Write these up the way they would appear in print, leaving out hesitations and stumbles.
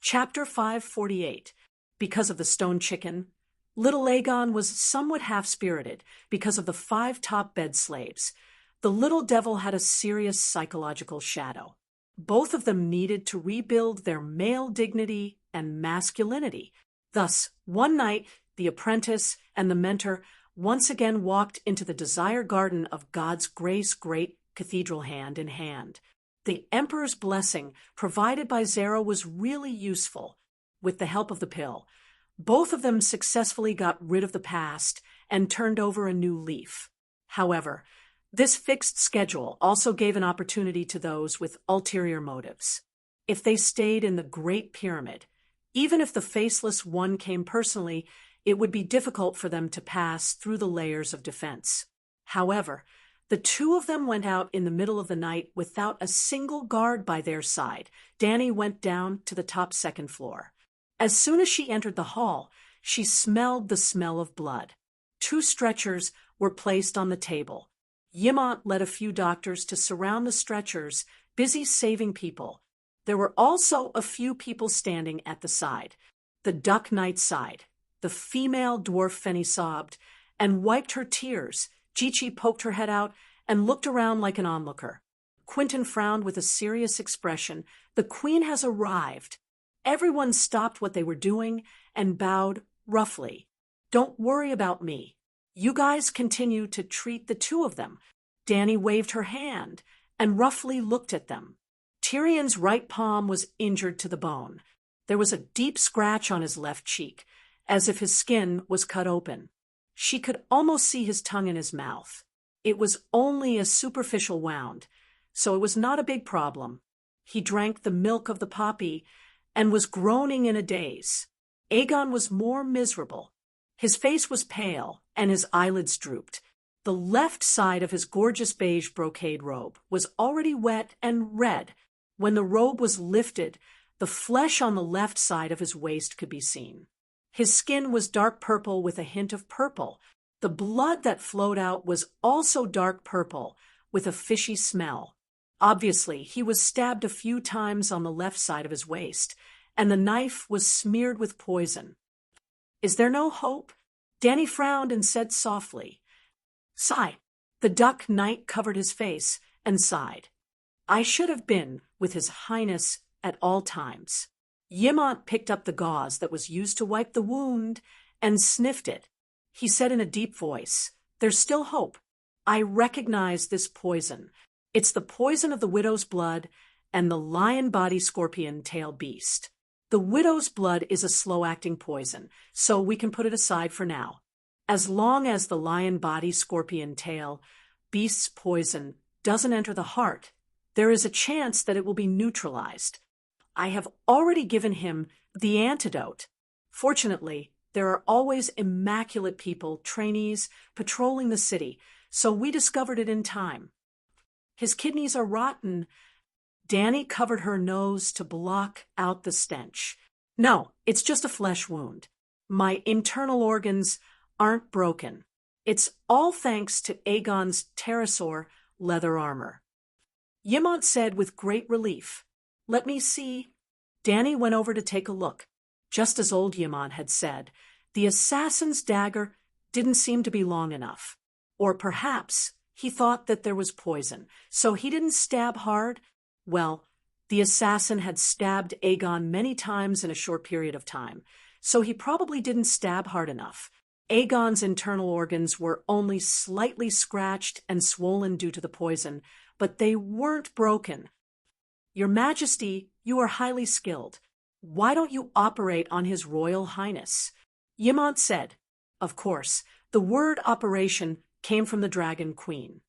Chapter 548. Because of the stone chicken. Little Aegon was somewhat half-spirited because of the 5 top bed slaves. The little devil had a serious psychological shadow. Both of them needed to rebuild their male dignity and masculinity. Thus, one night, the apprentice and the mentor once again walked into the desire garden of God's grace great cathedral hand in hand. The Emperor's blessing provided by Zara was really useful. With the help of the pill, both of them successfully got rid of the past and turned over a new leaf. However, this fixed schedule also gave an opportunity to those with ulterior motives. If they stayed in the Great Pyramid, even if the Faceless One came personally, it would be difficult for them to pass through the layers of defense. However, the 2 of them went out in the middle of the night without a single guard by their side. Dany went down to the top 2nd floor. As soon as she entered the hall, she smelled the smell of blood. 2 stretchers were placed on the table. Yimont led a few doctors to surround the stretchers, busy saving people. There were also a few people standing at the side. The Duck Knight sighed. The female dwarf Fenny sobbed and wiped her tears. Chi-Chi poked her head out and looked around like an onlooker. Quentin frowned with a serious expression. The Queen has arrived. Everyone stopped what they were doing and bowed roughly. Don't worry about me. You guys continue to treat the 2 of them. Dany waved her hand and roughly looked at them. Tyrion's right palm was injured to the bone. There was a deep scratch on his left cheek, as if his skin was cut open. She could almost see his tongue in his mouth. It was only a superficial wound, so it was not a big problem. He drank the milk of the poppy and was groaning in a daze. Aegon was more miserable. His face was pale and his eyelids drooped. The left side of his gorgeous beige brocade robe was already wet and red. When the robe was lifted, the flesh on the left side of his waist could be seen. His skin was dark purple with a hint of purple. The blood that flowed out was also dark purple with a fishy smell. Obviously, he was stabbed a few times on the left side of his waist, and the knife was smeared with poison. Is there no hope? Dany frowned and said softly, "Sigh." The Duck Knight covered his face and sighed. "I should have been with His Highness at all times." Yimont picked up the gauze that was used to wipe the wound and sniffed it. He said in a deep voice, "There's still hope. I recognize this poison. It's the poison of the widow's blood and the lion body scorpion tail beast. The widow's blood is a slow-acting poison, so we can put it aside for now. As long as the lion body scorpion tail beast's poison doesn't enter the heart, there is a chance that it will be neutralized. I have already given him the antidote. Fortunately, there are always immaculate people, trainees, patrolling the city, so we discovered it in time. His kidneys are rotten." Dany covered her nose to block out the stench. "No, it's just a flesh wound. My internal organs aren't broken. It's all thanks to Aegon's pterosaur leather armor." Yimont said with great relief, "Let me see." Dany went over to take a look. Just as old Yimont had said, the assassin's dagger didn't seem to be long enough. Or perhaps he thought that there was poison, so he didn't stab hard. Well, the assassin had stabbed Aegon many times in a short period of time, so he probably didn't stab hard enough. Aegon's internal organs were only slightly scratched and swollen due to the poison, but they weren't broken. "Your Majesty, you are highly skilled. Why don't you operate on His Royal Highness?" Yimont said. Of course, the word operation came from the Dragon Queen.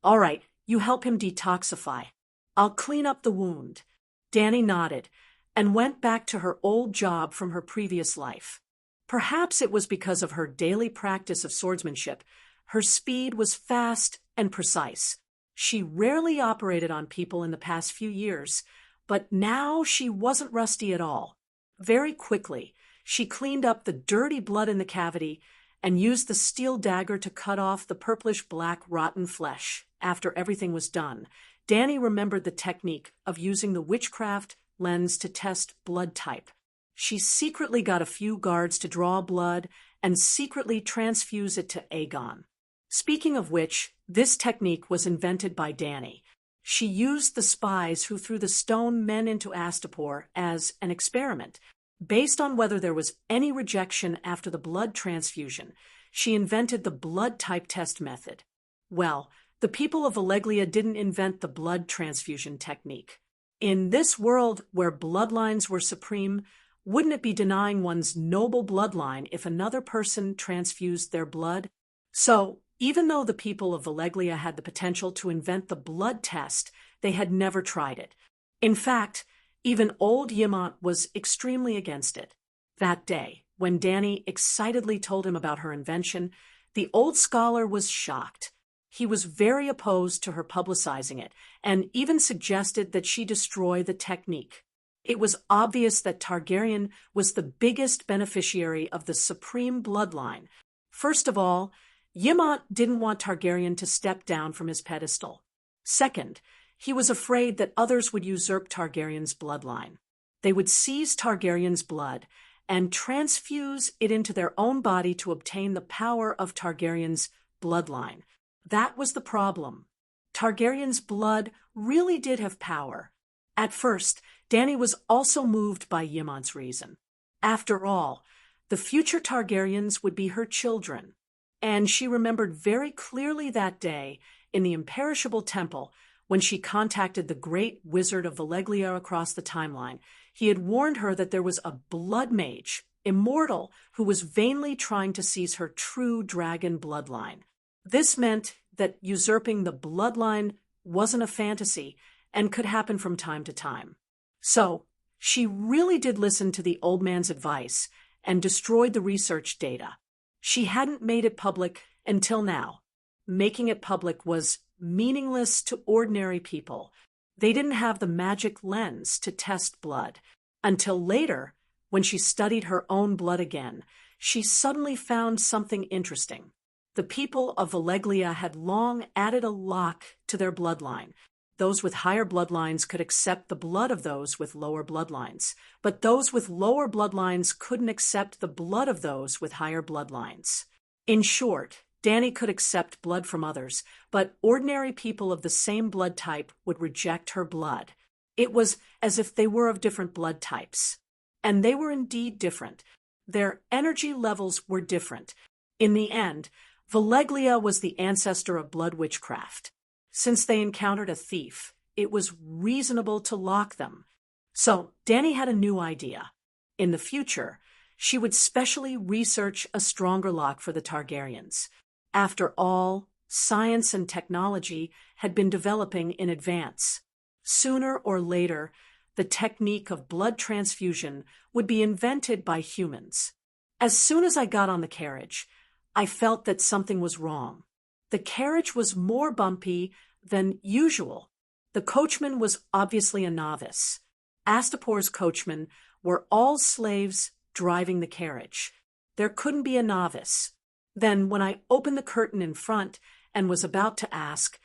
"All right, you help him detoxify. I'll clean up the wound." Dany nodded and went back to her old job from her previous life. Perhaps it was because of her daily practice of swordsmanship. Her speed was fast and precise. She rarely operated on people in the past few years, but now she wasn't rusty at all. Very quickly, she cleaned up the dirty blood in the cavity and used the steel dagger to cut off the purplish-black rotten flesh. After everything was done, Dany remembered the technique of using the witchcraft lens to test blood type. She secretly got a few guards to draw blood and secretly transfuse it to Aegon. Speaking of which, this technique was invented by Dany. She used the spies who threw the stone men into Astapor as an experiment. Based on whether there was any rejection after the blood transfusion, she invented the blood type test method. Well, the people of Alleglia didn't invent the blood transfusion technique. In this world where bloodlines were supreme, wouldn't it be denying one's noble bloodline if another person transfused their blood? So, even though the people of Alleglia had the potential to invent the blood test, they had never tried it. In fact, even old Yemont was extremely against it. That day, when Dany excitedly told him about her invention, the old scholar was shocked. He was very opposed to her publicizing it, and even suggested that she destroy the technique. It was obvious that Targaryen was the biggest beneficiary of the supreme bloodline. First of all, Yemont didn't want Targaryen to step down from his pedestal. Second, he was afraid that others would usurp Targaryen's bloodline. They would seize Targaryen's blood and transfuse it into their own body to obtain the power of Targaryen's bloodline. That was the problem. Targaryen's blood really did have power. At first, Dany was also moved by Yemont's reason. After all, the future Targaryens would be her children. And she remembered very clearly that day in the imperishable temple when she contacted the great wizard of Alleglia across the timeline. He had warned her that there was a blood mage, immortal, who was vainly trying to seize her true dragon bloodline. This meant that usurping the bloodline wasn't a fantasy and could happen from time to time. So, she really did listen to the old man's advice and destroyed the research data. She hadn't made it public until now. Making it public was meaningless to ordinary people. They didn't have the magic lens to test blood. Until later, when she studied her own blood again, she suddenly found something interesting. The people of Alleglia had long added a lock to their bloodline. Those with higher bloodlines could accept the blood of those with lower bloodlines, but those with lower bloodlines couldn't accept the blood of those with higher bloodlines. In short, Dany could accept blood from others, but ordinary people of the same blood type would reject her blood. It was as if they were of different blood types. And they were indeed different. Their energy levels were different. In the end, Valleglia was the ancestor of blood witchcraft. Since they encountered a thief, it was reasonable to lock them. So Dany had a new idea. In the future, she would specially research a stronger lock for the Targaryens. After all, science and technology had been developing in advance. Sooner or later, the technique of blood transfusion would be invented by humans. As soon as I got on the carriage, I felt that something was wrong. The carriage was more bumpy than usual. The coachman was obviously a novice. Astapor's coachmen were all slaves driving the carriage. There couldn't be a novice. Then, when I opened the curtain in front and was about to ask,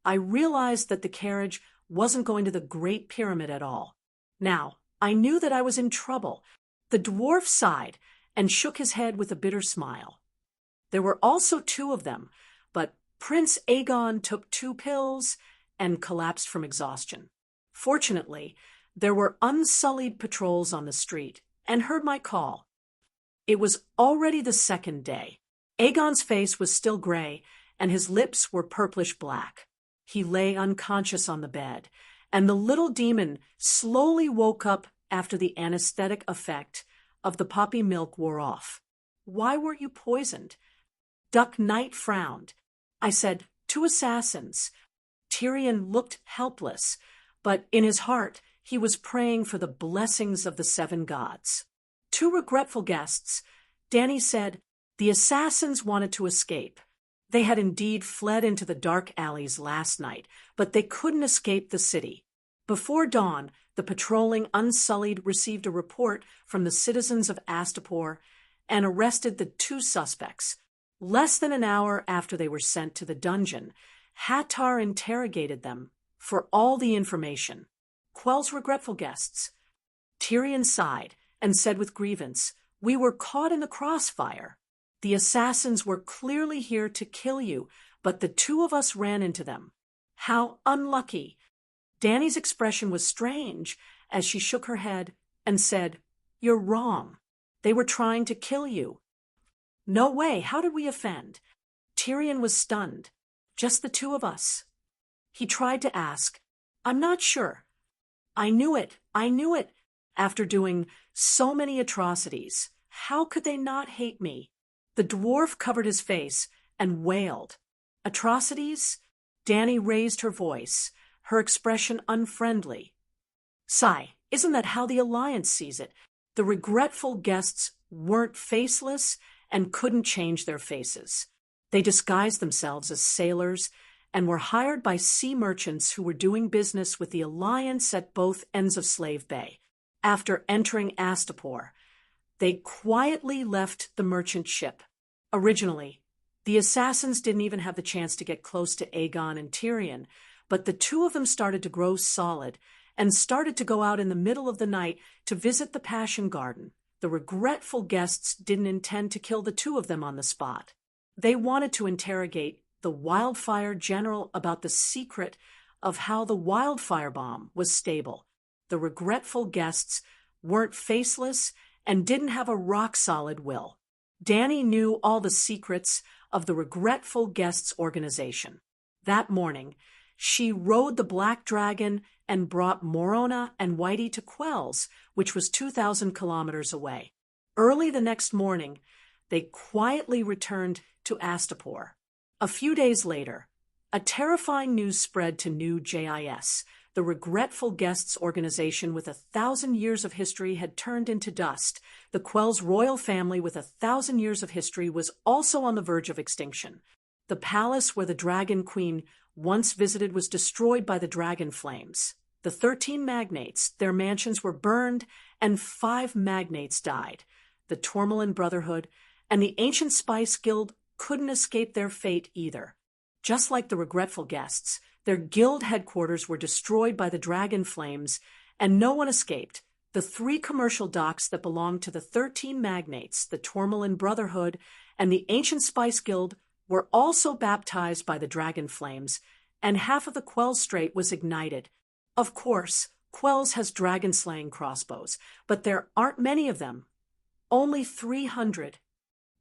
I realized that the carriage wasn't going to the Great Pyramid at all. Now, I knew that I was in trouble. The dwarf sighed and shook his head with a bitter smile. There were also two of them, but Prince Aegon took 2 pills and collapsed from exhaustion. Fortunately, there were unsullied patrols on the street and heard my call. It was already the second day. Aegon's face was still gray, and his lips were purplish-black. He lay unconscious on the bed, and the little demon slowly woke up after the anesthetic effect of the poppy milk wore off. "Why were you poisoned?" Duck Knight frowned. I said, "2 assassins." Tyrion looked helpless, but in his heart he was praying for the blessings of the 7 gods. To regretful guests, Dany said, "The assassins wanted to escape. They had indeed fled into the dark alleys last night, but they couldn't escape the city. Before dawn, the patrolling Unsullied received a report from the citizens of Astapor and arrested the 2 suspects. Less than an hour after they were sent to the dungeon, Hattar interrogated them for all the information." Quell's regretful guests, Tyrion sighed and said with grievance, "We were caught in the crossfire. The assassins were clearly here to kill you, but the two of us ran into them. How unlucky." Dany's expression was strange as she shook her head and said, "You're wrong. They were trying to kill you." "No way, how did we offend?" Tyrion was stunned. "Just the two of us." He tried to ask, "I'm not sure." I knew it. After doing so many atrocities, how could they not hate me?" The dwarf covered his face and wailed. "Atrocities?" Dany raised her voice, her expression unfriendly. "Sigh, isn't that how the Alliance sees it? The regretful guests weren't faceless and couldn't change their faces. They disguised themselves as sailors and were hired by sea merchants who were doing business with the Alliance at both ends of Slave Bay. After entering Astapor, they quietly left the merchant ship. Originally, the assassins didn't even have the chance to get close to Aegon and Tyrion, but the two of them started to grow solid and started to go out in the middle of the night to visit the Passion Garden. The regretful guests didn't intend to kill the two of them on the spot. They wanted to interrogate the Wildfire General about the secret of how the wildfire bomb was stable. The regretful guests weren't faceless and didn't have a rock-solid will. Dany knew all the secrets of the regretful guests organization. That morning, she rode the Black Dragon and brought Morona and Whitey to Quells, which was 2,000 kilometers away. Early the next morning, they quietly returned to Astapor. A few days later, a terrifying news spread to New JIS. The regretful guests organization with 1,000 years of history had turned into dust. The Quells royal family with 1,000 years of history was also on the verge of extinction. The palace where the Dragon Queen once visited was destroyed by the dragon flames. The 13 magnates, their mansions were burned, and 5 magnates died. The Tourmaline Brotherhood and the Ancient Spice Guild couldn't escape their fate either. Just like the regretful guests, their guild headquarters were destroyed by the dragon flames, and no one escaped. The 3 commercial docks that belonged to the 13 magnates, the Tourmaline Brotherhood, and the Ancient Spice Guild were also baptized by the dragon flames, and half of the Quells Strait was ignited. Of course, Quells has dragon-slaying crossbows, but there aren't many of them. Only 300.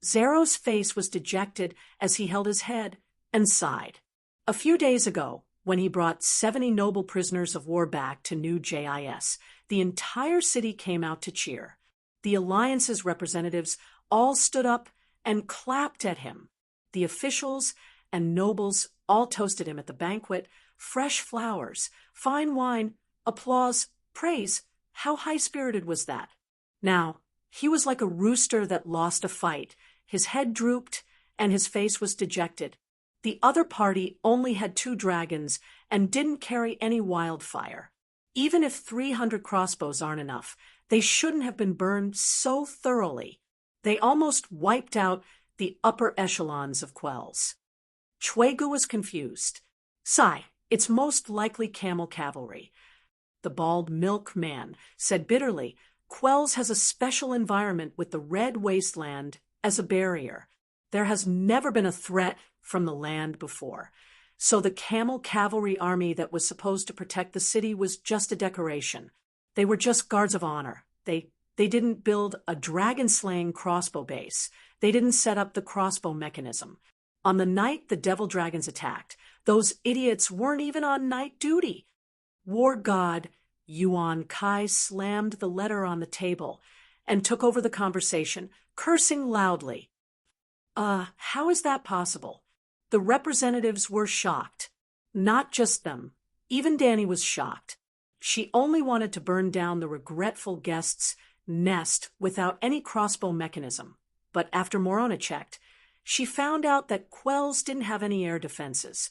Zero's face was dejected as he held his head and sighed. A few days ago, when he brought 70 noble prisoners of war back to New JIS, the entire city came out to cheer. The Alliance's representatives all stood up and clapped at him. The officials and nobles all toasted him at the banquet. Fresh flowers, fine wine, applause, praise. How high-spirited was that? Now, he was like a rooster that lost a fight. His head drooped, and his face was dejected. The other party only had 2 dragons and didn't carry any wildfire. Even if 300 crossbows aren't enough, they shouldn't have been burned so thoroughly. They almost wiped out the upper echelons of Quells. Chuegu was confused. "Sigh, it's most likely camel cavalry." The bald milkman said bitterly, "Quells has a special environment with the red wasteland as a barrier. There has never been a threat from the land before. So the camel cavalry army that was supposed to protect the city was just a decoration. They were just guards of honor. They didn't build a dragon-slaying crossbow base. They didn't set up the crossbow mechanism. On the night the devil dragons attacked, those idiots weren't even on night duty." War god Yuan Kai slammed the letter on the table and took over the conversation, cursing loudly. How is that possible?" The representatives were shocked. Not just them. Even Dany was shocked. She only wanted to burn down the regretful guests' nest without any crossbow mechanism. But after Morona checked, she found out that Quells didn't have any air defenses.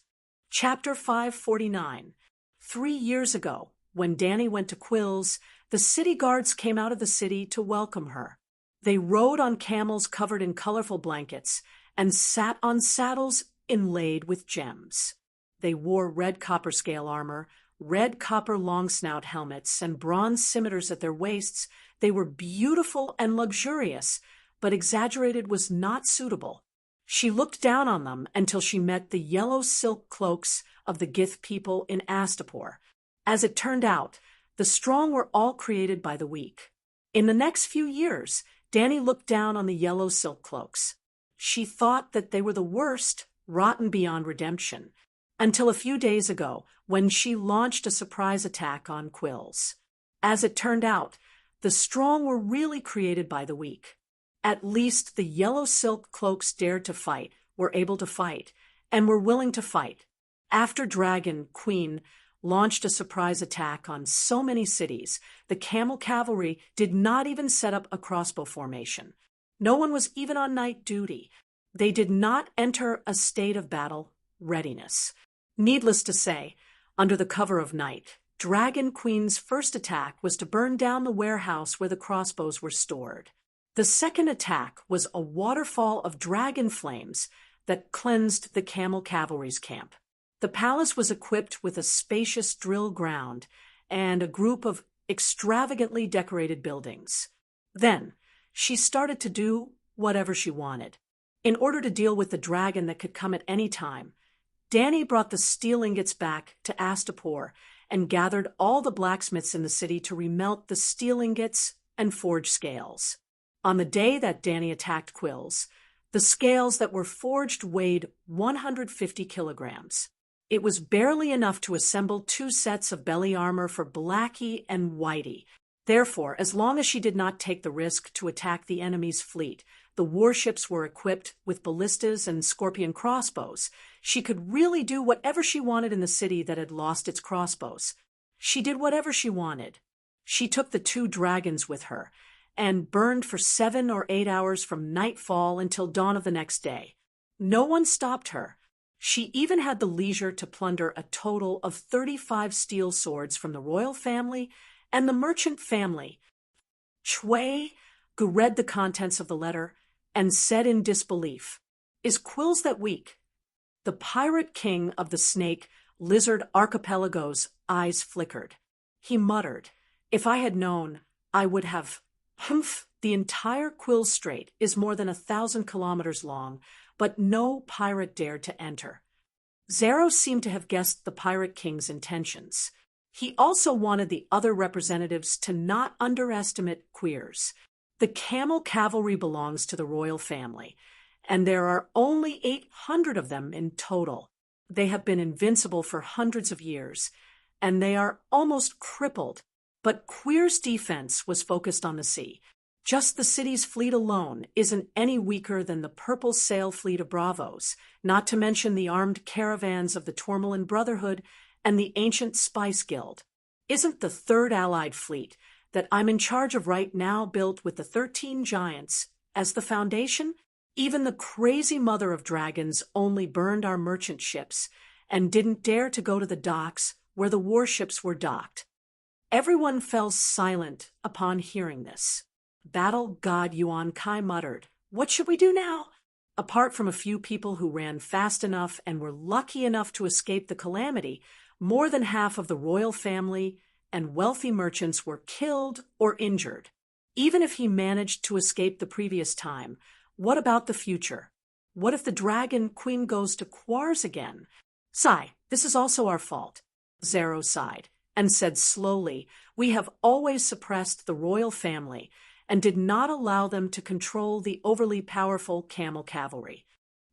Chapter 549. 3 years ago, when Dany went to Quills, the city guards came out of the city to welcome her. They rode on camels covered in colorful blankets and sat on saddles inlaid with gems. They wore red copper scale armor, red copper long-snout helmets and bronze scimitars at their waists. They were beautiful and luxurious, but exaggerated was not suitable. She looked down on them until she met the yellow silk cloaks of the Gith people in Astapor. As it turned out, the strong were all created by the weak. In the next few years, Dany looked down on the yellow silk cloaks. She thought that they were the worst, rotten beyond redemption, until a few days ago when she launched a surprise attack on Quills. As it turned out, the strong were really created by the weak. At least the yellow silk cloaks dared to fight, were able to fight, and were willing to fight. After Dragon Queen launched a surprise attack on so many cities, the camel cavalry did not even set up a crossbow formation. No one was even on night duty. They did not enter a state of battle readiness. Needless to say, under the cover of night, Dragon Queen's first attack was to burn down the warehouse where the crossbows were stored. The second attack was a waterfall of dragon flames that cleansed the camel cavalry's camp. The palace was equipped with a spacious drill ground and a group of extravagantly decorated buildings. Then, she started to do whatever she wanted. In order to deal with the dragon that could come at any time, Dany brought the steel ingots back to Astapor and gathered all the blacksmiths in the city to remelt the steel ingots and forge scales. On the day that Dany attacked Quills, the scales that were forged weighed 150 kilograms. It was barely enough to assemble 2 sets of belly armor for Blackie and Whitey. Therefore, as long as she did not take the risk to attack the enemy's fleet, the warships were equipped with ballistas and scorpion crossbows. She could really do whatever she wanted in the city that had lost its crossbows. She did whatever she wanted. She took the 2 dragons with her and burned for 7 or 8 hours from nightfall until dawn of the next day. No one stopped her. She even had the leisure to plunder a total of 35 steel swords from the royal family and the merchant family. Chway read the contents of the letter and said in disbelief, "Is Quills that weak?" The pirate king of the snake lizard archipelago's eyes flickered. He muttered, "If I had known, I would have... Humph, the entire Quills Strait is more than 1,000 kilometers long, but no pirate dared to enter." Zero seemed to have guessed the pirate king's intentions. He also wanted the other representatives to not underestimate queers. The camel cavalry belongs to the royal family, and there are only 800 of them in total. They have been invincible for hundreds of years, and they are almost crippled. But Queer's defense was focused on the sea. Just the city's fleet alone isn't any weaker than the purple sail fleet of Bravos, not to mention the armed caravans of the Tourmaline Brotherhood and the ancient Spice Guild. Isn't the third allied fleet that I'm in charge of right now built with the 13 giants as the foundation? Even the crazy mother of dragons only burned our merchant ships and didn't dare to go to the docks where the warships were docked. Everyone fell silent upon hearing this. Battle God Yuan Kai muttered, "What should we do now?" Apart from a few people who ran fast enough and were lucky enough to escape the calamity, more than half of the royal family and wealthy merchants were killed or injured. Even if he managed to escape the previous time, what about the future? What if the Dragon Queen goes to Quars again? "Sigh, this is also our fault." Zero sighed and said slowly, "We have always suppressed the royal family and did not allow them to control the overly powerful camel cavalry.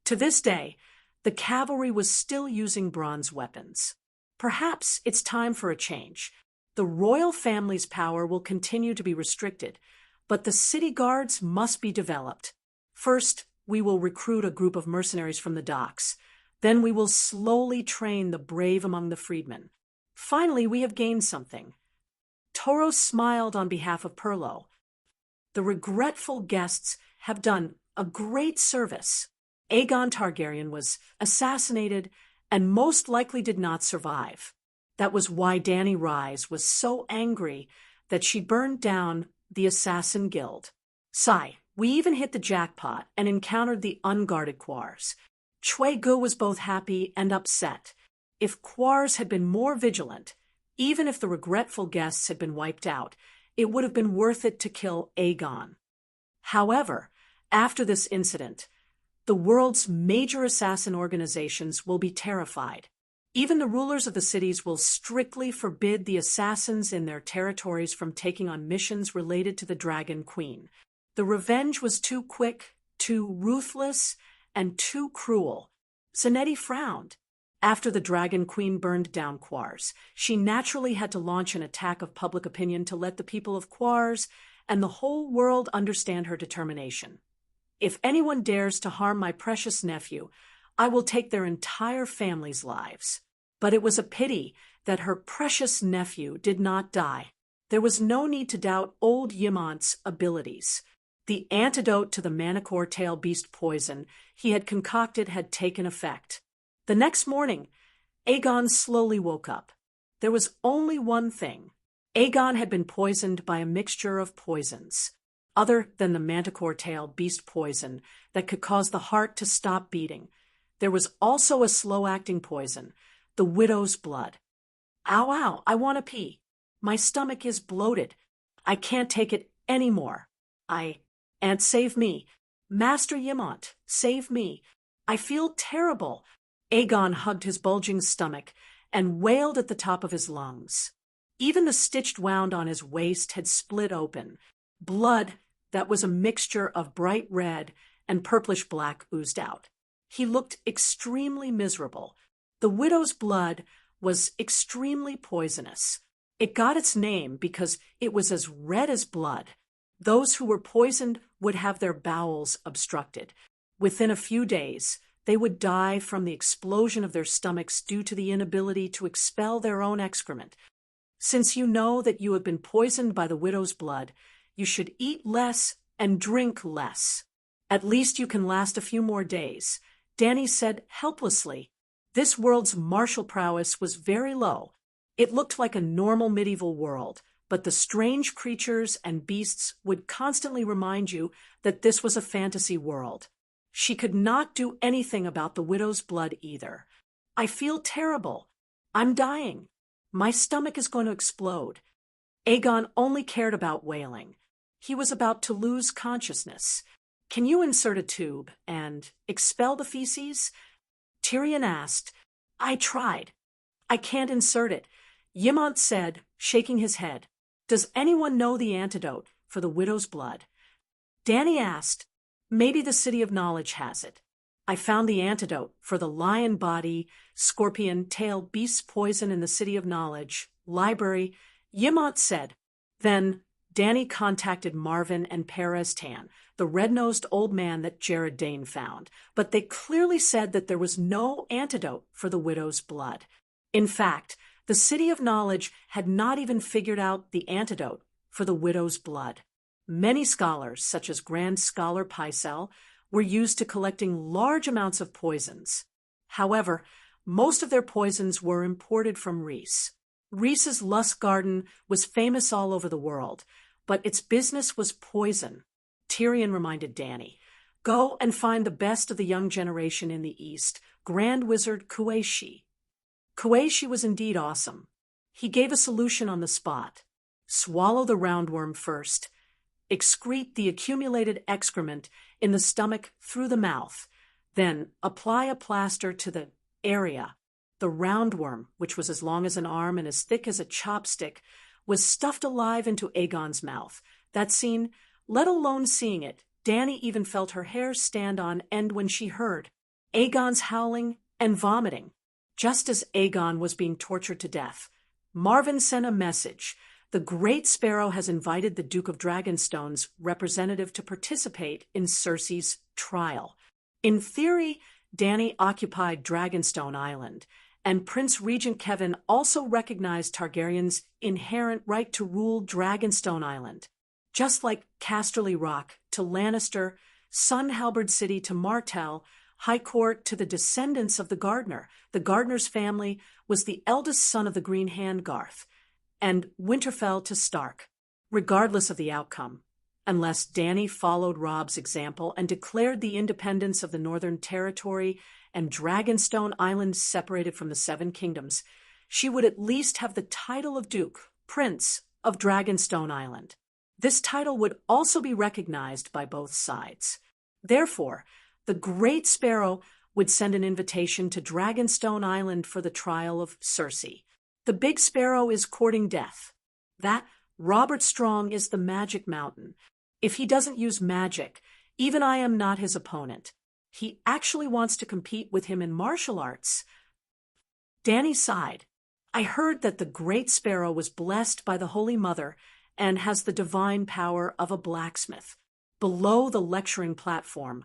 To this day, the cavalry was still using bronze weapons. Perhaps it's time for a change. The royal family's power will continue to be restricted, but the city guards must be developed. First, we will recruit a group of mercenaries from the docks. Then we will slowly train the brave among the freedmen. Finally, we have gained something." Toro smiled on behalf of Perlo. "The regretful guests have done a great service. Aegon Targaryen was assassinated and most likely did not survive. That was why Dany Rise was so angry that she burned down the Assassin Guild. Sigh, we even hit the jackpot and encountered the unguarded Quars. Chway Gu was both happy and upset. If Quars had been more vigilant, Even if the regretful guests had been wiped out, it would have been worth it to kill Aegon. However, after this incident, the world's major assassin organizations will be terrified. Even the rulers of the cities will strictly forbid the assassins in their territories from taking on missions related to the Dragon Queen. The revenge was too quick, too ruthless, and too cruel. Zanetti frowned. After the Dragon Queen burned down Quars, she naturally had to launch an attack of public opinion to let the people of Quars and the whole world understand her determination. If anyone dares to harm my precious nephew, I will take their entire family's lives. But it was a pity that her precious nephew did not die. There was no need to doubt old Yimont's abilities. The antidote to the manicore tail beast poison he had concocted had taken effect. The next morning, Aegon slowly woke up. There was only one thing. Aegon had been poisoned by a mixture of poisons, other than the manticore tail beast poison that could cause the heart to stop beating. There was also a slow-acting poison, the widow's blood. Ow, ow, I want to pee. My stomach is bloated. I can't take it anymore. Aunt, save me. Master Yimont, save me. I feel terrible. Aegon hugged his bulging stomach and wailed at the top of his lungs. Even the stitched wound on his waist had split open. Blood that was a mixture of bright red and purplish black oozed out. He looked extremely miserable. The widow's blood was extremely poisonous. It got its name because it was as red as blood. Those who were poisoned would have their bowels obstructed. Within a few days, they would die from the explosion of their stomachs due to the inability to expel their own excrement. Since you know that you have been poisoned by the widow's blood, you should eat less and drink less. At least you can last a few more days, Dany said helplessly. This world's martial prowess was very low. It looked like a normal medieval world, but the strange creatures and beasts would constantly remind you that this was a fantasy world. She could not do anything about the widow's blood either. I feel terrible. I'm dying. My stomach is going to explode. Aegon only cared about wailing. He was about to lose consciousness. Can you insert a tube and expel the feces? Tyrion asked. I tried. I can't insert it. Yimont said, shaking his head. Does anyone know the antidote for the widow's blood? Dany asked. Maybe the City of Knowledge has it. I found the antidote for the lion body, scorpion tail beast poison in the City of Knowledge library, Yimont said. Then Dany contacted Marvin and Perez Tan, the red-nosed old man that Jared Dane found, but they clearly said that there was no antidote for the widow's blood. In fact, the City of Knowledge had not even figured out the antidote for the widow's blood. Many scholars, such as Grand Scholar Pycelle, were used to collecting large amounts of poisons. However, most of their poisons were imported from Rhys. Rhys's Lust Garden was famous all over the world, but its business was poison. Tyrion reminded Dany, go and find the best of the young generation in the East, Grand Wizard Kueshi. Kueshi was indeed awesome. He gave a solution on the spot. Swallow the roundworm first. Excrete the accumulated excrement in the stomach through the mouth. Then apply a plaster to the area. The roundworm, which was as long as an arm and as thick as a chopstick, was stuffed alive into Aegon's mouth. That scene, let alone seeing it, Dany even felt her hair stand on end when she heard Aegon's howling and vomiting. Just as Aegon was being tortured to death, Marvin sent a message. The Great Sparrow has invited the Duke of Dragonstone's representative to participate in Cersei's trial. In theory, Dany occupied Dragonstone Island, and Prince Regent Kevin also recognized Targaryen's inherent right to rule Dragonstone Island. Just like Casterly Rock to Lannister, Sun Halberd City to Martell, High Court to the descendants of the Gardener's family was the eldest son of the Green Hand Garth, and Winterfell to Stark, regardless of the outcome, unless Dany followed Robb's example and declared the independence of the Northern Territory and Dragonstone Island separated from the Seven Kingdoms. she would at least have the title of Duke, Prince of Dragonstone Island. This title would also be recognized by both sides. Therefore, the Great Sparrow would send an invitation to Dragonstone Island for the trial of Circe. The Big Sparrow is courting death. That Robert Strong is the Magic Mountain. If he doesn't use magic, even I am not his opponent. He actually wants to compete with him in martial arts. Danny sighed. I heard that the Great Sparrow was blessed by the Holy Mother and has the divine power of a blacksmith. Below the lecturing platform,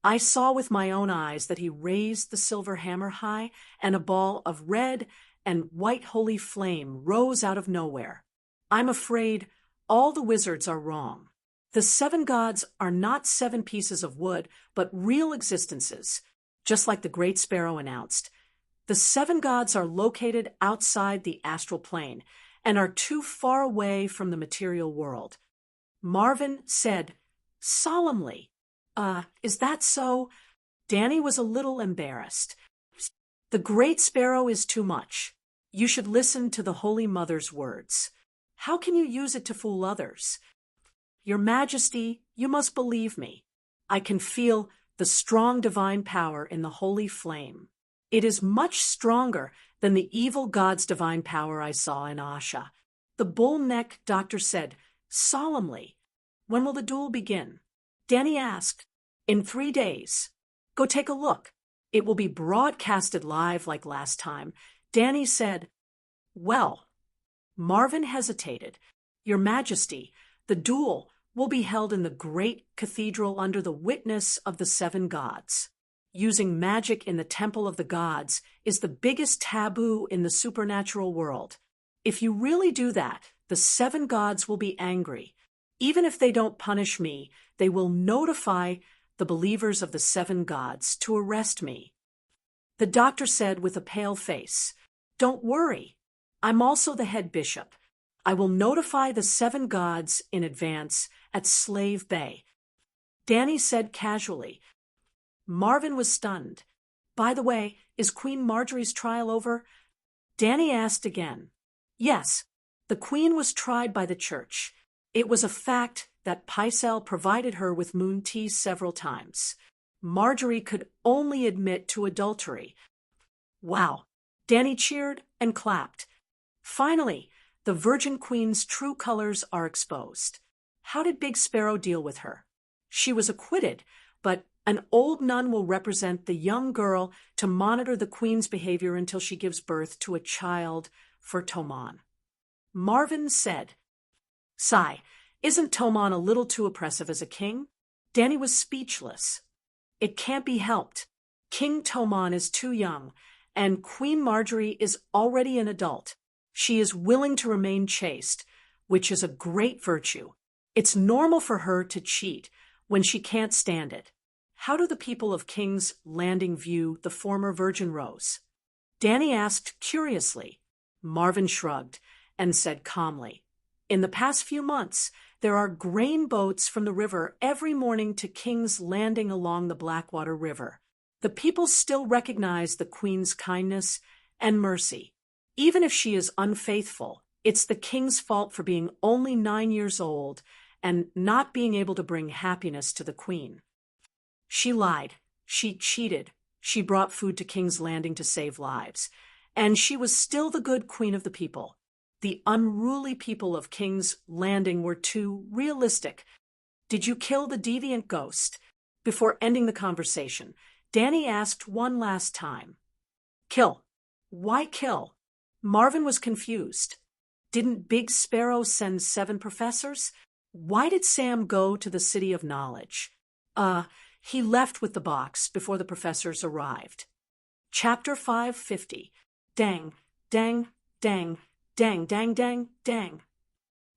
I saw with my own eyes that he raised the silver hammer high, and a ball of red and white holy flame rose out of nowhere. I'm afraid all the wizards are wrong. The 7 gods are not 7 pieces of wood, but real existences, just like the Great Sparrow announced. The 7 gods are located outside the astral plane and are too far away from the material world. Marvin said solemnly, is that so? Danny was a little embarrassed. The Great Sparrow is too much. You should listen to the Holy Mother's words. How can you use it to fool others? Your Majesty, you must believe me. I can feel the strong divine power in the holy flame. It is much stronger than the evil god's divine power I saw in Asha. The bull-neck doctor said solemnly, when will the duel begin? Danny asked, in 3 days. Go take a look. It will be broadcasted live like last time. Danny said, well. Marvin hesitated. Your Majesty, the duel will be held in the great cathedral under the witness of the 7 gods. Using magic in the temple of the gods is the biggest taboo in the supernatural world. If you really do that, the 7 gods will be angry. Even if they don't punish me, they will notify the believers of the 7 gods to arrest me. The doctor said with a pale face, don't worry. I'm also the head bishop. I will notify the 7 gods in advance at Slave Bay. Danny said casually. Marvin was stunned. By the way, is Queen Marjorie's trial over? Danny asked again. Yes, the Queen was tried by the church. It was a fact that Pycelle provided her with moon tea several times. Marjorie could only admit to adultery. Wow! Danny cheered and clapped. Finally, the Virgin Queen's true colors are exposed. How did Big Sparrow deal with her? She was acquitted, but an old nun will represent the young girl to monitor the Queen's behavior until she gives birth to a child for Tomon. Marvin said, sigh, isn't Tomon a little too oppressive as a king? Danny was speechless. It can't be helped. King Tomon is too young, and Queen Marjorie is already an adult. She is willing to remain chaste, which is a great virtue. It's normal for her to cheat when she can't stand it. How do the people of King's Landing view the former Virgin Rose? Danny asked curiously. Marvin shrugged and said calmly, in the past few months, there are grain boats from the river every morning to King's Landing along the Blackwater River. The people still recognize the Queen's kindness and mercy. Even if she is unfaithful, it's the King's fault for being only 9 years old and not being able to bring happiness to the Queen. She lied. She cheated. She brought food to King's Landing to save lives. And she was still the good queen of the people. The unruly people of King's Landing were too realistic. Did you kill the deviant ghost? Before ending the conversation, Danny asked one last time. Kill. Why kill? Marvin was confused. Didn't Big Sparrow send 7 professors? Why did Sam go to the City of Knowledge? He left with the box before the professors arrived. Chapter 550. Dang, dang, dang, dang, dang, dang, dang.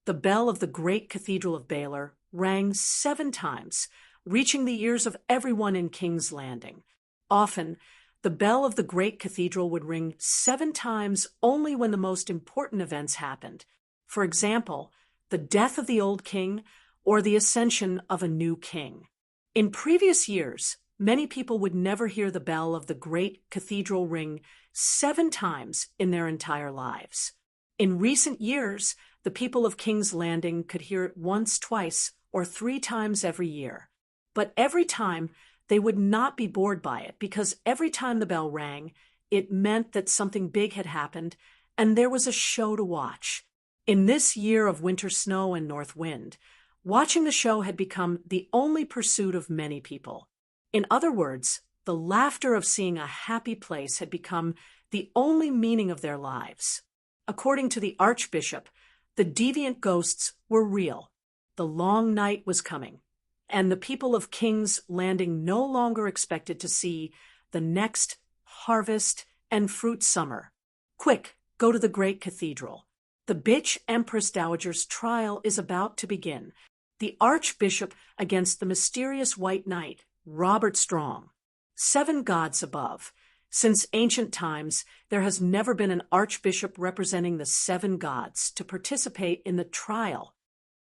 The bell of the great cathedral of Baylor rang 7 times, reaching the ears of everyone in King's Landing. Often, the bell of the great cathedral would ring 7 times only when the most important events happened. For example, the death of the old king or the ascension of a new king. In previous years, many people would never hear the bell of the great cathedral ring 7 times in their entire lives. In recent years, the people of King's Landing could hear it once, twice, or 3 times every year. But every time, they would not be bored by it, because every time the bell rang, it meant that something big had happened, and there was a show to watch. In this year of winter snow and north wind, watching the show had become the only pursuit of many people. In other words, the laughter of seeing a happy place had become the only meaning of their lives. According to the Archbishop, the deviant ghosts were real. The long night was coming, and the people of King's Landing no longer expected to see the next harvest and fruit summer. Quick, go to the great cathedral. The bitch Empress Dowager's trial is about to begin. The Archbishop against the mysterious White Knight, Robert Strong. 7 gods above. Since ancient times, there has never been an archbishop representing the 7 gods to participate in the trial.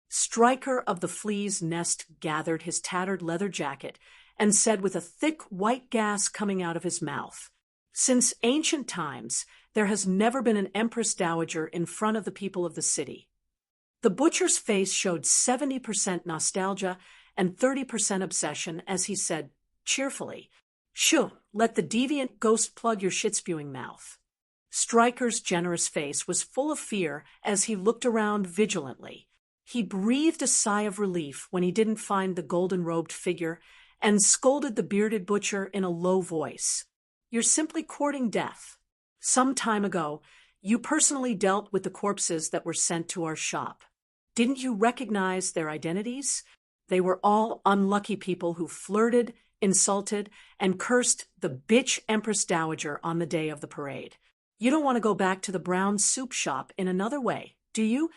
Stryker of the Flea's Nest gathered his tattered leather jacket and said with a thick white gas coming out of his mouth, "Since ancient times, there has never been an Empress Dowager in front of the people of the city." The butcher's face showed 70% nostalgia and 30% obsession as he said, cheerfully, "Shoo, let the deviant ghost plug your shit-spewing mouth." Stryker's generous face was full of fear as he looked around vigilantly. He breathed a sigh of relief when he didn't find the golden-robed figure and scolded the bearded butcher in a low voice. "You're simply courting death. Some time ago, you personally dealt with the corpses that were sent to our shop. Didn't you recognize their identities? They were all unlucky people who flirted, insulted, and cursed the bitch Empress Dowager on the day of the parade. You don't want to go back to the brown soup shop in another way, do you?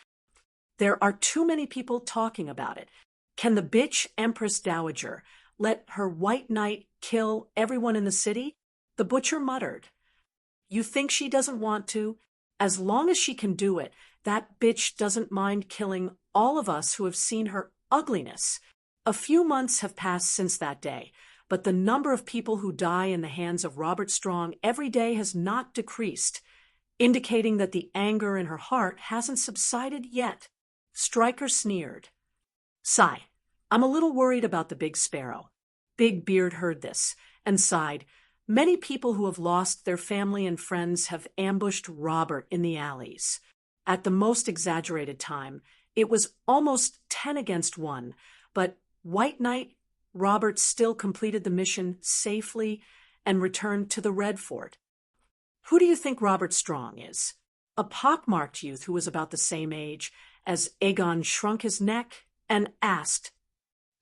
There are too many people talking about it. Can the bitch Empress Dowager let her White Knight kill everyone in the city?" The butcher muttered. "You think she doesn't want to? As long as she can do it, that bitch doesn't mind killing all of us who have seen her ugliness. A few months have passed since that day, but the number of people who die in the hands of Robert Strong every day has not decreased, indicating that the anger in her heart hasn't subsided yet." Stryker sneered. "Sigh, I'm a little worried about the Big Sparrow." Big Beard heard this and sighed. "Many people who have lost their family and friends have ambushed Robert in the alleys. At the most exaggerated time, it was almost 10 against 1, but White Knight Robert still completed the mission safely and returned to the Red Fort. Who do you think Robert Strong is? A pockmarked youth who was about the same age as Aegon shrunk his neck and asked,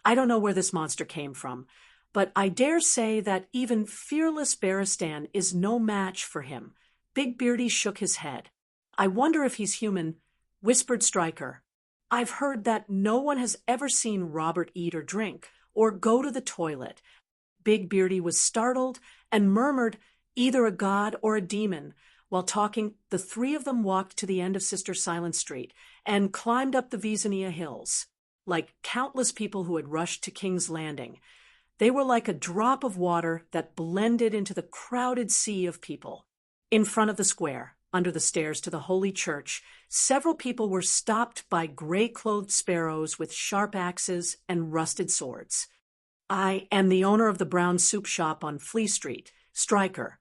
"I don't know where this monster came from, but I dare say that even fearless Barristan is no match for him." Big Beardy shook his head. "I wonder if he's human," whispered Stryker. "I've heard that no one has ever seen Robert eat or drink, or go to the toilet." Big Beardy was startled and murmured, "Either a god or a demon." While talking, the 3 of them walked to the end of Sister Silence Street and climbed up the Visania Hills. Like countless people who had rushed to King's Landing, they were like a drop of water that blended into the crowded sea of people. In front of the square, under the stairs to the Holy Church, several people were stopped by gray-clothed sparrows with sharp axes and rusted swords. "I am the owner of the brown soup shop on Flea Street, Stryker.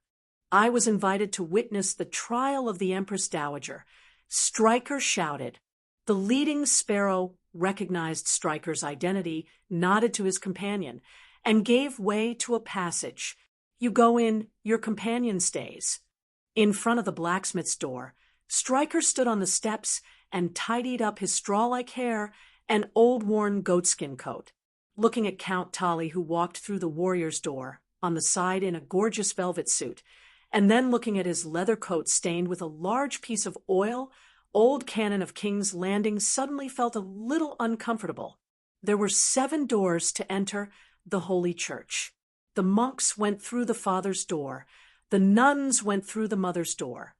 I was invited to witness the trial of the Empress Dowager." Stryker shouted. The leading sparrow recognized Stryker's identity, nodded to his companion, and gave way to a passage. "You go in, your companion stays." In front of the blacksmith's door, Stryker stood on the steps and tidied up his straw-like hair and old-worn goatskin coat, looking at Count Tolly, who walked through the warrior's door on the side in a gorgeous velvet suit, and then looking at his leather coat stained with a large piece of oil. Old Canon of King's Landing suddenly felt a little uncomfortable. There were 7 doors to enter the Holy Church. The monks went through the Father's door, the nuns went through the Mother's door,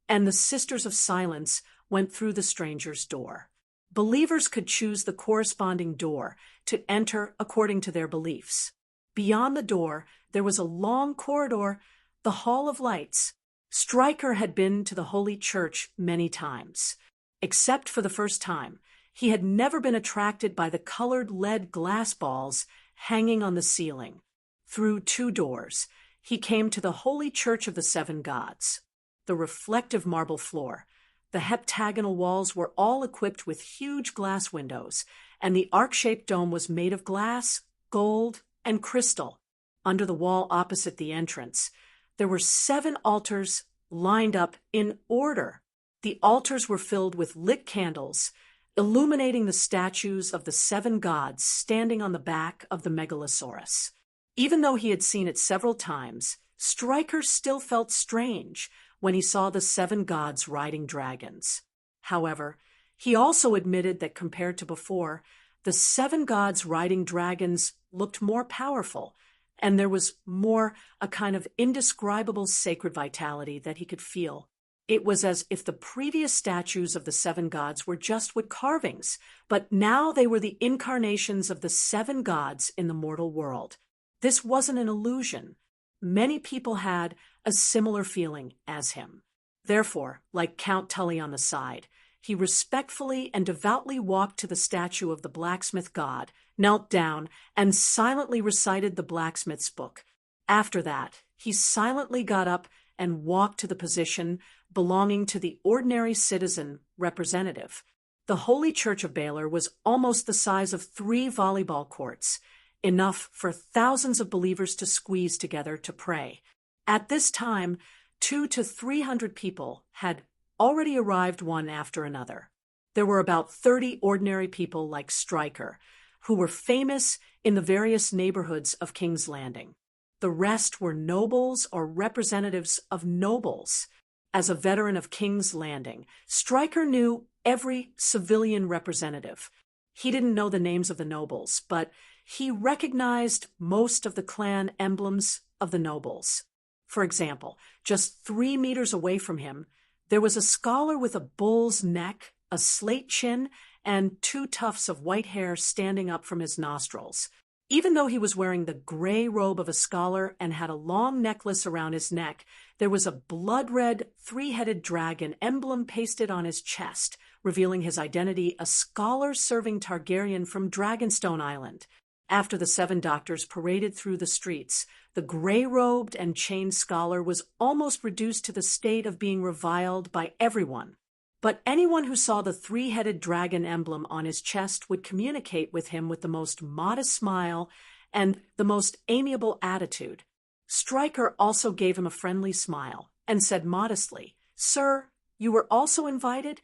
and the Sisters of Silence went through the Stranger's door. Believers could choose the corresponding door to enter according to their beliefs. Beyond the door, there was a long corridor, the Hall of Lights. Stryker had been to the Holy Church many times. Except for the first time, he had never been attracted by the colored lead glass balls hanging on the ceiling. Through 2 doors, he came to the Holy Church of the Seven Gods. The reflective marble floor, the heptagonal walls were all equipped with huge glass windows, and the arc-shaped dome was made of glass, gold, and crystal. Under the wall opposite the entrance, there were 7 altars lined up in order. The altars were filled with lit candles, illuminating the statues of the 7 gods standing on the back of the megalosaurus. Even though he had seen it several times, Stryker still felt strange when he saw the 7 gods riding dragons. However, he also admitted that compared to before, the 7 gods riding dragons looked more powerful, and there was more a kind of indescribable sacred vitality that he could feel. It was as if the previous statues of the 7 gods were just wood carvings, but now they were the incarnations of the 7 gods in the mortal world. This wasn't an illusion. Many people had a similar feeling as him. Therefore, like Count Tully on the side, he respectfully and devoutly walked to the statue of the blacksmith god, knelt down, and silently recited the blacksmith's book. After that, he silently got up and walked to the position belonging to the ordinary citizen representative. The Holy Church of Baylor was almost the size of 3 volleyball courts, enough for thousands of believers to squeeze together to pray. At this time, 200 to 300 people had already arrived one after another. There were about 30 ordinary people like Stryker, who were famous in the various neighborhoods of King's Landing. The rest were nobles or representatives of nobles. As a veteran of King's Landing, Stryker knew every civilian representative. He didn't know the names of the nobles, but he recognized most of the clan emblems of the nobles. For example, just 3 meters away from him, there was a scholar with a bull's neck, a slate chin, and 2 tufts of white hair standing up from his nostrils. Even though he was wearing the gray robe of a scholar and had a long necklace around his neck, there was a blood-red, 3-headed dragon emblem pasted on his chest, revealing his identity, a scholar serving Targaryen from Dragonstone Island. After the 7 doctors paraded through the streets, the gray-robed and chained scholar was almost reduced to the state of being reviled by everyone. But anyone who saw the 3-headed dragon emblem on his chest would communicate with him with the most modest smile and the most amiable attitude. Stryker also gave him a friendly smile and said modestly, "Sir, you were also invited?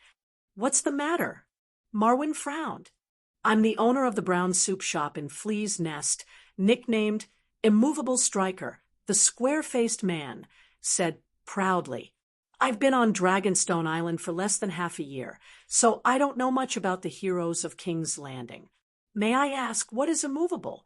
What's the matter?" Marwyn frowned. "I'm the owner of the brown soup shop in Flea's Nest, nicknamed Immovable Stryker, the square-faced man," said proudly. "I've been on Dragonstone Island for less than half a year, so I don't know much about the heroes of King's Landing. May I ask, what is immovable?"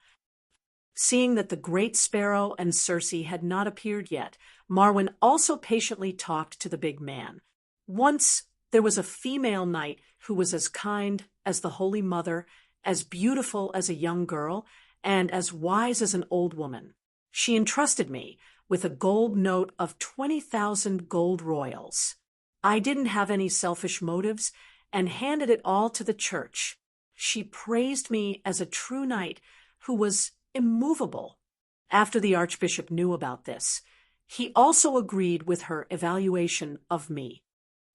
Seeing that the Great Sparrow and Cersei had not appeared yet, Marwyn also patiently talked to the big man. Once there was a female knight who was as kind as the Holy Mother, as beautiful as a young girl, and as wise as an old woman. She entrusted me with a gold note of 20,000 gold royals. I didn't have any selfish motives and handed it all to the church. She praised me as a true knight who was immovable. After the Archbishop knew about this, he also agreed with her evaluation of me.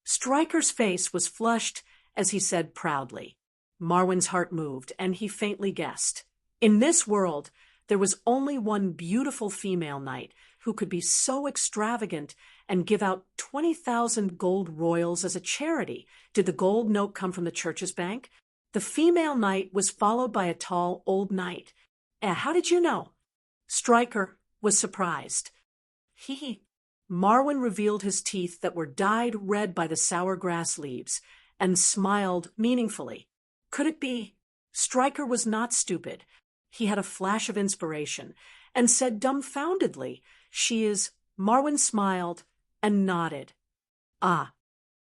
Stryker's face was flushed as he said proudly. Marwyn's heart moved, and he faintly guessed. In this world, there was only one beautiful female knight who could be so extravagant and give out 20,000 gold royals as a charity. Did the gold note come from the church's bank? The female knight was followed by a tall old knight. How did you know?" Stryker was surprised. Marwyn revealed his teeth that were dyed red by the sour grass leaves and smiled meaningfully. Could it be? Stryker was not stupid. He had a flash of inspiration and said dumbfoundedly, "She is—" Marwyn smiled and nodded. "Ah,"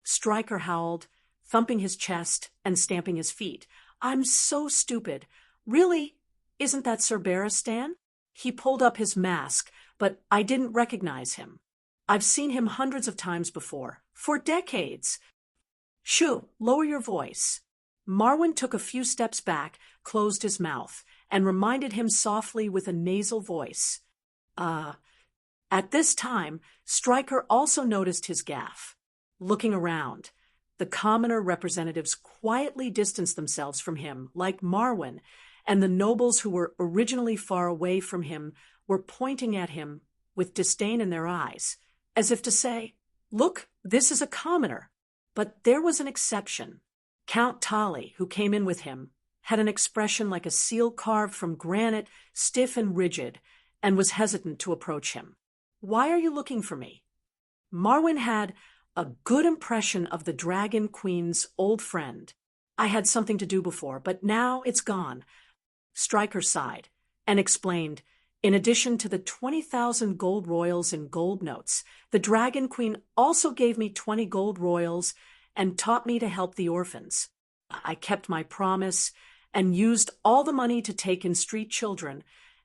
Stryker howled, thumping his chest and stamping his feet. "I'm so stupid. Really? Isn't that Sir Barristan?" He pulled up his mask, but I didn't recognize him. I've seen him hundreds of times before, for decades. Shoo, lower your voice. Marwan took a few steps back, closed his mouth, and reminded him softly with a nasal voice. At this time, Stryker also noticed his gaffe. Looking around, the commoner representatives quietly distanced themselves from him, like Marwan, and the nobles who were originally far away from him were pointing at him with disdain in their eyes, as if to say, "Look, this is a commoner." But there was an exception. Count Tali, who came in with him, had an expression like a seal carved from granite, stiff and rigid, and was hesitant to approach him. "Why are you looking for me?" Marwan had a good impression of the Dragon Queen's old friend. "I had something to do before, but now it's gone." Stryker sighed and explained, "In addition to the 20,000 gold royals in gold notes, the Dragon Queen also gave me 20 gold royals and taught me to help the orphans. I kept my promise and used all the money to take in street children,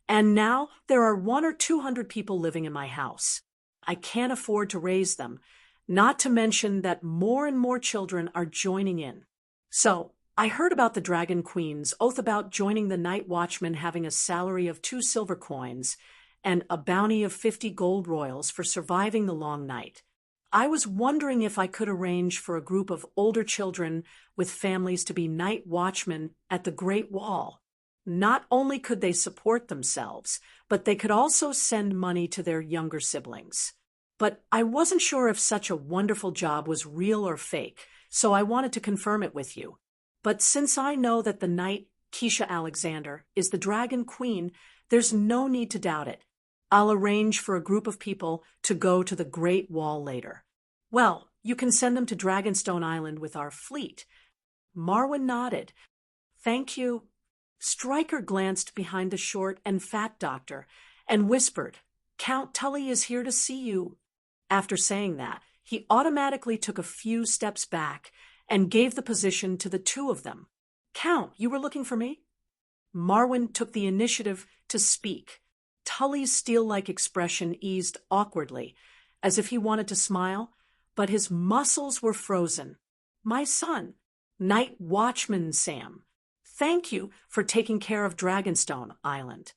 and now there are 100 or 200 people living in my house. I can't afford to raise them, not to mention that more and more children are joining in. So I heard about the Dragon Queen's oath about joining the night watchman having a salary of 2 silver coins and a bounty of 50 gold royals for surviving the long night. I was wondering if I could arrange for a group of older children with families to be night watchmen at the Great Wall. Not only could they support themselves, but they could also send money to their younger siblings. But I wasn't sure if such a wonderful job was real or fake, so I wanted to confirm it with you. But since I know that the knight, Keisha Alexander, is the Dragon Queen, there's no need to doubt it. I'll arrange for a group of people to go to the Great Wall later." "Well, you can send them to Dragonstone Island with our fleet." Marwan nodded. "Thank you." Stryker glanced behind the short and fat doctor and whispered, "Count Tully is here to see you." After saying that, he automatically took a few steps back and gave the position to the two of them. "Count, you were looking for me?" Marwan took the initiative to speak. Tully's steel-like expression eased awkwardly, as if he wanted to smile, but his muscles were frozen. "My son, Night Watchman Sam, thank you for taking care of Dragonstone Island."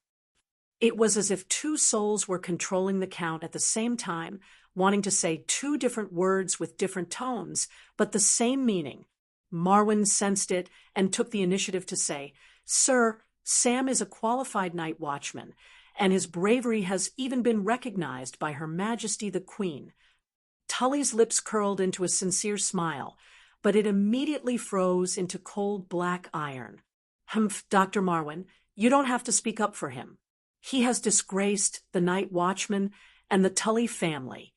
It was as if two souls were controlling the Count at the same time, wanting to say two different words with different tones, but the same meaning. Marwan sensed it and took the initiative to say, "Sir, Sam is a qualified night watchman, and his bravery has even been recognized by Her Majesty the Queen." Tully's lips curled into a sincere smile, but it immediately froze into cold black iron. "Humph, Dr. Marwan, you don't have to speak up for him. He has disgraced the night watchman and the Tully family."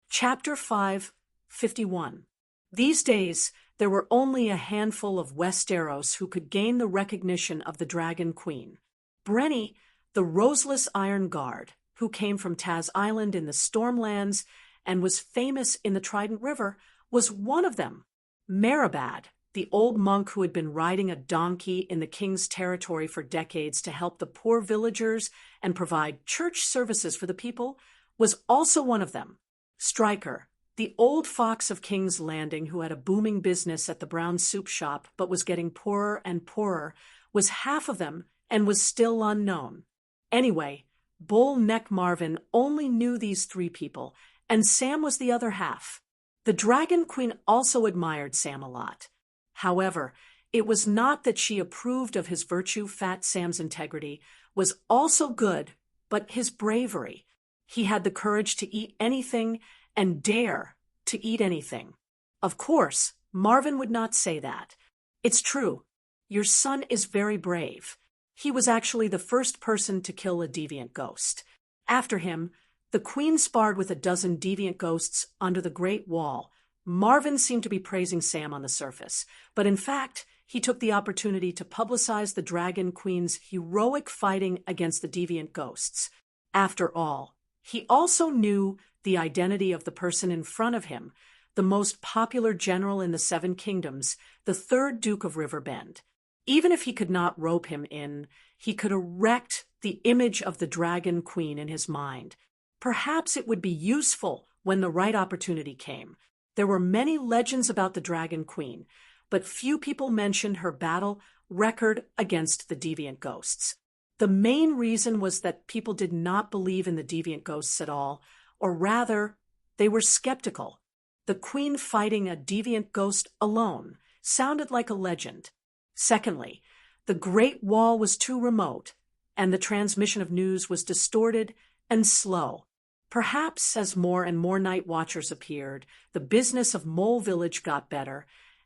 Chapter 5:51. These days, there were only a handful of Westeros who could gain the recognition of the Dragon Queen. Brenny, the Roseless Iron Guard, who came from Taz Island in the Stormlands and was famous in the Trident River, was one of them. Meribad, the old monk who had been riding a donkey in the king's territory for decades to help the poor villagers and provide church services for the people, was also one of them. Stryker, the old fox of King's Landing who had a booming business at the brown soup shop but was getting poorer and poorer, was half of them and was still unknown. Anyway, Bull Neck Marvin only knew these 3 people, and Sam was the other half. The Dragon Queen also admired Sam a lot. However, it was not that she approved of his virtue. Fat Sam's integrity was also good, but his bravery. He had the courage to eat anything and dare to eat anything. Of course, Marvin would not say that. "It's true. Your son is very brave. He was actually the first person to kill a deviant ghost. After him, the Queen sparred with a dozen deviant ghosts under the Great Wall." Marvin seemed to be praising Sam on the surface, but in fact, he took the opportunity to publicize the Dragon Queen's heroic fighting against the deviant ghosts. After all, he also knew the identity of the person in front of him, the most popular general in the 7 Kingdoms, the 3rd Duke of Riverbend. Even if he could not rope him in, he could erect the image of the Dragon Queen in his mind. Perhaps it would be useful when the right opportunity came. There were many legends about the Dragon Queen, but few people mentioned her battle record against the deviant ghosts. The main reason was that people did not believe in the deviant ghosts at all, or rather, they were skeptical. The queen fighting a deviant ghost alone sounded like a legend. Secondly, the Great Wall was too remote, and the transmission of news was distorted and slow. Perhaps as more and more night watchers appeared, the business of Mole Village got better,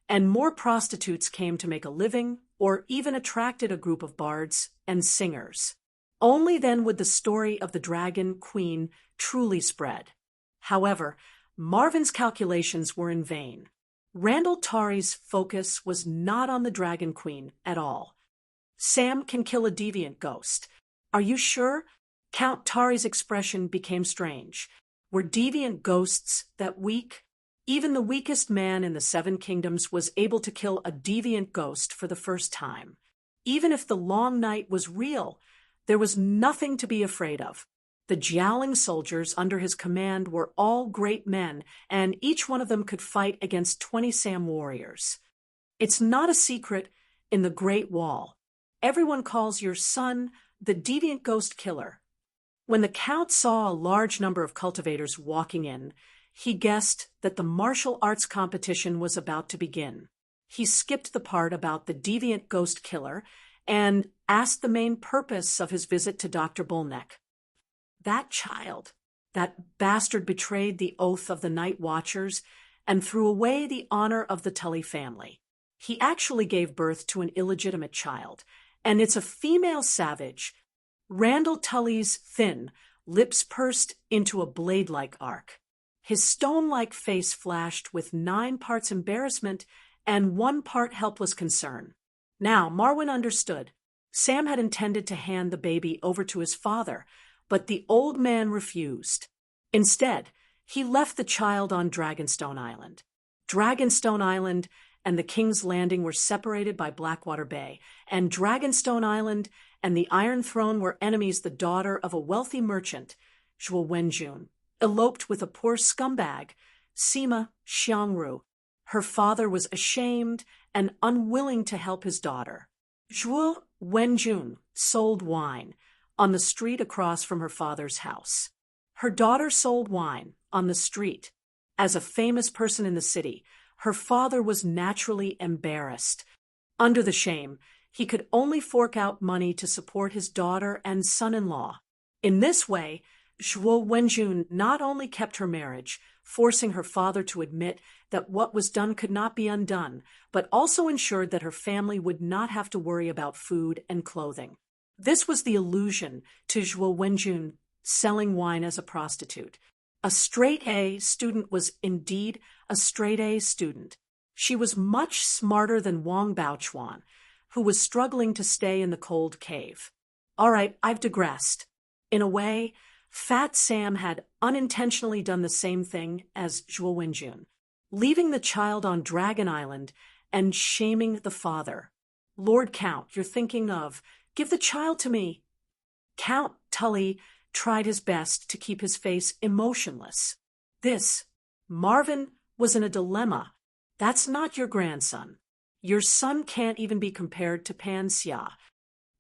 and more prostitutes came to make a living or even attracted a group of bards and singers. Only then would the story of the Dragon Queen truly spread. However, Marvin's calculations were in vain. Randall Tari's focus was not on the Dragon Queen at all. Sam can kill a deviant ghost. Are you sure? Count Tari's expression became strange. Were deviant ghosts that weak? Even the weakest man in the Seven Kingdoms was able to kill a deviant ghost for the first time. Even if the long night was real, there was nothing to be afraid of. The Jialing soldiers under his command were all great men, and each one of them could fight against 20 Sam warriors. It's not a secret in the Great Wall. Everyone calls your son the deviant ghost killer. When the Count saw a large number of cultivators walking in, he guessed that the martial arts competition was about to begin. He skipped the part about the deviant ghost killer and asked the main purpose of his visit to Dr. Bullneck. That child, that bastard betrayed the oath of the Night Watchers and threw away the honor of the Tully family. He actually gave birth to an illegitimate child, and it's a female savage. Randall Tully's thin, lips pursed into a blade-like arc. His stone-like face flashed with 9 parts embarrassment and 1 part helpless concern. Now, Marwin understood. Sam had intended to hand the baby over to his father, but the old man refused. Instead, he left the child on Dragonstone Island. Dragonstone Island and the King's Landing were separated by Blackwater Bay, and Dragonstone Island and the Iron Throne were enemies. The daughter of a wealthy merchant, Zhuo Wenjun, eloped with a poor scumbag, Sima Xiangru. Her father was ashamed and unwilling to help his daughter. Zhuo Wenjun sold wine on the street across from her father's house. Her daughter sold wine on the street. As a famous person in the city, her father was naturally embarrassed. Under the shame, he could only fork out money to support his daughter and son-in-law. In this way, Zhuo Wenjun not only kept her marriage, forcing her father to admit that what was done could not be undone, but also ensured that her family would not have to worry about food and clothing. This was the allusion to Zhuo Wenjun selling wine as a prostitute. A straight-A student was indeed a straight-A student. She was much smarter than Wang Baochuan, who was struggling to stay in the cold cave. All right, I've digressed. In a way, Fat Sam had unintentionally done the same thing as Zhuo Wenjun, leaving the child on Dragon Island and shaming the father. Lord Count, you're thinking of, give the child to me. Count Tully tried his best to keep his face emotionless. Marvin was in a dilemma. That's not your grandson. Your son can't even be compared to Pan Xia.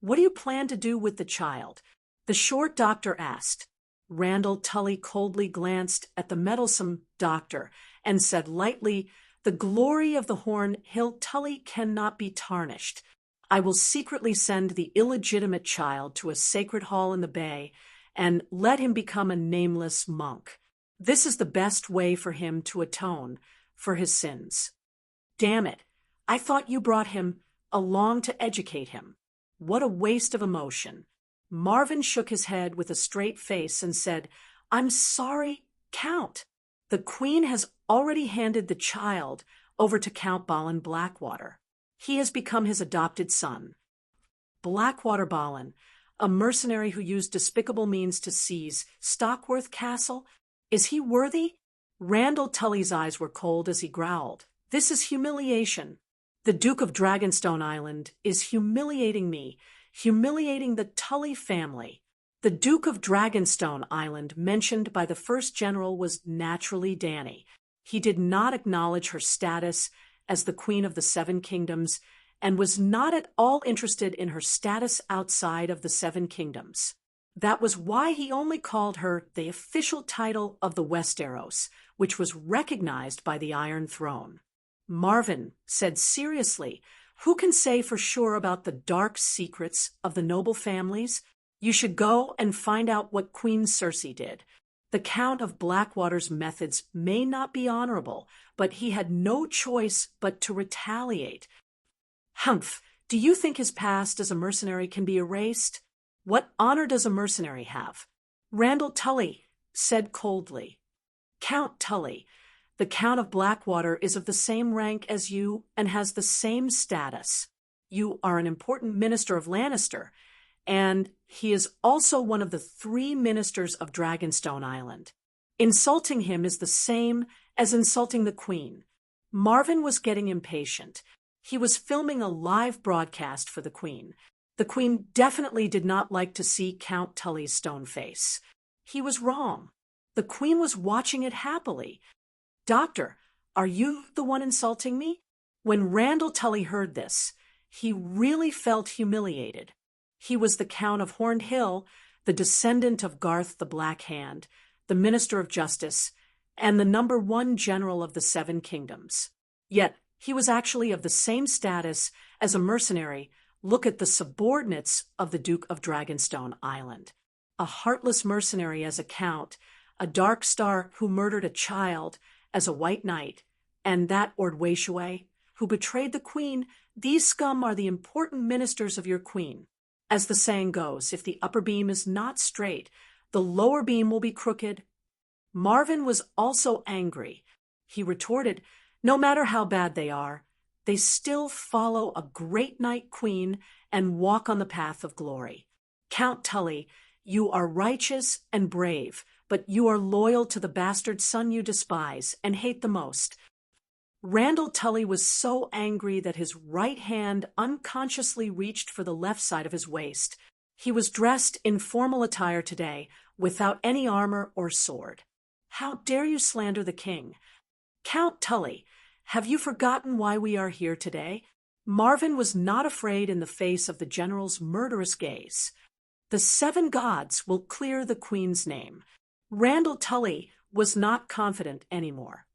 What do you plan to do with the child? The short doctor asked. Randall Tully coldly glanced at the meddlesome doctor and said lightly, "The glory of the Horn Hill Tully cannot be tarnished. I will secretly send the illegitimate child to a sacred hall in the bay and let him become a nameless monk. This is the best way for him to atone for his sins." Damn it, I thought you brought him along to educate him. What a waste of emotion. Marvin shook his head with a straight face and said, "I'm sorry, Count. The Queen has already handed the child over to Count Balin Blackwater. He has become his adopted son." Blackwater Balin, a mercenary who used despicable means to seize Stockworth Castle, is he worthy? Randall Tully's eyes were cold as he growled, "This is humiliation. The Duke of Dragonstone Island is humiliating me. humiliating the Tully family. The Duke of Dragonstone Island mentioned by the first general was naturally Dany. He did not acknowledge her status as the Queen of the Seven Kingdoms and was not at all interested in her status outside of the Seven Kingdoms. That was why he only called her the official title of the Westeros, which was recognized by the Iron Throne. Marvin said seriously, "Who can say for sure about the dark secrets of the noble families? You should go and find out what Queen Cersei did. The Count of Blackwater's methods may not be honorable, but he had no choice but to retaliate." "Humph! Do you think his past as a mercenary can be erased? What honor does a mercenary have?" Randall Tully said coldly. "Count Tully, the Count of Blackwater is of the same rank as you and has the same status. You are an important minister of Lannister, and he is also one of the 3 ministers of Dragonstone Island. Insulting him is the same as insulting the Queen." Marvin was getting impatient. He was filming a live broadcast for the Queen. The Queen definitely did not like to see Count Tully's stone face. He was wrong. The Queen was watching it happily. "Doctor, are you the one insulting me?" When Randall Tully heard this, he really felt humiliated. He was the Count of Horned Hill, the descendant of Garth the Black Hand, the Minister of Justice, and the #1 general of the Seven Kingdoms. Yet he was actually of the same status as a mercenary. Look at the subordinates of the Duke of Dragonstone Island. A heartless mercenary as a count, a dark star who murdered a child as a white knight, and that Ordwayshuwe who betrayed the Queen. These scum are the important ministers of your Queen. As the saying goes, if the upper beam is not straight, the lower beam will be crooked. Marvin was also angry. He retorted, "No matter how bad they are, they still follow a great night queen and walk on the path of glory. Count Tully, you are righteous and brave, but you are loyal to the bastard son you despise and hate the most." Randall Tully was so angry that his right hand unconsciously reached for the left side of his waist. He was dressed in formal attire today, without any armor or sword. "How dare you slander the king? Count Tully, have you forgotten why we are here today?" Marvin was not afraid in the face of the general's murderous gaze. "The 7 gods will clear the Queen's name." Randall Tully was not confident anymore.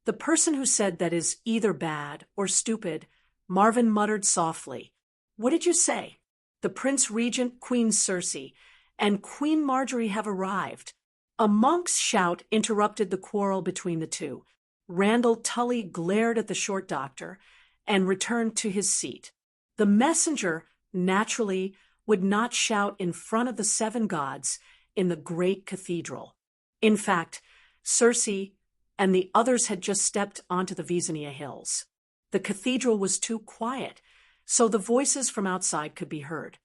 "The person who said that is either bad or stupid," Marvin muttered softly. "What did you say?" "The Prince Regent, Queen Cersei, and Queen Marjorie have arrived." A monk's shout interrupted the quarrel between the two. Randall Tully glared at the short doctor and returned to his seat. The messenger, naturally, would not shout in front of the 7 gods in the great cathedral. In fact, Cersei and the others had just stepped onto the Visania Hills. The cathedral was too quiet, so the voices from outside could be heard.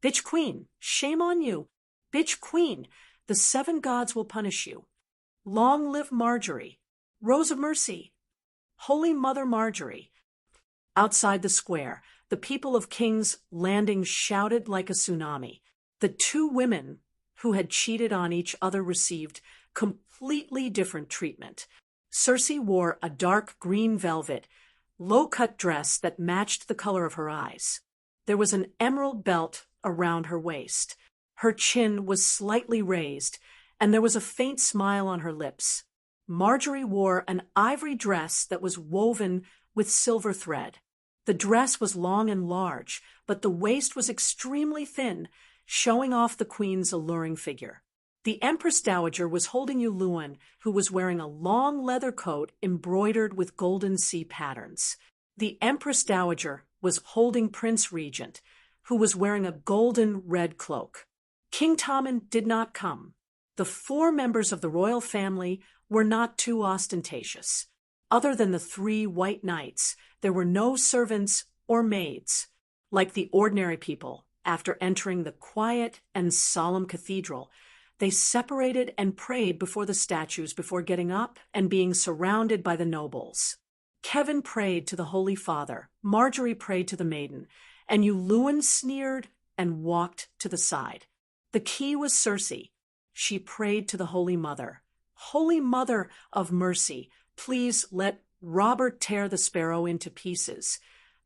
"Bitch Queen, shame on you! Bitch Queen, the 7 gods will punish you. Long live Marjorie! Rose of Mercy! Holy Mother Marjorie!" Outside the square, the people of King's Landing shouted like a tsunami. The 2 women who had cheated on each other received completely different treatment. Cersei wore a dark green velvet, low-cut dress that matched the color of her eyes. There was an emerald belt around her waist. Her chin was slightly raised, and there was a faint smile on her lips. Marjorie wore an ivory dress that was woven with silver thread. The dress was long and large, but the waist was extremely thin, showing off the Queen's alluring figure. The Empress Dowager was holding Yuluen, who was wearing a long leather coat embroidered with golden sea patterns. The Empress Dowager was holding Prince Regent, who was wearing a golden red cloak. King Tommen did not come. The 4 members of the royal family were not too ostentatious. Other than the 3 white knights, there were no servants or maids. Like the ordinary people, after entering the quiet and solemn cathedral, they separated and prayed before the statues before getting up and being surrounded by the nobles. Kevin prayed to the Holy Father, Marjorie prayed to the maiden, and Yuluen sneered and walked to the side. The key was Circe. She prayed to the Holy Mother. Holy Mother of mercy, please let Robert tear the sparrow into pieces.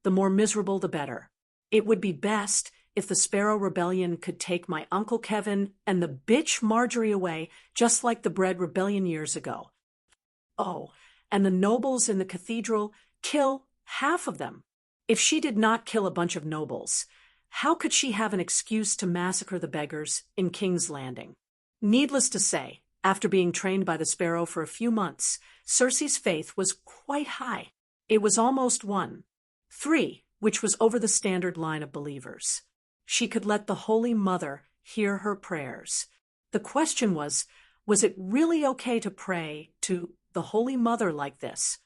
The more miserable, the better. It would be best if the Sparrow Rebellion could take my Uncle Kevin and the bitch Marjorie away, just like the Bread Rebellion years ago. Oh, and the nobles in the cathedral, kill half of them. If she did not kill a bunch of nobles, how could she have an excuse to massacre the beggars in King's Landing? Needless to say, after being trained by the sparrow for a few months, Circe's faith was quite high. It was almost 1-3, which was over the standard line of believers. She could let the Holy Mother hear her prayers. The question was it really okay to pray to the Holy Mother like this?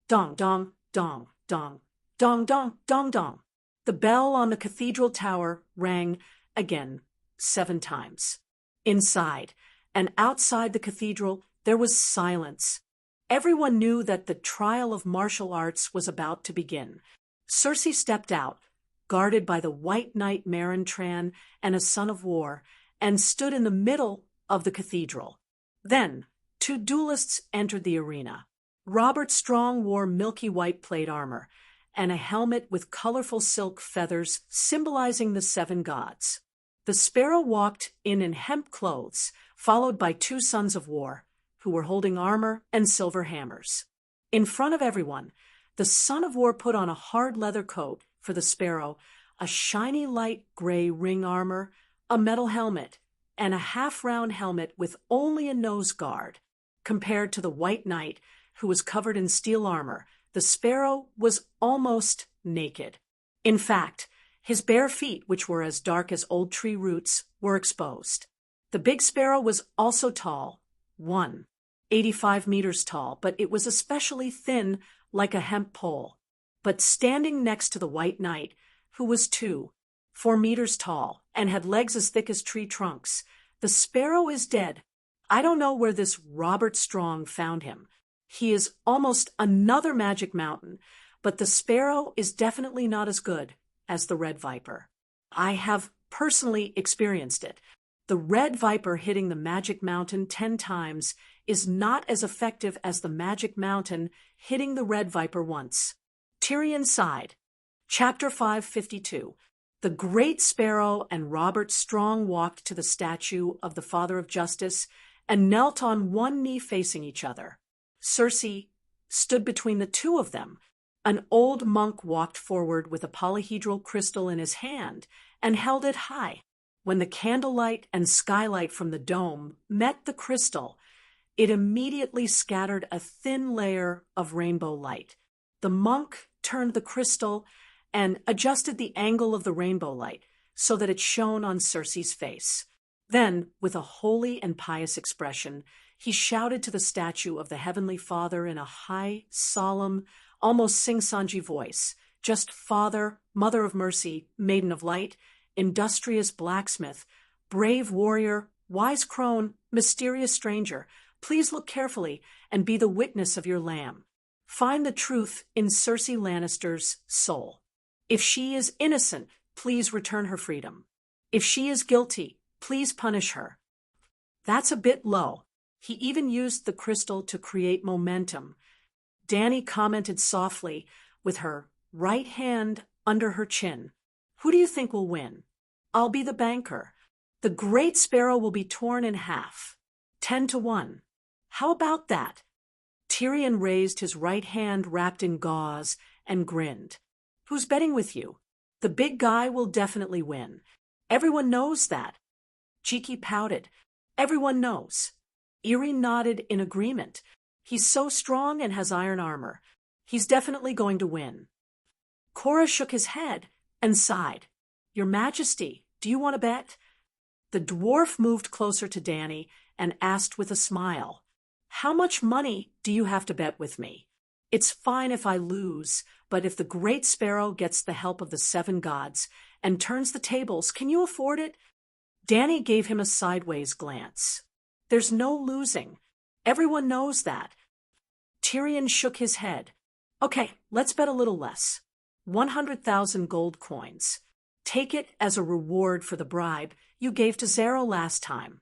Dong, dong, dong, dong, dong, dong, dong, dong. The bell on the cathedral tower rang again 7 times. Inside and outside the cathedral, there was silence. Everyone knew that the trial of martial arts was about to begin. Circe stepped out, guarded by the White Knight Marintran and a son of war, and stood in the middle of the cathedral. Then 2 duelists entered the arena. Robert Strong wore milky white plate armor and a helmet with colorful silk feathers symbolizing the 7 gods. The sparrow walked in hemp clothes, followed by 2 sons of war, who were holding armor and silver hammers. In front of everyone, the son of war put on a hard leather coat for the sparrow, a shiny light gray ring armor, a metal helmet, and a half-round helmet with only a nose guard. Compared to the White Knight, who was covered in steel armor, the sparrow was almost naked. In fact, his bare feet, which were as dark as old tree roots, were exposed. The big sparrow was also tall, 85 meters tall, but it was especially thin like a hemp pole. But standing next to the White Knight, who was 4 meters tall and had legs as thick as tree trunks, the sparrow is dead. I don't know where this Robert Strong found him. He is almost another magic mountain, but the sparrow is definitely not as good as the red viper. I have personally experienced it. The red viper hitting the magic mountain 10 times is not as effective as the magic mountain hitting the red viper once. Tyrion sighed. Chapter 552. The great sparrow and Robert Strong walked to the statue of the Father of Justice and knelt on one knee facing each other. Circe stood between the 2 of them. An old monk walked forward with a polyhedral crystal in his hand and held it high. When the candlelight and skylight from the dome met the crystal, it immediately scattered a thin layer of rainbow light. The monk turned the crystal and adjusted the angle of the rainbow light so that it shone on Circe's face. Then, with a holy and pious expression, he shouted to the statue of the Heavenly Father in a high, solemn, almost sing-songy voice, just Father, Mother of Mercy, Maiden of Light, industrious blacksmith, brave warrior, wise crone, mysterious stranger, please look carefully and be the witness of your lamb. Find the truth in Circe Lannister's soul. If she is innocent, please return her freedom. If she is guilty, please punish her. That's a bit low. He even used the crystal to create momentum. Dany commented softly, with her right hand under her chin. Who do you think will win? I'll be the banker. The great sparrow will be torn in half. 10-1. How about that? Tyrion raised his right hand wrapped in gauze and grinned. Who's betting with you? The big guy will definitely win. Everyone knows that. Cheeky pouted. Everyone knows. Eerie nodded in agreement. He's so strong and has iron armor. He's definitely going to win. Cora shook his head and sighed. Your Majesty, do you want to bet? The dwarf moved closer to Dany and asked with a smile, How much money do you have to bet with me? It's fine if I lose, but if the great sparrow gets the help of the 7 gods and turns the tables, can you afford it? Dany gave him a sideways glance. There's no losing. Everyone knows that. Tyrion shook his head. Okay, let's bet a little less. 100,000 gold coins. Take it as a reward for the bribe you gave to Zero last time."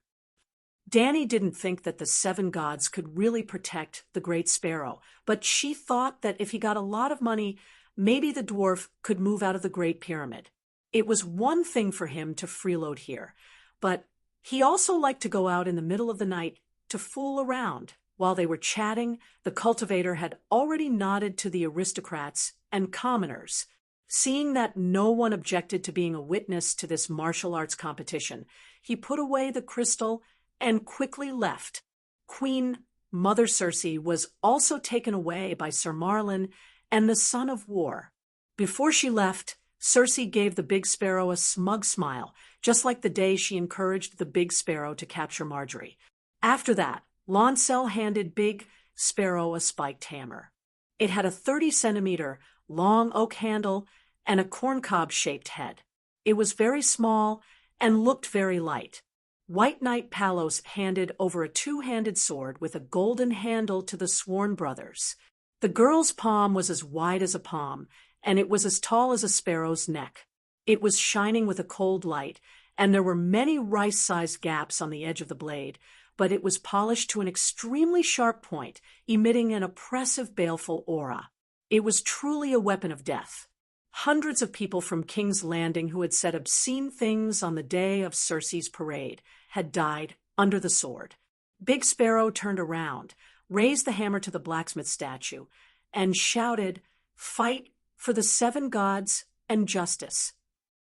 Danny didn't think that the 7 gods could really protect the Great Sparrow, but she thought that if he got a lot of money, maybe the dwarf could move out of the Great Pyramid. It was one thing for him to freeload here, but he also liked to go out in the middle of the night to fool around. While they were chatting, the cultivator had already nodded to the aristocrats and commoners. Seeing that no one objected to being a witness to this martial arts competition, he put away the crystal and quickly left. Queen Mother Circe was also taken away by Sir Marlin and the Son of War. Before she left, Circe gave the Big Sparrow a smug smile, just like the day she encouraged the Big Sparrow to capture Marjorie. After that, Lancel handed Big Sparrow a spiked hammer. It had a 30-centimeter long oak handle and a corncob-shaped head. It was very small and looked very light. White Knight Palos handed over a 2-handed sword with a golden handle to the Sworn brothers. The girl's palm was as wide as a palm, and it was as tall as a sparrow's neck. It was shining with a cold light, and there were many rice-sized gaps on the edge of the blade, but it was polished to an extremely sharp point, emitting an oppressive, baleful aura. It was truly a weapon of death. Hundreds of people from King's Landing who had said obscene things on the day of Circe's parade had died under the sword. Big Sparrow turned around, raised the hammer to the blacksmith statue, and shouted, "Fight for the 7 gods and justice."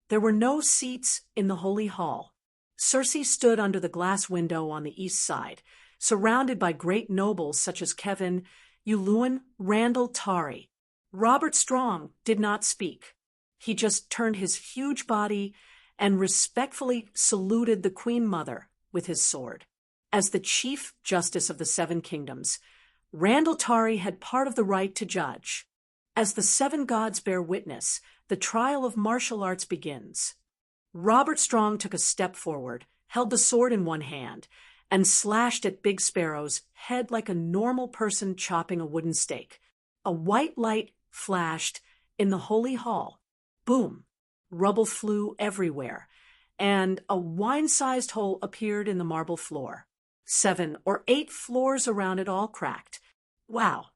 There were no seats in the Holy Hall. Circe stood under the glass window on the east side, surrounded by great nobles such as Kevin, Uluin, Randall, Tari. Robert Strong did not speak. He just turned his huge body and respectfully saluted the Queen Mother with his sword. As the Chief Justice of the 7 Kingdoms, Randall Tari had part of the right to judge. As the 7 gods bear witness, the trial of martial arts begins. Robert Strong took a step forward, held the sword in one hand, and slashed at Big Sparrow's head like a normal person chopping a wooden stake. A white light flashed in the Holy Hall. Boom! Rubble flew everywhere, and a wine-sized hole appeared in the marble floor. 7 or 8 floors around it all cracked. "Wow!"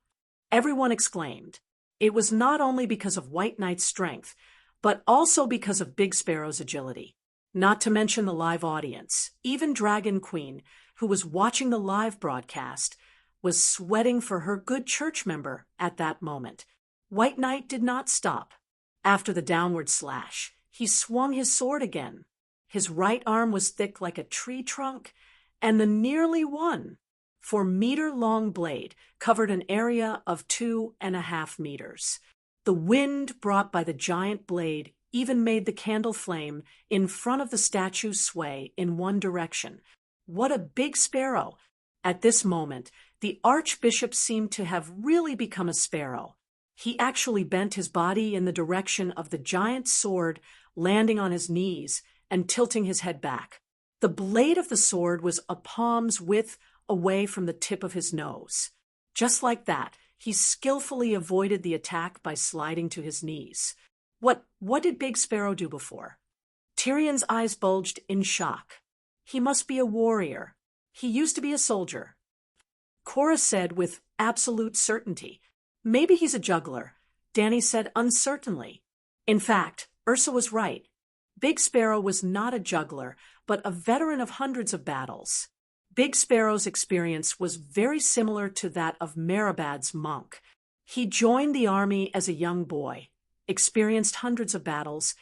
everyone exclaimed. It was not only because of White Knight's strength, but also because of Big Sparrow's agility. Not to mention the live audience. Even Dragon Queen, who was watching the live broadcast, was sweating for her good church member at that moment. White Knight did not stop. After the downward slash, he swung his sword again. His right arm was thick like a tree trunk, and the nearly 1-4-meter-long blade covered an area of 2.5 meters. The wind brought by the giant blade even made the candle flame in front of the statue sway in one direction. What a big sparrow! At this moment, the Archbishop seemed to have really become a sparrow. He actually bent his body in the direction of the giant sword, landing on his knees and tilting his head back. The blade of the sword was a palm's width away from the tip of his nose. Just like that, he skillfully avoided the attack by sliding to his knees. What did Big Sparrow do before? Tyrion's eyes bulged in shock. He must be a warrior. He used to be a soldier. Cora said with absolute certainty. Maybe he's a juggler. Danny said uncertainly. In fact, Ursa was right. Big Sparrow was not a juggler, but a veteran of hundreds of battles. Big Sparrow's experience was very similar to that of Meribad's monk. He joined the army as a young boy, experienced hundreds of battles,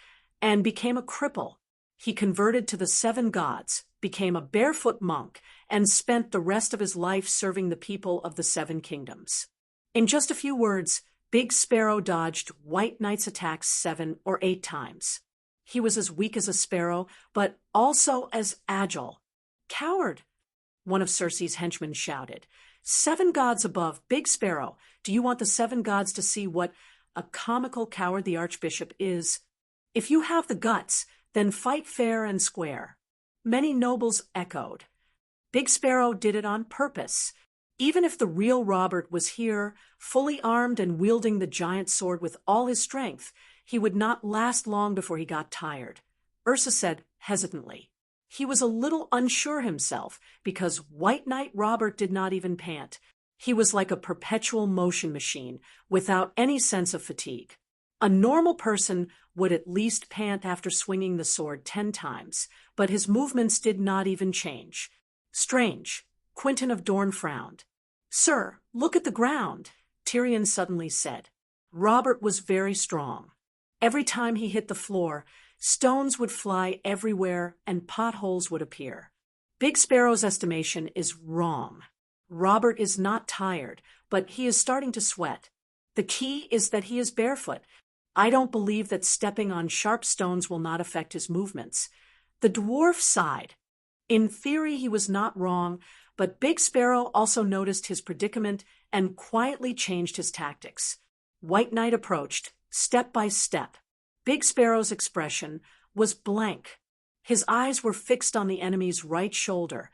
and became a cripple. He converted to the 7 gods, became a barefoot monk, and spent the rest of his life serving the people of the 7 kingdoms. In just a few words, Big Sparrow dodged White Knight's attacks 7 or 8 times. He was as weak as a sparrow, but also as agile. "Coward!" one of Circe's henchmen shouted. 7 gods above, Big Sparrow, do you want the 7 gods to see what a comical coward the Archbishop is? If you have the guts, then fight fair and square. Many nobles echoed. Big Sparrow did it on purpose. Even if the real Robert was here, fully armed and wielding the giant sword with all his strength, He would not last long before he got tired. Ursa said hesitantly. He was a little unsure himself, because White Knight Robert did not even pant. He was like a perpetual motion machine, without any sense of fatigue. A normal person would at least pant after swinging the sword 10 times, but his movements did not even change. Strange. Quentin of Dorne frowned. "Sir, look at the ground," Tyrion suddenly said. Robert was very strong. Every time he hit the floor, stones would fly everywhere and potholes would appear. Big Sparrow's estimation is wrong. Robert is not tired, but he is starting to sweat. The key is that he is barefoot. I don't believe that stepping on sharp stones will not affect his movements. The dwarf sighed. In theory, he was not wrong, but Big Sparrow also noticed his predicament and quietly changed his tactics. White Knight approached, step by step. Big Sparrow's expression was blank. His eyes were fixed on the enemy's right shoulder,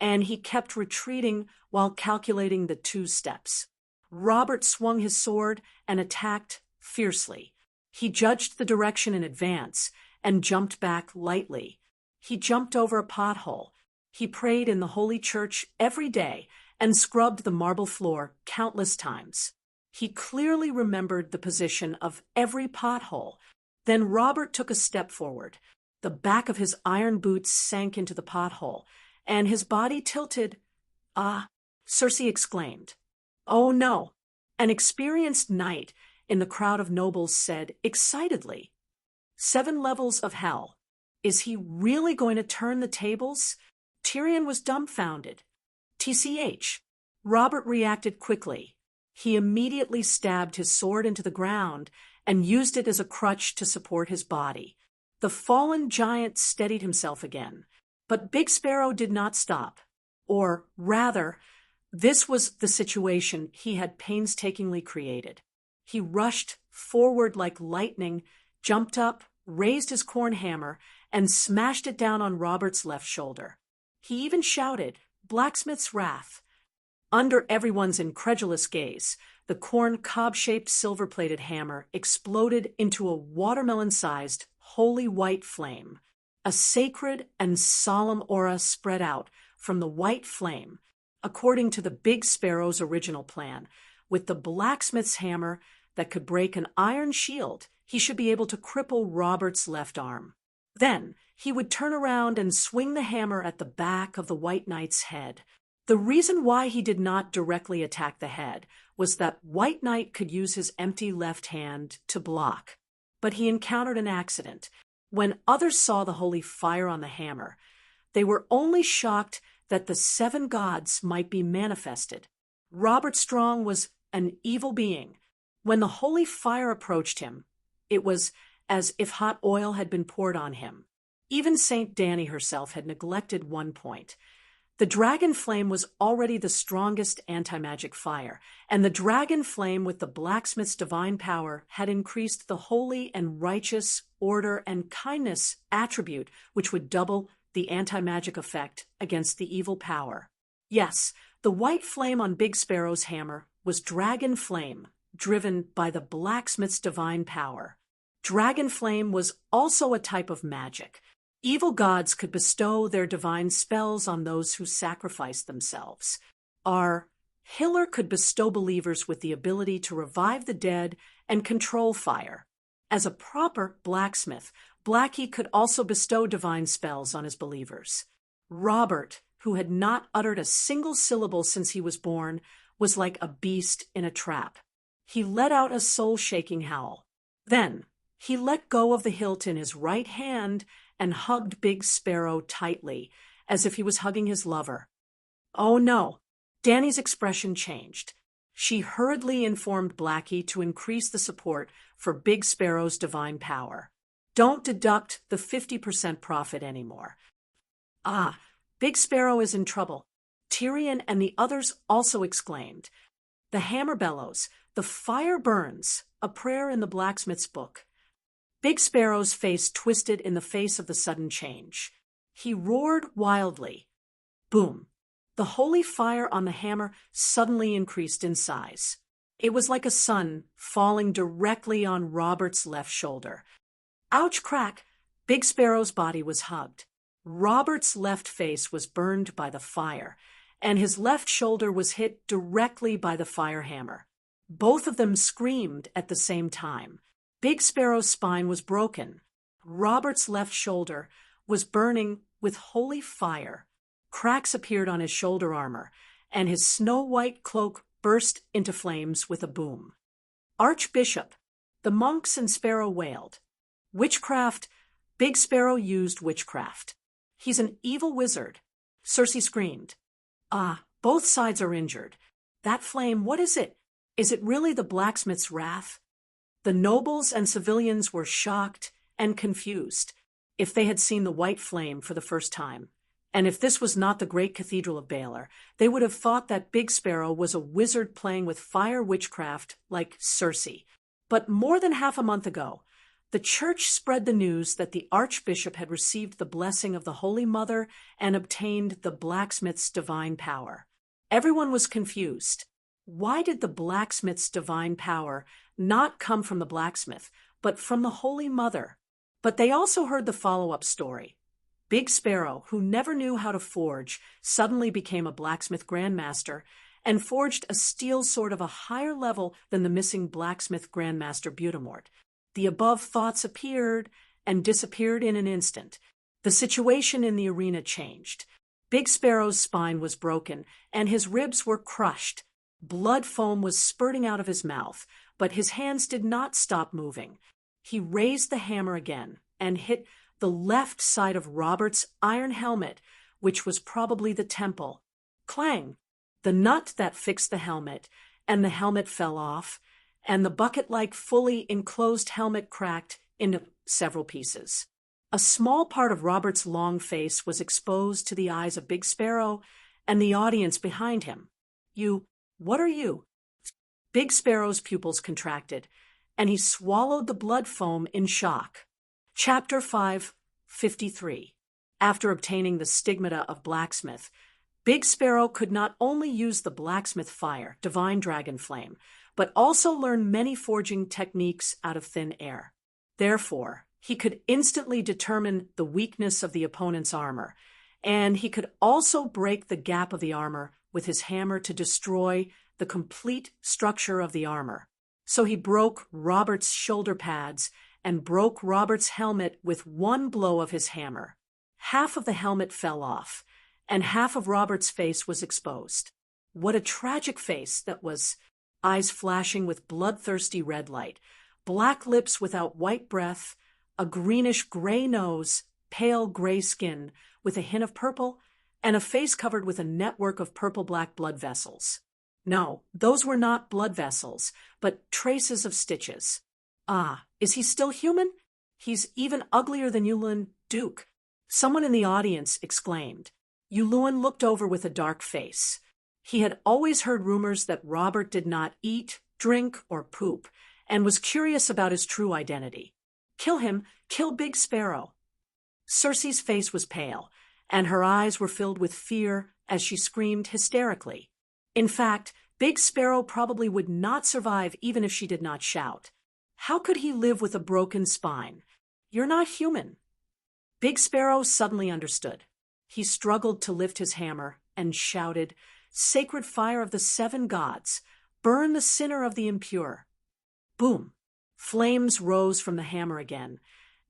and he kept retreating while calculating the 2 steps. Robert swung his sword and attacked fiercely. He judged the direction in advance and jumped back lightly. He jumped over a pothole. He prayed in the Holy Church every day and scrubbed the marble floor countless times. He clearly remembered the position of every pothole. Then Robert took a step forward. The back of his iron boots sank into the pothole, and his body tilted. "Ah!" Cersei exclaimed. "Oh no!" An experienced knight in the crowd of nobles said excitedly. 7 levels of hell. Is he really going to turn the tables? Tyrion was dumbfounded. TCH. Robert reacted quickly. He immediately stabbed his sword into the ground and used it as a crutch to support his body. The fallen giant steadied himself again, but Big Sparrow did not stop. Or, rather, this was the situation he had painstakingly created. He rushed forward like lightning, jumped up, raised his corn hammer, and smashed it down on Robert's left shoulder. He even shouted, "Blacksmith's wrath." Under everyone's incredulous gaze, the corn cob-shaped silver-plated hammer exploded into a watermelon-sized, holy white flame. A sacred and solemn aura spread out from the white flame, according to the Big Sparrow's original plan. With the blacksmith's hammer that could break an iron shield, he should be able to cripple Robert's left arm. Then he would turn around and swing the hammer at the back of the White Knight's head. The reason why he did not directly attack the head was that White Knight could use his empty left hand to block. But he encountered an accident. When others saw the holy fire on the hammer, they were only shocked that the 7 gods might be manifested. Robert Strong was an evil being. When the holy fire approached him, it was as if hot oil had been poured on him. Even Saint Dany herself had neglected one point. The dragon flame was already the strongest anti-magic fire, and the dragon flame with the blacksmith's divine power had increased the holy and righteous order and kindness attribute, which would double the anti-magic effect against the evil power. Yes, the white flame on Big Sparrow's hammer was dragon flame, driven by the blacksmith's divine power. Dragon flame was also a type of magic. Evil gods could bestow their divine spells on those who sacrificed themselves. Our healer could bestow believers with the ability to revive the dead and control fire. As a proper blacksmith, Blackie could also bestow divine spells on his believers. Robert, who had not uttered a single syllable since he was born, was like a beast in a trap. He let out a soul-shaking howl. Then he let go of the hilt in his right hand and hugged Big Sparrow tightly, as if he was hugging his lover. Oh no! Dany's expression changed. She hurriedly informed Blackie to increase the support for Big Sparrow's divine power. Don't deduct the 50% profit anymore. Ah, Big Sparrow is in trouble. Tyrion and the others also exclaimed. The hammer bellows, the fire burns, a prayer in the blacksmith's book. Big Sparrow's face twisted in the face of the sudden change. He roared wildly. Boom! The holy fire on the hammer suddenly increased in size. It was like a sun falling directly on Robert's left shoulder. Ouch, crack! Big Sparrow's body was hugged. Robert's left face was burned by the fire, and his left shoulder was hit directly by the fire hammer. Both of them screamed at the same time. Big Sparrow's spine was broken. Robert's left shoulder was burning with holy fire. Cracks appeared on his shoulder armor, and his snow-white cloak burst into flames with a boom. Archbishop! The monks and Sparrow wailed. Witchcraft! Big Sparrow used witchcraft. He's an evil wizard. Circe screamed. Ah, both sides are injured. That flame, what is it? Is it really the blacksmith's wrath? The nobles and civilians were shocked and confused if they had seen the white flame for the first time. And if this was not the great cathedral of Baylor, they would have thought that Big Sparrow was a wizard playing with fire witchcraft like Circe. But more than half a month ago, the church spread the news that the archbishop had received the blessing of the Holy Mother and obtained the blacksmith's divine power. Everyone was confused. Why did the blacksmith's divine power not come from the blacksmith, but from the Holy Mother? But they also heard the follow-up story. Big Sparrow, who never knew how to forge, suddenly became a blacksmith grandmaster and forged a steel sword of a higher level than the missing blacksmith grandmaster Butamort. The above thoughts appeared and disappeared in an instant. The situation in the arena changed. Big Sparrow's spine was broken, and his ribs were crushed. Blood foam was spurting out of his mouth, but his hands did not stop moving. He raised the hammer again and hit the left side of Robert's iron helmet, which was probably the temple. Clang! The nut that fixed the helmet, and the helmet fell off, and the bucket-like fully enclosed helmet cracked into several pieces. A small part of Robert's long face was exposed to the eyes of Big Sparrow and the audience behind him. What are you? Big Sparrow's pupils contracted, and he swallowed the blood foam in shock. Chapter 5:53. After obtaining the stigmata of blacksmith, Big Sparrow could not only use the blacksmith fire, divine dragon flame, but also learn many forging techniques out of thin air. Therefore, he could instantly determine the weakness of the opponent's armor, and he could also break the gap of the armor with his hammer to destroy the complete structure of the armor. So he broke Robert's shoulder pads and broke Robert's helmet with one blow of his hammer. Half of the helmet fell off, and half of Robert's face was exposed. What a tragic face that was! Eyes flashing with bloodthirsty red light, black lips without white breath, a greenish-gray nose, pale gray skin with a hint of purple, and a face covered with a network of purple-black blood vessels. No, those were not blood vessels, but traces of stitches. Ah, is he still human? He's even uglier than Yulun Duke. Someone in the audience exclaimed. Yulun looked over with a dark face. He had always heard rumors that Robert did not eat, drink, or poop, and was curious about his true identity. Kill him, kill Big Sparrow. Circe's face was pale, and her eyes were filled with fear as she screamed hysterically. In fact, Big Sparrow probably would not survive even if she did not shout. How could he live with a broken spine? You're not human. Big Sparrow suddenly understood. He struggled to lift his hammer and shouted, Sacred fire of the 7 gods, burn the sinner of the impure. Boom! Flames rose from the hammer again,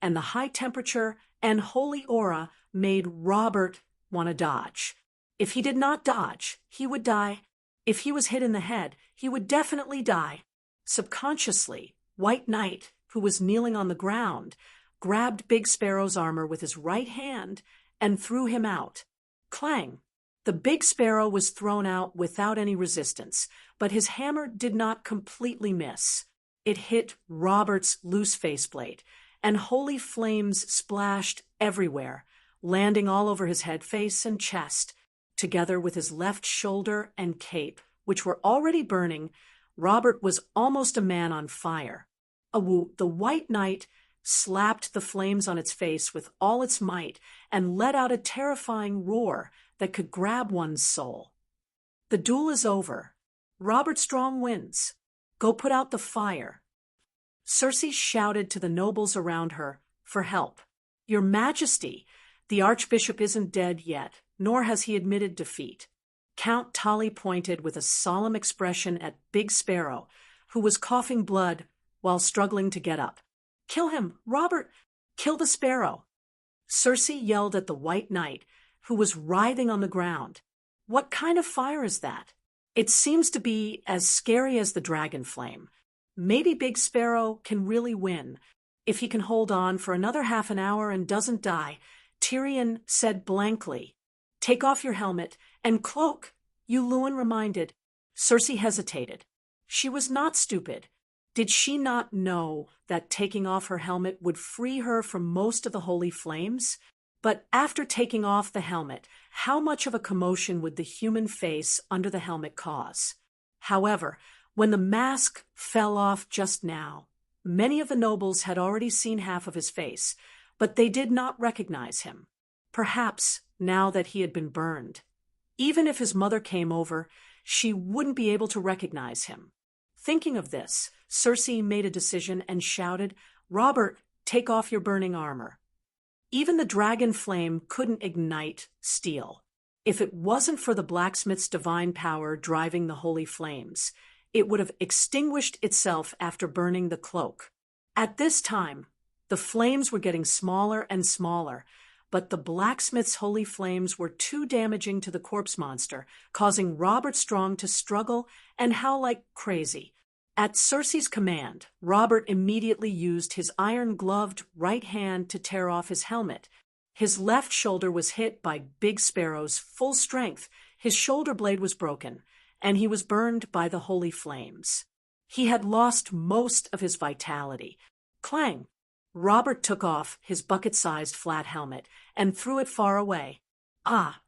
and the high temperature and holy aura made Robert want to dodge. If he did not dodge, he would die. If he was hit in the head, he would definitely die. Subconsciously, White Knight, who was kneeling on the ground, grabbed Big Sparrow's armor with his right hand and threw him out. Clang! The Big Sparrow was thrown out without any resistance, but his hammer did not completely miss. It hit Robert's loose faceplate, and holy flames splashed everywhere, landing all over his head, face, and chest. Together with his left shoulder and cape, which were already burning, Robert was almost a man on fire. The White Knight slapped the flames on its face with all its might and let out a terrifying roar that could grab one's soul. The duel is over. Robert Strong wins. Go put out the fire. Circe shouted to the nobles around her for help. Your Majesty, the Archbishop isn't dead yet, nor has he admitted defeat. Count Tully pointed with a solemn expression at Big Sparrow, who was coughing blood while struggling to get up. Kill him, Robert! Kill the sparrow! Circe yelled at the White Knight, who was writhing on the ground. What kind of fire is that? It seems to be as scary as the dragon flame. Maybe Big Sparrow can really win. If he can hold on for another half an hour and doesn't die, Tyrion said blankly. Take off your helmet and cloak, Iuluen reminded. Circe hesitated. She was not stupid. Did she not know that taking off her helmet would free her from most of the holy flames? But after taking off the helmet, how much of a commotion would the human face under the helmet cause? However, when the mask fell off just now, many of the nobles had already seen half of his face, but they did not recognize him. Perhaps now that he had been burned. Even if his mother came over, she wouldn't be able to recognize him. Thinking of this, Circe made a decision and shouted, Robert, take off your burning armor. Even the dragon flame couldn't ignite steel. If it wasn't for the blacksmith's divine power driving the holy flames, it would have extinguished itself after burning the cloak. At this time, the flames were getting smaller and smaller, but the blacksmith's holy flames were too damaging to the corpse monster, causing Robert Strong to struggle and howl like crazy. At Circe's command, Robert immediately used his iron-gloved right hand to tear off his helmet. His left shoulder was hit by Big Sparrow's full strength, his shoulder blade was broken, and he was burned by the holy flames. He had lost most of his vitality. Clang! Robert took off his bucket-sized flat helmet and threw it far away. Ah!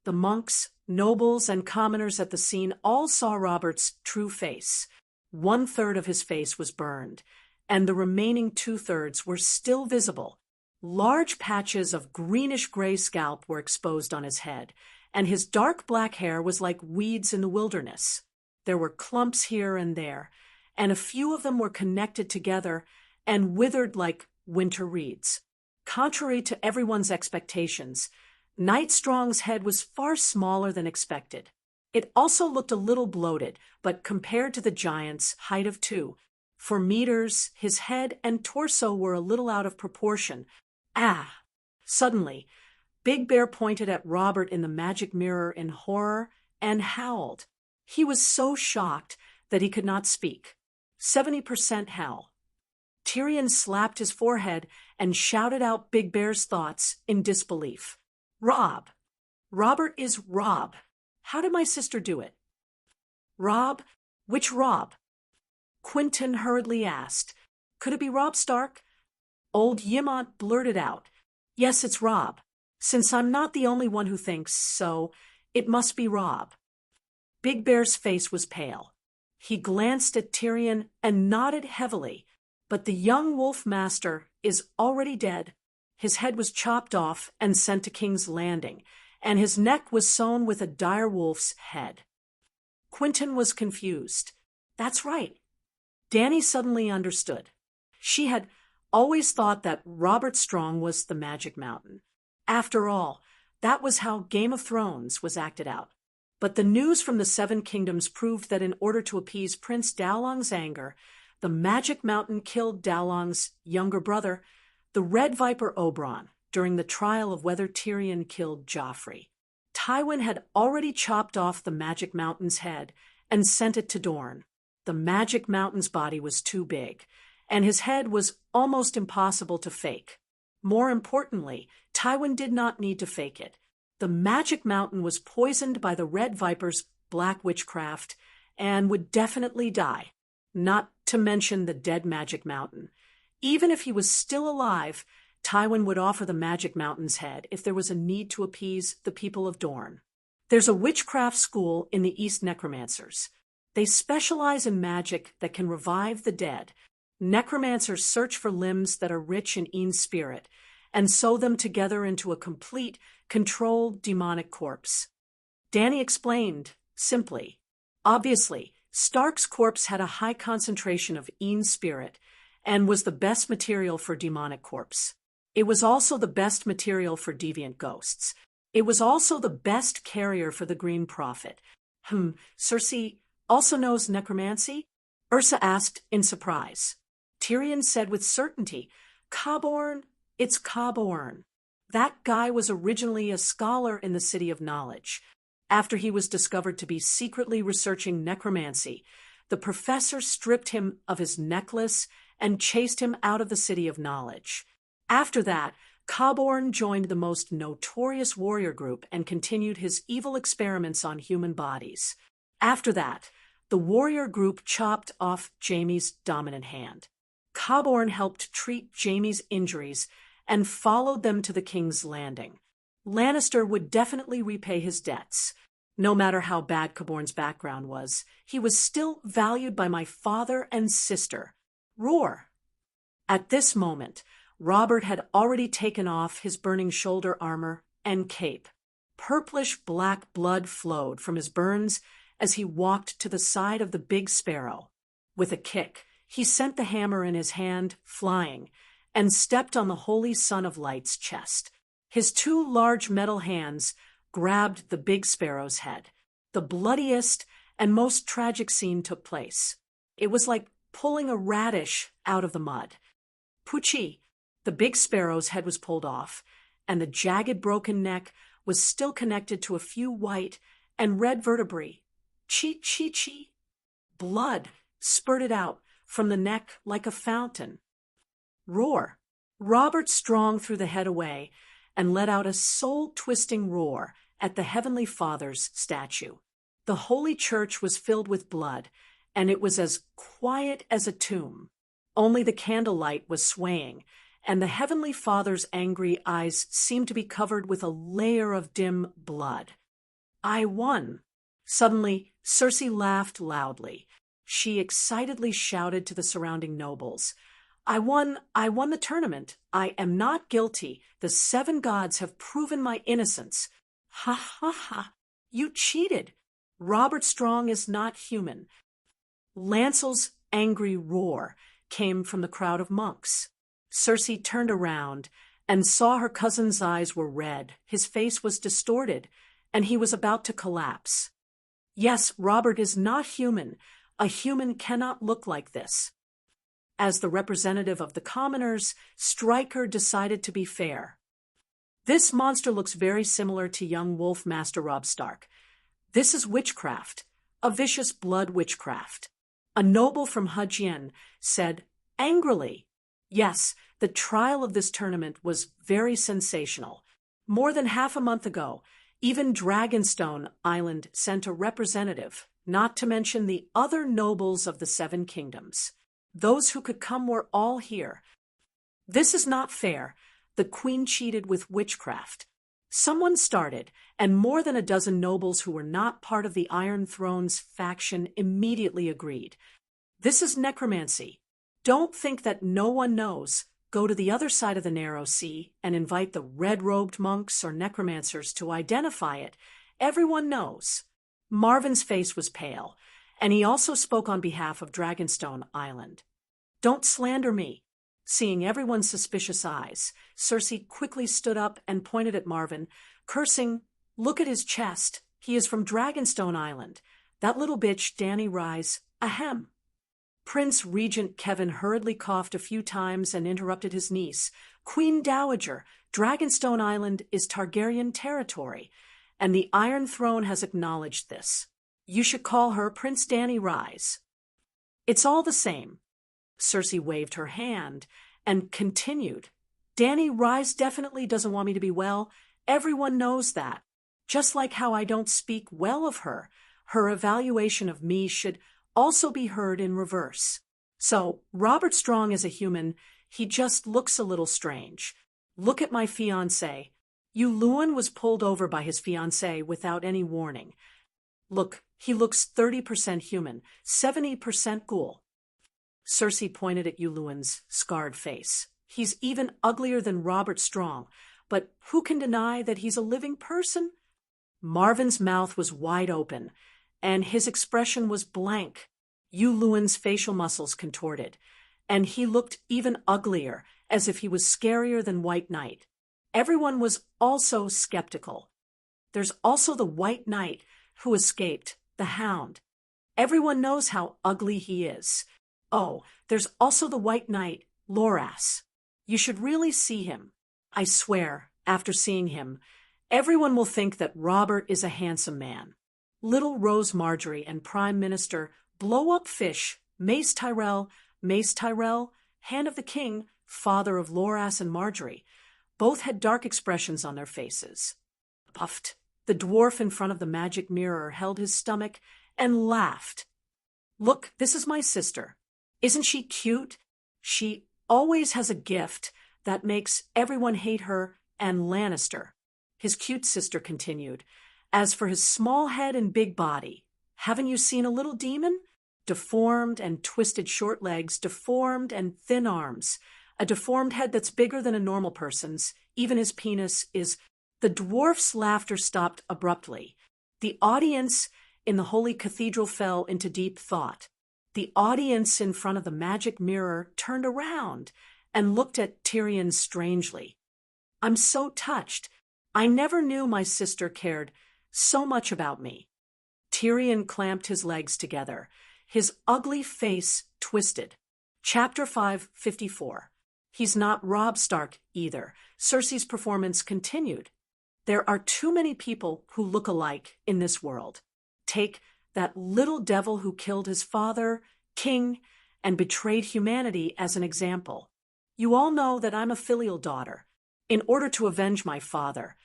The monks, nobles, and commoners at the scene all saw Robert's true face. 1/3 of his face was burned, and the remaining 2/3 were still visible. Large patches of greenish-gray scalp were exposed on his head, and his dark black hair was like weeds in the wilderness. There were clumps here and there, and a few of them were connected together and withered like winter reeds. Contrary to everyone's expectations, Knight Strong's head was far smaller than expected. It also looked a little bloated, but compared to the giant's height of 4 meters, his head and torso were a little out of proportion. Ah! Suddenly, Big Bear pointed at Robert in the magic mirror in horror and howled. He was so shocked that he could not speak. 70% hell. Tyrion slapped his forehead and shouted out Big Bear's thoughts in disbelief. Rob! Robert is Rob. How did my sister do it? Rob? Which Rob? Quentin hurriedly asked. Could it be Robb Stark? Old Yimont blurted out. Yes, it's Rob. Since I'm not the only one who thinks so, it must be Rob. Big Bear's face was pale. He glanced at Tyrion and nodded heavily, but the young wolf master is already dead. His head was chopped off and sent to King's Landing, and his neck was sewn with a dire wolf's head. Quentin was confused. That's right. Dany suddenly understood. She had always thought that Robert Strong was the Magic Mountain. After all, that was how Game of Thrones was acted out. But the news from the Seven Kingdoms proved that in order to appease Prince Dowlong's anger, the Magic Mountain killed Dowlong's younger brother, the Red Viper Oberyn, during the trial of whether Tyrion killed Joffrey. Tywin had already chopped off the Magic Mountain's head and sent it to Dorne. The Magic Mountain's body was too big, and his head was almost impossible to fake. More importantly, Tywin did not need to fake it. The Magic Mountain was poisoned by the Red Viper's black witchcraft and would definitely die, not to mention the dead Magic Mountain. Even if he was still alive, Tywin would offer the Magic Mountain's head if there was a need to appease the people of Dorne. There's a witchcraft school in the East Necromancers. They specialize in magic that can revive the dead. Necromancers search for limbs that are rich in Ian spirit and sew them together into a complete, controlled demonic corpse. Dany explained, simply. Obviously, Stark's corpse had a high concentration of Een spirit and was the best material for demonic corpse. It was also the best material for deviant ghosts. It was also the best carrier for the Green Prophet. Cersei also knows necromancy? Ursa asked in surprise. Tyrion said with certainty, Cawborn, it's Cawborn. That guy was originally a scholar in the City of Knowledge. After he was discovered to be secretly researching necromancy, the professor stripped him of his necklace and chased him out of the City of Knowledge. After that, Cawborn joined the most notorious warrior group and continued his evil experiments on human bodies. After that, the warrior group chopped off Jaime's dominant hand. Cawborn helped treat Jaime's injuries and followed them to the King's Landing. Lannister would definitely repay his debts. No matter how bad Cawborn's background was, he was still valued by my father and sister. Roar! At this moment, Robert had already taken off his burning shoulder armor and cape. Purplish-black blood flowed from his burns as he walked to the side of the big sparrow. With a kick, he sent the hammer in his hand flying and stepped on the Holy Son of Light's chest. His two large metal hands grabbed the big sparrow's head. The bloodiest and most tragic scene took place. It was like pulling a radish out of the mud. Poochie! The big sparrow's head was pulled off, and the jagged broken neck was still connected to a few white and red vertebrae. Chee-chee-chee! Blood spurted out from the neck like a fountain. Roar! Robert Strong threw the head away and let out a soul-twisting roar at the Heavenly Father's statue. The Holy Church was filled with blood, and it was as quiet as a tomb. Only the candlelight was swaying, and the Heavenly Father's angry eyes seemed to be covered with a layer of dim blood. I won. Suddenly, Cersei laughed loudly. She excitedly shouted to the surrounding nobles, I won the tournament. I am not guilty. The 7 gods have proven my innocence. Ha ha ha. You cheated. Robert Strong is not human. Lancel's angry roar came from the crowd of monks. Cersei turned around and saw her cousin's eyes were red, his face was distorted, and he was about to collapse. Yes, Robert is not human. A human cannot look like this. As the representative of the commoners, Stryker decided to be fair. This monster looks very similar to young Wolf Master Robb Stark. This is witchcraft, a vicious blood witchcraft. A noble from Hujien said angrily, yes, the trial of this tournament was very sensational. More than half a month ago, even Dragonstone Island sent a representative, not to mention the other nobles of the 7 kingdoms. Those who could come were all here. This is not fair. The queen cheated with witchcraft. Someone started, and more than a dozen nobles who were not part of the Iron Throne's faction immediately agreed. This is necromancy. Don't think that no one knows. Go to the other side of the narrow sea and invite the red-robed monks or necromancers to identify it. Everyone knows. Marvin's face was pale, and he also spoke on behalf of Dragonstone Island. Don't slander me. Seeing everyone's suspicious eyes, Cersei quickly stood up and pointed at Marvin, cursing, Look at his chest. He is from Dragonstone Island. That little bitch, Dany Rise, ahem. Prince Regent Kevin hurriedly coughed a few times and interrupted his niece. Queen Dowager, Dragonstone Island is Targaryen territory, and the Iron Throne has acknowledged this. You should call her Prince Dany Rise. It's all the same. Cersei waved her hand and continued. Dany Rise definitely doesn't want me to be well. Everyone knows that. Just like how I don't speak well of her, her evaluation of me should also be heard in reverse. So, Robert Strong is a human. He just looks a little strange. Look at my fiancé. Lewin was pulled over by his fiancée without any warning. Look, he looks 30% human, 70% ghoul. Cersei pointed at Lewin's scarred face. He's even uglier than Robert Strong, but who can deny that he's a living person? Marvin's mouth was wide open, and his expression was blank. Yu Luan's facial muscles contorted, and he looked even uglier, as if he was scarier than White Knight. Everyone was also skeptical. There's also the White Knight who escaped, the Hound. Everyone knows how ugly he is. Oh, there's also the White Knight, Loras. You should really see him. I swear, after seeing him, everyone will think that Robert is a handsome man. Little Rose Marjorie and Prime Minister Blow Up Fish, Mace Tyrell, Hand of the King, father of Loras and Marjorie, both had dark expressions on their faces. Puffed. The dwarf in front of the magic mirror held his stomach and laughed. Look, this is my sister. Isn't she cute? She always has a gift that makes everyone hate her and Lannister. His cute sister continued. As for his small head and big body, haven't you seen a little demon? Deformed and twisted short legs, deformed and thin arms, a deformed head that's bigger than a normal person's, even his penis is... The dwarf's laughter stopped abruptly. The audience in the holy cathedral fell into deep thought. The audience in front of the magic mirror turned around and looked at Tyrion strangely. I'm so touched. I never knew my sister cared so much about me. Tyrion clamped his legs together. His ugly face twisted. Chapter 554. He's not Robb Stark either. Cersei's performance continued. There are too many people who look alike in this world. Take that little devil who killed his father, king, and betrayed humanity as an example. You all know that I'm a filial daughter. In order to avenge my father,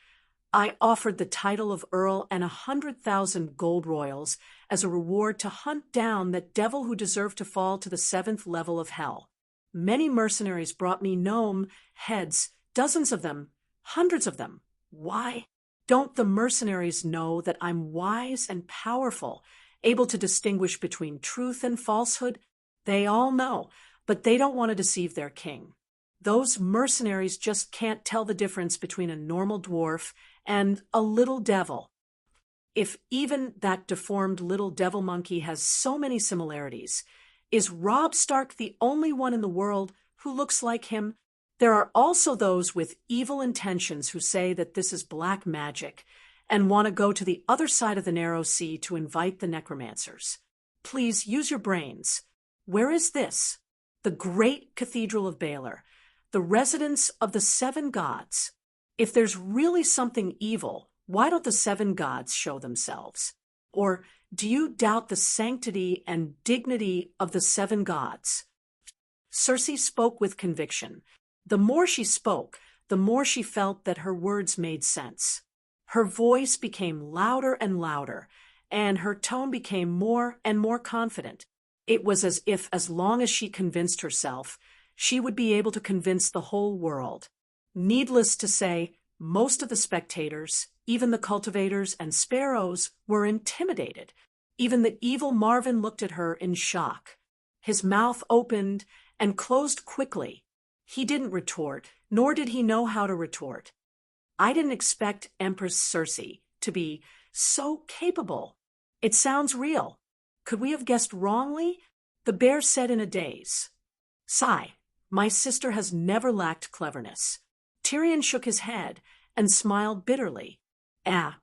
I offered the title of Earl and 100,000 gold royals as a reward to hunt down that devil who deserved to fall to the 7th level of hell. Many mercenaries brought me gnome heads, dozens of them, hundreds of them. Why? Don't the mercenaries know that I'm wise and powerful, able to distinguish between truth and falsehood? They all know, but they don't want to deceive their king. Those mercenaries just can't tell the difference between a normal dwarf and a little devil. If even that deformed little devil monkey has so many similarities, is Robb Stark the only one in the world who looks like him? There are also those with evil intentions who say that this is black magic and want to go to the other side of the narrow sea to invite the necromancers. Please use your brains. Where is this? The great Cathedral of Baelor, the residence of the 7 gods. If there's really something evil, why don't the 7 gods show themselves? Or do you doubt the sanctity and dignity of the 7 gods? Cersei spoke with conviction. The more she spoke, the more she felt that her words made sense. Her voice became louder and louder, and her tone became more and more confident. It was as if, as long as she convinced herself, she would be able to convince the whole world. Needless to say, most of the spectators, even the cultivators and sparrows, were intimidated. Even the evil Marvin looked at her in shock. His mouth opened and closed quickly. He didn't retort, nor did he know how to retort. I didn't expect Empress Cersei to be so capable. It sounds real. Could we have guessed wrongly? The bear said in a daze. Sigh, my sister has never lacked cleverness. Tyrion shook his head and smiled bitterly.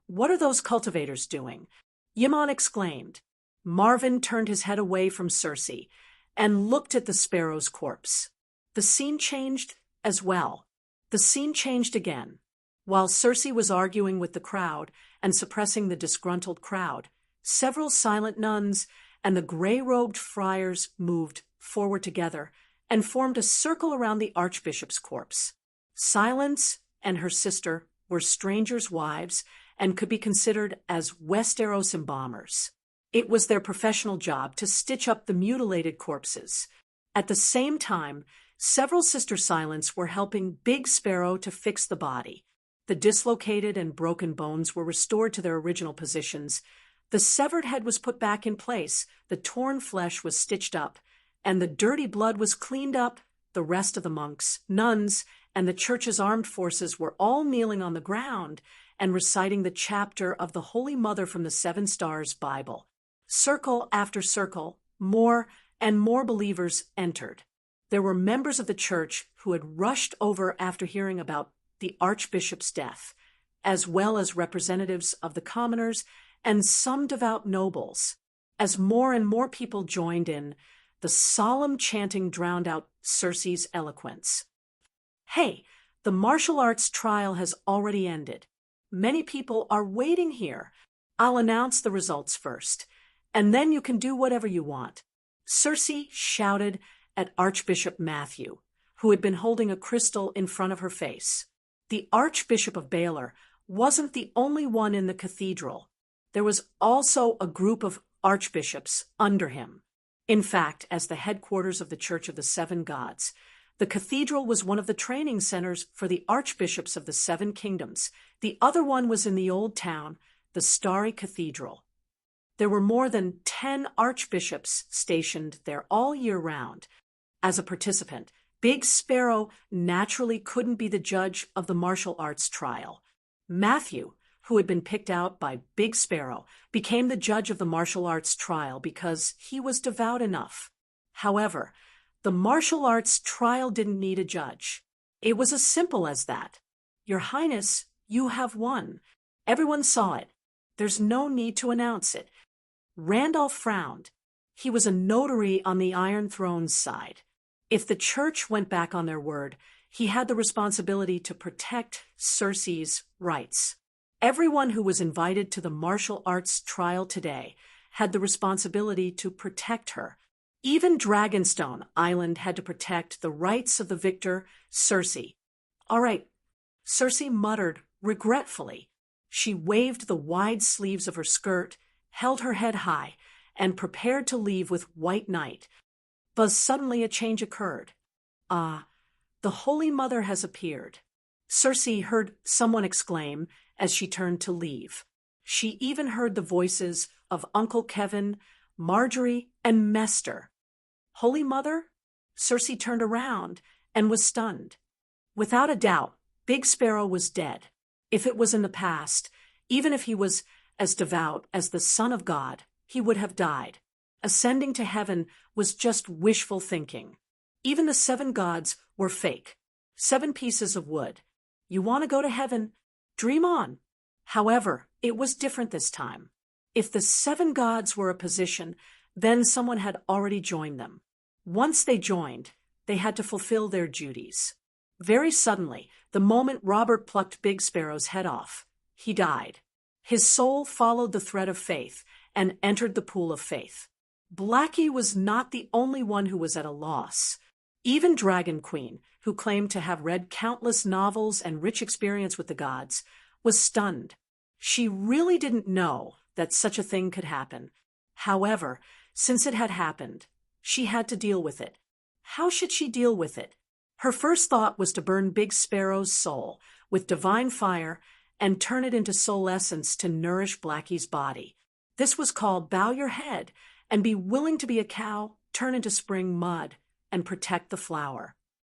What are those cultivators doing? Ymon exclaimed. Marvin turned his head away from Cersei and looked at the sparrow's corpse. The scene changed as well. The scene changed again. While Cersei was arguing with the crowd and suppressing the disgruntled crowd, several silent nuns and the gray-robed friars moved forward together and formed a circle around the archbishop's corpse. Silence and her sister were strangers' wives and could be considered as Westeros embalmers. It was their professional job to stitch up the mutilated corpses. At the same time, several Sister Silents were helping Big Sparrow to fix the body. The dislocated and broken bones were restored to their original positions. The severed head was put back in place, the torn flesh was stitched up, and the dirty blood was cleaned up. The rest of the monks, nuns, and the church's armed forces were all kneeling on the ground and reciting the chapter of the Holy Mother from the 7 Stars Bible. Circle after circle, more and more believers entered. There were members of the church who had rushed over after hearing about the archbishop's death, as well as representatives of the commoners and some devout nobles. As more and more people joined in, the solemn chanting drowned out Circe's eloquence. Hey, the martial arts trial has already ended. Many people are waiting here. I'll announce the results first, and then you can do whatever you want. Circe shouted at Archbishop Matthew, who had been holding a crystal in front of her face. The Archbishop of Baylor wasn't the only one in the cathedral. There was also a group of archbishops under him. In fact, as the headquarters of the Church of the Seven Gods, the cathedral was one of the training centers for the archbishops of the Seven Kingdoms. The other one was in the old town, the Starry Cathedral. There were more than 10 archbishops stationed there all year round. As a participant, Big Sparrow naturally couldn't be the judge of the martial arts trial. Matthew, who had been picked out by Big Sparrow, became the judge of the martial arts trial because he was devout enough. However, the martial arts trial didn't need a judge. It was as simple as that. Your Highness, you have won. Everyone saw it. There's no need to announce it. Randolph frowned. He was a notary on the Iron Throne's side. If the church went back on their word, he had the responsibility to protect Circe's rights. Everyone who was invited to the martial arts trial today had the responsibility to protect her. Even Dragonstone Island had to protect the rights of the victor, Circe. All right, Circe muttered regretfully. She waved the wide sleeves of her skirt, held her head high, and prepared to leave with White Knight. But suddenly a change occurred. The Holy Mother has appeared. Circe heard someone exclaim as she turned to leave. She even heard the voices of Uncle Kevin, Marjorie, and Mester. Holy Mother? Circe turned around and was stunned. Without a doubt, Big Sparrow was dead. If it was in the past, even if he was as devout as the Son of God, he would have died. Ascending to heaven was just wishful thinking. Even the seven gods were fake. 7 pieces of wood. You want to go to heaven? Dream on. However, it was different this time. If the 7 gods were a position, then someone had already joined them. Once they joined, they had to fulfill their duties. Very suddenly, the moment Robert plucked Big Sparrow's head off, he died. His soul followed the thread of faith and entered the pool of faith. Blackie was not the only one who was at a loss. Even Dragon Queen, who claimed to have read countless novels and rich experience with the gods, was stunned. She really didn't know that such a thing could happen. However, since it had happened, she had to deal with it. How should she deal with it? Her first thought was to burn Big Sparrow's soul with divine fire and turn it into soul essence to nourish Blackie's body. This was called bow your head and be willing to be a cow, turn into spring mud, and protect the flower.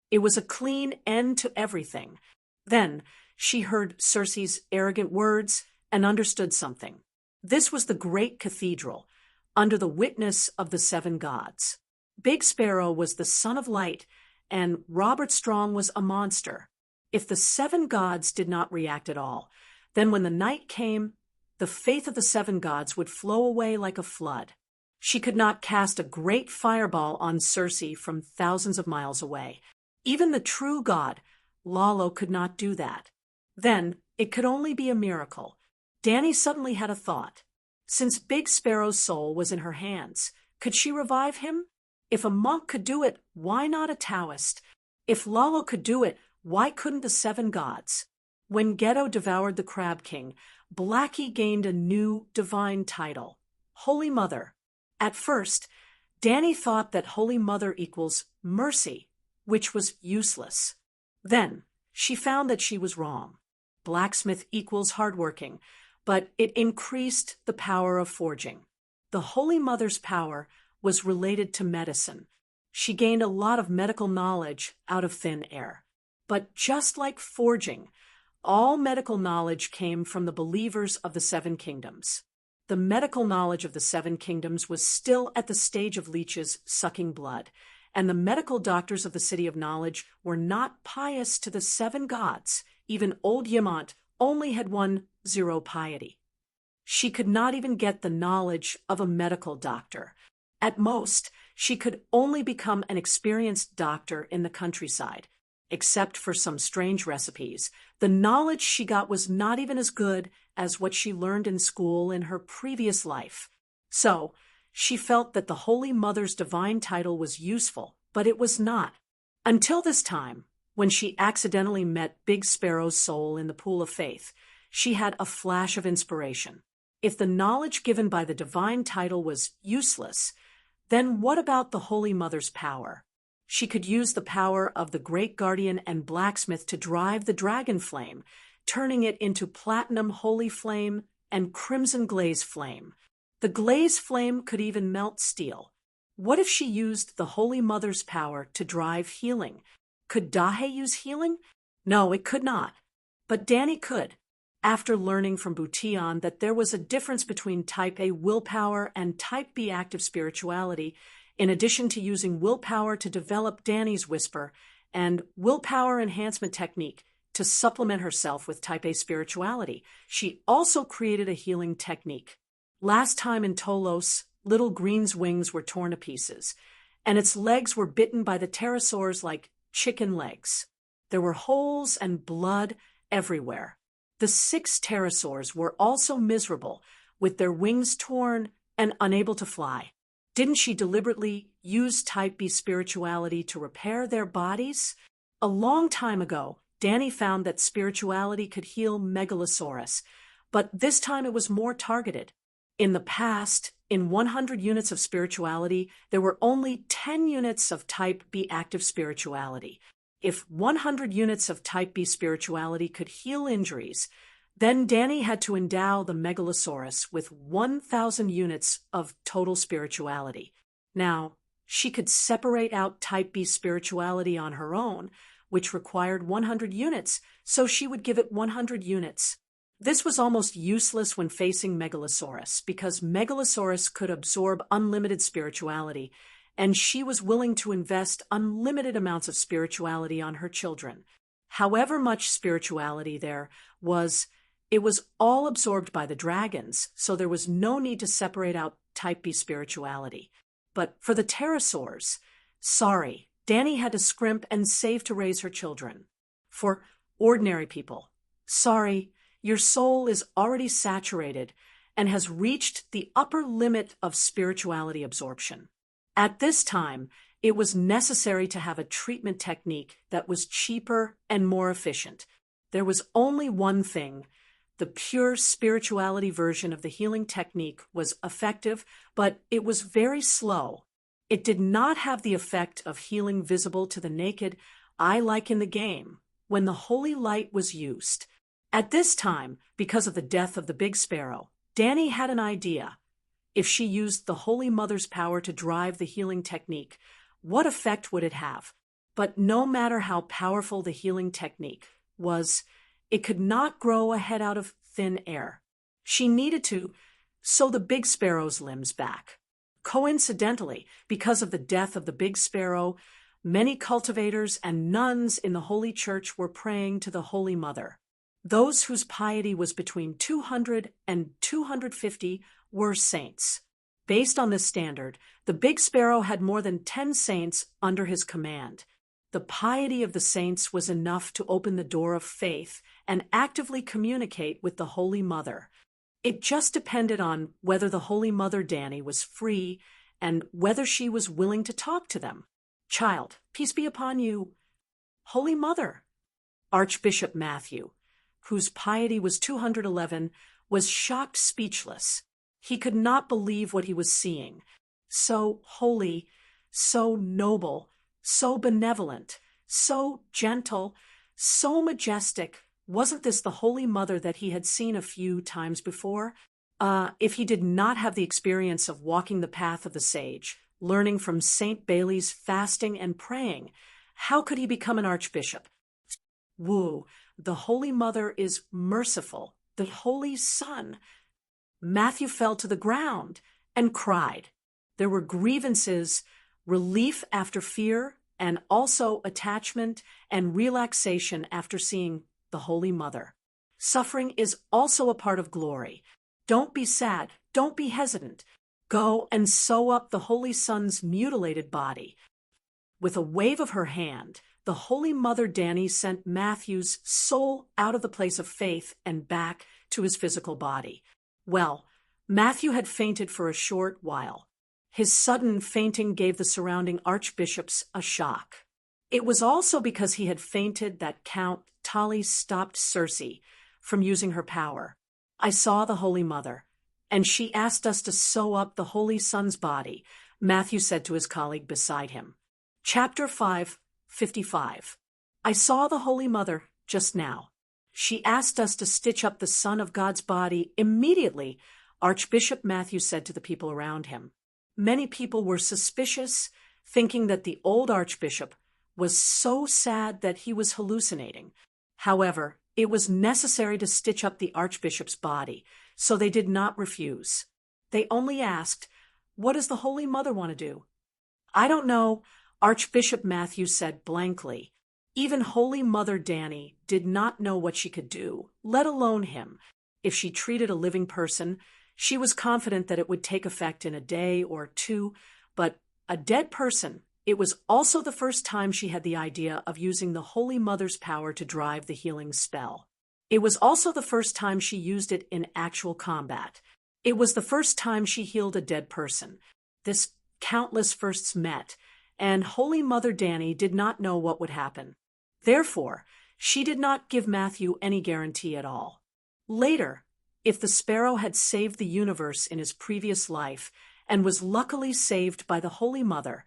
It was a clean end to everything. Then she heard Circe's arrogant words and understood something. This was the great cathedral, under the witness of the 7 gods. Big Sparrow was the son of light, and Robert Strong was a monster. If the 7 gods did not react at all, then when the night came, the faith of the 7 gods would flow away like a flood. She could not cast a great fireball on Circe from thousands of miles away. Even the true god, Lalo, could not do that. Then it could only be a miracle. Danny suddenly had a thought. Since Big Sparrow's soul was in her hands, could she revive him? If a monk could do it, why not a Taoist? If Lalo could do it, why couldn't the 7 gods? When Ghetto devoured the Crab King, Blackie gained a new divine title, Holy Mother. At first, Danny thought that Holy Mother equals mercy, which was useless. Then she found that she was wrong. Blacksmith equals hardworking, but it increased the power of forging. The Holy Mother's power was related to medicine. She gained a lot of medical knowledge out of thin air. But just like forging, all medical knowledge came from the believers of the 7 kingdoms. The medical knowledge of the Seven Kingdoms was still at the stage of leeches sucking blood, and the medical doctors of the City of Knowledge were not pious to the seven gods. Even old Yamant only had 10 piety. She could not even get the knowledge of a medical doctor. At most, she could only become an experienced doctor in the countryside. Except for some strange recipes, the knowledge she got was not even as good as what she learned in school in her previous life. So, she felt that the Holy Mother's divine title was useful, but it was not. Until this time, when she accidentally met Big Sparrow's soul in the pool of faith, she had a flash of inspiration. If the knowledge given by the divine title was useless, then what about the Holy Mother's power? She could use the power of the great guardian and blacksmith to drive the dragon flame, turning it into platinum holy flame and crimson glaze flame. The glaze flame could even melt steel. What if she used the Holy Mother's power to drive healing? Could Dahe use healing? No, it could not. But Danny could, after learning from Butian that there was a difference between Type A willpower and Type B active spirituality. In addition to using willpower to develop Danny's whisper and willpower enhancement technique to supplement herself with Type A spirituality, she also created a healing technique. Last time in Tolos, Little Green's wings were torn to pieces, and its legs were bitten by the pterosaurs like chicken legs. There were holes and blood everywhere. The 6 pterosaurs were also miserable, with their wings torn and unable to fly. Didn't she deliberately use Type B spirituality to repair their bodies? A long time ago, Danny found that spirituality could heal Megalosaurus, but this time it was more targeted. In the past, in 100 units of spirituality, there were only 10 units of Type B active spirituality. If 100 units of Type B spirituality could heal injuries, then Danny had to endow the Megalosaurus with 1,000 units of total spirituality. Now, she could separate out Type B spirituality on her own, which required 100 units, so she would give it 100 units. This was almost useless when facing Megalosaurus, because Megalosaurus could absorb unlimited spirituality, and she was willing to invest unlimited amounts of spirituality on her children. However much spirituality there was, it was all absorbed by the dragons, so there was no need to separate out Type B spirituality. But for the pterosaurs, sorry, Danny had to scrimp and save to raise her children. For ordinary people, sorry, your soul is already saturated and has reached the upper limit of spirituality absorption. At this time, it was necessary to have a treatment technique that was cheaper and more efficient. There was only one thing. The pure spirituality version of the healing technique was effective, but it was very slow. It did not have the effect of healing visible to the naked eye like in the game, when the holy light was used. At this time, because of the death of the Big Sparrow, Danny had an idea. If she used the Holy Mother's power to drive the healing technique, what effect would it have? But no matter how powerful the healing technique was, it could not grow a head out of thin air. She needed to sew the Big Sparrow's limbs back. Coincidentally, because of the death of the Big Sparrow, many cultivators and nuns in the Holy Church were praying to the Holy Mother. Those whose piety was between 200 and 250 were saints. Based on this standard, the Big Sparrow had more than 10 saints under his command. The piety of the saints was enough to open the door of faith and actively communicate with the Holy Mother. It just depended on whether the Holy Mother Danny was free and whether she was willing to talk to them. Child, peace be upon you. Holy Mother. Archbishop Matthew, whose piety was 211, was shocked speechless. He could not believe what he was seeing. So holy, so noble, so benevolent, so gentle, so majestic. Wasn't this the Holy Mother that he had seen a few times before? If he did not have the experience of walking the path of the sage, learning from St. Bailey's fasting and praying, how could he become an archbishop? Woo, the Holy Mother is merciful, the Holy Son. Matthew fell to the ground and cried. There were grievances, relief after fear, and also attachment and relaxation after seeing the Holy Mother. Suffering is also a part of glory. Don't be sad. Don't be hesitant. Go and sew up the Holy Son's mutilated body. With a wave of her hand, the Holy Mother Dani sent Matthew's soul out of the place of faith and back to his physical body. Well, Matthew had fainted for a short while. His sudden fainting gave the surrounding archbishops a shock. It was also because he had fainted that Count Tully stopped Circe from using her power. I saw the Holy Mother, and she asked us to sew up the Holy Son's body, Matthew said to his colleague beside him. Chapter 5:55. I saw the Holy Mother just now. She asked us to stitch up the Son of God's body immediately, Archbishop Matthew said to the people around him. Many people were suspicious, thinking that the old archbishop was so sad that he was hallucinating. However, it was necessary to stitch up the archbishop's body, so they did not refuse. They only asked, "What does the Holy Mother want to do?" "I don't know," Archbishop Matthew said blankly. Even Holy Mother Dani did not know what she could do, let alone him. If she treated a living person, she was confident that it would take effect in a day or two, but a dead person, it was also the first time she had the idea of using the Holy Mother's power to drive the healing spell. It was also the first time she used it in actual combat. It was the first time she healed a dead person. This countless firsts met, and Holy Mother Dani did not know what would happen. Therefore, she did not give Matthew any guarantee at all. Later, if the sparrow had saved the universe in his previous life and was luckily saved by the Holy Mother,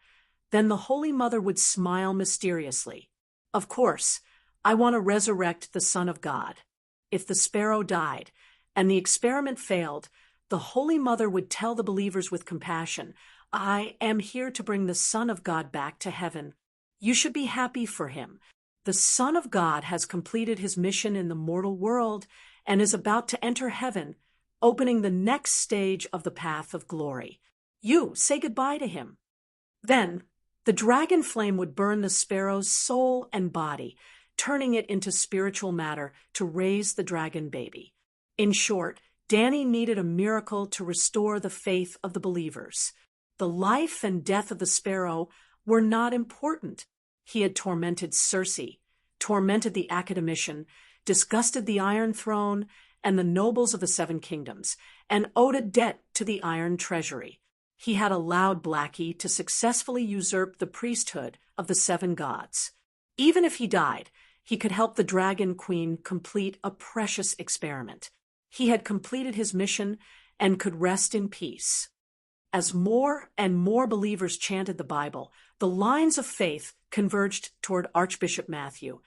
then the Holy Mother would smile mysteriously. Of course, I want to resurrect the Son of God. If the sparrow died and the experiment failed, the Holy Mother would tell the believers with compassion, I am here to bring the Son of God back to heaven. You should be happy for him. The Son of God has completed his mission in the mortal world and is about to enter heaven, opening the next stage of the path of glory. You say goodbye to him. Then, the dragon flame would burn the sparrow's soul and body, turning it into spiritual matter to raise the dragon baby. In short, Dani needed a miracle to restore the faith of the believers. The life and death of the sparrow were not important. He had tormented Circe, tormented the academician, disgusted the Iron Throne and the nobles of the Seven Kingdoms, and owed a debt to the Iron Treasury. He had allowed Blackie to successfully usurp the priesthood of the seven gods. Even if he died, he could help the Dragon Queen complete a precious experiment. He had completed his mission and could rest in peace. As more and more believers chanted the Bible, the lines of faith converged toward Archbishop Matthew,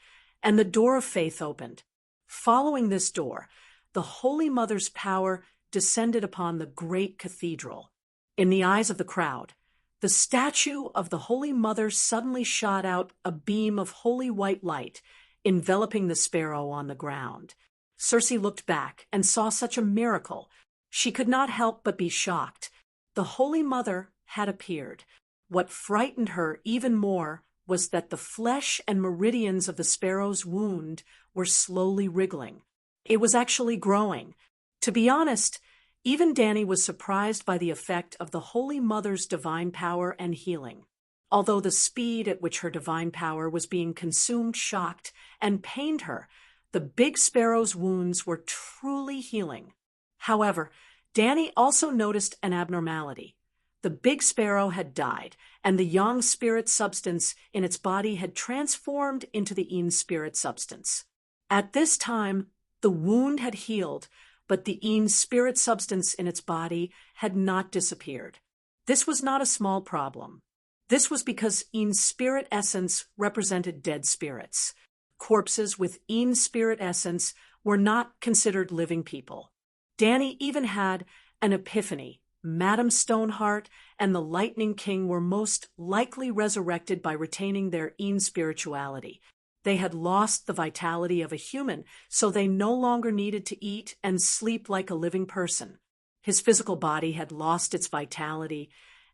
and the door of faith opened. Following this door, the Holy Mother's power descended upon the great cathedral. In the eyes of the crowd, the statue of the Holy Mother suddenly shot out a beam of holy white light, enveloping the sparrow on the ground. Circe looked back and saw such a miracle. She could not help but be shocked. The Holy Mother had appeared. What frightened her even more was that the flesh and meridians of the sparrow's wound were slowly wriggling. It was actually growing. To be honest, even Dani was surprised by the effect of the Holy Mother's divine power and healing. Although the speed at which her divine power was being consumed shocked and pained her, the big sparrow's wounds were truly healing. However, Dani also noticed an abnormality. The big sparrow had died, and the young spirit substance in its body had transformed into the Een spirit substance. At this time, the wound had healed, but the Een spirit substance in its body had not disappeared. This was not a small problem. This was because Een spirit essence represented dead spirits. Corpses with Een spirit essence were not considered living people. Dani even had an epiphany. Madame Stoneheart and the Lightning King were most likely resurrected by retaining their Een spirituality. They had lost the vitality of a human, so they no longer needed to eat and sleep like a living person. His physical body had lost its vitality,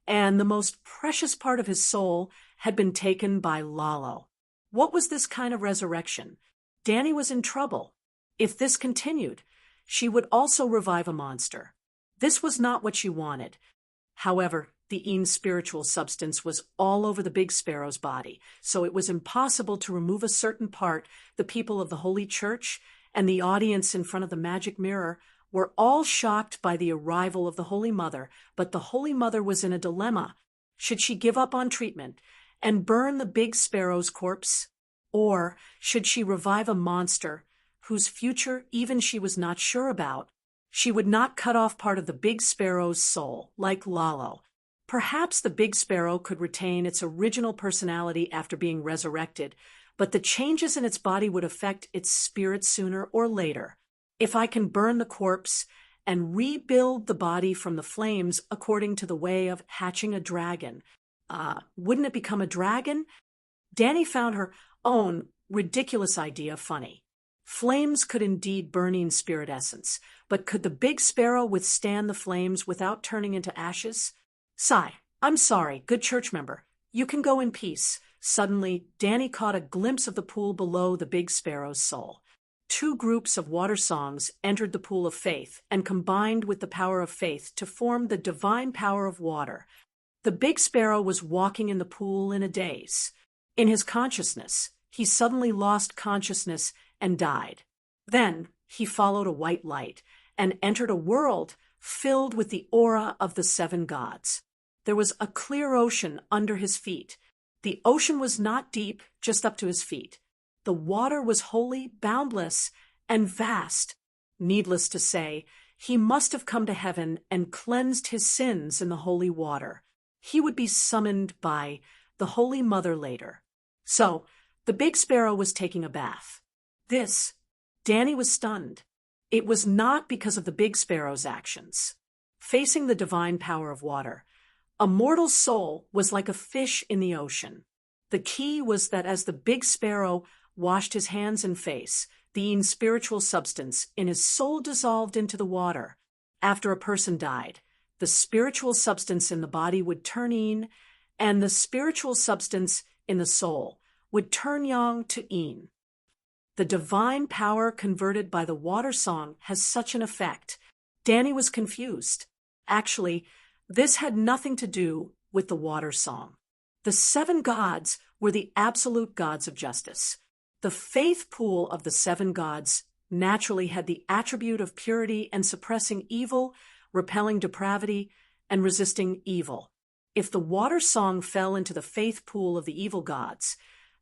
and the most precious part of his soul had been taken by Lalo. What was this kind of resurrection? Danny was in trouble. If this continued, she would also revive a monster. This was not what she wanted. However, the Ean's spiritual substance was all over the big sparrow's body, so it was impossible to remove a certain part. The people of the Holy Church and the audience in front of the magic mirror were all shocked by the arrival of the Holy Mother, but the Holy Mother was in a dilemma. Should she give up on treatment and burn the big sparrow's corpse? Or should she revive a monster whose future even she was not sure about? She would not cut off part of the big sparrow's soul, like Lalo. Perhaps the big sparrow could retain its original personality after being resurrected, but the changes in its body would affect its spirit sooner or later. If I can burn the corpse and rebuild the body from the flames according to the way of hatching a dragon, wouldn't it become a dragon? Danny found her own ridiculous idea funny. Flames could indeed burn Ean's spirit essence, but could the big sparrow withstand the flames without turning into ashes? Sigh, I'm sorry, good church member. You can go in peace. Suddenly, Danny caught a glimpse of the pool below the big sparrow's soul. Two groups of water songs entered the pool of faith and combined with the power of faith to form the divine power of water. The big sparrow was walking in the pool in a daze. In his consciousness, he suddenly lost consciousness and died. Then he followed a white light and entered a world filled with the aura of the seven gods. There was a clear ocean under his feet. The ocean was not deep, just up to his feet. The water was holy, boundless, and vast. Needless to say, he must have come to heaven and cleansed his sins in the holy water. He would be summoned by the Holy Mother later. So, the big sparrow was taking a bath. Danny was stunned. It was not because of the big sparrow's actions. Facing the divine power of water, a mortal soul was like a fish in the ocean. The key was that as the big sparrow washed his hands and face, the Ean's spiritual substance in his soul dissolved into the water. After a person died, the spiritual substance in the body would turn Ean, and the spiritual substance in the soul would turn Yang to Ean. The divine power converted by the water song has such an effect. Danny was confused. Actually, this had nothing to do with the water song. The seven gods were the absolute gods of justice. The faith pool of the seven gods naturally had the attribute of purity and suppressing evil, repelling depravity, and resisting evil. If the water song fell into the faith pool of the evil gods,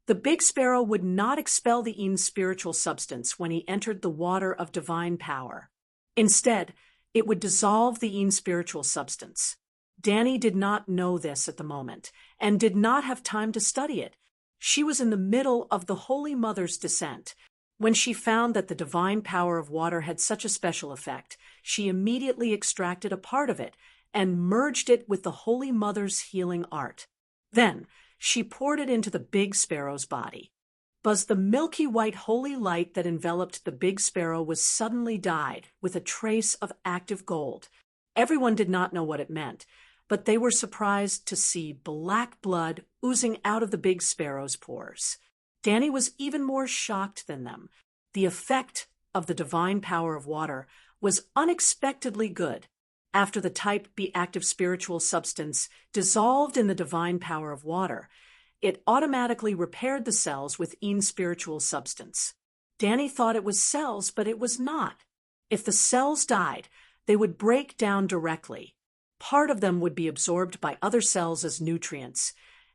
the big sparrow would not expel the Ean's spiritual substance when he entered the water of divine power. Instead, it would dissolve the Ean's spiritual substance. Danny did not know this at the moment, and did not have time to study it. She was in the middle of the Holy Mother's descent. When she found that the divine power of water had such a special effect, she immediately extracted a part of it and merged it with the Holy Mother's healing art. Then, she poured it into the big sparrow's body. But the milky white holy light that enveloped the big sparrow was suddenly dyed with a trace of active gold. Everyone did not know what it meant, but they were surprised to see black blood oozing out of the big sparrow's pores. Danny was even more shocked than them. The effect of the divine power of water was unexpectedly good. After the type B active spiritual substance dissolved in the divine power of water, it automatically repaired the cells with Ean's spiritual substance. Danny thought it was cells, but it was not. If the cells died, they would break down directly. Part of them would be absorbed by other cells as nutrients,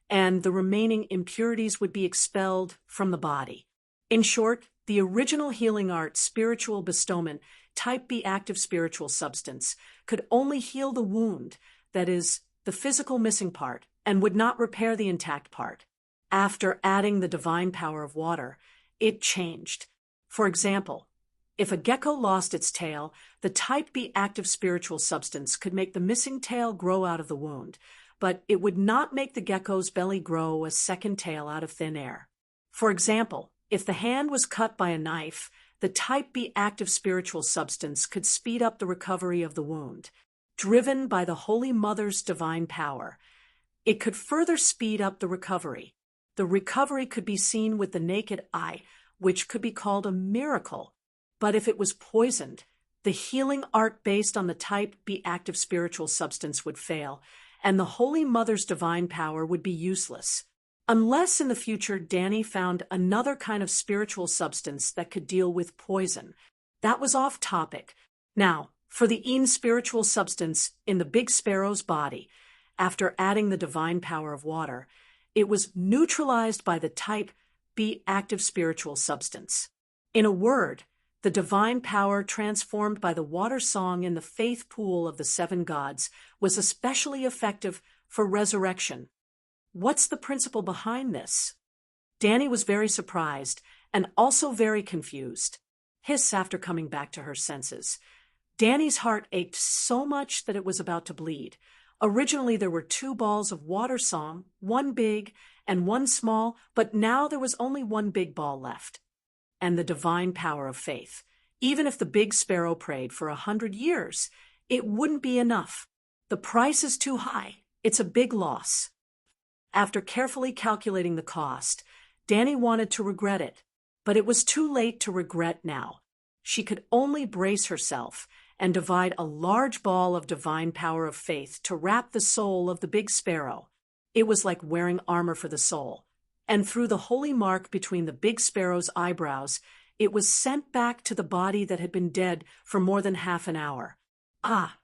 and the remaining impurities would be expelled from the body. In short, the original healing art, spiritual bestowment, type B active spiritual substance, could only heal the wound, that is, the physical missing part, and would not repair the intact part. After adding the divine power of water, it changed. For example, if a gecko lost its tail, the type B active spiritual substance could make the missing tail grow out of the wound, but it would not make the gecko's belly grow a second tail out of thin air. For example, if the hand was cut by a knife, the type B active spiritual substance could speed up the recovery of the wound. Driven by the Holy Mother's divine power, it could further speed up the recovery. The recovery could be seen with the naked eye, which could be called a miracle. But if it was poisoned, the healing art based on the type B active spiritual substance would fail, and the Holy Mother's divine power would be useless. Unless in the future Danny found another kind of spiritual substance that could deal with poison. That was off topic. Now, for the spiritual substance in the big sparrow's body, after adding the divine power of water, it was neutralized by the type B active spiritual substance. In a word, the divine power transformed by the water song in the faith pool of the 7 gods was especially effective for resurrection. What's the principle behind this? Danny was very surprised and also very confused. Hiss after coming back to her senses. Danny's heart ached so much that it was about to bleed. Originally there were 2 balls of water song, one big and one small, but now there was only one big ball left. And the divine power of faith. Even if the big sparrow prayed for 100 years, it wouldn't be enough. The price is too high. It's a big loss. After carefully calculating the cost, Danny wanted to regret it, but it was too late to regret now. She could only brace herself and divide a large ball of divine power of faith to wrap the soul of the big sparrow. It was like wearing armor for the soul. And through the holy mark between the big sparrow's eyebrows, it was sent back to the body that had been dead for more than half an hour. Ah!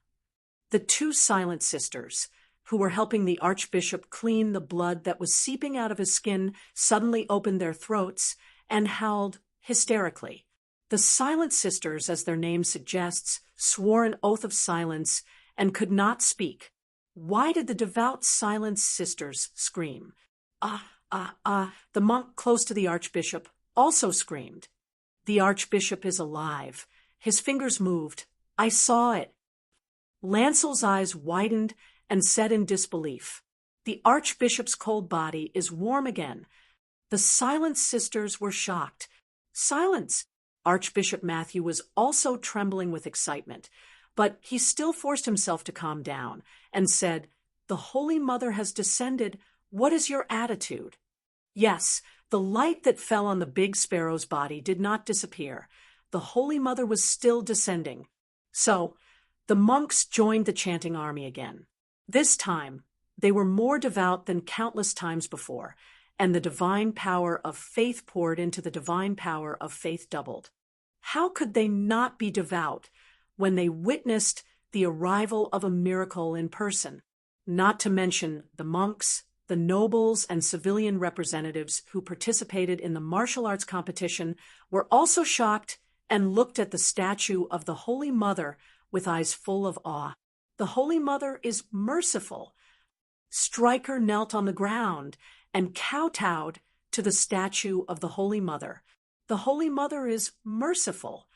The 2 silent sisters, who were helping the archbishop clean the blood that was seeping out of his skin, suddenly opened their throats and howled hysterically. The silent sisters, as their name suggests, swore an oath of silence and could not speak. Why did the devout silent sisters scream? The monk close to the archbishop also screamed. The archbishop is alive. His fingers moved. I saw it. Lancel's eyes widened and said in disbelief, the archbishop's cold body is warm again. The silent sisters were shocked. Silence! Archbishop Matthew was also trembling with excitement, but he still forced himself to calm down and said, the Holy Mother has descended. What is your attitude? Yes, the light that fell on the big sparrow's body did not disappear. The Holy Mother was still descending. So, the monks joined the chanting army again. This time, they were more devout than countless times before, and the divine power of faith poured into the divine power of faith doubled. How could they not be devout when they witnessed the arrival of a miracle in person? Not to mention the monks, the nobles, and civilian representatives who participated in the martial arts competition were also shocked and looked at the statue of the Holy Mother with eyes full of awe. The Holy Mother is merciful. Stryker knelt on the ground and kowtowed to the statue of the Holy Mother. The Holy Mother is merciful.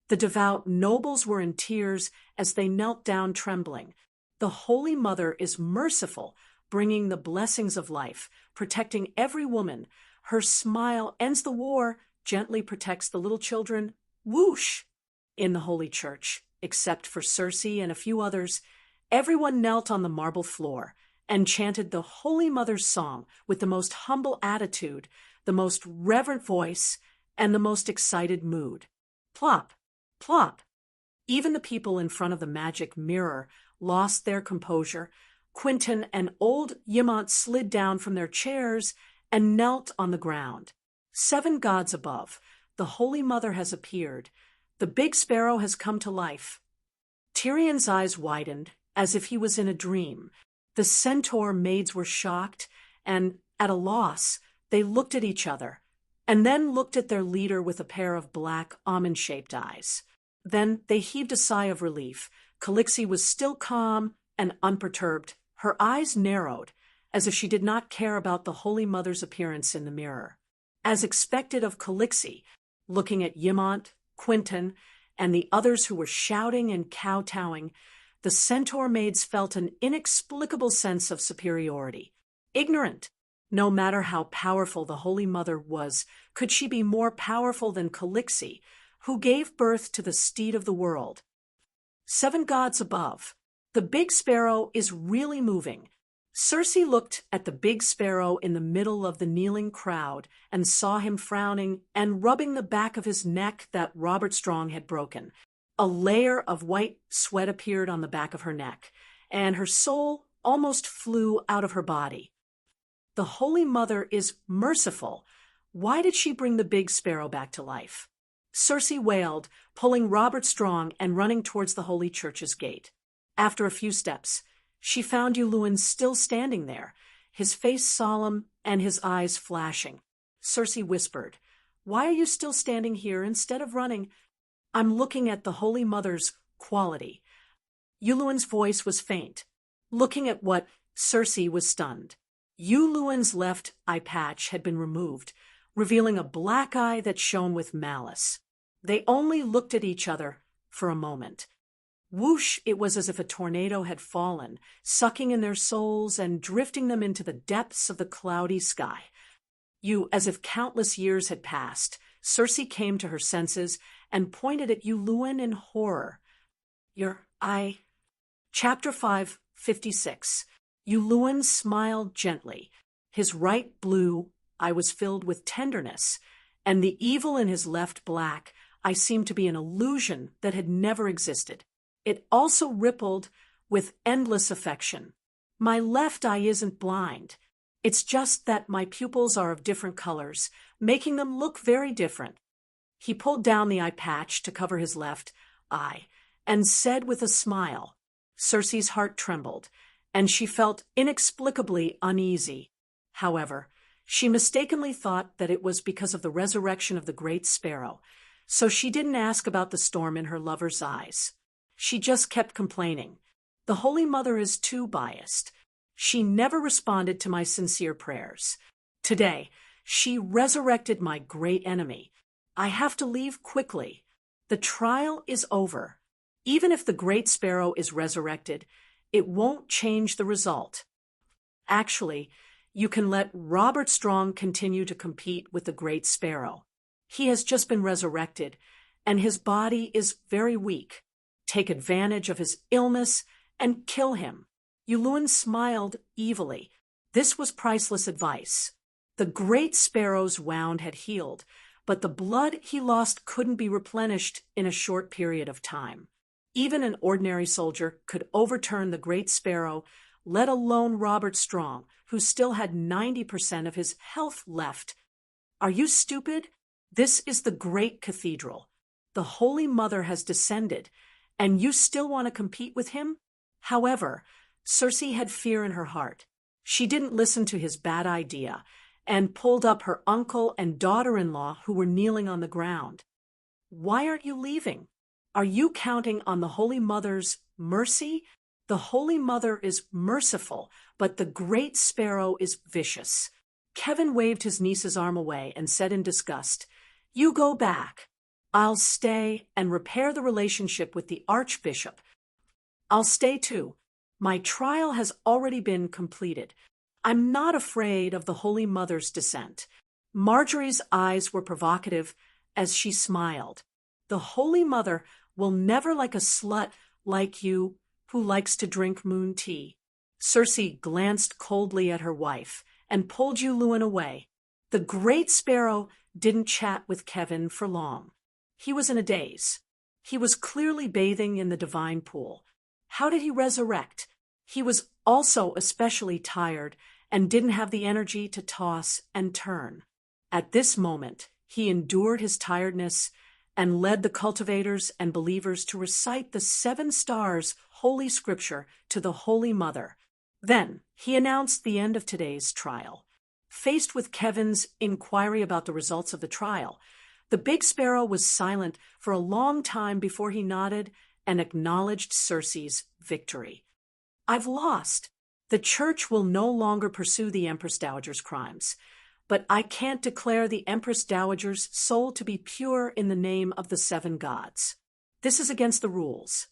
The devout nobles were in tears as they knelt down trembling. The Holy Mother is merciful, bringing the blessings of life, protecting every woman. Her smile ends the war, gently protects the little children. Whoosh! In the Holy Church, except for Circe and a few others, everyone knelt on the marble floor and chanted the Holy Mother's song with the most humble attitude, the most reverent voice, and the most excited mood. Plop, plop. Even the people in front of the magic mirror lost their composure. Quentin and old Yimont slid down from their chairs and knelt on the ground. 7 gods above, the Holy Mother has appeared. The big sparrow has come to life. Tyrion's eyes widened, as if he was in a dream. The centaur maids were shocked, and, at a loss, they looked at each other, and then looked at their leader with a pair of black, almond-shaped eyes. Then they heaved a sigh of relief. Calixie was still calm and unperturbed. Her eyes narrowed, as if she did not care about the Holy Mother's appearance in the mirror. As expected of Calixie, looking at Yimont, Quentin, and the others who were shouting and kowtowing, the centaur maids felt an inexplicable sense of superiority. Ignorant. No matter how powerful the Holy Mother was, could she be more powerful than Calixie, who gave birth to the steed of the world. Seven gods above. The big sparrow is really moving. Circe looked at the big sparrow in the middle of the kneeling crowd and saw him frowning and rubbing the back of his neck that Robert Strong had broken. A layer of white sweat appeared on the back of her neck, and her soul almost flew out of her body. The Holy Mother is merciful. Why did she bring the big sparrow back to life? Circe wailed, pulling Robert Strong and running towards the Holy Church's gate. After a few steps, she found Uluin still standing there, his face solemn and his eyes flashing. Circe whispered, "Why are you still standing here instead of running?" "I'm looking at the Holy Mother's quality." Uluin's voice was faint. Looking at what? Circe was stunned. Uluin's left eye patch had been removed, revealing a black eye that shone with malice. They only looked at each other for a moment. Whoosh, it was as if a tornado had fallen, sucking in their souls and drifting them into the depths of the cloudy sky. As if countless years had passed, Circe came to her senses and pointed at Uluin in horror. Chapter 5:56. Uluin smiled gently. His right blue eye was filled with tenderness, and the evil in his left black eye seemed to be an illusion that had never existed. It also rippled with endless affection. My left eye isn't blind. It's just that my pupils are of different colors, making them look very different. He pulled down the eye patch to cover his left eye and said with a smile. Circe's heart trembled, and she felt inexplicably uneasy. However, she mistakenly thought that it was because of the resurrection of the great sparrow, so she didn't ask about the storm in her lover's eyes. She just kept complaining. The Holy Mother is too biased. She never responded to my sincere prayers. Today, she resurrected my great enemy. I have to leave quickly. The trial is over. Even if the great sparrow is resurrected, it won't change the result. Actually, you can let Robert Strong continue to compete with the great sparrow. He has just been resurrected, and his body is very weak. Take advantage of his illness and kill him. Uluin smiled evilly. This was priceless advice. The great sparrow's wound had healed, but the blood he lost couldn't be replenished in a short period of time. Even an ordinary soldier could overturn the great sparrow, let alone Robert Strong, who still had 90% of his health left. Are you stupid? This is the great cathedral. The Holy Mother has descended, and you still want to compete with him? However, Circe had fear in her heart. She didn't listen to his bad idea and pulled up her uncle and daughter-in-law who were kneeling on the ground. Why aren't you leaving? Are you counting on the Holy Mother's mercy? The Holy Mother is merciful, but the great sparrow is vicious. Kevin waved his niece's arm away and said in disgust, "You go back. I'll stay and repair the relationship with the Archbishop. I'll stay too. My trial has already been completed. I'm not afraid of the Holy Mother's descent." Marjorie's eyes were provocative as she smiled. The Holy Mother will never like a slut like you who likes to drink moon tea. Circe glanced coldly at her wife and pulled Uluin away. The great sparrow didn't chat with Kevin for long. He was in a daze. He was clearly bathing in the divine pool. How did he resurrect? He was also especially tired and didn't have the energy to toss and turn. At this moment, he endured his tiredness and led the cultivators and believers to recite the 7 stars Holy Scripture to the Holy Mother. Then he announced the end of today's trial. Faced with Kevin's inquiry about the results of the trial, the big sparrow was silent for a long time before he nodded and acknowledged Circe's victory. "I've lost. The Church will no longer pursue the Empress Dowager's crimes, but I can't declare the Empress Dowager's soul to be pure in the name of the 7 gods. This is against the rules."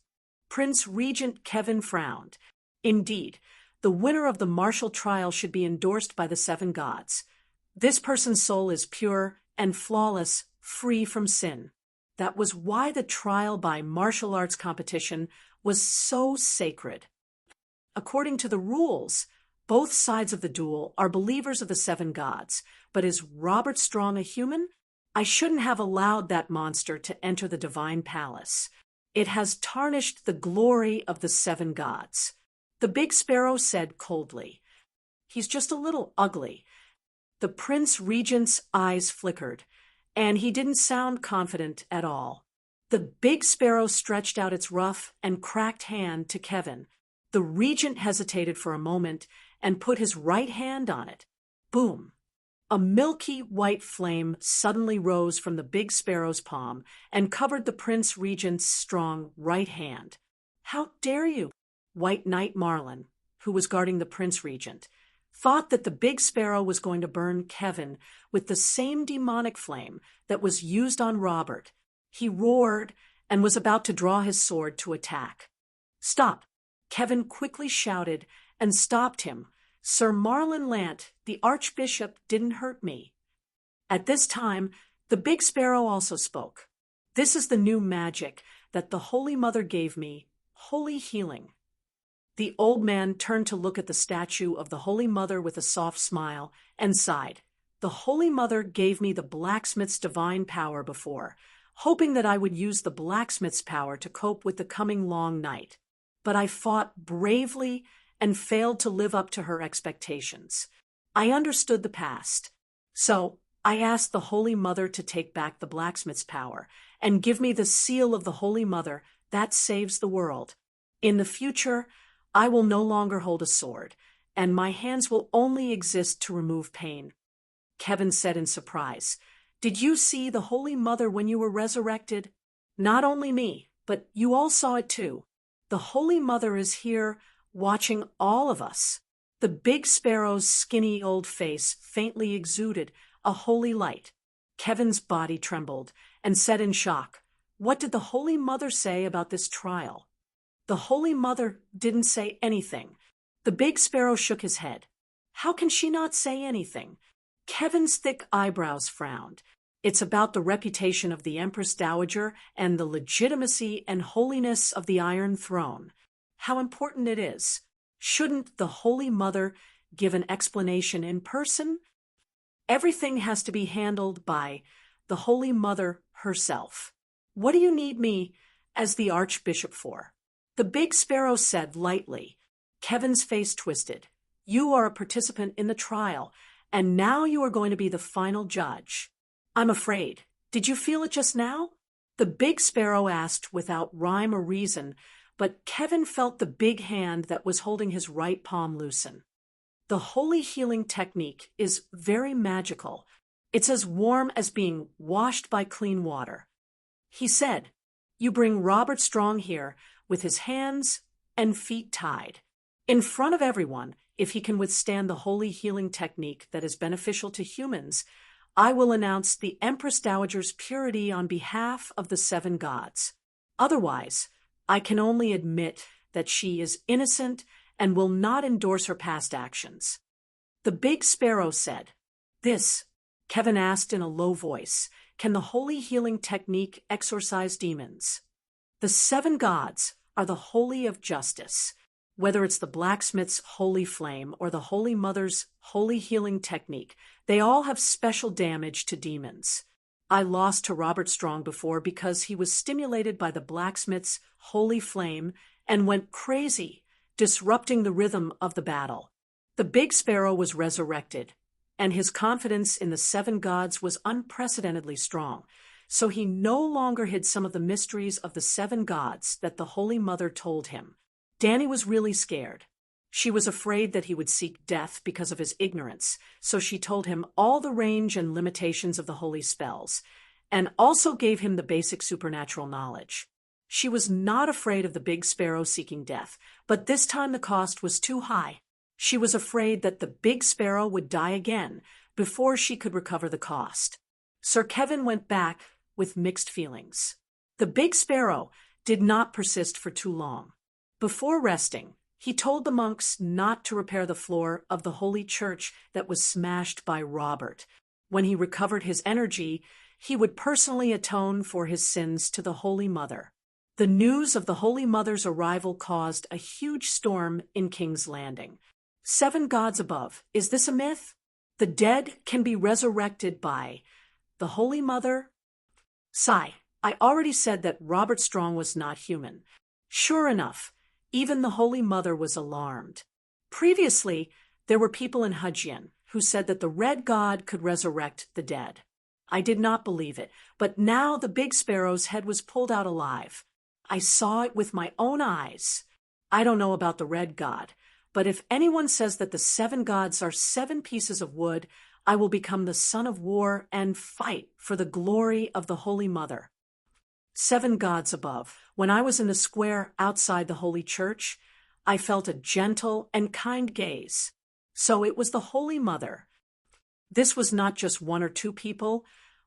Prince Regent Kevin frowned. Indeed, the winner of the martial trial should be endorsed by the 7 gods. This person's soul is pure and flawless, free from sin. that was why the trial by martial arts competition was so sacred. According to the rules, both sides of the duel are believers of the seven gods, but is Robert Strong a human? I shouldn't have allowed that monster to enter the divine palace. It has tarnished the glory of the seven gods. The big sparrow said coldly. He's just a little ugly. The Prince Regent's eyes flickered, and he didn't sound confident at all. The big sparrow stretched out its rough and cracked hand to Kevin. The regent hesitated for a moment and put his right hand on it. Boom! A milky white flame suddenly rose from the big sparrow's palm and covered the Prince Regent's strong right hand. How dare you? White Knight Marlin, who was guarding the Prince Regent, thought that the big sparrow was going to burn Kevin with the same demonic flame that was used on Robert. He roared and was about to draw his sword to attack. Stop! Kevin quickly shouted and stopped him. Sir Marlin Lant, the Archbishop, didn't hurt me. At this time, the big sparrow also spoke. This is the new magic that the Holy Mother gave me, holy healing. The old man turned to look at the statue of the Holy Mother with a soft smile and sighed. The Holy Mother gave me the blacksmith's divine power before, hoping that I would use the blacksmith's power to cope with the coming long night. But I fought bravely and failed to live up to her expectations. I understood the past. So I asked the Holy Mother to take back the blacksmith's power and give me the seal of the Holy Mother that saves the world. In the future, I will no longer hold a sword, and my hands will only exist to remove pain. Kevin said in surprise, Did you see the Holy Mother when you were resurrected? Not only me, but you all saw it too. The Holy Mother is here, watching all of us. The big sparrow's skinny old face faintly exuded a holy light. Kevin's body trembled and said in shock, What did the Holy Mother say about this trial? The Holy Mother didn't say anything. The big sparrow shook his head. How can she not say anything? Kevin's thick eyebrows frowned. It's about the reputation of the Empress Dowager and the legitimacy and holiness of the Iron Throne. How important it is. Shouldn't the Holy Mother give an explanation in person? Everything has to be handled by the Holy Mother herself. What do you need me as the Archbishop for? The big sparrow said lightly. Kevin's face twisted. You are a participant in the trial, and now you are going to be the final judge. I'm afraid. Did you feel it just now? The big sparrow asked without rhyme or reason, but Kevin felt the big hand that was holding his right palm loosen. The holy healing technique is very magical. It's as warm as being washed by clean water. He said, You bring Robert Strong here with his hands and feet tied. In front of everyone, if he can withstand the holy healing technique that is beneficial to humans, I will announce the Empress Dowager's purity on behalf of the seven gods. Otherwise, I can only admit that she is innocent and will not endorse her past actions. The big sparrow said, This, Kevin asked in a low voice, can the holy healing technique exorcise demons? The seven gods are the holy of justice. Whether it's the blacksmith's holy flame or the Holy Mother's holy healing technique, they all have special damage to demons. I lost to Robert Strong before because he was stimulated by the blacksmith's holy flame and went crazy, disrupting the rhythm of the battle. The big sparrow was resurrected, and his confidence in the seven gods was unprecedentedly strong, so he no longer hid some of the mysteries of the seven gods that the Holy Mother told him. Danny was really scared. She was afraid that he would seek death because of his ignorance, so she told him all the range and limitations of the holy spells, and also gave him the basic supernatural knowledge. She was not afraid of the big sparrow seeking death, but this time the cost was too high. She was afraid that the big sparrow would die again before she could recover the cost. Sir Kevin went back with mixed feelings. The big sparrow did not persist for too long. Before resting, he told the monks not to repair the floor of the holy church that was smashed by Robert. When he recovered his energy, he would personally atone for his sins to the Holy Mother. The news of the Holy Mother's arrival caused a huge storm in King's Landing. 7 gods above. Is this a myth? The dead can be resurrected by the Holy Mother? Sigh. I already said that Robert Strong was not human. Sure enough, even the Holy Mother was alarmed. Previously, there were people in Hujin who said that the red god could resurrect the dead. I did not believe it, but now the big sparrow's head was pulled out alive. I saw it with my own eyes. I don't know about the red god, but if anyone says that the 7 gods are 7 pieces of wood, I will become the son of war and fight for the glory of the Holy Mother. 7 gods above. When I was in the square outside the Holy Church, I felt a gentle and kind gaze. So it was the Holy Mother. This was not just 1 or 2 people,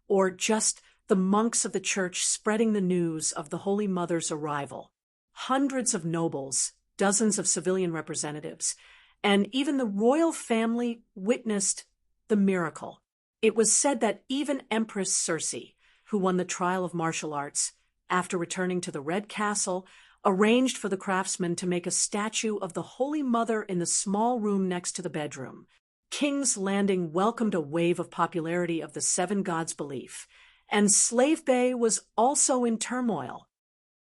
or just the monks of the church spreading the news of the Holy Mother's arrival. Hundreds of nobles, dozens of civilian representatives, and even the royal family witnessed the miracle. It was said that even Empress Circe, who won the trial of martial arts, after returning to the Red Castle, arranged for the craftsmen to make a statue of the Holy Mother in the small room next to the bedroom. King's Landing welcomed a wave of popularity of the 7 gods belief, and Slave Bay was also in turmoil.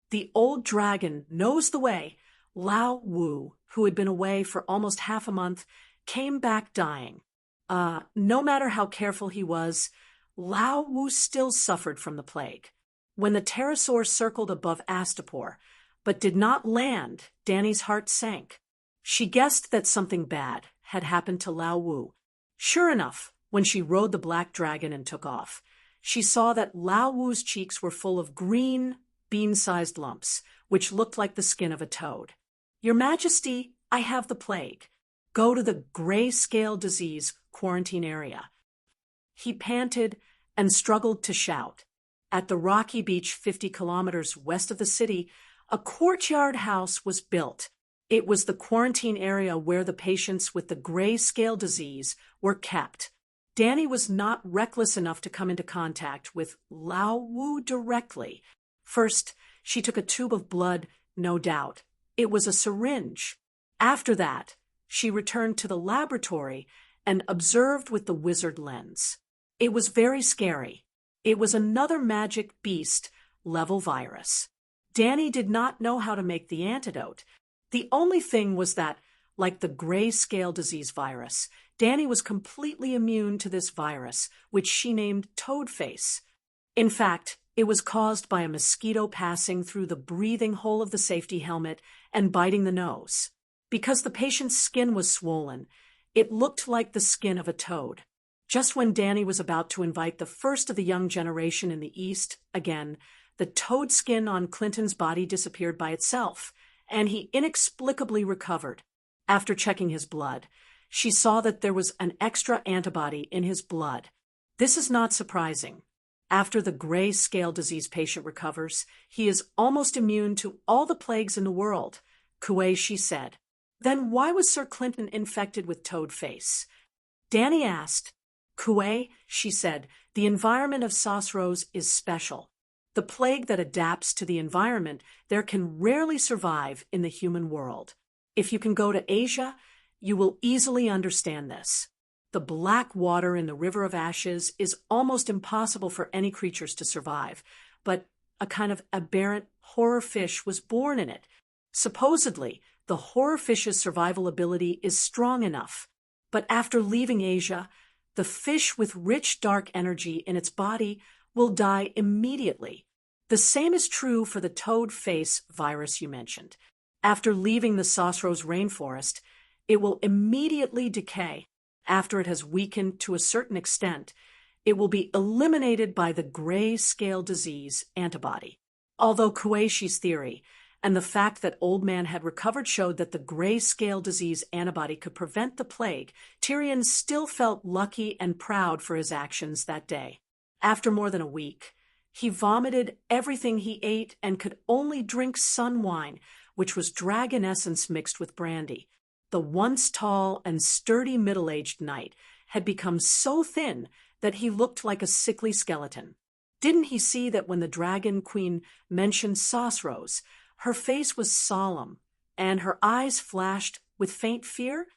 The old dragon knows the way. Lao Wu, who had been away for almost half a month, came back dying. No matter how careful he was, Lao Wu still suffered from the plague. When the pterosaur circled above Astapor, but did not land, Danny's heart sank. She guessed that something bad had happened to Lao Wu. Sure enough, when she rode the black dragon and took off, she saw that Lao Wu's cheeks were full of green, bean-sized lumps, which looked like the skin of a toad. Your Majesty, I have the plague. Go to the gray-scale disease quarantine area. He panted and struggled to shout. At the rocky beach 50 kilometers west of the city, a courtyard house was built. It was the quarantine area where the patients with the gray-scale disease were kept. Danny was not reckless enough to come into contact with Lao Wu directly. First, she took a tube of blood, no doubt. It was a syringe. After that, she returned to the laboratory and observed with the wizard lens. It was very scary. It was another magic beast-level virus. Danny did not know how to make the antidote. The only thing was that, like the gray-scale disease virus, Danny was completely immune to this virus, which she named Toadface. In fact, it was caused by a mosquito passing through the breathing hole of the safety helmet and biting the nose. Because the patient's skin was swollen, it looked like the skin of a toad. Just when Danny was about to invite the first of the young generation in the East again, the toad skin on Clinton's body disappeared by itself, and he inexplicably recovered. After checking his blood, she saw that there was an extra antibody in his blood. This is not surprising. After the gray-scale disease patient recovers, he is almost immune to all the plagues in the world, Kuei said. Then why was Sir Clinton infected with Toadface? Danny asked. Kuei, she said, the environment of Sosros is special. The plague that adapts to the environment there can rarely survive in the human world. If you can go to Asia, you will easily understand this. The black water in the River of Ashes is almost impossible for any creatures to survive, but a kind of aberrant horror fish was born in it. Supposedly, the horror fish's survival ability is strong enough, but after leaving Asia, the fish with rich dark energy in its body will die immediately. The same is true for the toad face virus you mentioned. After leaving the Sosros rainforest, it will immediately decay. After it has weakened to a certain extent, it will be eliminated by the gray-scale disease antibody. Although Kueishi's theory and the fact that Old Man had recovered showed that the gray-scale disease antibody could prevent the plague, Tyrion still felt lucky and proud for his actions that day. After more than a week, he vomited everything he ate and could only drink sun wine, which was dragon essence mixed with brandy. The once tall and sturdy middle-aged knight had become so thin that he looked like a sickly skeleton. Didn't he see that when the dragon queen mentioned Sosros, her face was solemn, and her eyes flashed with faint fear?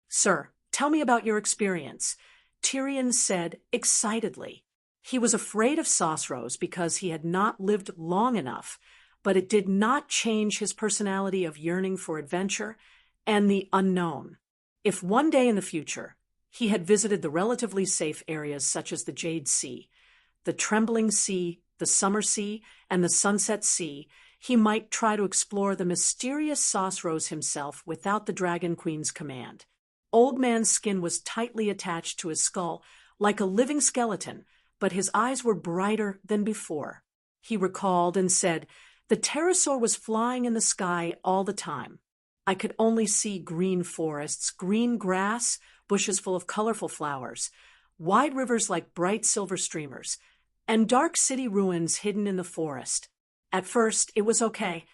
Sir, tell me about your experience, Tyrion said excitedly. He was afraid of Sosros because he had not lived long enough, but it did not change his personality of yearning for adventure and the unknown. If one day in the future he had visited the relatively safe areas such as the Jade Sea, the Trembling Sea, the Summer Sea, and the Sunset Sea, he might try to explore the mysterious Sosros himself without the Dragon Queen's command. Old Man's skin was tightly attached to his skull, like a living skeleton, but his eyes were brighter than before. He recalled and said, "The pterosaur was flying in the sky all the time. I could only see green forests, green grass, bushes full of colorful flowers, wide rivers like bright silver streamers, and dark city ruins hidden in the forest. At first, it was okay.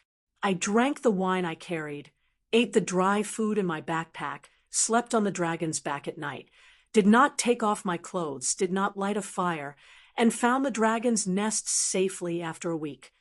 I drank the wine I carried, ate the dry food in my backpack, slept on the dragon's back at night, did not take off my clothes, did not light a fire, and found the dragon's nest safely after a week."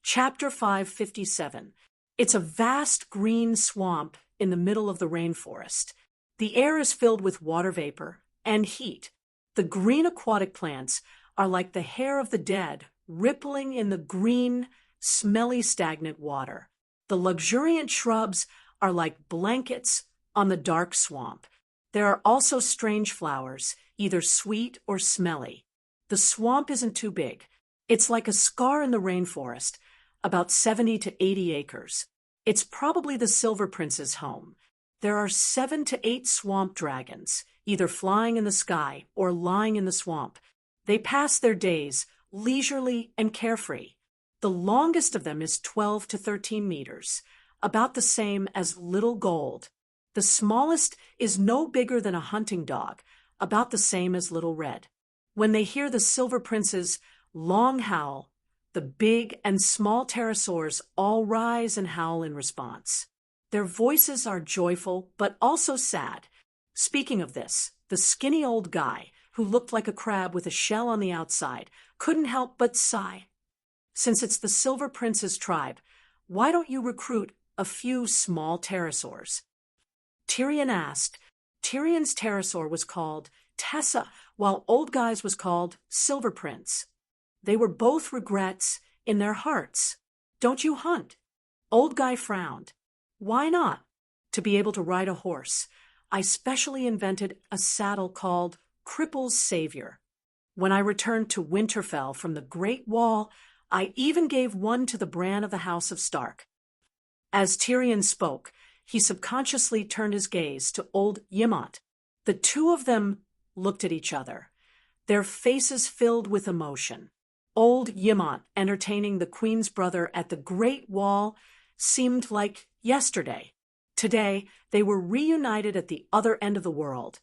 Chapter 557. It's a vast green swamp in the middle of the rainforest. The air is filled with water vapor and heat. The green aquatic plants are like the hair of the dead, rippling in the green, smelly, stagnant water. The luxuriant shrubs are like blankets on the dark swamp. There are also strange flowers, either sweet or smelly. The swamp isn't too big. It's like a scar in the rainforest, about 70 to 80 acres. It's probably the Silver Prince's home. There are 7 to 8 swamp dragons, either flying in the sky or lying in the swamp. They pass their days leisurely and carefree. The longest of them is 12 to 13 meters, about the same as Little Gold. The smallest is no bigger than a hunting dog, about the same as Little Red. When they hear the Silver Prince's long howl, the big and small pterosaurs all rise and howl in response. Their voices are joyful, but also sad. Speaking of this, the skinny old guy, who looked like a crab with a shell on the outside, couldn't help but sigh. "Since it's the Silver Prince's tribe, why don't you recruit a few small pterosaurs?" Tyrion asked. Tyrion's pterosaur was called Tessa, while Old Guy's was called Silver Prince. They were both regrets in their hearts. "Don't you hunt?" Old Guy frowned. "Why not?" "To be able to ride a horse. I specially invented a saddle called Cripple's Savior. When I returned to Winterfell from the Great Wall, I even gave one to the Bran of the House of Stark." As Tyrion spoke, he subconsciously turned his gaze to old Ymont. The two of them looked at each other, their faces filled with emotion. Old Ymont entertaining the Queen's brother at the Great Wall seemed like yesterday. Today, they were reunited at the other end of the world.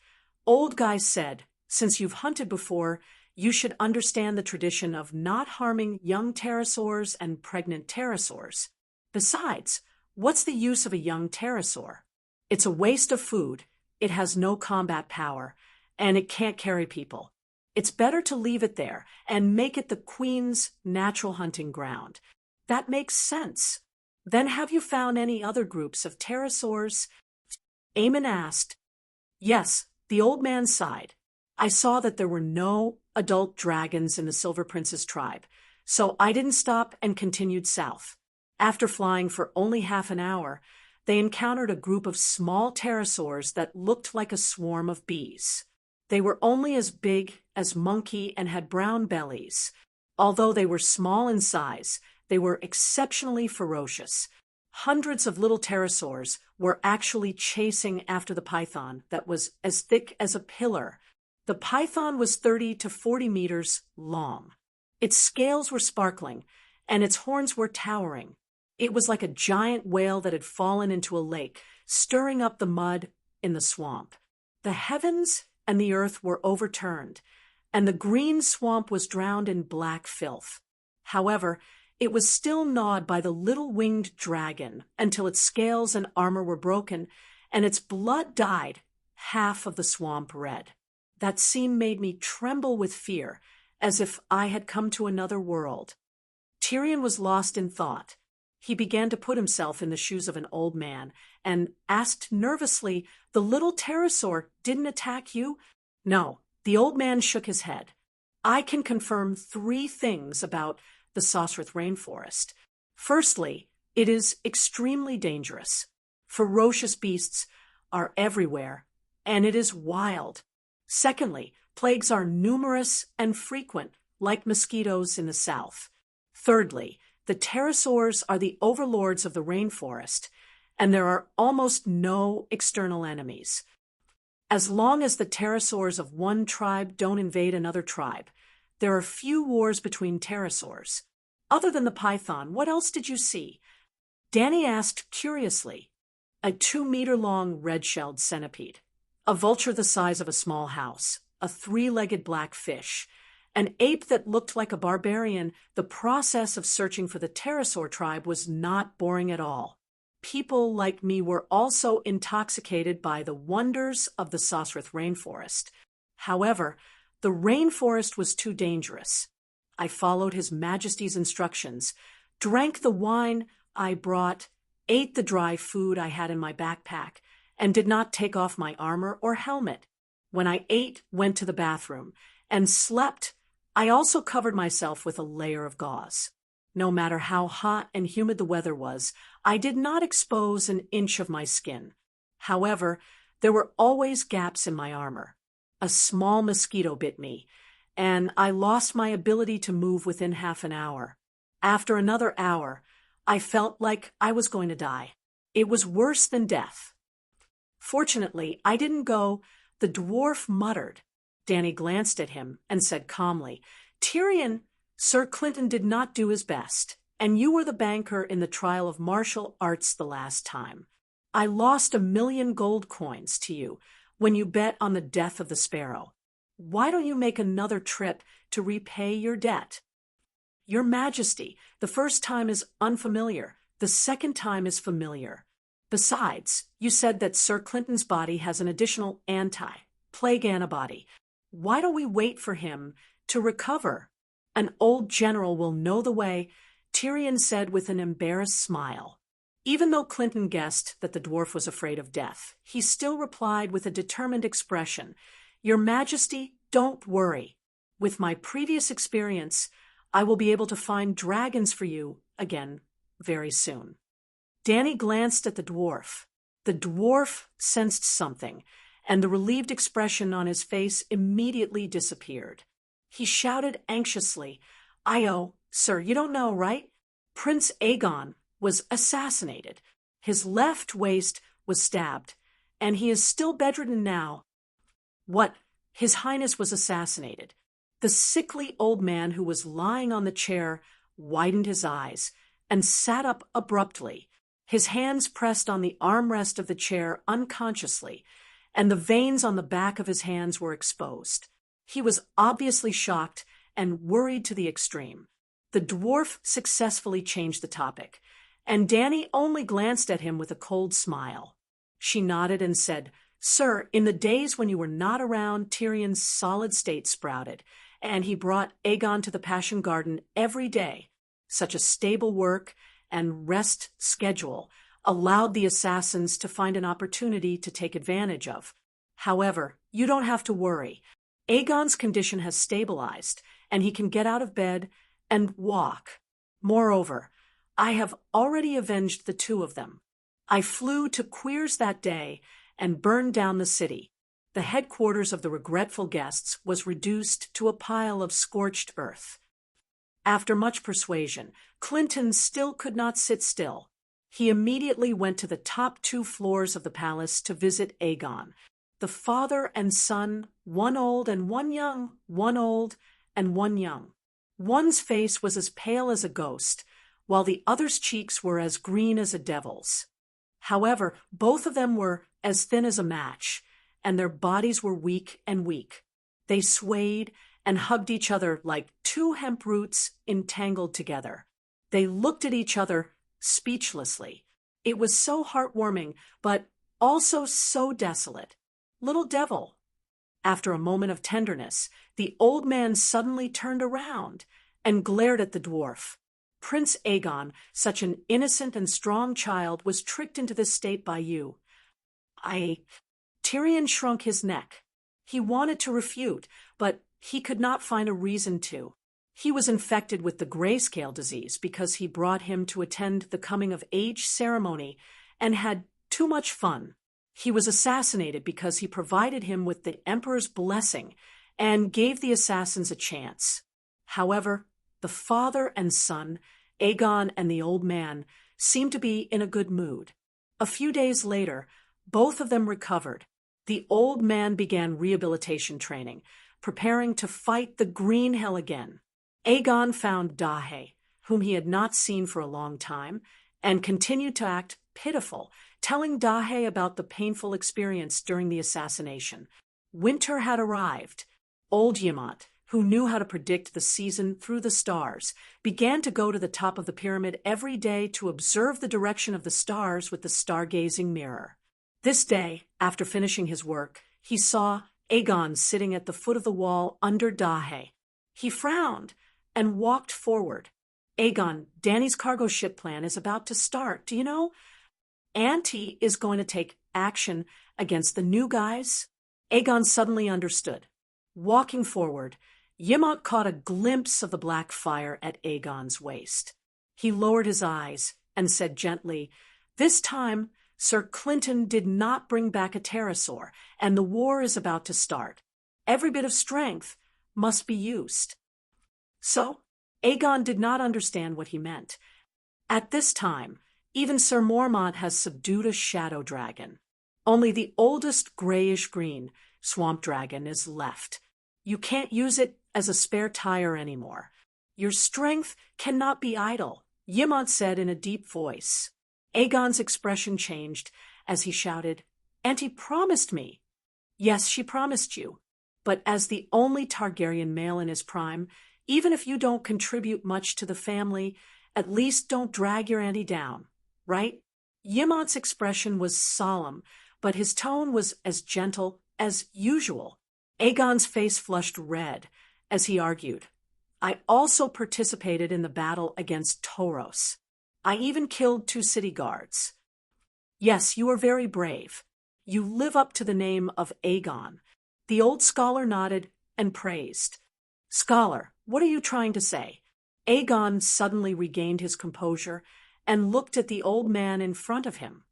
Old Guy said, "Since you've hunted before, you should understand the tradition of not harming young pterosaurs and pregnant pterosaurs. Besides, what's the use of a young pterosaur? It's a waste of food, it has no combat power, and it can't carry people. It's better to leave it there and make it the Queen's natural hunting ground. That makes sense. Then have you found any other groups of pterosaurs?" Aemon asked. "Yes," the old man sighed. "I saw that there were no adult dragons in the Silver Prince's tribe, so I didn't stop and continued south. After flying for only half an hour, they encountered a group of small pterosaurs that looked like a swarm of bees. They were only as big as Monkey and had brown bellies. Although they were small in size, they were exceptionally ferocious. Hundreds of little pterosaurs were actually chasing after the python that was as thick as a pillar. The python was 30 to 40 meters long. Its scales were sparkling, and its horns were towering. It was like a giant whale that had fallen into a lake, stirring up the mud in the swamp. The heavens and the earth were overturned, and the green swamp was drowned in black filth. However, it was still gnawed by the little winged dragon until its scales and armor were broken, and its blood dyed half of the swamp red. That scene made me tremble with fear, as if I had come to another world. Tyrion was lost in thought. He began to put himself in the shoes of an old man and asked nervously, "The little pterosaur didn't attack you?" "No." The old man shook his head. "I can confirm 3 things about the Sosrath rainforest. Firstly, it is extremely dangerous. Ferocious beasts are everywhere, and it is wild. Secondly, plagues are numerous and frequent, like mosquitoes in the south. Thirdly, the pterosaurs are the overlords of the rainforest, and there are almost no external enemies. As long as the pterosaurs of one tribe don't invade another tribe, there are few wars between pterosaurs. Other than the python, what else did you see?" Danny asked curiously. "A 2-meter-long red-shelled centipede, a vulture the size of a small house, a 3-legged black fish, an ape that looked like a barbarian. The process of searching for the pterosaur tribe was not boring at all. People like me were also intoxicated by the wonders of the Sosrath rainforest. However, the rainforest was too dangerous. I followed His Majesty's instructions, drank the wine I brought, ate the dry food I had in my backpack, and did not take off my armor or helmet. When I ate, went to the bathroom, and slept, I also covered myself with a layer of gauze. No matter how hot and humid the weather was, I did not expose an inch of my skin. However, there were always gaps in my armor. A small mosquito bit me, and I lost my ability to move within half an hour. After another hour, I felt like I was going to die. It was worse than death. Fortunately, I didn't go," the dwarf muttered. Danny glanced at him and said calmly, "Tyrion, Sir Clinton did not do his best, and you were the banker in the trial of martial arts the last time. I lost 1,000,000 gold coins to you when you bet on the death of the sparrow. Why don't you make another trip to repay your debt?" "Your Majesty, the first time is unfamiliar. The second time is familiar. Besides, you said that Sir Clinton's body has an additional anti-plague antibody. Why don't we wait for him to recover? An old general will know the way," Tyrion said with an embarrassed smile. Even though Clinton guessed that the dwarf was afraid of death, he still replied with a determined expression, "Your Majesty, don't worry. With my previous experience, I will be able to find dragons for you again very soon." Danny glanced at the dwarf. The dwarf sensed something, and the relieved expression on his face immediately disappeared. He shouted anxiously, "Io, sir, you don't know, right? Prince Aegon was assassinated. His left waist was stabbed, and he is still bedridden now." "What? His Highness was assassinated?" The sickly old man who was lying on the chair widened his eyes and sat up abruptly. His hands pressed on the armrest of the chair unconsciously, and the veins on the back of his hands were exposed. He was obviously shocked and worried to the extreme. The dwarf successfully changed the topic, and Danny only glanced at him with a cold smile. She nodded and said, "Sir, in the days when you were not around, Tyrion's solid state sprouted, and he brought Aegon to the Passion Garden every day. Such a stable work and rest schedule allowed the assassins to find an opportunity to take advantage of. However, you don't have to worry. Aegon's condition has stabilized, and he can get out of bed and walk. Moreover, I have already avenged the 2 of them. I flew to Queers that day and burned down the city. The headquarters of the regretful guests was reduced to a pile of scorched earth." After much persuasion, Clinton still could not sit still. He immediately went to the top 2 floors of the palace to visit Aegon. The father and son, one old and one young, one old and one young. One's face was as pale as a ghost, while the other's cheeks were as green as a devil's. However, both of them were as thin as a match, and their bodies were weak and weak. They swayed and hugged each other like 2 hemp roots entangled together. They looked at each other speechlessly. It was so heartwarming, but also so desolate. "Little devil, After a moment of tenderness, the old man suddenly turned around and glared at the dwarf. Prince Aegon, such an innocent and strong child, was tricked into this state by you. Tyrion shrunk his neck. He wanted to refute, but he could not find a reason to. He was infected with the grayscale disease because he brought him to attend the coming-of-age ceremony and had too much fun. He was assassinated because he provided him with the Emperor's blessing and gave the assassins a chance. However, the father and son, Aegon and the old man, seemed to be in a good mood. A few days later, both of them recovered. The old man began rehabilitation training, preparing to fight the Green Hell again. Aegon found Dahe, whom he had not seen for a long time, and continued to act pitiful, telling Dahe about the painful experience during the assassination. Winter had arrived. Old Ymont, who knew how to predict the season through the stars, began to go to the top of the pyramid every day to observe the direction of the stars with the stargazing mirror. This day, after finishing his work, he saw Aegon sitting at the foot of the wall under Dahe. He frowned and walked forward. Aegon, Dany's cargo ship plan is about to start. Do you know? Auntie is going to take action against the new guys. Aegon suddenly understood. Walking forward, Ymont caught a glimpse of the black fire at Aegon's waist. He lowered his eyes and said gently, "This time, Sir Clinton did not bring back a pterosaur, and the war is about to start. Every bit of strength must be used." So, Aegon did not understand what he meant. At this time, even Sir Mormont has subdued a shadow dragon. Only the oldest grayish-green swamp dragon is left. You can't use it as a spare tire anymore. Your strength cannot be idle, Ymont said in a deep voice. Aegon's expression changed as he shouted, "Auntie promised me." "Yes, she promised you. But as the only Targaryen male in his prime, even if you don't contribute much to the family, at least don't drag your auntie down, right?" Ymont's expression was solemn, but his tone was as gentle as usual. Aegon's face flushed red as he argued, "I also participated in the battle against Toros. I even killed 2 city guards. Yes, you are very brave. You live up to the name of Aegon." The old scholar nodded and praised. "Scholar, what are you trying to say?" Aegon suddenly regained his composure and looked at the old man in front of him.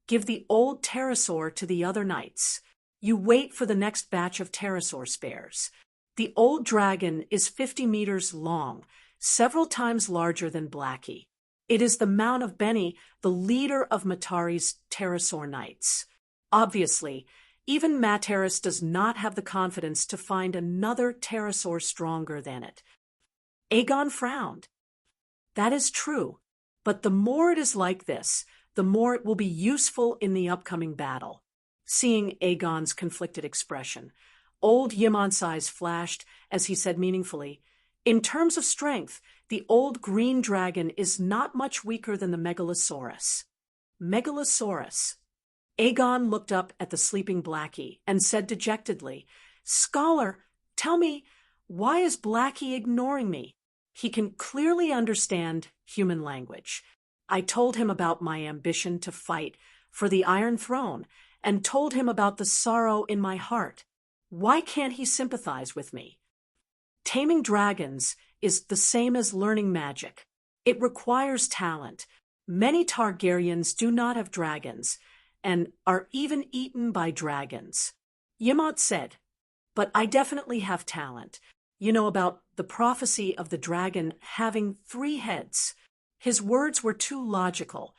"Give the old pterosaur to the other knights. You wait for the next batch of pterosaur spares. The old dragon is 50 meters long, several times larger than Blackie. It is the Mount of Benny, the leader of Matari's pterosaur knights. Obviously, even Materis does not have the confidence to find another pterosaur stronger than it." Aegon frowned. "That is true, but the more it is like this, the more it will be useful in the upcoming battle." Seeing Aegon's conflicted expression, old Ymont's eyes flashed as he said meaningfully, "In terms of strength, the old green dragon is not much weaker than the Megalosaurus." Megalosaurus. Aegon looked up at the sleeping Blackie and said dejectedly, "Scholar, tell me, why is Blackie ignoring me? He can clearly understand human language. I told him about my ambition to fight for the Iron Throne and told him about the sorrow in my heart. Why can't he sympathize with me? Taming dragons is the same as learning magic. It requires talent. Many Targaryens do not have dragons and are even eaten by dragons." Ymont said, "But I definitely have talent. You know about the prophecy of the dragon having 3 heads. His words were too logical.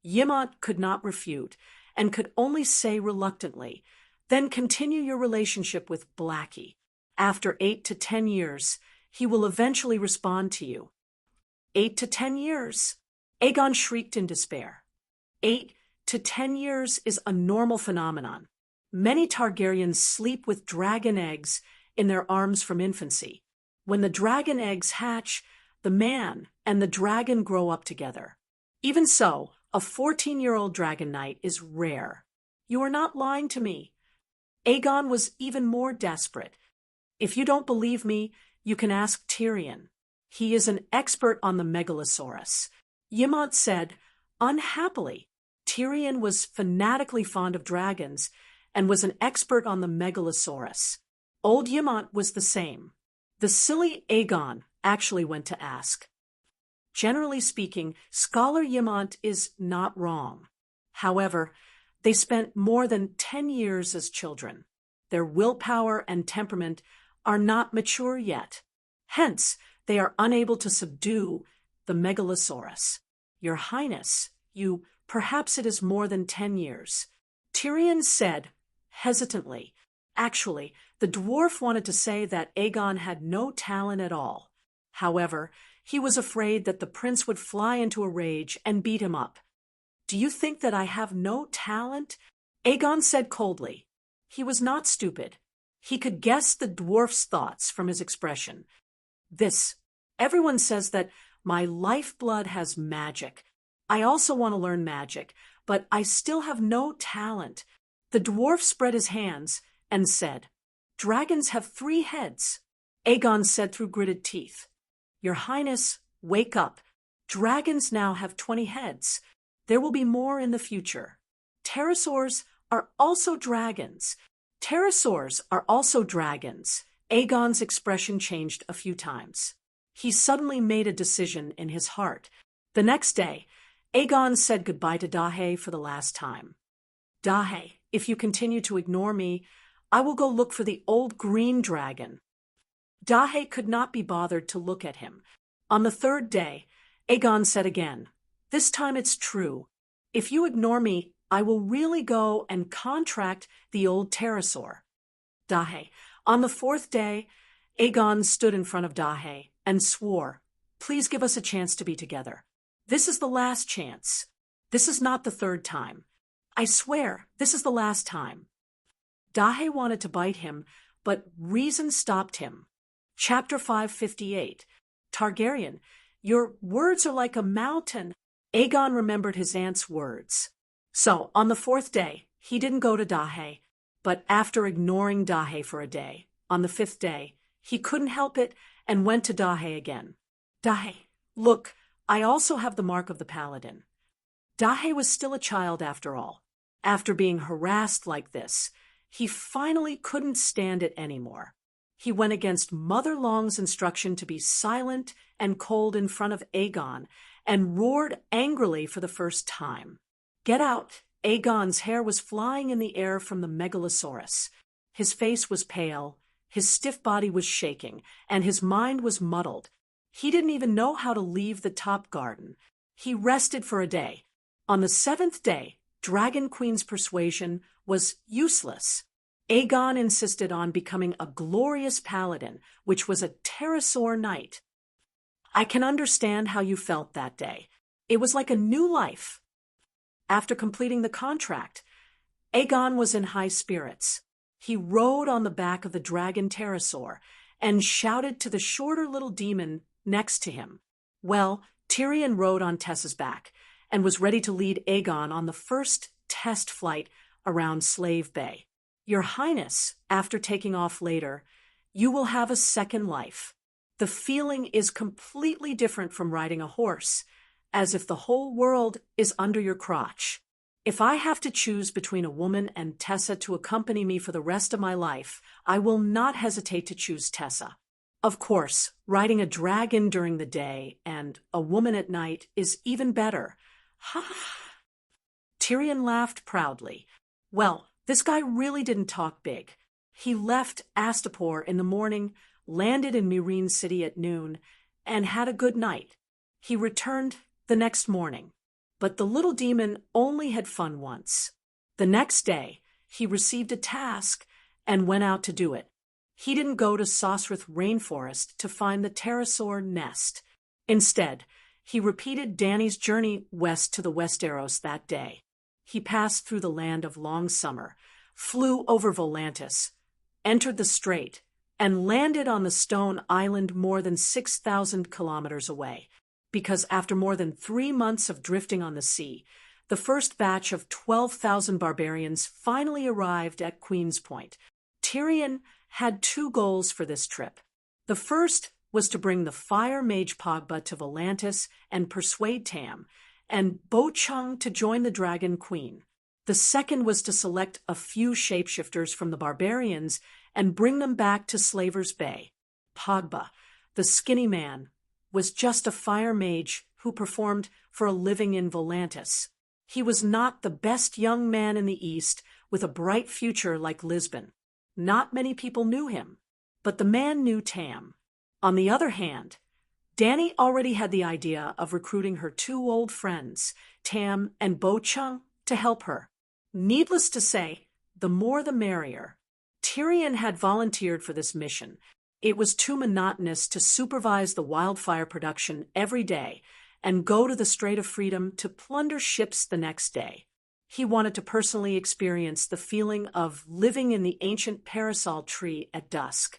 Ymont could not refute and could only say reluctantly, "Then continue your relationship with Blackie. After 8 to 10 years, he will eventually respond to you." 8 to 10 years? Aegon shrieked in despair. 8 to 10 years is a normal phenomenon. Many Targaryens sleep with dragon eggs in their arms from infancy. When the dragon eggs hatch, the man and the dragon grow up together. Even so, a 14-year-old dragon knight is rare. You are not lying to me. Aegon was even more desperate. If you don't believe me, you can ask Tyrion. He is an expert on the Megalosaurus. Ymont said, unhappily, Tyrion was fanatically fond of dragons and was an expert on the Megalosaurus. Old Ymont was the same. The silly Aegon actually went to ask. Generally speaking, Scholar Ymont is not wrong. However, they spent more than 10 years as children. Their willpower and temperament are not mature yet. Hence, they are unable to subdue the Megalosaurus. Your Highness, perhaps it is more than 10 years. Tyrion said, hesitantly. Actually, the dwarf wanted to say that Aegon had no talent at all. However, he was afraid that the prince would fly into a rage and beat him up. Do you think that I have no talent? Aegon said coldly. He was not stupid. He could guess the dwarf's thoughts from his expression. Everyone says that my lifeblood has magic. I also want to learn magic, but I still have no talent. The dwarf spread his hands and said, dragons have 3 heads. Aegon said through gritted teeth, Your Highness, wake up. Dragons now have 20 heads. There will be more in the future. Pterosaurs are also dragons. Pterosaurs are also dragons. Aegon's expression changed a few times. He suddenly made a decision in his heart. The next day, Aegon said goodbye to Dahe for the last time. Dahe, if you continue to ignore me, I will go look for the old green dragon. Dahe could not be bothered to look at him. On the 3rd day, Aegon said again, this time it's true. If you ignore me, I will really go and contract the old pterosaur. Dahe. On the 4th day, Aegon stood in front of Dahe and swore, please give us a chance to be together. This is the last chance. This is not the 3rd time. I swear, this is the last time. Dahe wanted to bite him, but reason stopped him. Chapter 558. Targaryen, your words are like a mountain. Aegon remembered his aunt's words. So, on the 4th day, he didn't go to Dahe, but after ignoring Dahe for a day, on the 5th day, he couldn't help it and went to Dahe again. Dahe, look, I also have the mark of the paladin. Dahe was still a child after all. After being harassed like this, he finally couldn't stand it anymore. He went against Mother Long's instruction to be silent and cold in front of Aegon and roared angrily for the first time. Get out! Aegon's hair was flying in the air from the Megalosaurus. His face was pale, his stiff body was shaking, and his mind was muddled. He didn't even know how to leave the top garden. He rested for a day. On the 7th day, Dragon Queen's persuasion was useless. Aegon insisted on becoming a glorious paladin, which was a pterosaur knight. I can understand how you felt that day. It was like a new life. After completing the contract, Aegon was in high spirits. He rode on the back of the dragon pterosaur and shouted to the shorter little demon next to him. Well, Tyrion rode on Tessa's back and was ready to lead Aegon on the first test flight around Slave Bay. Your Highness, after taking off later, you will have a second life. The feeling is completely different from riding a horse, as if the whole world is under your crotch. If I have to choose between a woman and Tessa to accompany me for the rest of my life, I will not hesitate to choose Tessa. Of course, riding a dragon during the day and a woman at night is even better. Ha! Tyrion laughed proudly. Well, this guy really didn't talk big. He left Astapor in the morning, landed in Meereen City at noon, and had a good night. He returned the next morning. But the little demon only had fun once. The next day, he received a task and went out to do it. He didn't go to Sosrith Rainforest to find the pterosaur nest. Instead, he repeated Dany's journey west to the Westeros that day. He passed through the land of long summer, flew over Volantis, entered the strait, and landed on the stone island more than 6,000 kilometers away. Because after more than 3 months of drifting on the sea, the first batch of 12,000 barbarians finally arrived at Queen's Point. Tyrion had two goals for this trip. The first was to bring the fire mage Pogba to Volantis and persuade Tam, and Bo Chung to join the Dragon Queen. The second was to select a few shapeshifters from the barbarians and bring them back to Slaver's Bay. Pogba, the skinny man, was just a fire mage who performed for a living in Volantis. He was not the best young man in the East with a bright future like Lisbon. Not many people knew him, but the man knew Tam. On the other hand, Dany already had the idea of recruiting her two old friends, Tam and Bo Chung, to help her. Needless to say, the more the merrier. Tyrion had volunteered for this mission. It was too monotonous to supervise the wildfire production every day and go to the Strait of Freedom to plunder ships the next day. He wanted to personally experience the feeling of living in the ancient parasol tree at dusk.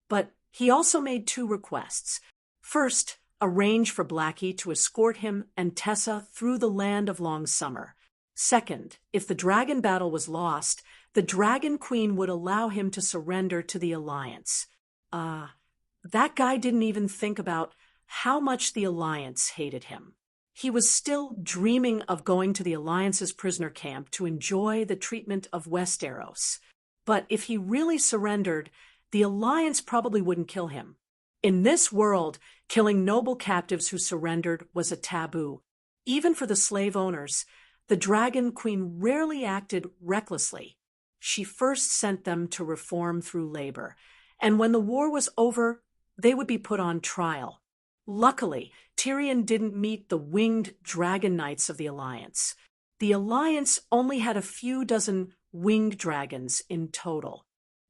But he also made two requests. First, arrange for Blackie to escort him and Tessa through the land of long summer. Second, if the dragon battle was lost, the Dragon Queen would allow him to surrender to the Alliance. That guy didn't even think about how much the Alliance hated him. He was still dreaming of going to the Alliance's prisoner camp to enjoy the treatment of Westeros. But if he really surrendered, the Alliance probably wouldn't kill him. In this world, killing noble captives who surrendered was a taboo. Even for the slave owners, the Dragon Queen rarely acted recklessly. She first sent them to reform through labor, and when the war was over, they would be put on trial. Luckily, Tyrion didn't meet the winged dragon knights of the Alliance. The Alliance only had a few dozen winged dragons in total.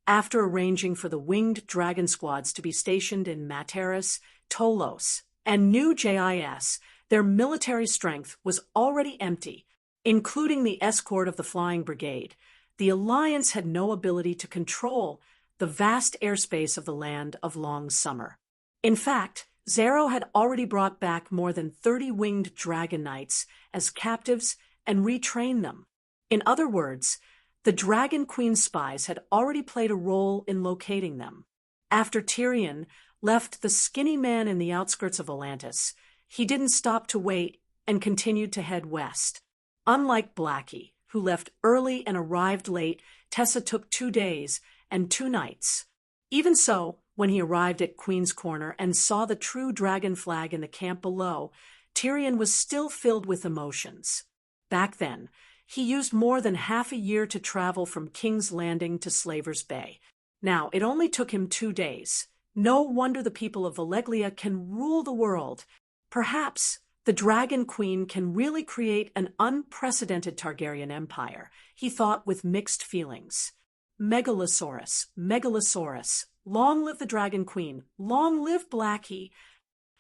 After arranging for the winged dragon squads to be stationed in Materis, Tolos, and New JIS, their military strength was already empty, including the escort of the Flying Brigade. The Alliance had no ability to control the vast airspace of the land of long summer. In fact, Zero had already brought back more than 30 winged dragon knights as captives and retrained them. In other words, the Dragon Queen's spies had already played a role in locating them. After Tyrion left the skinny man in the outskirts of Volantis, he didn't stop to wait and continued to head west. Unlike Blackie, who left early and arrived late, Tessa took 2 days and 2 nights. Even so, when he arrived at Queen's Corner and saw the true dragon flag in the camp below, Tyrion was still filled with emotions. Back then, he used more than half a year to travel from King's Landing to Slaver's Bay. Now, it only took him 2 days. No wonder the people of Valeglia can rule the world. Perhaps the Dragon Queen can really create an unprecedented Targaryen empire, he thought with mixed feelings. Megalosaurus, Megalosaurus, long live the Dragon Queen, long live Blackie.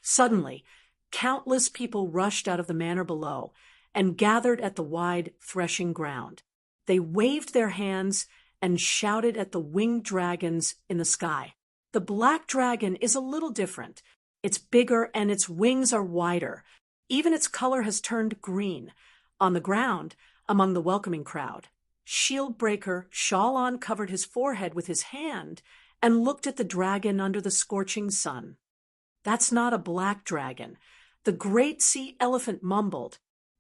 Suddenly, countless people rushed out of the manor below and gathered at the wide threshing ground. They waved their hands and shouted at the winged dragons in the sky. The black dragon is a little different. It's bigger and its wings are wider. Even its color has turned green. On the ground, among the welcoming crowd, Shieldbreaker Shalon covered his forehead with his hand and looked at the dragon under the scorching sun. That's not a black dragon. The great sea elephant mumbled.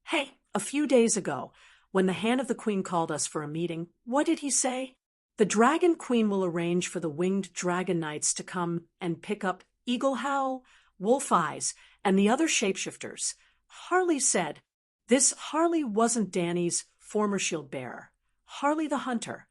Hey, a few days ago, when the Hand of the Queen called us for a meeting, what did he say? The Dragon Queen will arrange for the winged dragon knights to come and pick up Eagle Howl, Wolf Eyes, and the other shapeshifters. Harley said. This Harley wasn't Dany's former shield bearer, Harley the Hunter.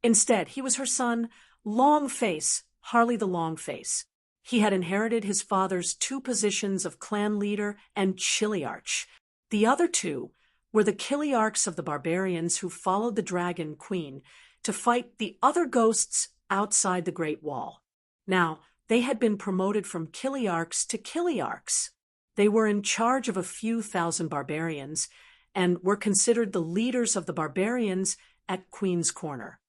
Instead, he was her son, Longface, Harley the Longface. He had inherited his father's 2 positions of clan leader and Chiliarch. The other 2 were the Chiliarchs of the barbarians who followed the Dragon Queen to fight the other ghosts outside the Great Wall. Now, they had been promoted from Chiliarchs to Chiliarchs. They were in charge of a few thousand barbarians and were considered the leaders of the barbarians at Queen's Corner.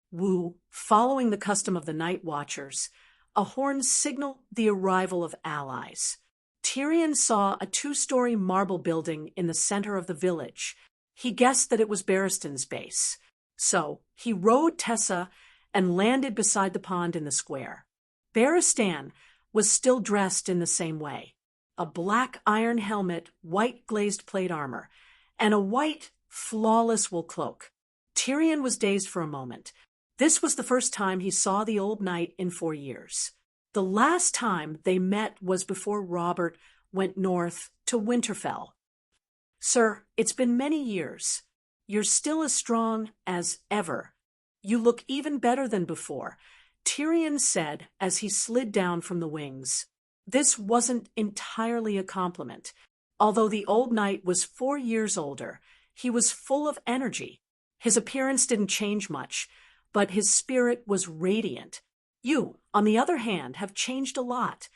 Wu, following the custom of the Night Watchers, a horn signaled the arrival of allies. Tyrion saw a 2-story marble building in the center of the village. He guessed that it was Barristan's base. So he rode Tessa and landed beside the pond in the square. Barristan was still dressed in the same way. A black iron helmet, white glazed plate armor, and a white, flawless wool cloak. Tyrion was dazed for a moment. This was the first time he saw the old knight in 4 years. The last time they met was before Robert went north to Winterfell. "Sir, it's been many years. You're still as strong as ever. You look even better than before," Tyrion said as he slid down from the wings. This wasn't entirely a compliment. Although the old knight was 4 years older, he was full of energy. His appearance didn't change much, but his spirit was radiant. "You, on the other hand, have changed a lot."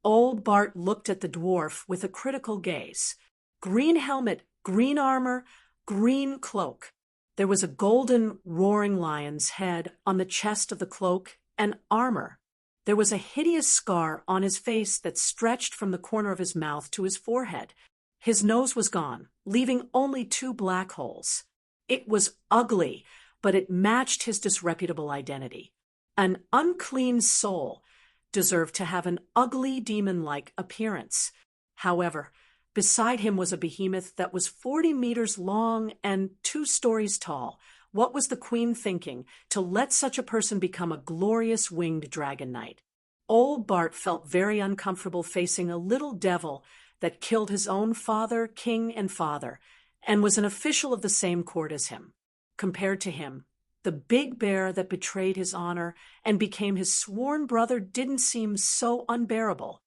Old Bart looked at the dwarf with a critical gaze. Green helmet, green armor, green cloak. There was a golden roaring lion's head on the chest of the cloak and armor. There was a hideous scar on his face that stretched from the corner of his mouth to his forehead. His nose was gone, leaving only 2 black holes. It was ugly, but it matched his disreputable identity. An unclean soul deserved to have an ugly demon-like appearance. However, beside him was a behemoth that was 40 meters long and 2 stories tall. What was the queen thinking to let such a person become a glorious winged dragon knight? Old Bart felt very uncomfortable facing a little devil that killed his own father, king, and father, and was an official of the same court as him. Compared to him, the big bear that betrayed his honor and became his sworn brother didn't seem so unbearable.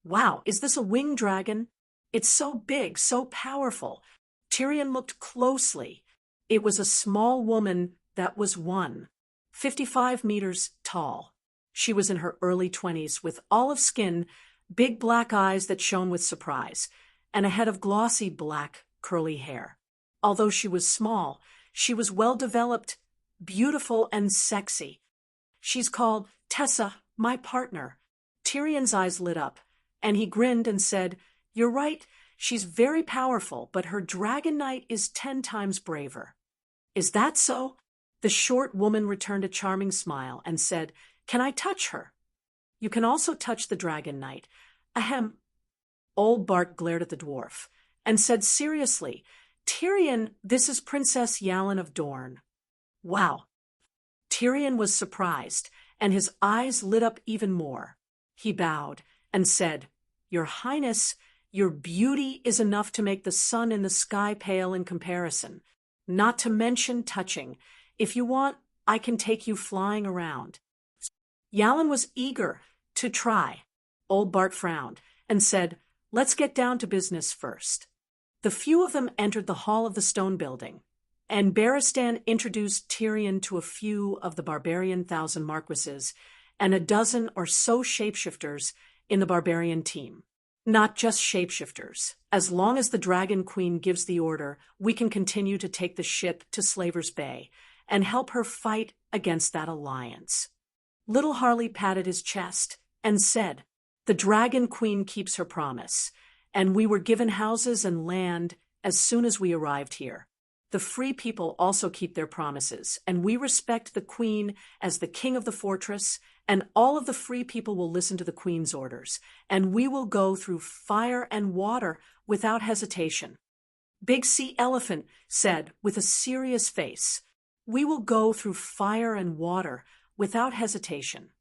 "Wow, is this a winged dragon? It's so big, so powerful." Tyrion looked closely. It was a small woman that was 55 meters tall. She was in her early 20s with olive skin, big black eyes that shone with surprise, and a head of glossy black curly hair. Although she was small, she was well-developed, beautiful, and sexy. "She's called Tessa, my partner." Tyrion's eyes lit up, and he grinned and said, "You're right, she's very powerful, but her dragon knight is 10 times braver." "Is that so?" The short woman returned a charming smile and said, "Can I touch her?" "You can also touch the dragon knight." Ahem. Old Bart glared at the dwarf and said seriously, "Tyrion, this is Princess Yalin of Dorne." "Wow." Tyrion was surprised, and his eyes lit up even more. He bowed and said, "Your Highness, your beauty is enough to make the sun in the sky pale in comparison. Not to mention touching. If you want, I can take you flying around." Yalin was eager to try. Old Bart frowned and said, "Let's get down to business first." The few of them entered the hall of the stone building, and Barristan introduced Tyrion to a few of the barbarian thousand marquises and a dozen or so shapeshifters in the barbarian team. "Not just shapeshifters. As long as the Dragon Queen gives the order, we can continue to take the ship to Slaver's Bay and help her fight against that alliance." Little Harley patted his chest and said, "The Dragon Queen keeps her promise, and we were given houses and land as soon as we arrived here. The free people also keep their promises, and we respect the Queen as the king of the fortress, and all of the free people will listen to the Queen's orders, and we will go through fire and water without hesitation." Big Sea Elephant said with a serious face, "We will go through fire and water without hesitation."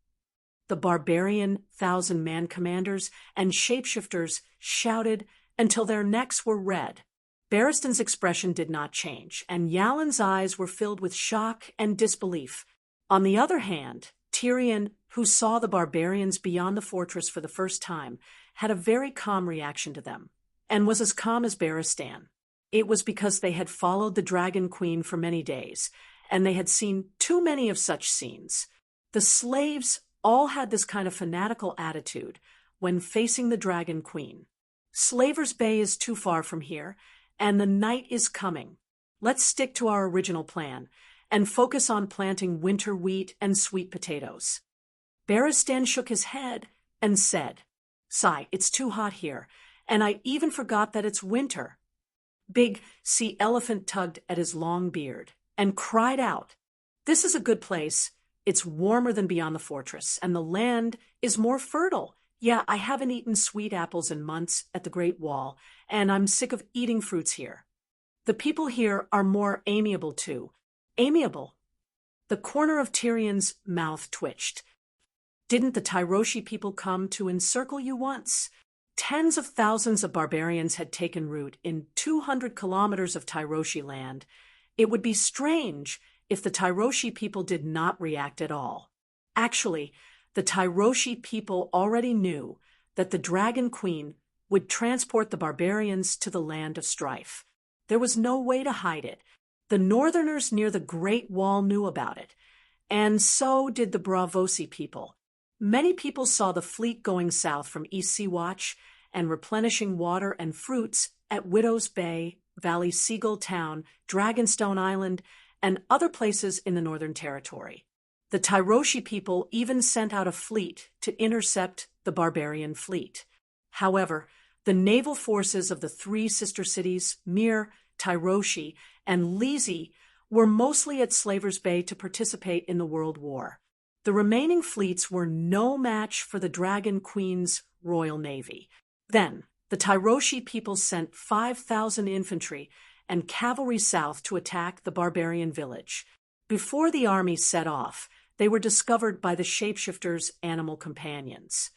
The barbarian thousand-man commanders and shapeshifters shouted until their necks were red. Barristan's expression did not change, and Yalin's eyes were filled with shock and disbelief. On the other hand, Tyrion, who saw the barbarians beyond the fortress for the first time, had a very calm reaction to them, and was as calm as Barristan. It was because they had followed the Dragon Queen for many days, and they had seen too many of such scenes. The slaves all had this kind of fanatical attitude when facing the Dragon Queen. Slaver's Bay is too far from here, and the night is coming. Let's stick to our original plan and focus on planting winter wheat and sweet potatoes. Barristan shook his head and said, "Sigh, it's too hot here, and I even forgot that it's winter." Big Sea Elephant tugged at his long beard and cried out, "This is a good place. It's warmer than beyond the fortress, and the land is more fertile. Yeah, I haven't eaten sweet apples in months at the Great Wall, and I'm sick of eating fruits here. The people here are more amiable too." Amiable? The corner of Tyrion's mouth twitched. Didn't the Tyroshi people come to encircle you once? Tens of thousands of barbarians had taken root in 200 kilometers of Tyroshi land. It would be strange if the Tyroshi people did not react at all. Actually, the Tyroshi people already knew that the Dragon Queen would transport the barbarians to the land of strife. There was no way to hide it. The northerners near the Great Wall knew about it, and so did the Bravosi people. Many people saw the fleet going south from East Sea Watch and replenishing water and fruits at Widow's Bay, Valley Seagull Town, Dragonstone Island, and other places in the Northern Territory. The Tyroshi people even sent out a fleet to intercept the barbarian fleet. However, the naval forces of the three sister cities, Mir, Tyroshi, and Lisi, were mostly at Slaver's Bay to participate in the World War. The remaining fleets were no match for the Dragon Queen's Royal Navy. Then, the Tyroshi people sent 5,000 infantry and cavalry south to attack the barbarian village. Before the army set off, they were discovered by the shapeshifters' animal companions.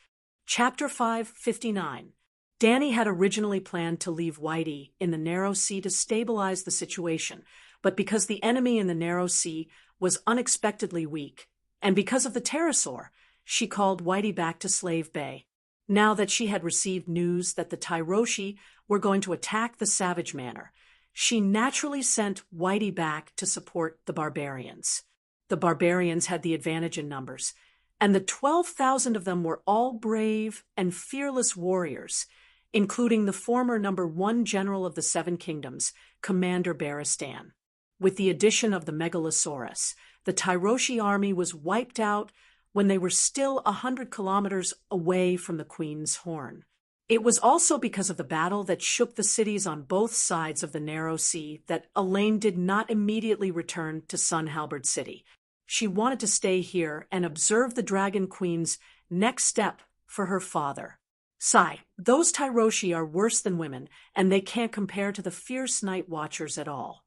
Chapter 559. Dany had originally planned to leave Whitey in the Narrow Sea to stabilize the situation, but because the enemy in the Narrow Sea was unexpectedly weak, and because of the pterosaur, she called Whitey back to Slave Bay. Now that she had received news that the Tyroshi were going to attack the Savage Manor, she naturally sent Whitey back to support the barbarians. The barbarians had the advantage in numbers, and the 12,000 of them were all brave and fearless warriors, including the former #1 general of the Seven Kingdoms, Commander Barristan. With the addition of the Megalosaurus, the Tyroshi army was wiped out when they were still 100 kilometers away from the Queen's Horn. It was also because of the battle that shook the cities on both sides of the Narrow Sea that Elaine did not immediately return to Sun Halberd City. She wanted to stay here and observe the Dragon Queen's next step for her father. Sigh, those Tyroshi are worse than women, and they can't compare to the fierce Night Watchers at all.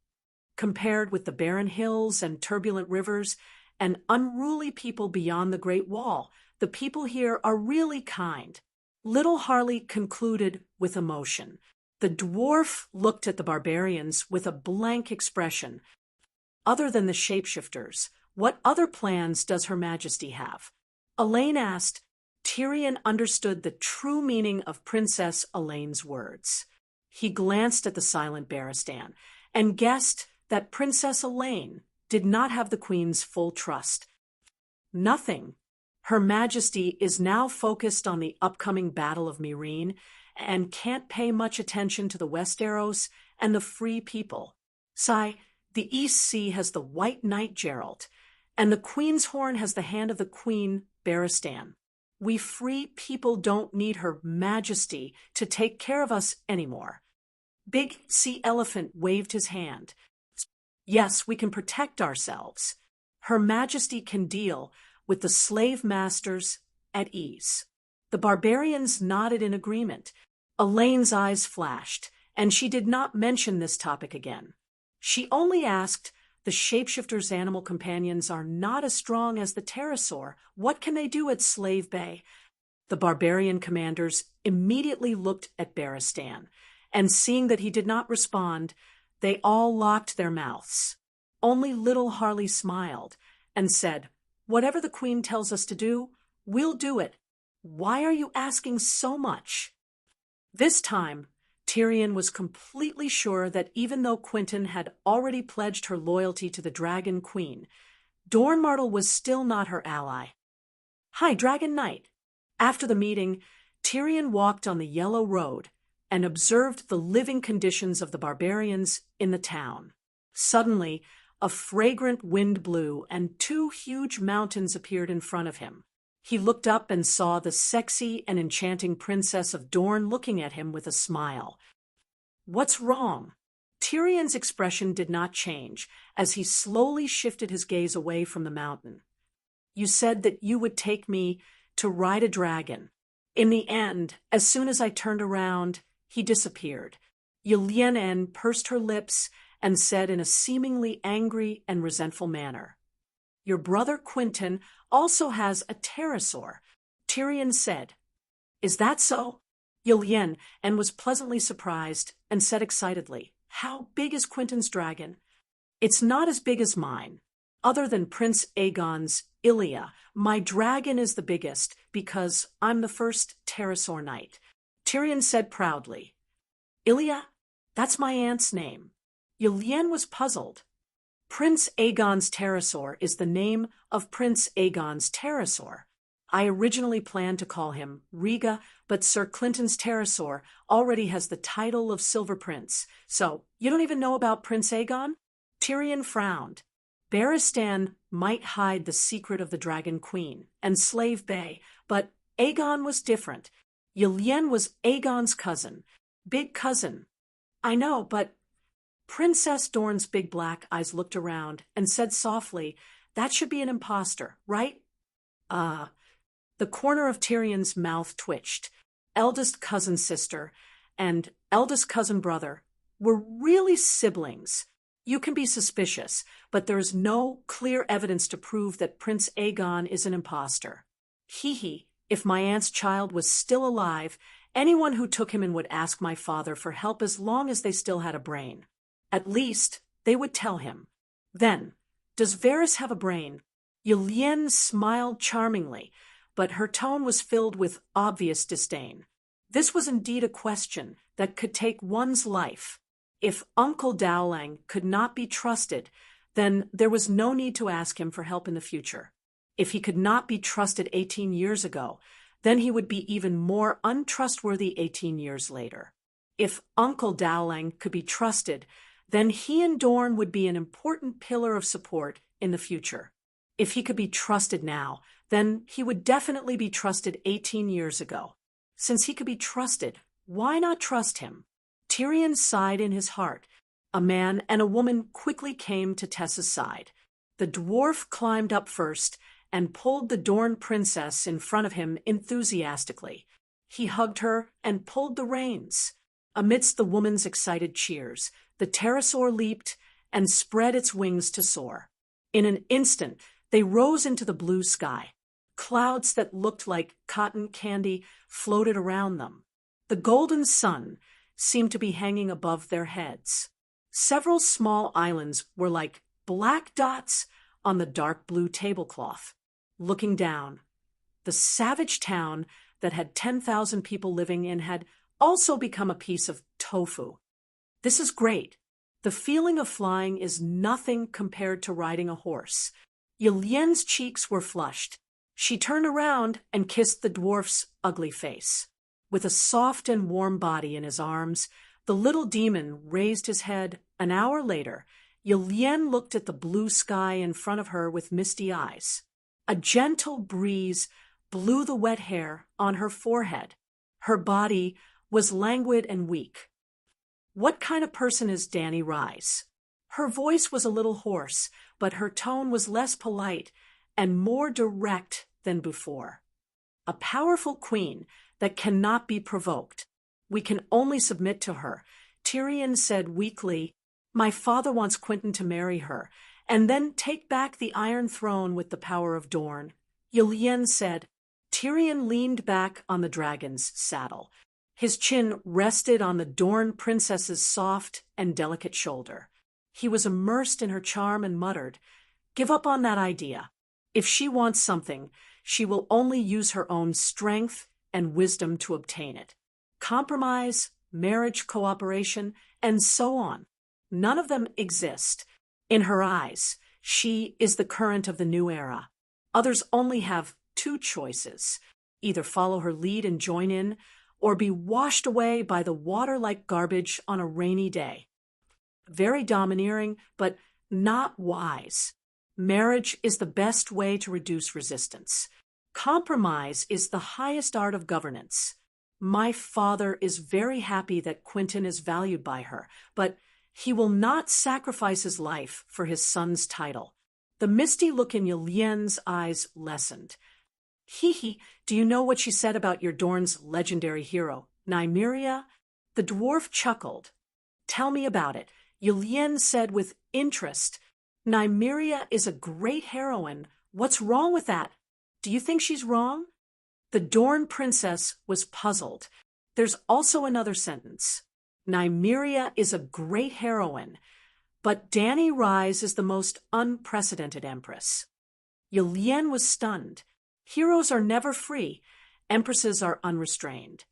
Compared with the barren hills and turbulent rivers and unruly people beyond the Great Wall, the people here are really kind. Little Harley concluded with emotion. The dwarf looked at the barbarians with a blank expression. Other than the shapeshifters, what other plans does Her Majesty have? Elaine asked. Tyrion understood the true meaning of Princess Elaine's words. He glanced at the silent Barristan and guessed that Princess Elaine did not have the Queen's full trust. Nothing. Her Majesty is now focused on the upcoming Battle of Meereen and can't pay much attention to the Westeros and the Free People. Sigh, the East Sea has the White Knight Geralt, and the Queen's Horn has the hand of the Queen, Barristan. We Free People don't need Her Majesty to take care of us anymore. Big Sea Elephant waved his hand. Yes, we can protect ourselves. Her Majesty can deal with the slave masters at ease. The barbarians nodded in agreement. Elaine's eyes flashed, and she did not mention this topic again. She only asked, the shapeshifters' animal companions are not as strong as the pterosaur. What can they do at Slave Bay? The barbarian commanders immediately looked at Barristan, and seeing that he did not respond, they all locked their mouths. Only little Harley smiled and said, "Whatever the Queen tells us to do, we'll do it. Why are you asking so much?" This time, Tyrion was completely sure that even though Quentyn had already pledged her loyalty to the Dragon Queen, Dorne Martell was still not her ally. "Hi, Dragon Knight." After the meeting, Tyrion walked on the Yellow Road and observed the living conditions of the barbarians in the town. Suddenly, a fragrant wind blew and 2 huge mountains appeared in front of him. He looked up and saw the sexy and enchanting Princess of Dorne looking at him with a smile. "What's wrong?" Tyrion's expression did not change as he slowly shifted his gaze away from the mountain. You said that you would take me to ride a dragon. In the end, as soon as I turned around, he disappeared. Ylien pursed her lips and said in a seemingly angry and resentful manner, Your brother Quentyn also has a pterosaur. Tyrion said, Is that so? Ylien was pleasantly surprised and said excitedly, How big is Quentyn's dragon? It's not as big as mine. Other than Prince Aegon's Ilia, my dragon is the biggest because I'm the first pterosaur knight. Tyrion said proudly, Ilia? That's my aunt's name. Ylien was puzzled. Prince Aegon's pterosaur is the name of Prince Aegon's pterosaur. I originally planned to call him Rhaega, but Sir Clinton's pterosaur already has the title of Silver Prince. So, you don't even know about Prince Aegon? Tyrion frowned. Barristan might hide the secret of the Dragon Queen and Slave Bay, but Aegon was different. Ylien was Aegon's cousin. Big cousin. I know, but... Princess Dorne's big black eyes looked around and said softly, That should be an imposter, right? The corner of Tyrion's mouth twitched. Eldest cousin sister and eldest cousin brother were really siblings. You can be suspicious, but there is no clear evidence to prove that Prince Aegon is an imposter. If my aunt's child was still alive, anyone who took him in would ask my father for help as long as they still had a brain. At least, they would tell him. Then, does Varys have a brain? Ylien smiled charmingly, but her tone was filled with obvious disdain. This was indeed a question that could take one's life. If Uncle Dowling could not be trusted, then there was no need to ask him for help in the future. If he could not be trusted 18 years ago, then he would be even more untrustworthy 18 years later. If Uncle Dowling could be trusted, then he and Dorne would be an important pillar of support in the future. If he could be trusted now, then he would definitely be trusted 18 years ago. Since he could be trusted, why not trust him? Tyrion sighed in his heart. A man and a woman quickly came to Tessa's side. The dwarf climbed up first and pulled the Dorne princess in front of him enthusiastically. He hugged her and pulled the reins. Amidst the woman's excited cheers, the pterosaur leaped and spread its wings to soar. In an instant, they rose into the blue sky. Clouds that looked like cotton candy floated around them. The golden sun seemed to be hanging above their heads. Several small islands were like black dots on the dark blue tablecloth. Looking down, the savage town that had 10,000 people living in had also become a piece of tofu. This is great. The feeling of flying is nothing compared to riding a horse. Ylien's cheeks were flushed. She turned around and kissed the dwarf's ugly face. With a soft and warm body in his arms, the little demon raised his head. An hour later, Ylien looked at the blue sky in front of her with misty eyes. A gentle breeze blew the wet hair on her forehead. Her body was languid and weak. What kind of person is Dany Rice? Her voice was a little hoarse, but her tone was less polite and more direct than before. A powerful queen that cannot be provoked. We can only submit to her. Tyrion said weakly, My father wants Quentyn to marry her, and then take back the Iron Throne with the power of Dorne. Ylien said. Tyrion leaned back on the dragon's saddle. His chin rested on the Dorne princess's soft and delicate shoulder. He was immersed in her charm and muttered, Give up on that idea. If she wants something, she will only use her own strength and wisdom to obtain it. Compromise, marriage cooperation, and so on. None of them exist. In her eyes, she is the current of the new era. Others only have two choices: either follow her lead and join in, or be washed away by the water like garbage on a rainy day. Very domineering, but not wise. Marriage is the best way to reduce resistance. Compromise is the highest art of governance. My father is very happy that Quentyn is valued by her, but He will not sacrifice his life for his son's title. The misty look in Yilian's eyes lessened. Hee, do you know what she said about your Dorn's legendary hero, Nymeria? The dwarf chuckled. Tell me about it. Yilian said with interest. Nymeria is a great heroine. What's wrong with that? Do you think she's wrong? The Dorn princess was puzzled. There's also another sentence. Nymeria is a great heroine, but Dany Rise is the most unprecedented empress. Yilien was stunned. Heroes are never free. Empresses are unrestrained.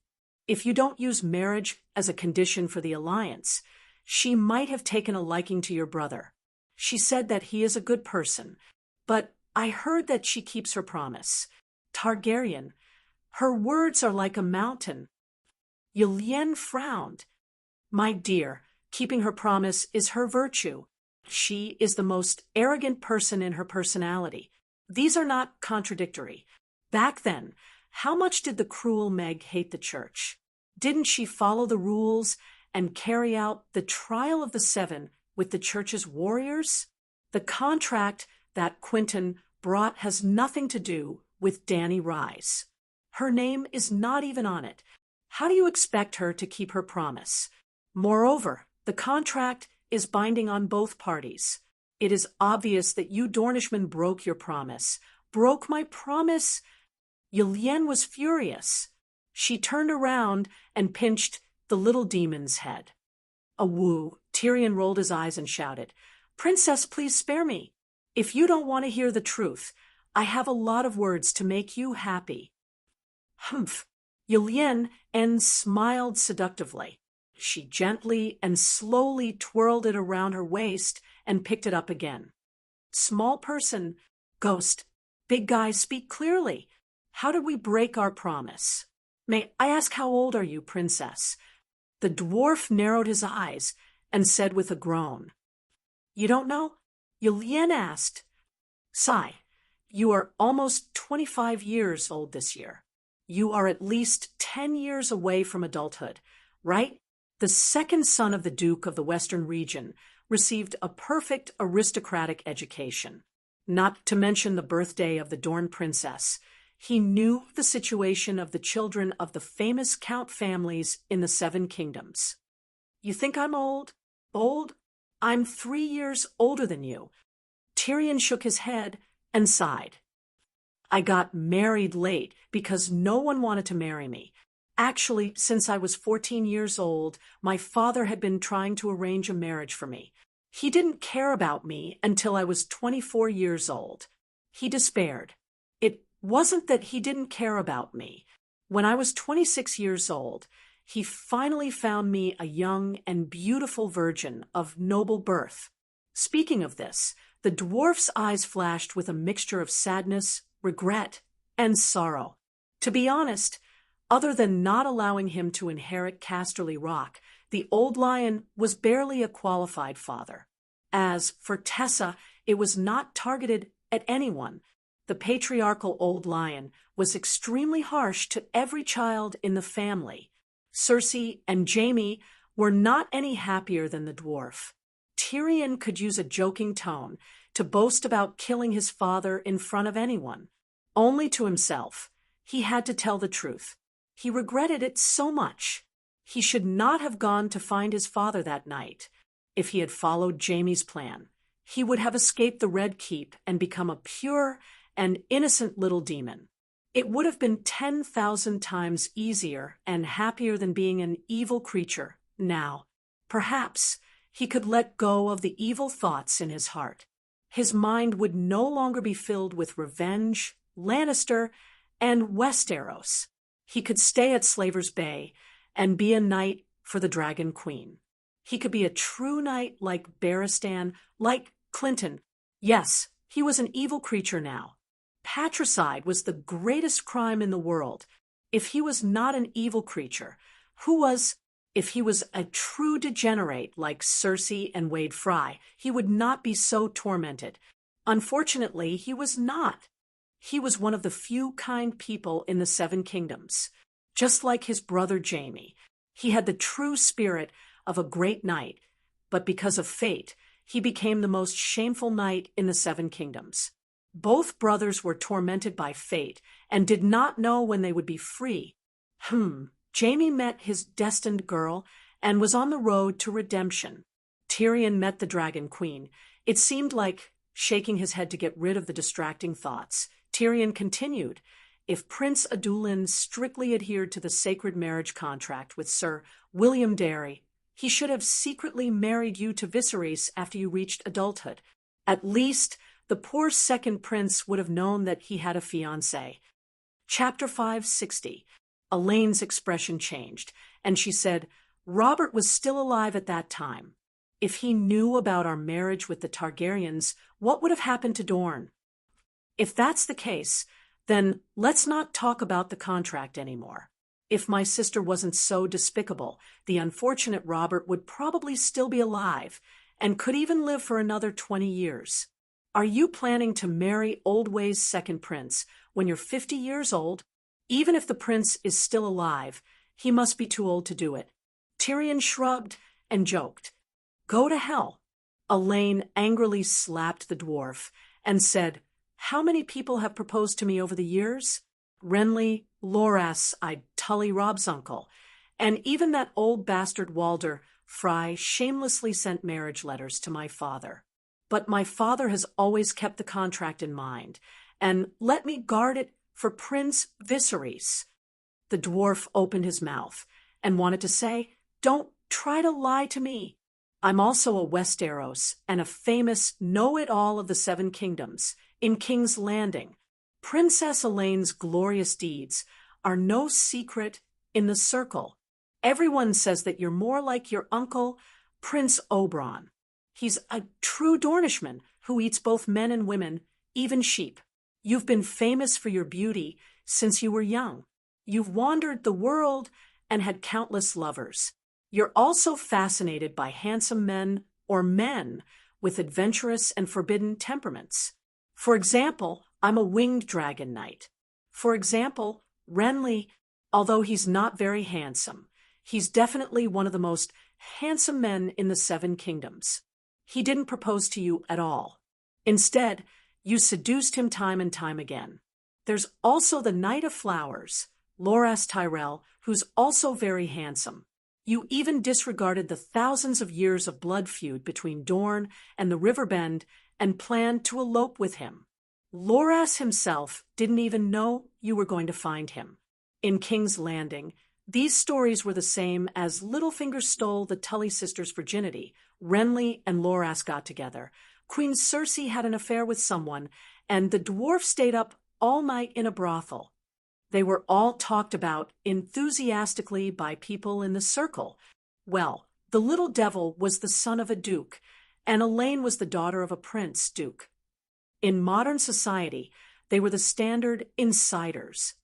If you don't use marriage as a condition for the alliance, she might have taken a liking to your brother. She said that he is a good person, but I heard that she keeps her promise. Targaryen, her words are like a mountain. Yilien frowned. My dear, keeping her promise is her virtue. She is the most arrogant person in her personality. These are not contradictory. Back then, how much did the cruel Meg hate the church? Didn't she follow the rules and carry out the trial of the seven with the church's warriors? The contract that Quentyn brought has nothing to do with Dany Rise. Her name is not even on it. How do you expect her to keep her promise? Moreover, the contract is binding on both parties. It is obvious that you Dornishmen broke your promise. Broke my promise? Yilien was furious. She turned around and pinched the little demon's head. A woo. Tyrion rolled his eyes and shouted, Princess, please spare me. If you don't want to hear the truth, I have a lot of words to make you happy. Humph. Yilien smiled seductively. She gently and slowly twirled it around her waist and picked it up again. Small person, ghost, big guy, speak clearly. How did we break our promise? May I ask how old are you, princess? The dwarf narrowed his eyes and said with a groan. You don't know? Yilien asked. Sigh, you are almost 25 years old this year. You are at least 10 years away from adulthood, right? The second son of the Duke of the Western region received a perfect aristocratic education. Not to mention the birthday of the Dorne princess, he knew the situation of the children of the famous Count families in the Seven Kingdoms. You think I'm old? Old? I'm 3 years older than you. Tyrion shook his head and sighed. I got married late because no one wanted to marry me. Actually, since I was 14 years old, my father had been trying to arrange a marriage for me. He didn't care about me until I was 24 years old. He despaired. It wasn't that he didn't care about me. When I was 26 years old, he finally found me a young and beautiful virgin of noble birth. Speaking of this, the dwarf's eyes flashed with a mixture of sadness, regret, and sorrow. To be honest, other than not allowing him to inherit Casterly Rock, the old lion was barely a qualified father. As for Tessa, it was not targeted at anyone. The patriarchal old lion was extremely harsh to every child in the family. Cersei and Jaime were not any happier than the dwarf. Tyrion could use a joking tone to boast about killing his father in front of anyone. Only to himself, he had to tell the truth. He regretted it so much. He should not have gone to find his father that night. If he had followed Jaime's plan, he would have escaped the Red Keep and become a pure and innocent little demon. It would have been 10,000 times easier and happier than being an evil creature now. Perhaps he could let go of the evil thoughts in his heart. His mind would no longer be filled with revenge, Lannister, and Westeros. He could stay at Slaver's Bay and be a knight for the Dragon Queen. He could be a true knight like Barristan, like Clinton. Yes, he was an evil creature now. Patricide was the greatest crime in the world. If he was not an evil creature, who was? If he was a true degenerate like Cersei and Wade Fry, he would not be so tormented. Unfortunately, he was not. He was one of the few kind people in the Seven Kingdoms. Just like his brother Jaime, he had the true spirit of a great knight, but because of fate, he became the most shameful knight in the Seven Kingdoms. Both brothers were tormented by fate and did not know when they would be free. Jaime met his destined girl and was on the road to redemption. Tyrion met the Dragon Queen. It seemed like shaking his head to get rid of the distracting thoughts. Tyrion continued, if Prince Adulin strictly adhered to the sacred marriage contract with Sir William Darry, he should have secretly married you to Viserys after you reached adulthood. At least, the poor second prince would have known that he had a fiancé. Chapter 560. Elaine's expression changed, and she said, Robert was still alive at that time. If he knew about our marriage with the Targaryens, what would have happened to Dorne? If that's the case, then let's not talk about the contract anymore. If my sister wasn't so despicable, the unfortunate Robert would probably still be alive and could even live for another 20 years. Are you planning to marry Oldway's second prince when you're 50 years old? Even if the prince is still alive, he must be too old to do it. Tyrion shrugged and joked. Go to hell. Elaine angrily slapped the dwarf and said, How many people have proposed to me over the years? Renly, Loras, I'd Tully Rob's uncle, and even that old bastard Walder Frey shamelessly sent marriage letters to my father. But my father has always kept the contract in mind, and let me guard it for Prince Viserys. The dwarf opened his mouth and wanted to say, Don't try to lie to me. I'm also a Westeros and a famous know-it-all of the Seven Kingdoms in King's Landing. Princess Elaine's glorious deeds are no secret in the circle. Everyone says that you're more like your uncle, Prince Oberyn. He's a true Dornishman who eats both men and women, even sheep. You've been famous for your beauty since you were young. You've wandered the world and had countless lovers. You're also fascinated by handsome men or men with adventurous and forbidden temperaments. For example, I'm a winged dragon knight. For example, Renly, although he's not very handsome, he's definitely one of the most handsome men in the Seven Kingdoms. He didn't propose to you at all. Instead, you seduced him time and time again. There's also the Knight of Flowers, Loras Tyrell, who's also very handsome. You even disregarded the thousands of years of blood feud between Dorne and the Riverbend and planned to elope with him. Loras himself didn't even know you were going to find him. In King's Landing, these stories were the same as Littlefinger stole the Tully sisters' virginity. Renly and Loras got together. Queen Cersei had an affair with someone, and the dwarf stayed up all night in a brothel. They were all talked about enthusiastically by people in the circle. Well, the little devil was the son of a duke, and Elaine was the daughter of a prince duke. In modern society, they were the standard insiders.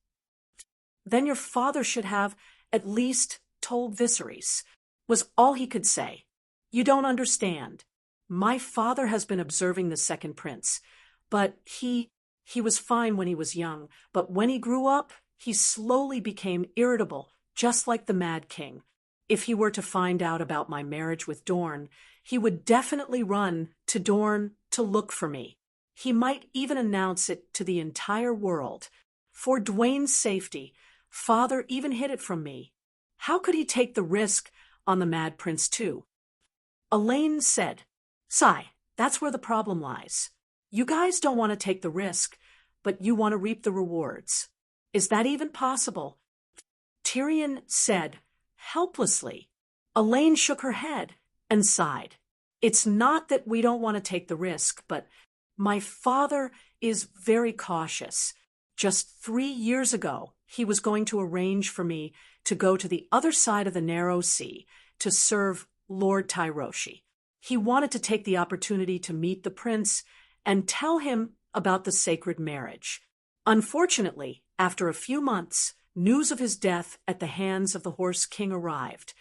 Then your father should have at least told Viserys, was all he could say. You don't understand. My father has been observing the second prince, but he was fine when he was young, but when he grew up, he slowly became irritable, just like the Mad King. If he were to find out about my marriage with Dorne, he would definitely run to Dorne to look for me. He might even announce it to the entire world. For Dwayne's safety, father even hid it from me. How could he take the risk on the Mad Prince too? Elaine said, Sigh, that's where the problem lies. You guys don't want to take the risk, but you want to reap the rewards. Is that even possible? Tyrion said, helplessly. Elaine shook her head and sighed. It's not that we don't want to take the risk, but my father is very cautious. Just 3 years ago, he was going to arrange for me to go to the other side of the narrow sea to serve Lord Tyroshi. He wanted to take the opportunity to meet the prince and tell him about the sacred marriage. Unfortunately, after a few months, news of his death at the hands of the Horse King arrived.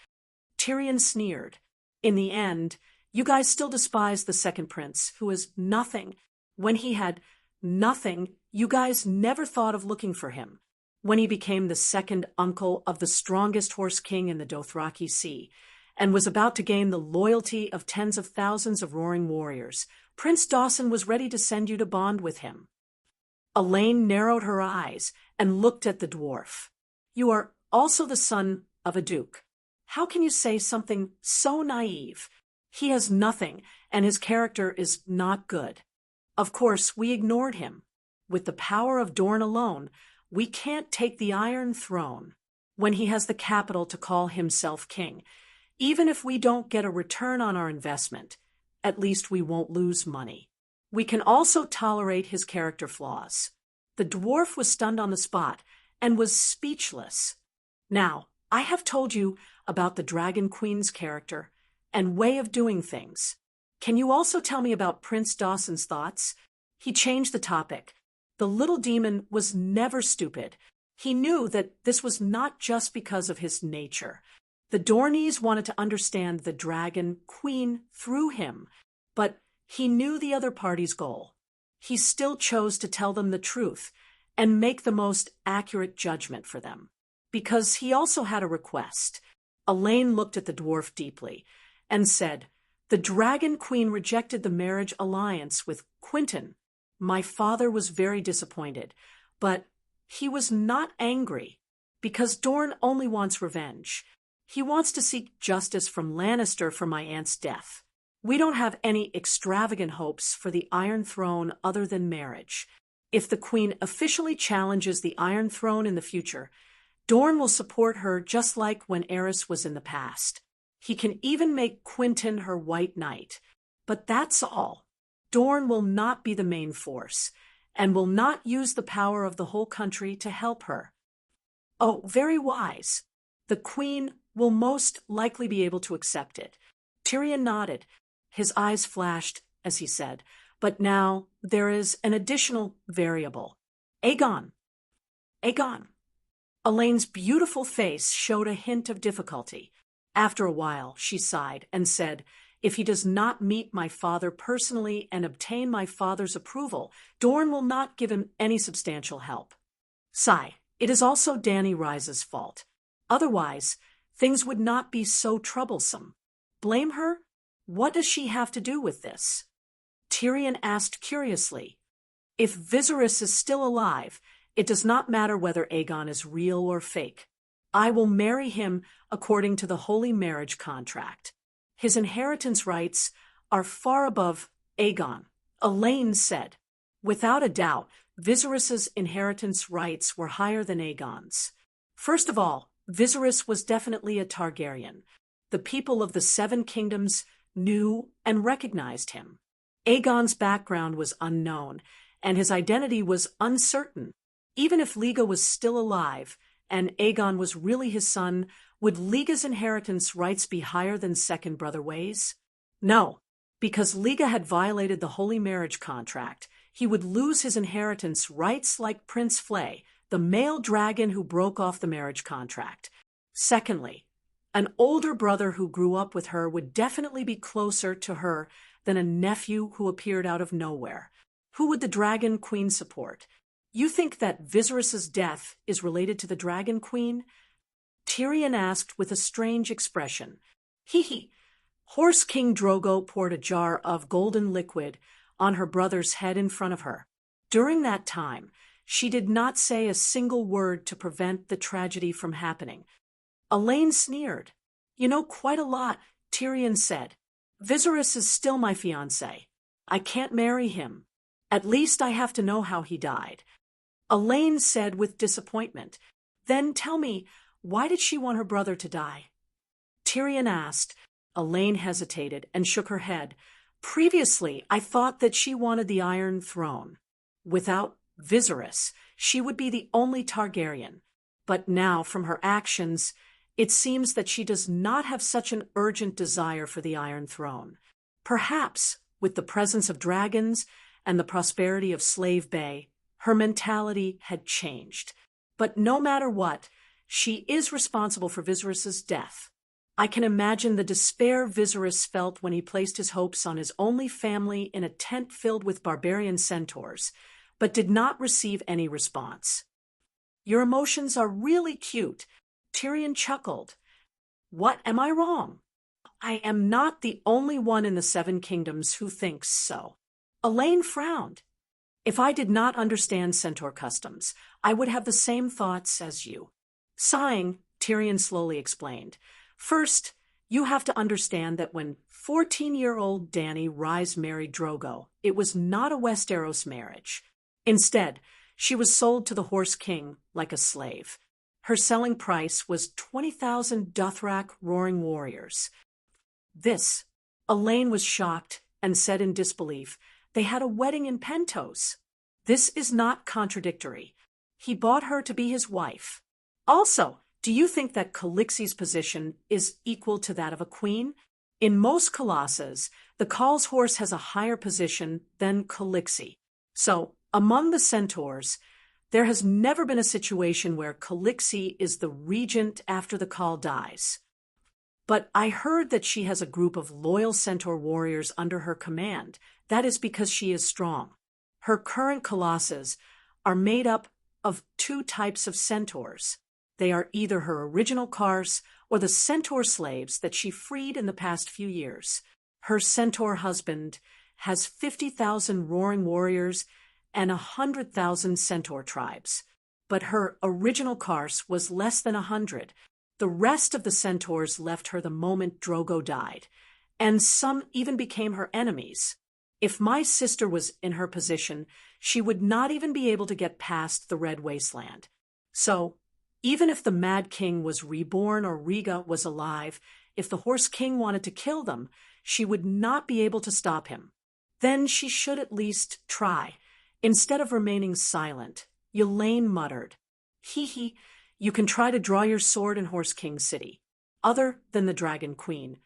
Tyrion sneered. In the end, you guys still despise the second prince, who is nothing. When he had nothing, you guys never thought of looking for him. When he became the second uncle of the strongest Horse King in the Dothraki Sea, and was about to gain the loyalty of tens of thousands of roaring warriors. Prince Dawson was ready to send you to bond with him. Elaine narrowed her eyes and looked at the dwarf. You are also the son of a duke. How can you say something so naive? He has nothing, and his character is not good. Of course, we ignored him. With the power of Dorne alone, we can't take the Iron Throne when he has the capital to call himself king. Even if we don't get a return on our investment, at least we won't lose money. We can also tolerate his character flaws. The dwarf was stunned on the spot and was speechless. Now, I have told you about the Dragon Queen's character and way of doing things. Can you also tell me about Prince Dawson's thoughts? He changed the topic. The little demon was never stupid. He knew that this was not just because of his nature. The Dornies wanted to understand the Dragon Queen through him, but he knew the other party's goal. He still chose to tell them the truth and make the most accurate judgment for them, because he also had a request. Elaine looked at the dwarf deeply and said, "The Dragon Queen rejected the marriage alliance with Quentin. My father was very disappointed, but he was not angry, because Dorne only wants revenge. He wants to seek justice from Lannister for my aunt's death. We don't have any extravagant hopes for the Iron Throne other than marriage. If the Queen officially challenges the Iron Throne in the future, Dorne will support her just like when Aerys was in the past. He can even make Quentin her White Knight. But that's all. Dorne will not be the main force, and will not use the power of the whole country to help her." "Oh, very wise. The Queen will most likely be able to accept it." Tyrion nodded. His eyes flashed as he said, "But now there is an additional variable. Aegon." "Aegon." Elaine's beautiful face showed a hint of difficulty. After a while, she sighed and said, "If he does not meet my father personally and obtain my father's approval, Dorne will not give him any substantial help. Sigh, it is also Dany Rise's fault. Otherwise, things would not be so troublesome. Blame her? What does she have to do with this?" Tyrion asked curiously. "If Viserys is still alive, it does not matter whether Aegon is real or fake. I will marry him according to the holy marriage contract. His inheritance rights are far above Aegon," Elaine said. Without a doubt, Viserys's inheritance rights were higher than Aegon's. First of all, Viserys was definitely a Targaryen. The people of the Seven Kingdoms knew and recognized him. Aegon's background was unknown, and his identity was uncertain. Even if Liga was still alive, and Aegon was really his son, would Liga's inheritance rights be higher than second brother Ways? No, because Liga had violated the holy marriage contract. He would lose his inheritance rights like Prince Flay, the male dragon who broke off the marriage contract. Secondly, an older brother who grew up with her would definitely be closer to her than a nephew who appeared out of nowhere. Who would the Dragon Queen support? You think that Viserys's death is related to the Dragon Queen? Tyrion asked with a strange expression. Hee. Horse King Drogo poured a jar of golden liquid on her brother's head in front of her. During that time, she did not say a single word to prevent the tragedy from happening. Elaine sneered. "You know quite a lot," Tyrion said. "Viserys is still my fiancé. I can't marry him. At least I have to know how he died." Elaine said with disappointment. "Then tell me, why did she want her brother to die?" Tyrion asked. Elaine hesitated and shook her head. "Previously, I thought that she wanted the Iron Throne. Without Viserys, she would be the only Targaryen. But now, from her actions, it seems that she does not have such an urgent desire for the Iron Throne. Perhaps, with the presence of dragons and the prosperity of Slave Bay, her mentality had changed. But no matter what, she is responsible for Viserys's death. I can imagine the despair Viserys felt when he placed his hopes on his only family in a tent filled with barbarian centaurs, but did not receive any response." "Your emotions are really cute," Tyrion chuckled. "What, am I wrong?" I am not the only one in the Seven Kingdoms who thinks so. Elaine frowned. If I did not understand centaur customs, I would have the same thoughts as you. Sighing, Tyrion slowly explained. First, you have to understand that when 14-year-old Dany Rhys married Drogo, it was not a Westeros marriage. Instead, she was sold to the Horse King like a slave. Her selling price was 20,000 Dothrak roaring warriors. This, Elaine was shocked and said in disbelief, they had a wedding in Pentos. This is not contradictory. He bought her to be his wife. Also, do you think that Calixi's position is equal to that of a queen? In most colossus, the Khals horse has a higher position than Calixi. So, among the centaurs, there has never been a situation where Calixi is the regent after the Khal dies. But I heard that she has a group of loyal centaur warriors under her command. That is because she is strong. Her current colossus are made up of two types of centaurs. They are either her original Kars or the centaur slaves that she freed in the past few years. Her centaur husband has 50,000 roaring warriors and 100,000 centaur tribes. But her original Kars was less than 100. The rest of the centaurs left her the moment Drogo died, and some even became her enemies. If my sister was in her position, she would not even be able to get past the Red Wasteland. So, even if the Mad King was reborn or Rhaega was alive, if the Horse King wanted to kill them, she would not be able to stop him. Then she should at least try. Instead of remaining silent, Elaine muttered, "Hee, you can try to draw your sword in Horse King City. Other than the Dragon Queen,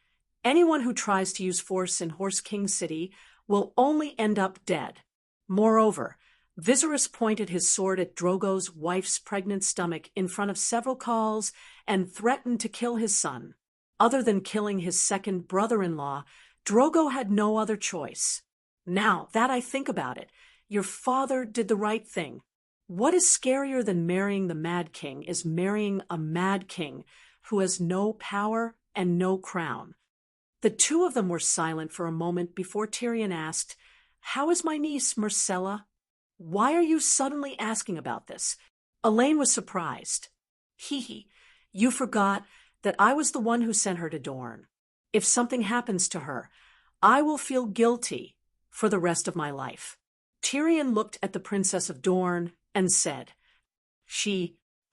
anyone who tries to use force in Horse King City will only end up dead. Moreover, Viserys pointed his sword at Drogo's wife's pregnant stomach in front of several Khals and threatened to kill his son. Other than killing his second brother-in-law, Drogo had no other choice. Now that I think about it, your father did the right thing. What is scarier than marrying the Mad King is marrying a Mad King who has no power and no crown." The two of them were silent for a moment before Tyrion asked, "How is my niece, Myrcella? Why are you suddenly asking about this?" Elaine was surprised. "Hee, you forgot that I was the one who sent her to Dorne. If something happens to her, I will feel guilty for the rest of my life." Tyrion looked at the Princess of Dorne and said,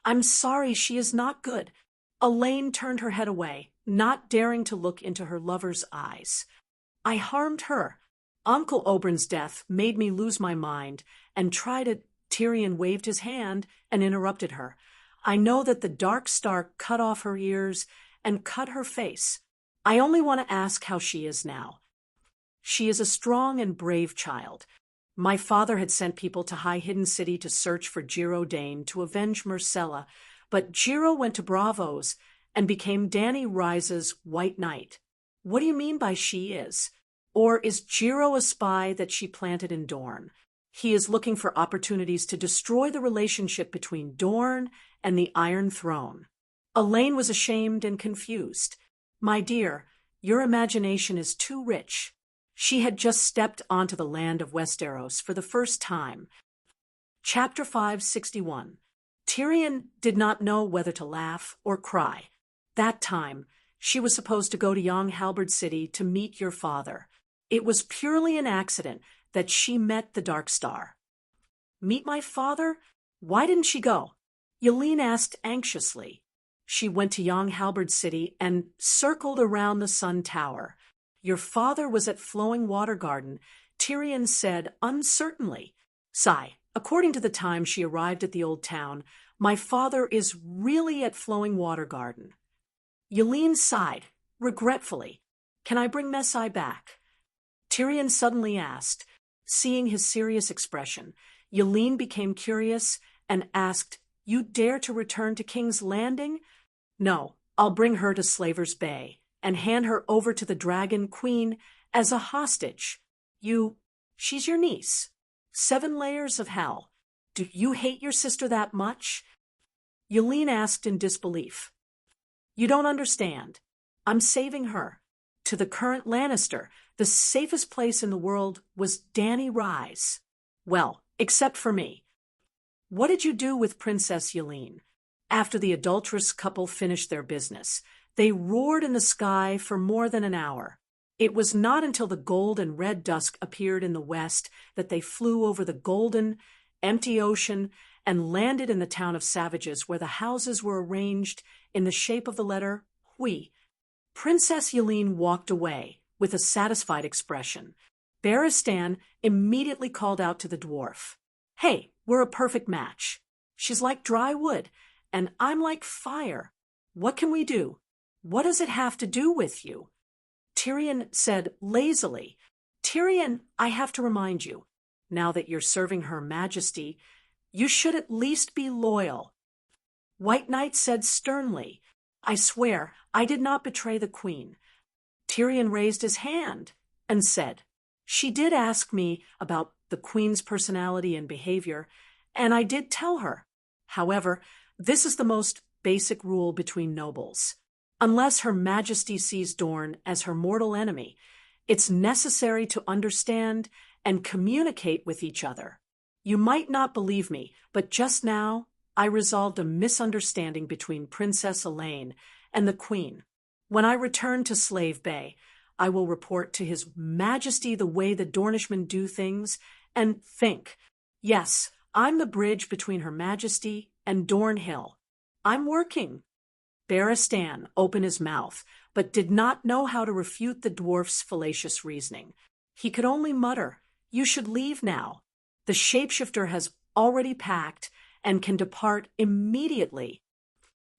I'm sorry, she is not good." Elaine turned her head away, not daring to look into her lover's eyes. "I harmed her. Uncle Oberyn's death made me lose my mind and try to—" Tyrion waved his hand and interrupted her. "I know that the Dark Star cut off her ears and cut her face. I only want to ask how she is now." "She is a strong and brave child. My father had sent people to High Hidden City to search for Giro Dane to avenge Myrcella, but Giro went to Braavos and became Dany Rhys's White Knight." "What do you mean by she is? Or is Giro a spy that she planted in Dorne? He is looking for opportunities to destroy the relationship between Dorne and the Iron Throne." Elaine was ashamed and confused. "My dear, your imagination is too rich." She had just stepped onto the land of Westeros for the first time. Chapter 561. Tyrion did not know whether to laugh or cry. That time, she was supposed to go to Young Halberd City to meet your father. It was purely an accident that she met the Dark Star. "Meet my father? Why didn't she go?" Elaine asked anxiously. "She went to Young Halberd City and circled around the Sun Tower. Your father was at Flowing Water Garden," Tyrion said uncertainly. "Sigh, according to the time she arrived at the old town, my father is really at Flowing Water Garden." Elaine sighed, regretfully. "Can I bring Messai back?" Tyrion suddenly asked. Seeing his serious expression, Elaine became curious and asked, "You dare to return to King's Landing?" "No, I'll bring her to Slaver's Bay and hand her over to the Dragon Queen as a hostage. She's your niece. 7 layers of hell. Do you hate your sister that much?" Elaine asked in disbelief. "You don't understand. I'm saving her. To the current Lannister, the safest place in the world was Dany Rise. Well, except for me. What did you do with Princess Yelene? After the adulterous couple finished their business, they roared in the sky for more than an hour. It was not until the gold and red dusk appeared in the west that they flew over the golden, empty ocean and landed in the town of savages where the houses were arranged in the shape of the letter Hui. Princess Yelene walked away with a satisfied expression. Barristan immediately called out to the dwarf, "Hey, we're a perfect match. She's like dry wood, and I'm like fire. What can we do? What does it have to do with you?" Tyrion said lazily, "Tyrion, I have to remind you, now that you're serving Her Majesty, you should at least be loyal." White Knight said sternly, "I swear I did not betray the Queen." Tyrion raised his hand and said, "She did ask me about the Queen's personality and behavior, and I did tell her. However, this is the most basic rule between nobles. Unless Her Majesty sees Dorne as her mortal enemy, it's necessary to understand and communicate with each other. You might not believe me, but just now I resolved a misunderstanding between Princess Elaine and the Queen. When I return to Slave Bay, I will report to His Majesty the way the Dornishmen do things and think. Yes, I'm the bridge between Her Majesty and Dorne Hill. I'm working." Barristan opened his mouth, but did not know how to refute the dwarf's fallacious reasoning. He could only mutter, "You should leave now. The shapeshifter has already packed and can depart immediately."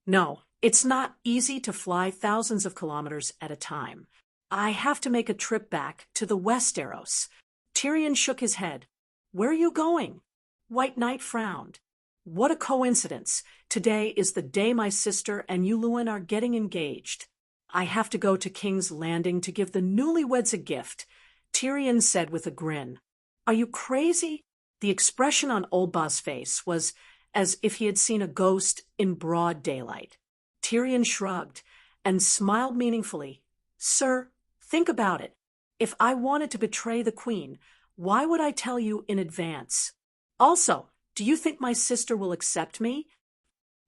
"No, it's not easy to fly thousands of kilometers at a time. I have to make a trip back to the Westeros." Tyrion shook his head. "Where are you going?" White Knight frowned. "What a coincidence. Today is the day my sister and Yuluen are getting engaged. I have to go to King's Landing to give the newlyweds a gift," Tyrion said with a grin. "Are you crazy?" The expression on Old Ba's face was as if he had seen a ghost in broad daylight. Tyrion shrugged and smiled meaningfully. "Sir, think about it. If I wanted to betray the Queen, why would I tell you in advance? Also, do you think my sister will accept me?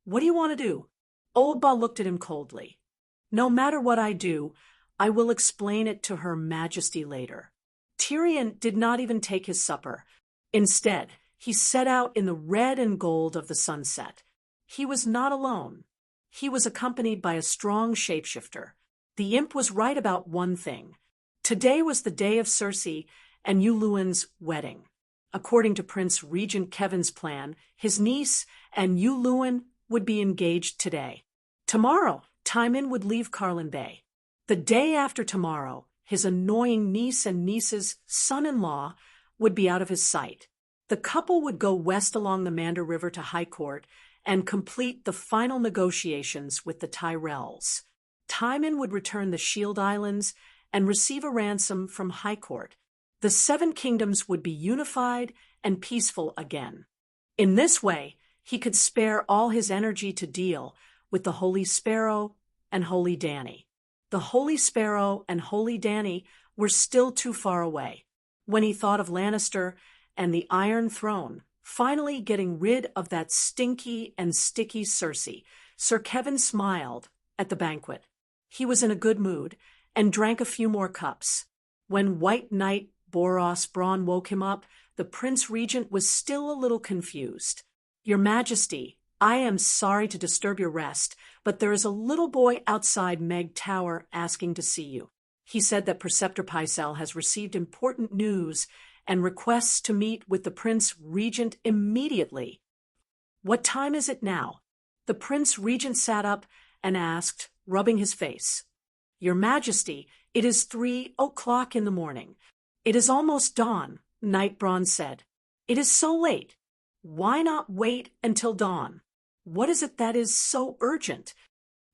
What do you want to do?" Old Ba looked at him coldly. "No matter what I do, I will explain it to Her Majesty later." Tyrion did not even take his supper. Instead, he set out in the red and gold of the sunset. He was not alone. He was accompanied by a strong shapeshifter. The imp was right about one thing. Today was the day of Cersei and Yuluen's wedding. According to Prince Regent Kevin's plan, his niece and Yuluen would be engaged today. Tomorrow, Timon would leave Carlin Bay. The day after tomorrow, his annoying niece and niece's son-in-law would be out of his sight. The couple would go west along the Mander River to High Court and complete the final negotiations with the Tyrells. Timon would return the Shield Islands and receive a ransom from High Court. The Seven Kingdoms would be unified and peaceful again. In this way, he could spare all his energy to deal with the Holy Sparrow and Holy Dany. The Holy Sparrow and Holy Dany were still too far away. When he thought of Lannister and the Iron Throne, finally getting rid of that stinky and sticky Cersei, Sir Kevin smiled at the banquet. He was in a good mood and drank a few more cups. When White Knight Boros Braun woke him up, the Prince Regent was still a little confused. "Your Majesty, I am sorry to disturb your rest, but there is a little boy outside Meg Tower asking to see you. He said that Preceptor Pycelle has received important news and requests to meet with the Prince Regent immediately." "What time is it now?" The Prince Regent sat up and asked, rubbing his face. "Your Majesty, it is 3 o'clock in the morning. It is almost dawn," Knight Braun said. "It is so late. Why not wait until dawn? What is it that is so urgent?"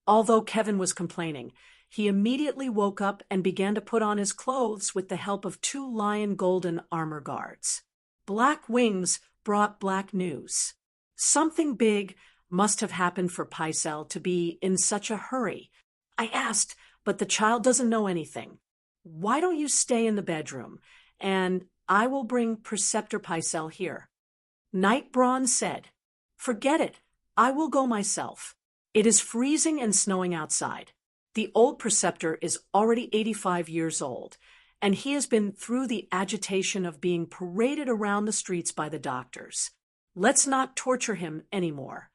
Although Kevin was complaining, he immediately woke up and began to put on his clothes with the help of 2 lion golden armor guards. Black wings brought black news. Something big must have happened for Pycelle to be in such a hurry. I asked, but the child doesn't know anything. Why don't you stay in the bedroom, and I will bring Preceptor Pycelle here." Knight Braun said, "Forget it. I will go myself. It is freezing and snowing outside. The old preceptor is already 85 years old, and he has been through the agitation of being paraded around the streets by the doctors. Let's not torture him anymore."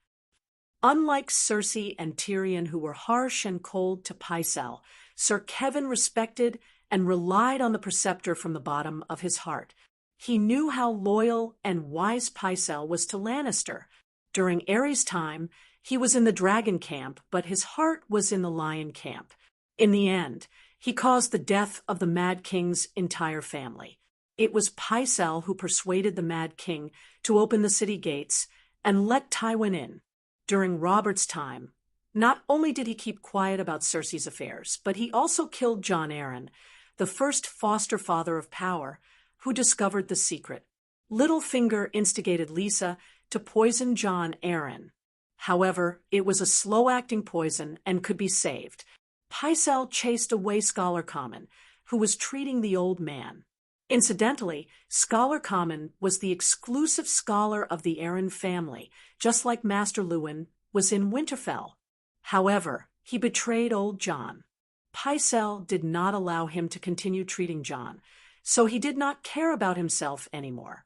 Unlike Cersei and Tyrion, who were harsh and cold to Pycelle, Sir Kevin respected and relied on the preceptor from the bottom of his heart. He knew how loyal and wise Pycelle was to Lannister. During Aerys' time, he was in the dragon camp, but his heart was in the lion camp. In the end, he caused the death of the Mad King's entire family. It was Pycelle who persuaded the Mad King to open the city gates and let Tywin in. During Robert's time, not only did he keep quiet about Cersei's affairs, but he also killed Jon Arryn, the first foster father of power, who discovered the secret. Littlefinger instigated Lysa to poison Jon Arryn. However, it was a slow-acting poison and could be saved. Pycelle chased away Scholar Common, who was treating the old man. Incidentally, Scholar Common was the exclusive scholar of the Arryn family, just like Master Luwin was in Winterfell. However, he betrayed old Jon. Pycelle did not allow him to continue treating Jon, so he did not care about himself anymore.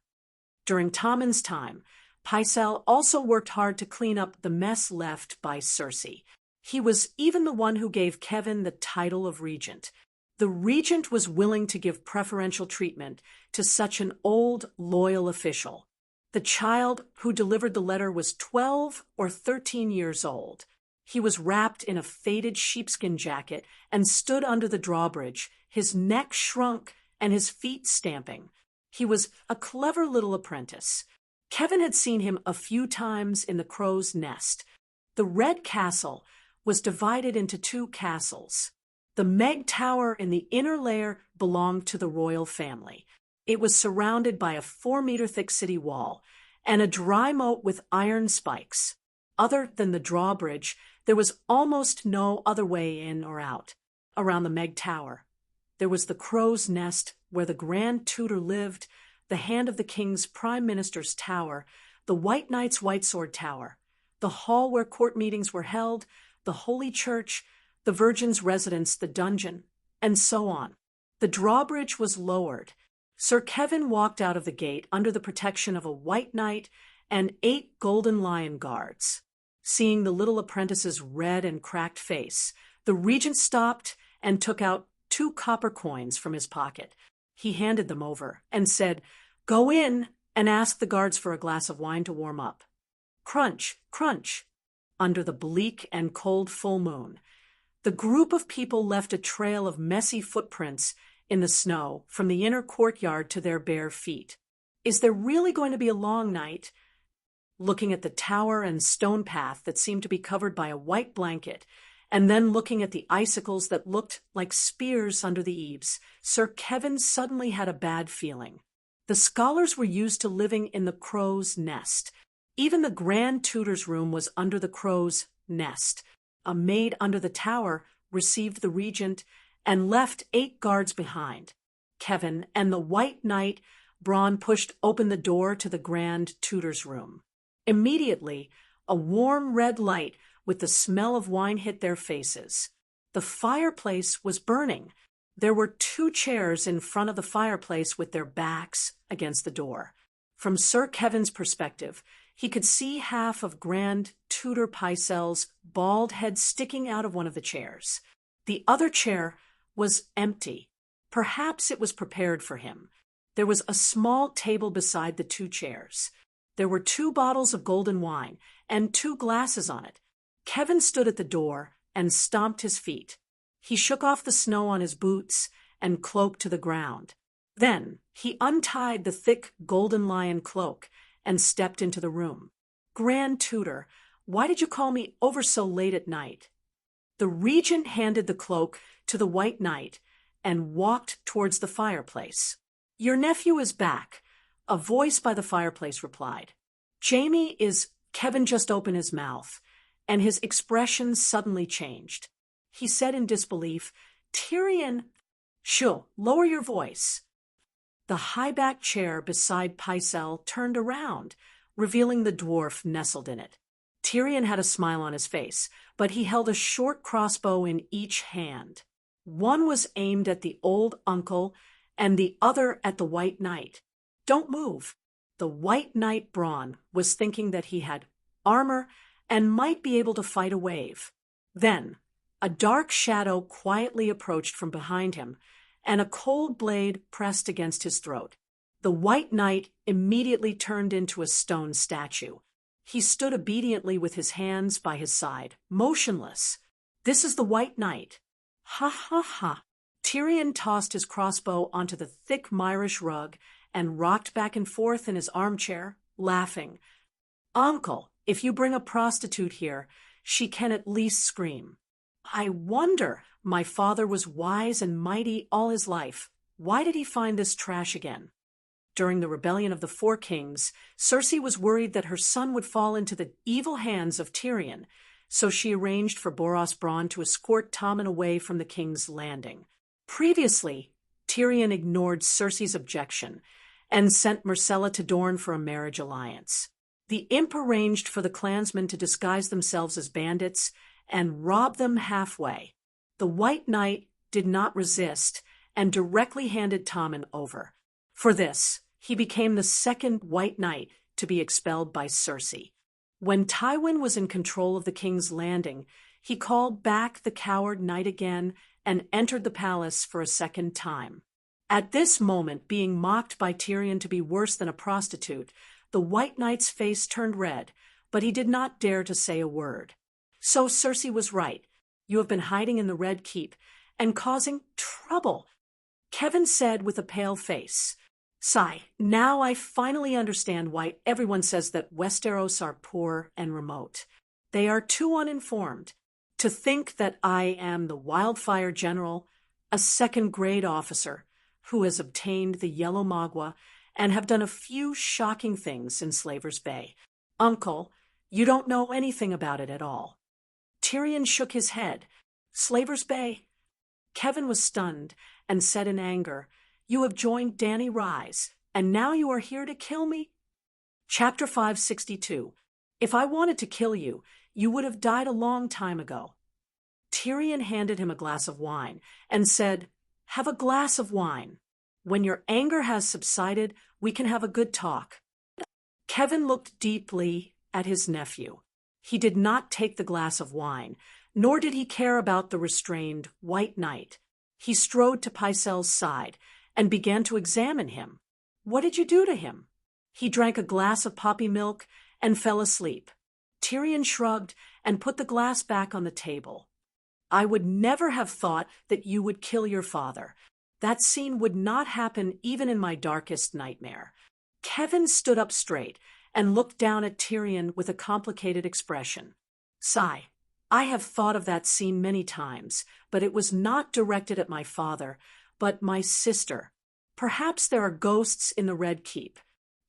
During Tommen's time, Pycelle also worked hard to clean up the mess left by Cersei. He was even the one who gave Kevin the title of regent. The regent was willing to give preferential treatment to such an old, loyal official. The child who delivered the letter was 12 or 13 years old. He was wrapped in a faded sheepskin jacket and stood under the drawbridge, his neck shrunk and his feet stamping. He was a clever little apprentice. Kevin had seen him a few times in the Crow's Nest. The Red Castle was divided into two castles. The Meg Tower in the inner layer belonged to the royal family. It was surrounded by a 4-meter-thick city wall and a dry moat with iron spikes. Other than the drawbridge, there was almost no other way in or out. Around the Meg Tower, there was the Crow's Nest, where the Grand Tutor lived, the Hand of the King's Prime Minister's Tower, the White Knight's White Sword Tower, the hall where court meetings were held, the Holy Church, the Virgin's residence, the dungeon, and so on. The drawbridge was lowered. Sir Kevin walked out of the gate under the protection of a White Knight and 8 Golden Lion guards. Seeing the little apprentice's red and cracked face, the regent stopped and took out 2 copper coins from his pocket. He handed them over and said, "Go in and ask the guards for a glass of wine to warm up." Crunch, crunch. Under the bleak and cold full moon, the group of people left a trail of messy footprints in the snow from the inner courtyard to their bare feet. Is there really going to be a long night? Looking at the tower and stone path that seemed to be covered by a white blanket, and then looking at the icicles that looked like spears under the eaves, Sir Kevin suddenly had a bad feeling. The scholars were used to living in the Crow's Nest. Even the Grand Tutor's room was under the Crow's Nest. A maid under the tower received the regent and left 8 guards behind. Kevin and the White Knight Braun pushed open the door to the Grand Tutor's room. Immediately, a warm red light with the smell of wine hit their faces. The fireplace was burning. There were 2 chairs in front of the fireplace with their backs against the door. From Sir Kevin's perspective, he could see half of Grand Tutor Pycelle's bald head sticking out of one of the chairs. The other chair was empty. Perhaps it was prepared for him. There was a small table beside the 2 chairs. There were 2 bottles of golden wine and 2 glasses on it. Kevin stood at the door and stomped his feet. He shook off the snow on his boots and cloak to the ground. Then he untied the thick golden lion cloak and stepped into the room. "Grand Tutor, why did you call me over so late at night?" The regent handed the cloak to the White Knight and walked towards the fireplace. "Your nephew is back," a voice by the fireplace replied. "Jaime is—" Kevin just opened his mouth, and his expression suddenly changed. He said in disbelief, "Tyrion, shoo, lower your voice." The high-backed chair beside Pycelle turned around, revealing the dwarf nestled in it. Tyrion had a smile on his face, but he held a short crossbow in each hand. One was aimed at the old uncle, and the other at the White Knight. "Don't move." The White Knight Bronn was thinking that he had armor and might be able to fight a wave. Then, a dark shadow quietly approached from behind him, and a cold blade pressed against his throat. The White Knight immediately turned into a stone statue. He stood obediently with his hands by his side, motionless. "This is the White Knight." "Ha ha ha." Tyrion tossed his crossbow onto the thick Myrish rug and rocked back and forth in his armchair, laughing. "Uncle, if you bring a prostitute here, she can at least scream." "I wonder. My father was wise and mighty all his life. Why did he find this trash again?" During the rebellion of the Four Kings, Cersei was worried that her son would fall into the evil hands of Tyrion, so she arranged for Boros Bronn to escort Tommen away from the King's Landing. Previously, Tyrion ignored Cersei's objection and sent Myrcella to Dorne for a marriage alliance. The imp arranged for the clansmen to disguise themselves as bandits and rob them halfway. The White Knight did not resist and directly handed Tommen over. For this, he became the second White Knight to be expelled by Cersei. When Tywin was in control of the King's Landing, he called back the coward knight again and entered the palace for a second time. At this moment, being mocked by Tyrion to be worse than a prostitute, the White Knight's face turned red, but he did not dare to say a word. "So Cersei was right. You have been hiding in the Red Keep and causing trouble," Kevin said with a pale face. "Sigh, now I finally understand why everyone says that Westeros are poor and remote. They are too uninformed. To think that I am the Wildfire General, a second-grade officer, who has obtained the Yellow Magua and have done a few shocking things in Slaver's Bay. Uncle, you don't know anything about it at all." Tyrion shook his head. "Slaver's Bay?" Kevin was stunned and said in anger, "You have joined Dany Rise, and now you are here to kill me?" Chapter 562. "If I wanted to kill you, you would have died a long time ago." Tyrion handed him a glass of wine and said, "Have a glass of wine. When your anger has subsided, we can have a good talk." Kevin looked deeply at his nephew. He did not take the glass of wine, nor did he care about the restrained White Knight. He strode to Pycelle's side and began to examine him. "What did you do to him?" He drank a glass of poppy milk and fell asleep. Tyrion shrugged and put the glass back on the table. "I would never have thought that you would kill your father. That scene would not happen even in my darkest nightmare." Kevin stood up straight and looked down at Tyrion with a complicated expression. "Sigh, I have thought of that scene many times, but it was not directed at my father, but my sister. Perhaps there are ghosts in the Red Keep.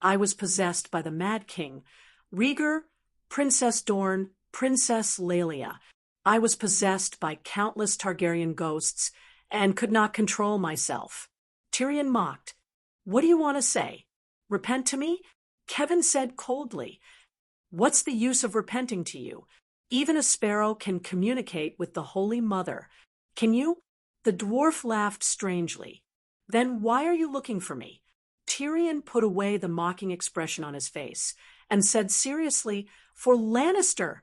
I was possessed by the Mad King, Rhaegar, Princess Dorne, Princess Lelia. I was possessed by countless Targaryen ghosts and could not control myself." Tyrion mocked. "What do you want to say? Repent to me?" Kevin said coldly. "What's the use of repenting to you? Even a sparrow can communicate with the Holy Mother. Can you?" The dwarf laughed strangely. "Then why are you looking for me?" Tyrion put away the mocking expression on his face and said seriously, "For Lannister.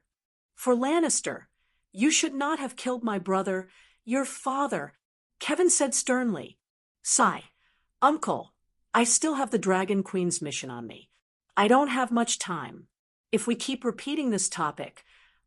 For Lannister. You should not have killed my brother, your father." Kevin said sternly, "Sigh, Uncle, I still have the Dragon Queen's mission on me. I don't have much time. If we keep repeating this topic,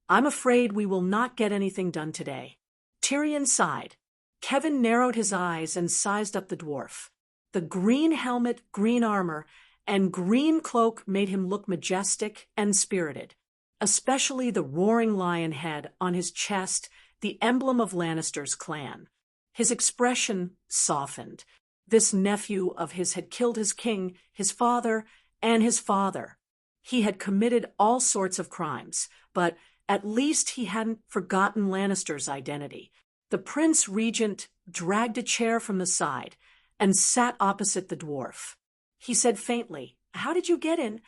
I'm afraid we will not get anything done today." Tyrion sighed. Kevin narrowed his eyes and sized up the dwarf. The green helmet, green armor, and green cloak made him look majestic and spirited, especially the roaring lion head on his chest, the emblem of Lannister's clan. His expression softened. This nephew of his had killed his king, his father, and his father. He had committed all sorts of crimes, but at least he hadn't forgotten Lannister's identity. The Prince Regent dragged a chair from the side and sat opposite the dwarf. He said faintly, "How did you get in?"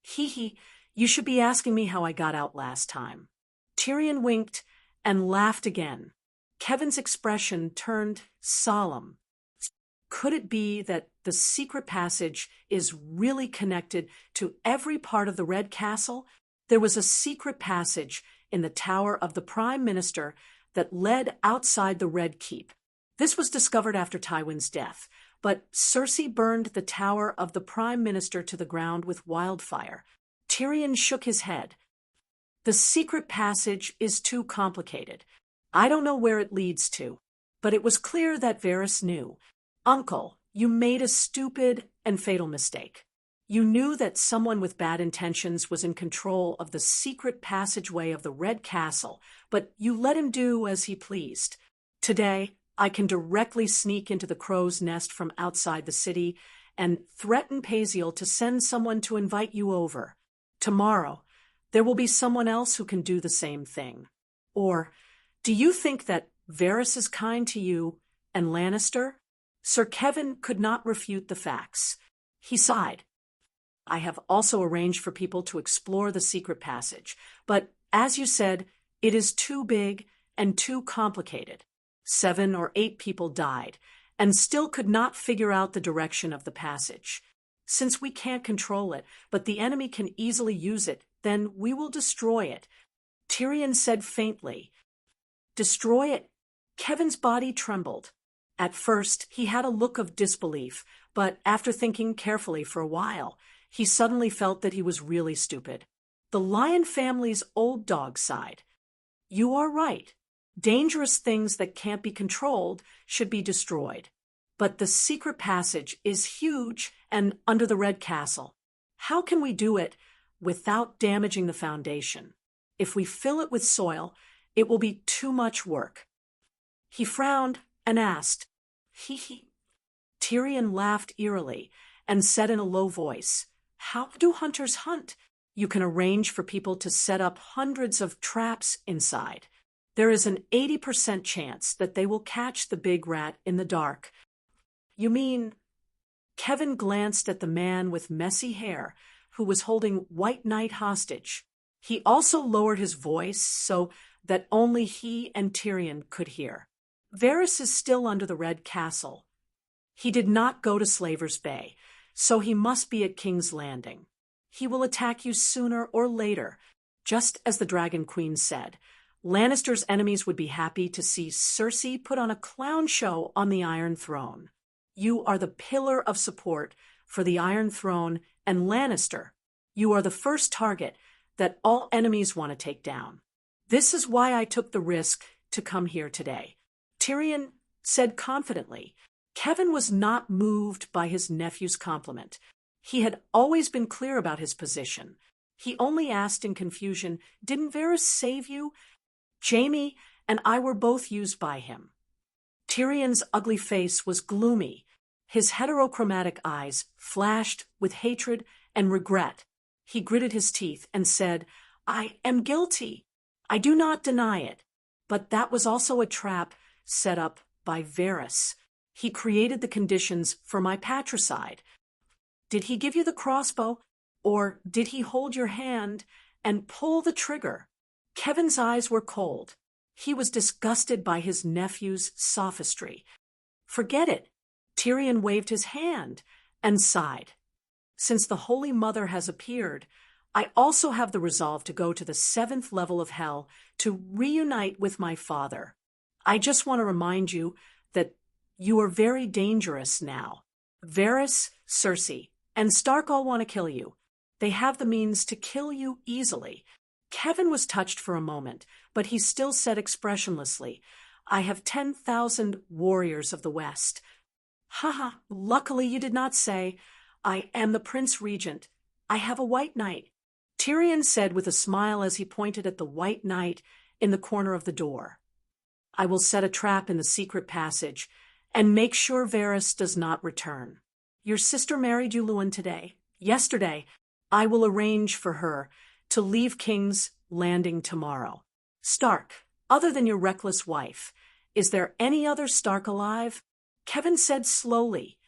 "Hee, you should be asking me how I got out last time." Tyrion winked and laughed again. Kevin's expression turned solemn. Could it be that the secret passage is really connected to every part of the Red Castle? There was a secret passage in the tower of the Prime Minister that led outside the Red Keep. This was discovered after Tywin's death, but Cersei burned the tower of the Prime Minister to the ground with wildfire. Tyrion shook his head. The secret passage is too complicated. I don't know where it leads to, but it was clear that Varys knew. Uncle, you made a stupid and fatal mistake. You knew that someone with bad intentions was in control of the secret passageway of the Red Castle, but you let him do as he pleased. Today, I can directly sneak into the crow's nest from outside the city and threaten Paziel to send someone to invite you over. Tomorrow, there will be someone else who can do the same thing. Or, do you think that Varys is kind to you and Lannister? Sir Kevin could not refute the facts. He sighed. I have also arranged for people to explore the secret passage, but as you said, it is too big and too complicated. 7 or 8 people died and still could not figure out the direction of the passage. Since we can't control it, but the enemy can easily use it, then we will destroy it. Tyrion said faintly. Destroy it? Kevin's body trembled. At first, he had a look of disbelief, but after thinking carefully for a while, he suddenly felt that he was really stupid. The Lion family's old dog sighed. You are right. Dangerous things that can't be controlled should be destroyed. But the secret passage is huge and under the Red Castle. How can we do it without damaging the foundation? If we fill it with soil, it will be too much work. He frowned and asked, Hee. Tyrion laughed eerily and said in a low voice, How do hunters hunt? You can arrange for people to set up hundreds of traps inside. There is an 80% chance that they will catch the big rat in the dark. You mean... Kevin glanced at the man with messy hair who was holding White Knight hostage. He also lowered his voice so that only he and Tyrion could hear. Varys is still under the Red Castle. He did not go to Slaver's Bay, so he must be at King's Landing. He will attack you sooner or later, just as the Dragon Queen said. Lannister's enemies would be happy to see Cersei put on a clown show on the Iron Throne. You are the pillar of support for the Iron Throne and Lannister. You are the first target that all enemies want to take down. This is why I took the risk to come here today. Tyrion said confidently. Kevin was not moved by his nephew's compliment. He had always been clear about his position. He only asked in confusion, Didn't Varys save you? Jaime and I were both used by him. Tyrion's ugly face was gloomy. His heterochromatic eyes flashed with hatred and regret. He gritted his teeth and said, I am guilty. I do not deny it. But that was also a trap set up by Varys. He created the conditions for my patricide. Did he give you the crossbow, or did he hold your hand and pull the trigger? Kevin's eyes were cold. He was disgusted by his nephew's sophistry. Forget it. Tyrion waved his hand and sighed. Since the Holy Mother has appeared, I also have the resolve to go to the 7th level of hell to reunite with my father. I just want to remind you that you are very dangerous now. Varys, Cersei, and Stark all want to kill you. They have the means to kill you easily. Kevin was touched for a moment, but he still said expressionlessly, I have 10,000 warriors of the West. Haha, luckily you did not say, I am the Prince Regent. I have a White Knight. Tyrion said with a smile as he pointed at the White Knight in the corner of the door. I will set a trap in the secret passage and make sure Varys does not return. Your sister married you, Luwin, today. Yesterday, I will arrange for her to leave King's Landing tomorrow. Stark, other than your reckless wife, Is there any other Stark alive? Kevin said slowly,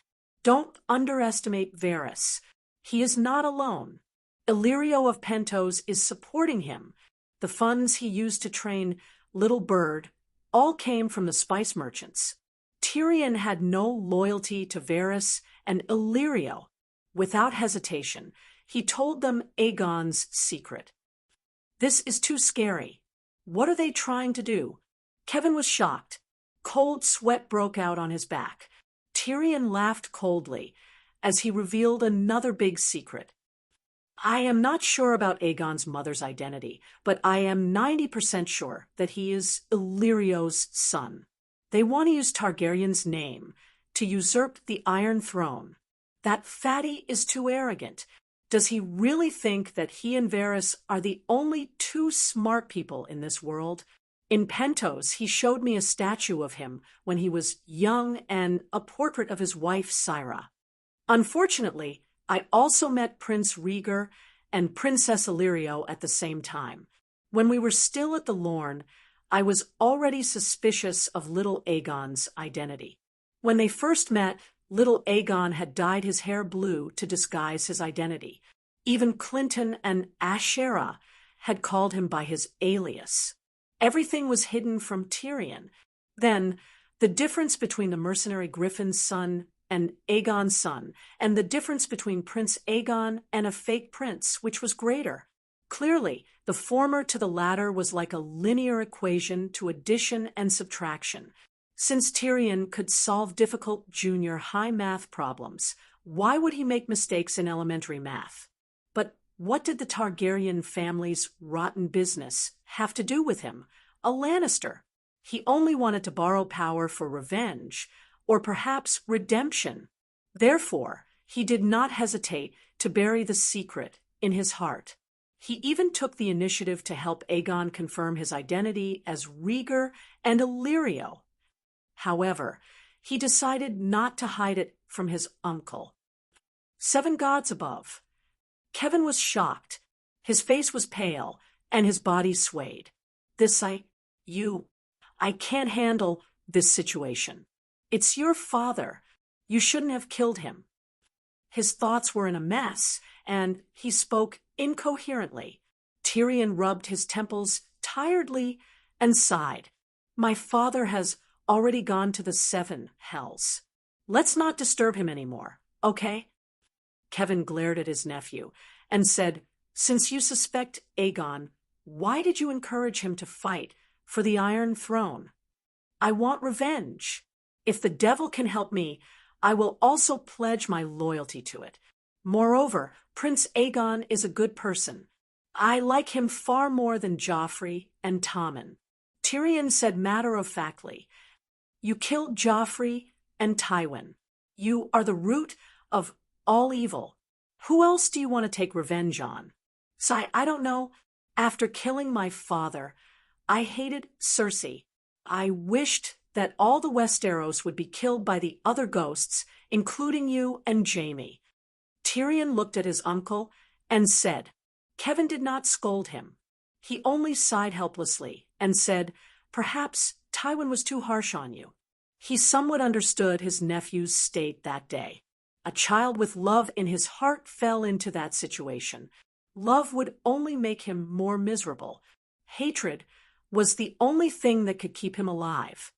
"Don't underestimate Varys. He is not alone. Illyrio of Pentos is supporting him. The funds he used to train Little Bird all came from the spice merchants. Tyrion had no loyalty to Varys and Illyrio. Without hesitation, he told them Aegon's secret. This is too scary. What are they trying to do?" Kevin was shocked. Cold sweat broke out on his back. Tyrion laughed coldly as he revealed another big secret. "I am not sure about Aegon's mother's identity, but I am 90% sure that he is Illyrio's son. They want to use Targaryen's name to usurp the Iron Throne. That fatty is too arrogant. Does he really think that he and Varys are the only two smart people in this world? In Pentos, he showed me a statue of him when he was young and a portrait of his wife, Syra. Unfortunately, I also met Prince Rhaegar and Princess Illyrio at the same time. When we were still at the Lorne, I was already suspicious of little Aegon's identity. When they first met, little Aegon had dyed his hair blue to disguise his identity. Even Clinton and Ashera had called him by his alias. Everything was hidden from Tyrion. Then, the difference between the mercenary Griffin's son and Aegon's son, and the difference between Prince Aegon and a fake prince, which was greater. Clearly, the former to the latter was like a linear equation to addition and subtraction. Since Tyrion could solve difficult junior high math problems, why would he make mistakes in elementary math? But what did the Targaryen family's rotten business have to do with him? A Lannister. He only wanted to borrow power for revenge, or perhaps redemption. Therefore, he did not hesitate to bury the secret in his heart. He even took the initiative to help Aegon confirm his identity as Rhaegar and Illyrio. However, he decided not to hide it from his uncle. 7 gods above. Kevin was shocked. His face was pale, and his body swayed. I can't handle this situation. It's your father. You shouldn't have killed him." His thoughts were in a mess, and he spoke incoherently. Tyrion rubbed his temples tiredly and sighed. "My father has already gone to the 7 hells. Let's not disturb him anymore, okay?" Kevin glared at his nephew and said, "Since you suspect Aegon, why did you encourage him to fight for the Iron Throne?" "I want revenge. If the devil can help me, I will also pledge my loyalty to it. Moreover, Prince Aegon is a good person. I like him far more than Joffrey and Tommen." Tyrion said matter-of-factly, "You killed Joffrey and Tywin. You are the root of all evil. Who else do you want to take revenge on?" I don't know. After killing my father, I hated Cersei. I wished that all the Westeros would be killed by the other ghosts, including you and Jaime." Tyrion looked at his uncle and said. Kevin did not scold him. He only sighed helplessly and said, "Perhaps Tywin was too harsh on you." He somewhat understood his nephew's state that day. A child with love in his heart fell into that situation. Love would only make him more miserable. Hatred was the only thing that could keep him alive.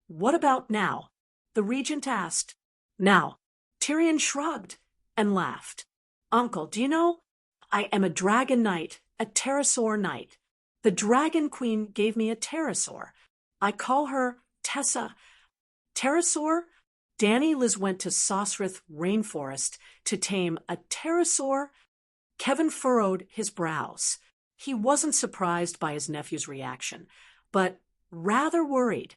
"What about now?" the regent asked. "Now." Tyrion shrugged and laughed. "Uncle, do you know, I am a dragon knight, a pterosaur knight. The dragon queen gave me a pterosaur. I call her Tessa. Pterosaur? Dany Liz went to Sosrith Rainforest to tame a pterosaur." Kevin furrowed his brows. He wasn't surprised by his nephew's reaction, but rather worried.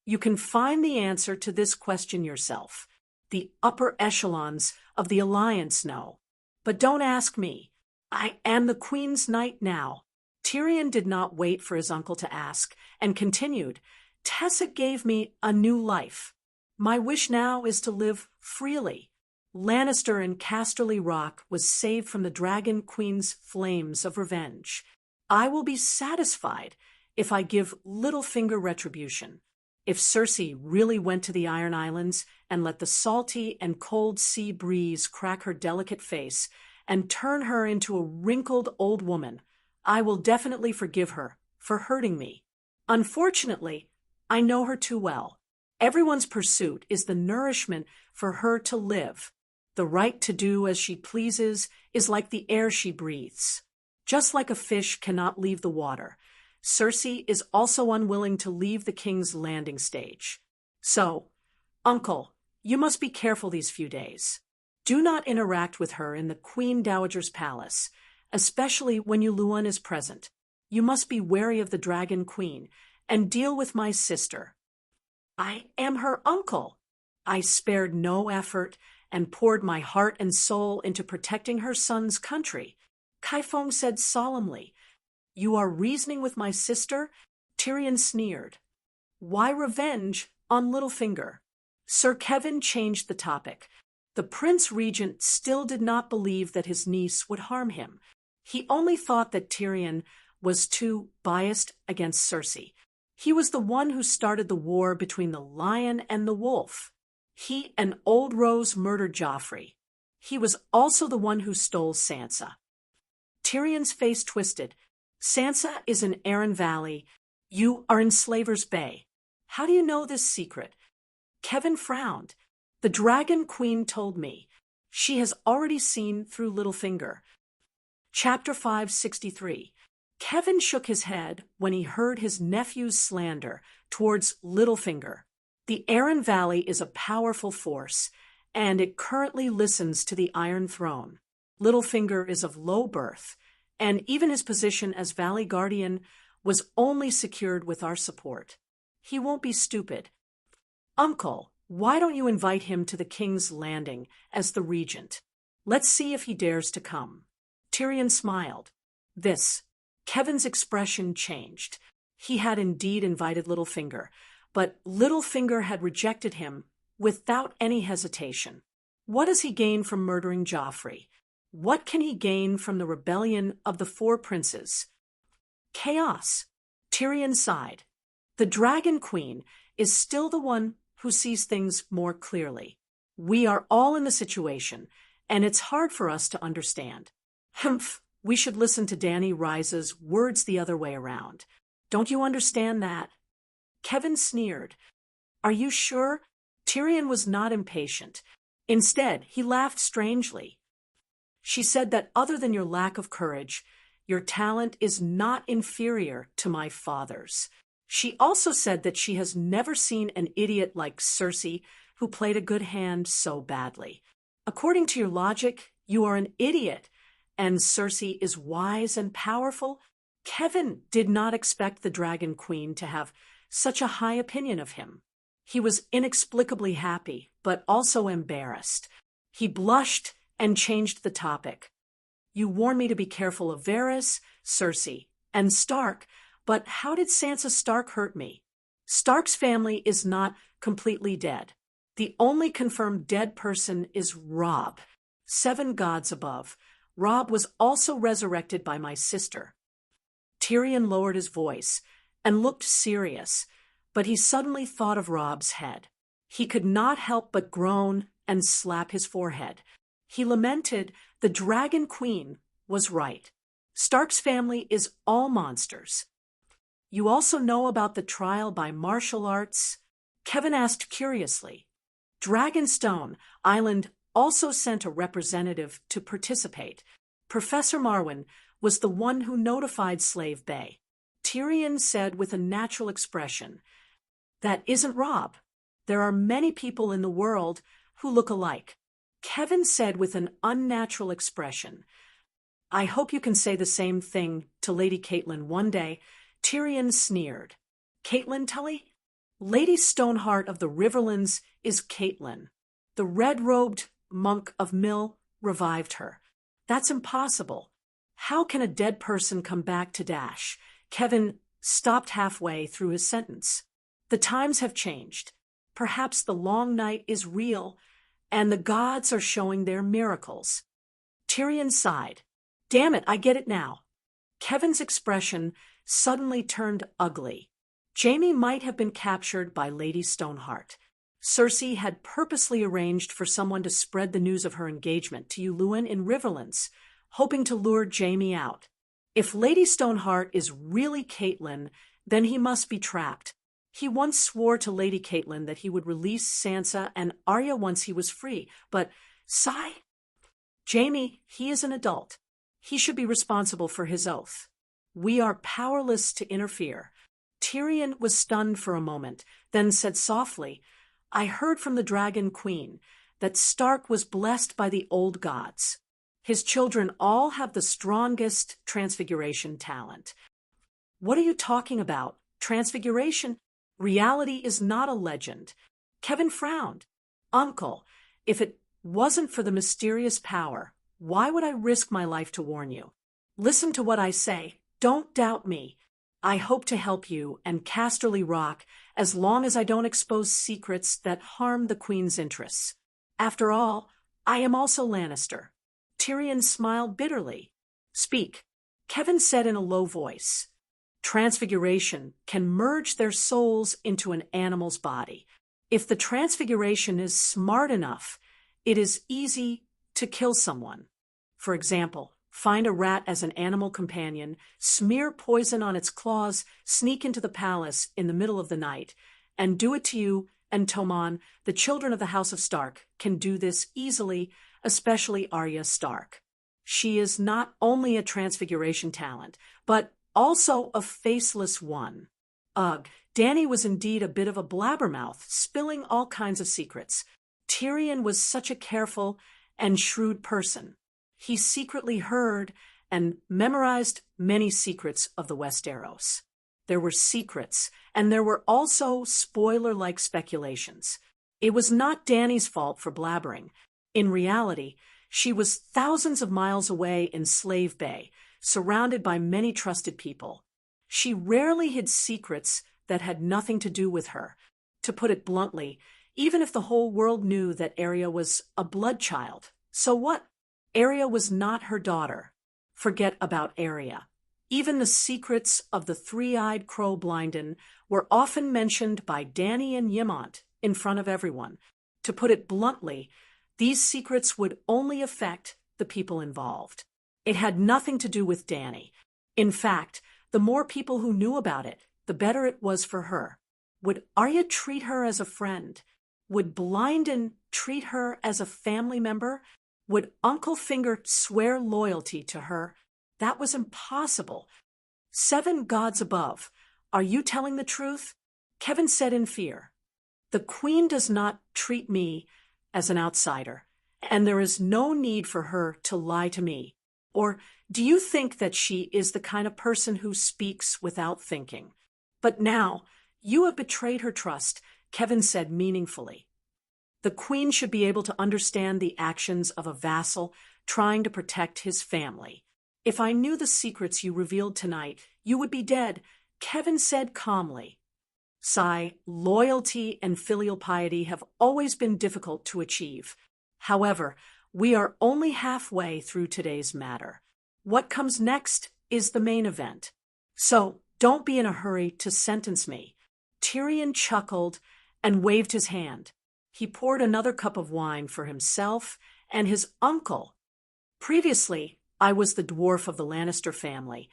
"You can find the answer to this question yourself. The upper echelons of the Alliance know. But don't ask me. I am the Queen's knight now." Tyrion did not wait for his uncle to ask, and continued, "Tessa gave me a new life. My wish now is to live freely. Lannister and Casterly Rock was saved from the Dragon Queen's flames of revenge. I will be satisfied if I give Littlefinger retribution. If Cersei really went to the Iron Islands and let the salty and cold sea breeze crack her delicate face and turn her into a wrinkled old woman, I will definitely forgive her for hurting me. Unfortunately, I know her too well. Everyone's pursuit is the nourishment for her to live. The right to do as she pleases is like the air she breathes. Just like a fish cannot leave the water, Cersei is also unwilling to leave the king's landing stage. So, Uncle, you must be careful these few days. Do not interact with her in the Queen Dowager's palace, especially when Yulun is present. You must be wary of the Dragon Queen and deal with my sister. I am her uncle. I spared no effort and poured my heart and soul into protecting her son's country. Kaifeng said solemnly. You are reasoning with my sister? Tyrion sneered. Why revenge on Littlefinger? Sir Kevin changed the topic. The Prince Regent still did not believe that his niece would harm him. He only thought that Tyrion was too biased against Cersei. He was the one who started the war between the lion and the wolf. He and Old Rose murdered Joffrey. He was also the one who stole Sansa. Tyrion's face twisted. Sansa is in Arryn Valley. You are in Slaver's Bay. How do you know this secret? Kevin frowned. The Dragon Queen told me. She has already seen through Littlefinger. Chapter 563. Kevin shook his head when he heard his nephew's slander towards Littlefinger. The Arryn Valley is a powerful force, and it currently listens to the Iron Throne. Littlefinger is of low birth, and even his position as Valley Guardian was only secured with our support. He won't be stupid. Uncle, why don't you invite him to the King's Landing as the regent? Let's see if he dares to come. Tyrion smiled. Kevin's expression changed. He had indeed invited Littlefinger, but Littlefinger had rejected him without any hesitation. What does he gain from murdering Joffrey? What can he gain from the rebellion of the Four Princes? Chaos. Tyrion sighed. The Dragon Queen is still the one who sees things more clearly. We are all in the situation, and it's hard for us to understand. We should listen to Dany Rise's words the other way around. Don't you understand that? Kevin sneered. Are you sure? Tyrion was not impatient. Instead, he laughed strangely. She said that other than your lack of courage, your talent is not inferior to my father's. She also said that she has never seen an idiot like Cersei who played a good hand so badly. According to your logic, you are an idiot, and Cersei is wise and powerful. Kevin did not expect the Dragon Queen to have such a high opinion of him. He was inexplicably happy, but also embarrassed. He blushed and changed the topic. You warned me to be careful of Varys, Cersei, and Stark, but how did Sansa Stark hurt me? Stark's family is not completely dead. The only confirmed dead person is Robb. 7 gods above. Robb was also resurrected by my sister. Tyrion lowered his voice and looked serious, but he suddenly thought of Robb's head. He could not help but groan and slap his forehead. He lamented the Dragon Queen was right. Stark's family is all monsters. You also know about the trial by martial arts? Kevin asked curiously. Dragonstone Island also sent a representative to participate. Professor Marwyn was the one who notified Slave Bay. Tyrion said with a natural expression, That isn't Robb. There are many people in the world who look alike. Kevin said with an unnatural expression, I hope you can say the same thing to Lady Catelyn one day. Tyrion sneered. Catelyn Tully? Lady Stoneheart of the Riverlands is Catelyn. The red-robed monk of Mill revived her. That's impossible. How can a dead person come back to Dash? Kevin stopped halfway through his sentence. The times have changed. Perhaps the long night is real, and the gods are showing their miracles. Tyrion sighed. Damn it, I get it now. Kevin's expression suddenly turned ugly. Jaime might have been captured by Lady Stoneheart. Cersei had purposely arranged for someone to spread the news of her engagement to Uluin in Riverlands, hoping to lure Jaime out. If Lady Stoneheart is really Catelyn, then he must be trapped. He once swore to Lady Catelyn that he would release Sansa and Arya once he was free, but Jaime, he is an adult. He should be responsible for his oath. We are powerless to interfere. Tyrion was stunned for a moment, then said softly, I heard from the Dragon Queen that Stark was blessed by the old gods. His children all have the strongest transfiguration talent. What are you talking about? Transfiguration? Reality is not a legend. Kevin frowned. Uncle, if it wasn't for the mysterious power, why would I risk my life to warn you? Listen to what I say. Don't doubt me. I hope to help you and Casterly Rock as long as I don't expose secrets that harm the Queen's interests. After all, I am also Lannister. Tyrion smiled bitterly. Speak, Kevin said in a low voice. Transfiguration can merge their souls into an animal's body. If the transfiguration is smart enough, it is easy to kill someone. For example, find a rat as an animal companion, smear poison on its claws, sneak into the palace in the middle of the night, and do it to you and Tommen. The children of the House of Stark can do this easily, especially Arya Stark. She is not only a transfiguration talent, but also a faceless one. Ugh, Dany was indeed a bit of a blabbermouth, spilling all kinds of secrets. Tyrion was such a careful and shrewd person. He secretly heard and memorized many secrets of the Westeros. There were secrets, and there were also spoiler-like speculations. It was not Dany's fault for blabbering. In reality, she was thousands of miles away in Slave Bay, surrounded by many trusted people. She rarely hid secrets that had nothing to do with her. To put it bluntly, even if the whole world knew that Arya was a blood child, so what? Arya was not her daughter. Forget about Arya. Even the secrets of the three-eyed crow Blinden were often mentioned by Dany and Ymont in front of everyone. To put it bluntly, these secrets would only affect the people involved. It had nothing to do with Dany. In fact, the more people who knew about it, the better it was for her. Would Arya treat her as a friend? Would Blinden treat her as a family member? Would Uncle Finger swear loyalty to her? That was impossible. 7 gods above, are you telling the truth? Kevin said in fear. The Queen does not treat me as an outsider, and there is no need for her to lie to me. Or do you think that she is the kind of person who speaks without thinking? But now, you have betrayed her trust, Kevin said meaningfully. The Queen should be able to understand the actions of a vassal trying to protect his family. If I knew the secrets you revealed tonight, you would be dead, Kevin said calmly. Sigh, loyalty and filial piety have always been difficult to achieve. However, we are only halfway through today's matter. What comes next is the main event. So, don't be in a hurry to sentence me. Tyrion chuckled and waved his hand. He poured another cup of wine for himself and his uncle. Previously, I was the dwarf of the Lannister family,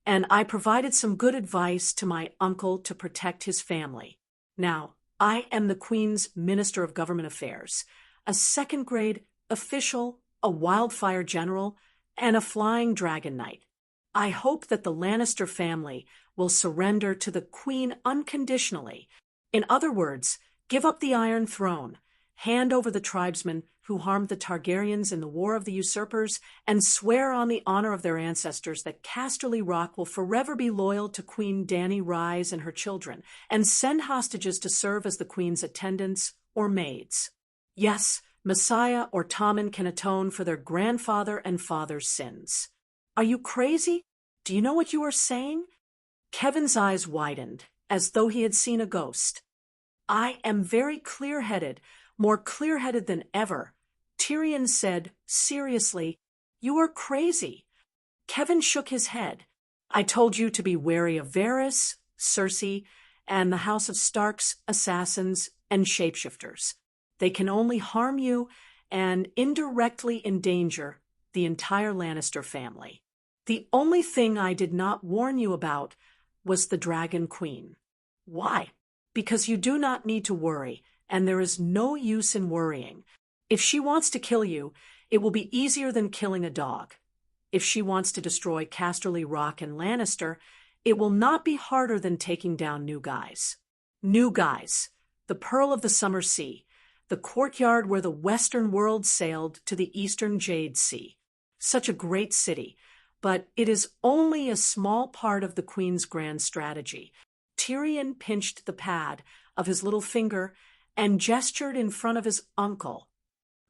and I provided some good advice to my uncle to protect his family. Now, I am the Queen's Minister of Government Affairs, a second-grade official, a wildfire general, and a flying dragon knight. I hope that the Lannister family will surrender to the Queen unconditionally. In other words, give up the Iron Throne, hand over the tribesmen who harmed the Targaryens in the War of the Usurpers, and swear on the honor of their ancestors that Casterly Rock will forever be loyal to Queen Dany Rise and her children, and send hostages to serve as the Queen's attendants or maids. Yes, Messiah or Tommen can atone for their grandfather and father's sins. Are you crazy? Do you know what you are saying? Kevin's eyes widened, as though he had seen a ghost. I am very clear-headed, more clear-headed than ever. Tyrion said, seriously, you are crazy. Kevin shook his head. I told you to be wary of Varys, Cersei, and the House of Starks, assassins, and shapeshifters. They can only harm you and indirectly endanger the entire Lannister family. The only thing I did not warn you about was the Dragon Queen. Why? Because you do not need to worry, and there is no use in worrying. If she wants to kill you, it will be easier than killing a dog. If she wants to destroy Casterly Rock and Lannister, it will not be harder than taking down New Guys. New Guys, the Pearl of the Summer Sea, the courtyard where the Western world sailed to the Eastern Jade Sea. Such a great city, but it is only a small part of the Queen's grand strategy. Tyrion pinched the pad of his little finger and gestured in front of his uncle.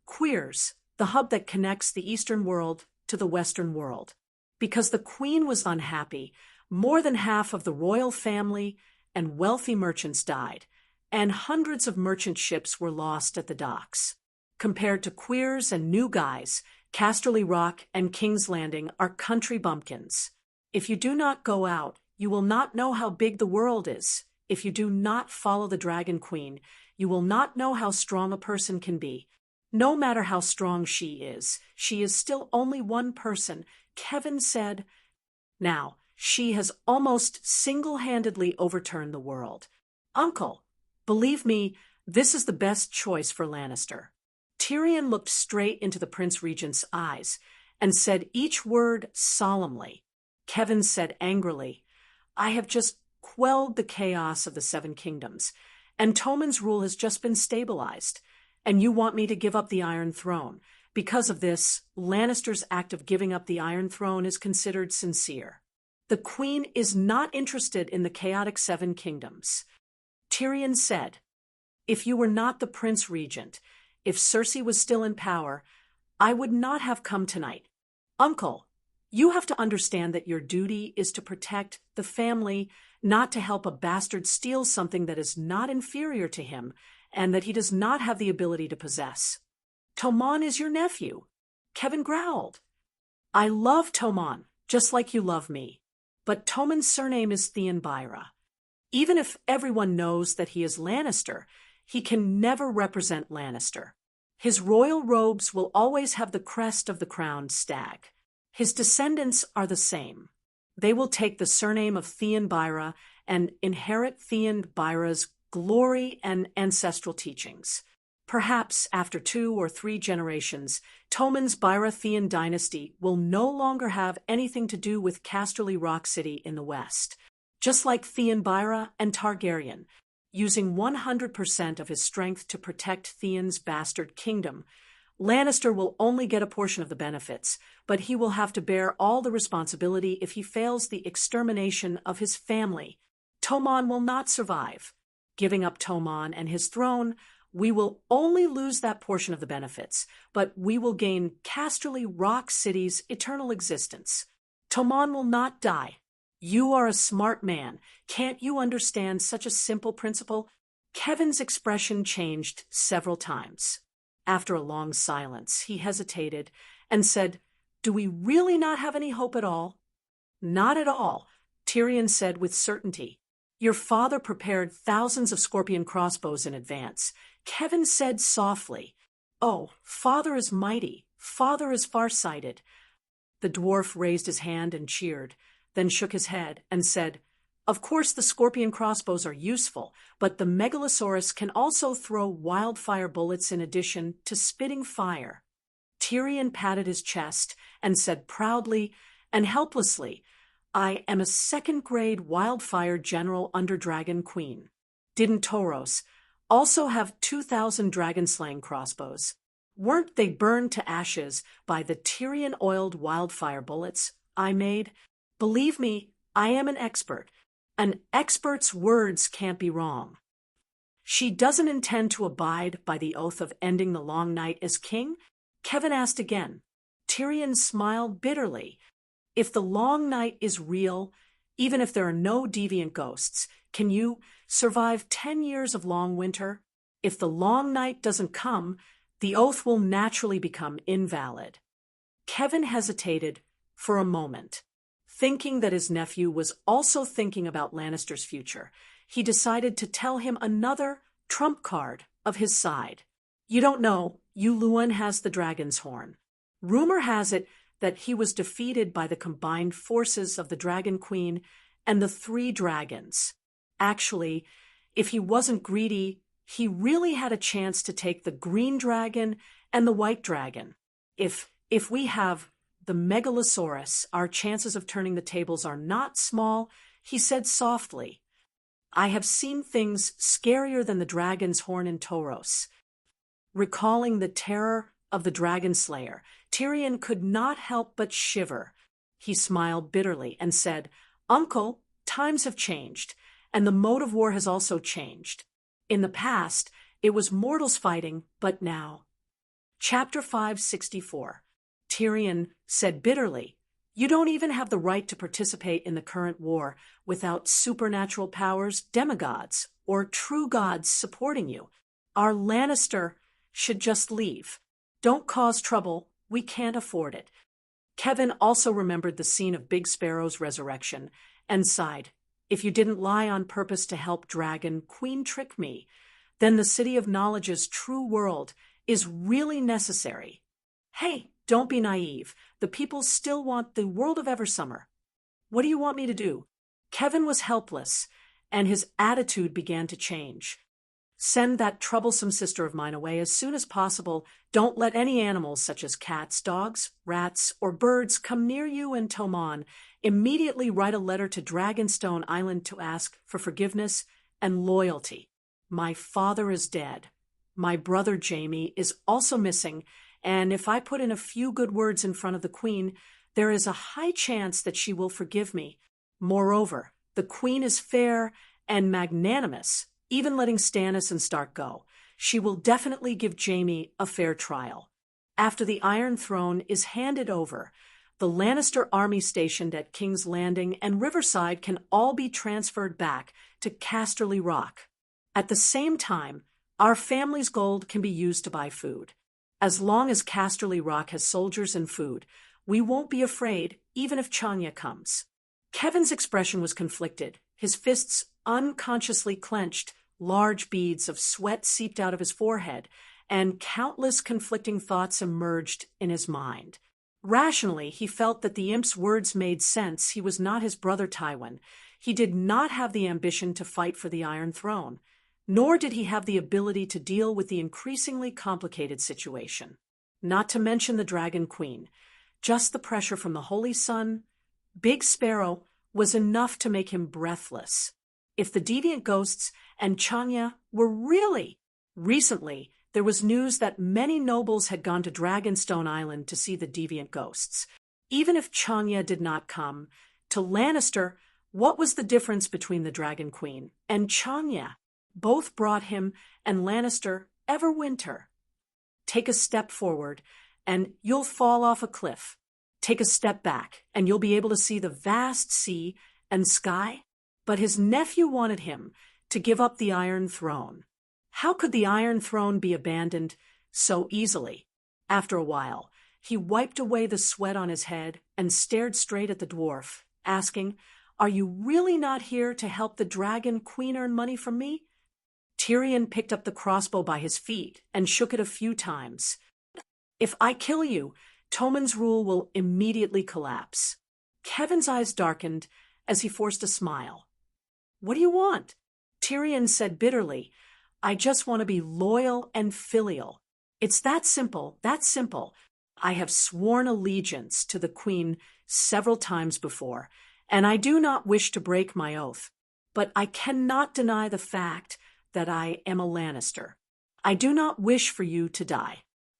Queers, the hub that connects the Eastern world to the Western world. Because the Queen was unhappy, more than half of the royal family and wealthy merchants died, and hundreds of merchant ships were lost at the docks. Compared to Queers and New Guys, Casterly Rock and King's Landing are country bumpkins. If you do not go out, you will not know how big the world is. If you do not follow the Dragon Queen, you will not know how strong a person can be. No matter how strong she is still only one person, Kevin said. Now, she has almost single-handedly overturned the world. Uncle, believe me, this is the best choice for Lannister. Tyrion looked straight into the Prince Regent's eyes and said each word solemnly. Kevin said angrily, I have just quelled the chaos of the Seven Kingdoms, and Tommen's rule has just been stabilized, and you want me to give up the Iron Throne. Because of this, Lannister's act of giving up the Iron Throne is considered sincere. The Queen is not interested in the chaotic Seven Kingdoms. Tyrion said, if you were not the Prince Regent, if Cersei was still in power, I would not have come tonight. Uncle, you have to understand that your duty is to protect the family, not to help a bastard steal something that is not inferior to him and that he does not have the ability to possess. Tommen is your nephew. Kevin growled. I love Tommen, just like you love me. But Tommen's surname is Theonbyra. Even if everyone knows that he is Lannister, he can never represent Lannister. His royal robes will always have the crest of the crowned stag. His descendants are the same. They will take the surname of Theonbyra and inherit Theonbyra's glory and ancestral teachings. Perhaps after 2 or 3 generations, Tommen's Baratheon dynasty will no longer have anything to do with Casterly Rock City in the west. Just like Theonbyra and Targaryen, using 100% of his strength to protect Theon's bastard kingdom, Lannister will only get a portion of the benefits, but he will have to bear all the responsibility if he fails the extermination of his family. Tommen will not survive. Giving up Tommen and his throne, we will only lose that portion of the benefits, but we will gain Casterly Rock City's eternal existence. Tommen will not die. You are a smart man. Can't you understand such a simple principle? Kevin's expression changed several times. After a long silence, he hesitated and said, Do we really not have any hope at all? Not at all, Tyrion said with certainty. Your father prepared thousands of scorpion crossbows in advance. Kevin said softly, Oh, father is mighty. Father is farsighted. The dwarf raised his hand and cheered, then shook his head and said, Of course the scorpion crossbows are useful, but the Megalosaurus can also throw wildfire bullets in addition to spitting fire. Tyrion patted his chest and said proudly and helplessly, I am a 2nd-grade wildfire general under Dragon Queen. Didn't Toros also have 2,000 dragon-slaying crossbows? Weren't they burned to ashes by the Tyrion-oiled wildfire bullets I made? Believe me, I am an expert. An expert's words can't be wrong. She doesn't intend to abide by the oath of ending the long night as king? Kevin asked again. Tyrion smiled bitterly. If the long night is real, even if there are no deviant ghosts, can you survive 10 years of long winter? If the long night doesn't come, the oath will naturally become invalid. Kevin hesitated for a moment, thinking that his nephew was also thinking about Lannister's future. he decided to tell him another trump card of his side. You don't know, Yu Luan has the dragon's horn. Rumor has it that he was defeated by the combined forces of the Dragon Queen and the 3 dragons. Actually, if he wasn't greedy, he really had a chance to take the green dragon and the white dragon. If we have the Megalosaurus, our chances of turning the tables are not small, he said softly. I have seen things scarier than the dragon's horn in Tauros. Recalling the terror of the dragon slayer, Tyrion could not help but shiver. He smiled bitterly and said, Uncle, times have changed, and the mode of war has also changed. In the past, it was mortals fighting, but now. Chapter 564. Tyrion said bitterly, You don't even have the right to participate in the current war without supernatural powers, demigods, or true gods supporting you. Our Lannister should just leave. Don't cause trouble. We can't afford it. Kevin also remembered the scene of Big Sparrow's resurrection and sighed. If you didn't lie on purpose to help Dragon Queen trick me, then the City of Knowledge's true world is really necessary. Hey, don't be naive. The people still want the world of Eversummer. What do you want me to do? Kevin was helpless, and his attitude began to change. Send that troublesome sister of mine away as soon as possible. Don't let any animals such as cats, dogs, rats, or birds come near you and Tomon. Immediately write a letter to Dragonstone Island to ask for forgiveness and loyalty. My father is dead. My brother Jaime is also missing, and if I put in a few good words in front of the Queen, there is a high chance that she will forgive me. Moreover, the Queen is fair and magnanimous, even letting Stannis and Stark go. She will definitely give Jaime a fair trial. After the Iron Throne is handed over, the Lannister army stationed at King's Landing and Riverside can all be transferred back to Casterly Rock. At the same time, our family's gold can be used to buy food. As long as Casterly Rock has soldiers and food, we won't be afraid, even if Chanya comes. Kevin's expression was conflicted. His fists unconsciously clenched, large beads of sweat seeped out of his forehead, and countless conflicting thoughts emerged in his mind. Rationally, he felt that the imp's words made sense. He was not his brother Tywin. He did not have the ambition to fight for the Iron Throne, nor did he have the ability to deal with the increasingly complicated situation. Not to mention the Dragon Queen. Just the pressure from the Holy Sun, Big Sparrow, was enough to make him breathless. If the deviant ghosts and Chanya were really... Recently, there was news that many nobles had gone to Dragonstone Island to see the deviant ghosts. Even if Chanya did not come, to Lannister, what was the difference between the Dragon Queen and Chanya? Both brought him and Lannister Everwinter. Take a step forward, and you'll fall off a cliff. Take a step back, and you'll be able to see the vast sea and sky. But his nephew wanted him to give up the Iron Throne. How could the Iron Throne be abandoned so easily? After a while, he wiped away the sweat on his head and stared straight at the dwarf, asking, Are you really not here to help the Dragon Queen earn money from me? Tyrion picked up the crossbow by his feet and shook it a few times. If I kill you, Tommen's rule will immediately collapse. Kevin's eyes darkened as he forced a smile. What do you want? Tyrion said bitterly, I just want to be loyal and filial. It's that simple, that simple. I have sworn allegiance to the Queen several times before, and I do not wish to break my oath. But I cannot deny the fact that I am a Lannister. I do not wish for you to die.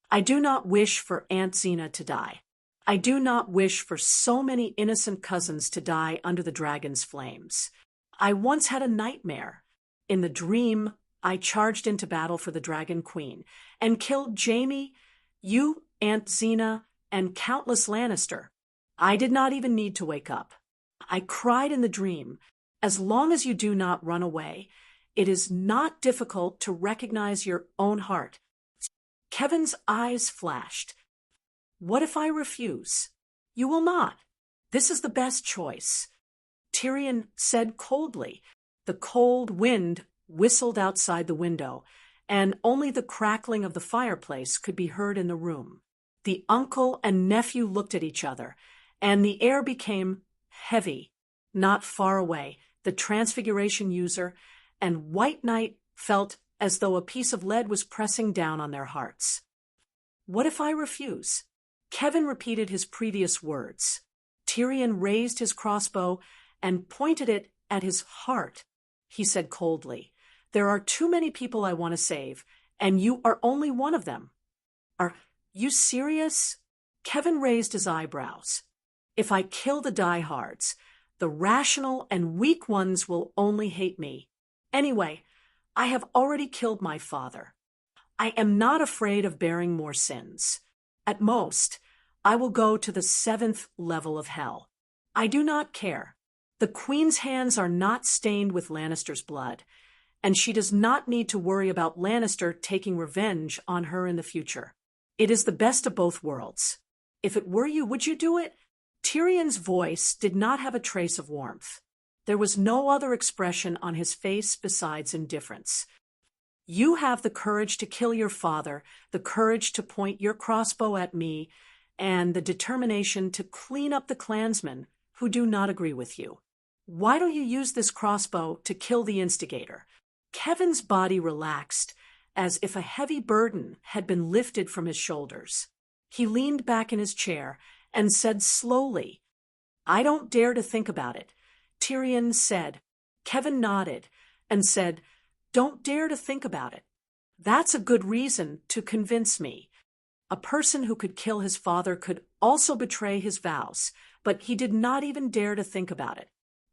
I do not wish for Aunt Xena to die. I do not wish for so many innocent cousins to die under the dragon's flames. I once had a nightmare. In the dream, I charged into battle for the Dragon Queen and killed Jaime, you, Aunt Xena, and countless Lannister. I did not even need to wake up. I cried in the dream. As long as you do not run away, it is not difficult to recognize your own heart. Kevin's eyes flashed. What if I refuse? You will not. This is the best choice. Tyrion said coldly, The cold wind whistled outside the window, and only the crackling of the fireplace could be heard in the room. The uncle and nephew looked at each other, and the air became heavy. Not far away, the Transfiguration user and White Knight felt as though a piece of lead was pressing down on their hearts. What if I refuse? Kevin repeated his previous words. Tyrion raised his crossbow and pointed it at his heart. He said coldly, "There are too many people I want to save, and you are only one of them." "Are you serious?" Kevin raised his eyebrows. "If I kill the diehards, the rational and weak ones will only hate me. Anyway, I have already killed my father. I am not afraid of bearing more sins. At most, I will go to the 7th level of hell. I do not care. The Queen's hands are not stained with Lannister's blood, and she does not need to worry about Lannister taking revenge on her in the future. It is the best of both worlds. If it were you, would you do it?" Tyrion's voice did not have a trace of warmth. There was no other expression on his face besides indifference. "You have the courage to kill your father, the courage to point your crossbow at me, and the determination to clean up the clansmen who do not agree with you. Why don't you use this crossbow to kill the instigator?" Kevin's body relaxed, as if a heavy burden had been lifted from his shoulders. He leaned back in his chair and said slowly, "I don't dare to think about it." Tyrion said. Kevin nodded and said, "Don't dare to think about it. That's a good reason to convince me." A person who could kill his father could also betray his vows, but he did not even dare to think about it.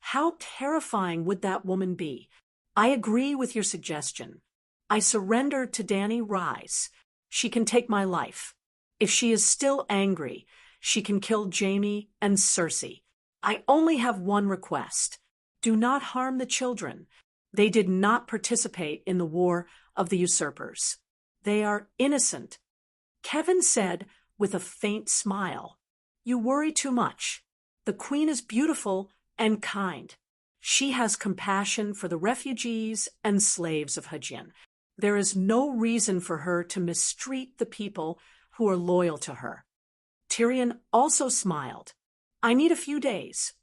How terrifying would that woman be? "I agree with your suggestion. I surrender to Dany Rise. She can take my life. If she is still angry, she can kill Jaime and Cersei. I only have one request. Do not harm the children. They did not participate in the war of the usurpers. They are innocent." Kevin said with a faint smile, "You worry too much. The Queen is beautiful and kind. She has compassion for the refugees and slaves of Hajin. There is no reason for her to mistreat the people who are loyal to her." Tyrion also smiled. "I need a few days."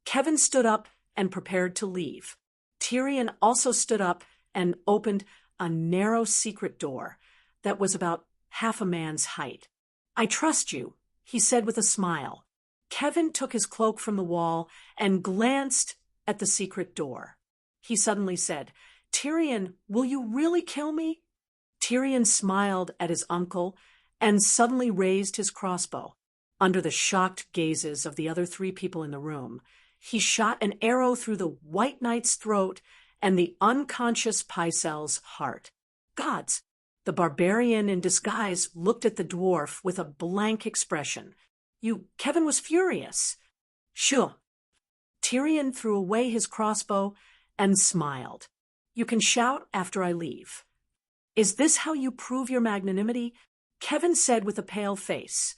Kevin stood up and prepared to leave. Tyrion also stood up and opened a narrow secret door that was about half a man's height. "I trust you," he said with a smile. Kevin took his cloak from the wall and glanced at the secret door. He suddenly said, "Tyrion, will you really kill me?" Tyrion smiled at his uncle and suddenly raised his crossbow. Under the shocked gazes of the other 3 people in the room, he shot an arrow through the White Knight's throat and the unconscious Pycelle's heart. Gods! The barbarian in disguise looked at the dwarf with a blank expression. Kevin was furious. "Sure." Tyrion threw away his crossbow and smiled. "You can shout after I leave." "Is this how you prove your magnanimity?" Kevin said with a pale face.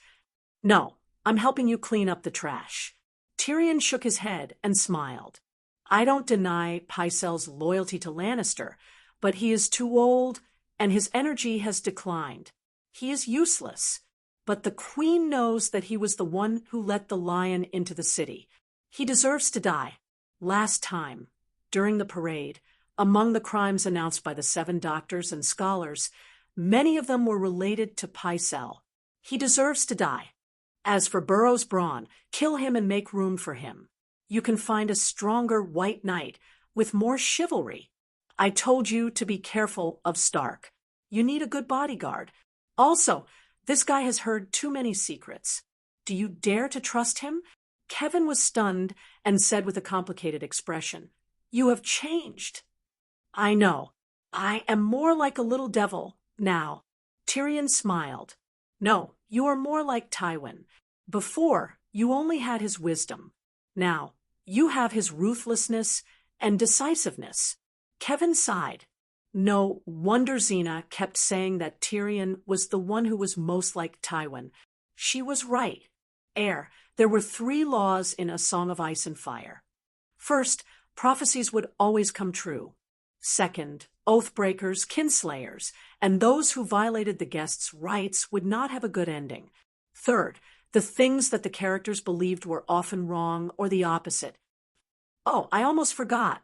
"No, I'm helping you clean up the trash." Tyrion shook his head and smiled. "I don't deny Pycelle's loyalty to Lannister, but he is too old and his energy has declined. He is useless. But the Queen knows that he was the one who let the lion into the city. He deserves to die." Last time, during the parade, among the crimes announced by the 7 doctors and scholars, many of them were related to Pycelle. He deserves to die. As for Burrows Braun, kill him and make room for him. You can find a stronger White Knight with more chivalry. I told you to be careful of Stark. You need a good bodyguard. Also, this guy has heard too many secrets. Do you dare to trust him?" Kevin was stunned and said with a complicated expression, "You have changed." "I know. I am more like a little devil now." Tyrion smiled. "No, you are more like Tywin. Before, you only had his wisdom. Now, you have his ruthlessness and decisiveness." Kevin sighed. No wonder Xena kept saying that Tyrion was the one who was most like Tywin. She was right. There were 3 laws in A Song of Ice and Fire. First, prophecies would always come true. Second, oath-breakers, kinslayers, and those who violated the guests' rights would not have a good ending. Third, the things that the characters believed were often wrong or the opposite. Oh, I almost forgot.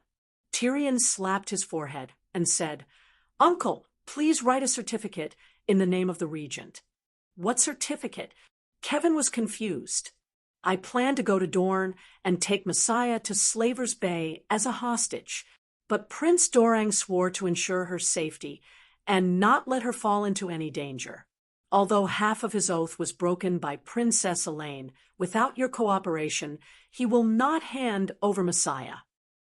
Tyrion slapped his forehead and said, "Uncle, please write a certificate in the name of the regent." What certificate? Kevin was confused. I plan to go to Dorne and take Messiah to Slaver's Bay as a hostage, but Prince Dorang swore to ensure her safety and not let her fall into any danger. Although half of his oath was broken by Princess Elaine, without your cooperation, he will not hand over Messiah.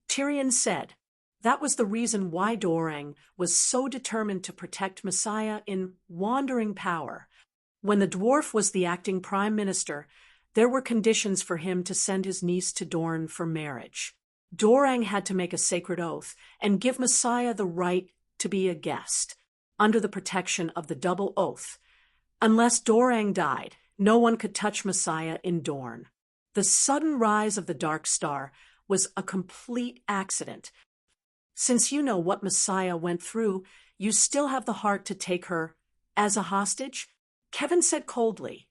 Tyrion said. That was the reason why Dorang was so determined to protect Messiah in wandering power. When the dwarf was the acting prime minister, there were conditions for him to send his niece to Dorne for marriage. Dorang had to make a sacred oath and give Messiah the right to be a guest, under the protection of the double oath. Unless Dorang died, no one could touch Messiah in Dorne. The sudden rise of the Dark Star was a complete accident. Since you know what Messiah went through, you still have the heart to take her as a hostage? Kevin said coldly.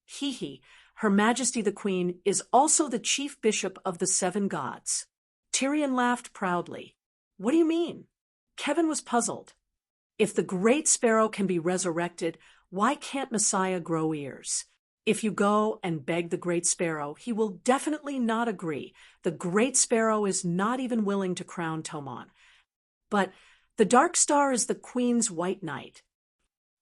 Hee, Her Majesty the Queen is also the chief bishop of the Seven Gods. Tyrion laughed proudly. What do you mean? Kevin was puzzled. If the Great Sparrow can be resurrected, why can't Messiah grow ears? If you go and beg the Great Sparrow, he will definitely not agree. The Great Sparrow is not even willing to crown Tomon. But the Dark Star is the Queen's White Knight.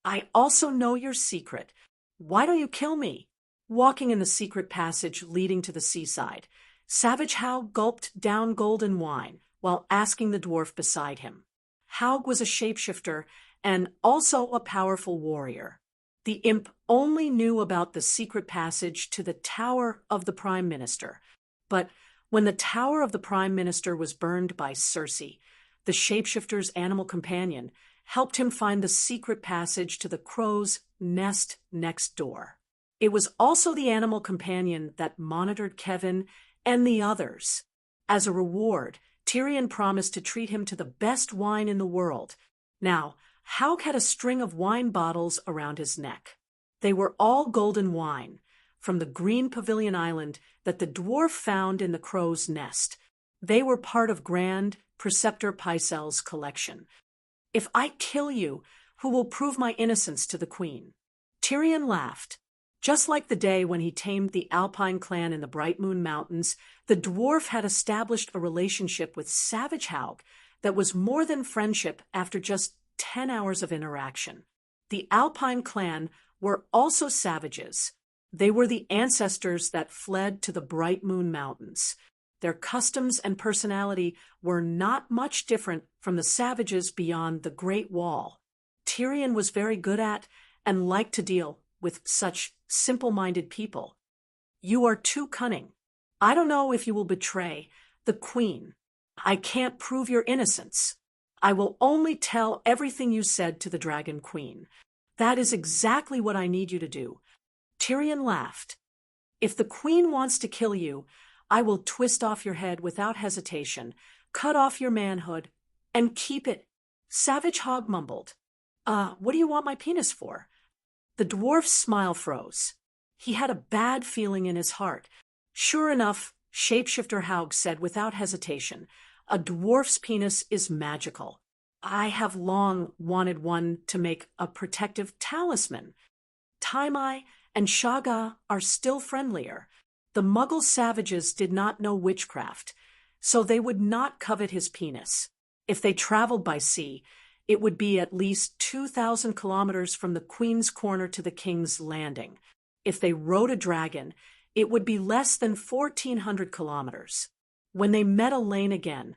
I also know your secret. Why don't you kill me? Walking in the secret passage leading to the seaside, Savage Haug gulped down golden wine while asking the dwarf beside him. Haug was a shapeshifter and also a powerful warrior. The imp only knew about the secret passage to the Tower of the Prime Minister. But when the Tower of the Prime Minister was burned by Cersei, the shapeshifter's animal companion helped him find the secret passage to the crow's nest next door. It was also the animal companion that monitored Kevin and the others. As a reward, Tyrion promised to treat him to the best wine in the world. Now, Haug had a string of wine bottles around his neck. They were all golden wine, from the green pavilion island that the dwarf found in the crow's nest. They were part of Grand Preceptor Pycelle's collection. If I kill you, who will prove my innocence to the queen? Tyrion laughed. Just like the day when he tamed the Alpine clan in the Bright Moon Mountains, the dwarf had established a relationship with Savage Haug that was more than friendship after just 10 hours of interaction. The Alpine clan were also savages. They were the ancestors that fled to the Bright Moon Mountains. Their customs and personality were not much different from the savages beyond the Great Wall. Tyrion was very good at and liked to deal with such simple-minded people. You are too cunning. I don't know if you will betray the queen. I can't prove your innocence. I will only tell everything you said to the Dragon Queen. That is exactly what I need you to do. Tyrion laughed. If the queen wants to kill you, I will twist off your head without hesitation, cut off your manhood, and keep it. Savage Haug mumbled. What do you want my penis for? The dwarf's smile froze. He had a bad feeling in his heart. Sure enough, Shapeshifter Haug said without hesitation, a dwarf's penis is magical. I have long wanted one to make a protective talisman. Taimai and Shaga are still friendlier. The Muggle savages did not know witchcraft, so they would not covet his penis. If they traveled by sea, it would be at least 2,000 kilometers from the Queen's Corner to the King's Landing. If they rode a dragon, it would be less than 1,400 kilometers. When they met Elaine again,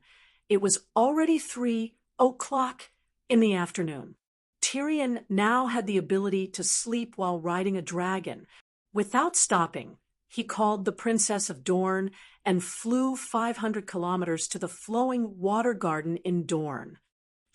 it was already 3:00 in the afternoon. Tyrion now had the ability to sleep while riding a dragon. Without stopping, he called the Princess of Dorne and flew 500 kilometers to the flowing water garden in Dorne.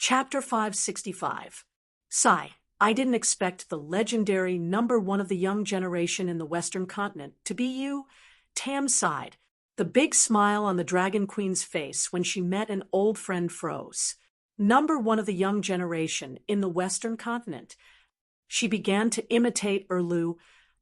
Chapter 565. Sigh, I didn't expect the legendary #1 of the young generation in the Western continent to be you. Tam sighed. The big smile on the Dragon Queen's face when she met an old friend froze. Number one of the young generation in the Western continent. She began to imitate Erlu,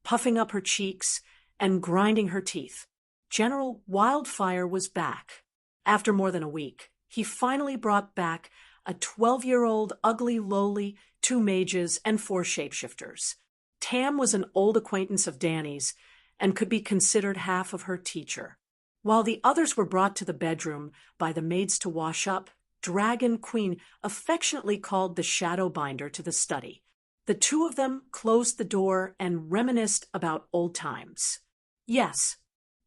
puffing up her cheeks and grinding her teeth. General Wildfire was back. After more than a week, he finally brought back a 12-year-old ugly lowly, 2 mages, and 4 shapeshifters. Tam was an old acquaintance of Danny's and could be considered half of her teacher. While the others were brought to the bedroom by the maids to wash up, Dragon Queen affectionately called the Shadowbinder to the study. The two of them closed the door and reminisced about old times. Yes,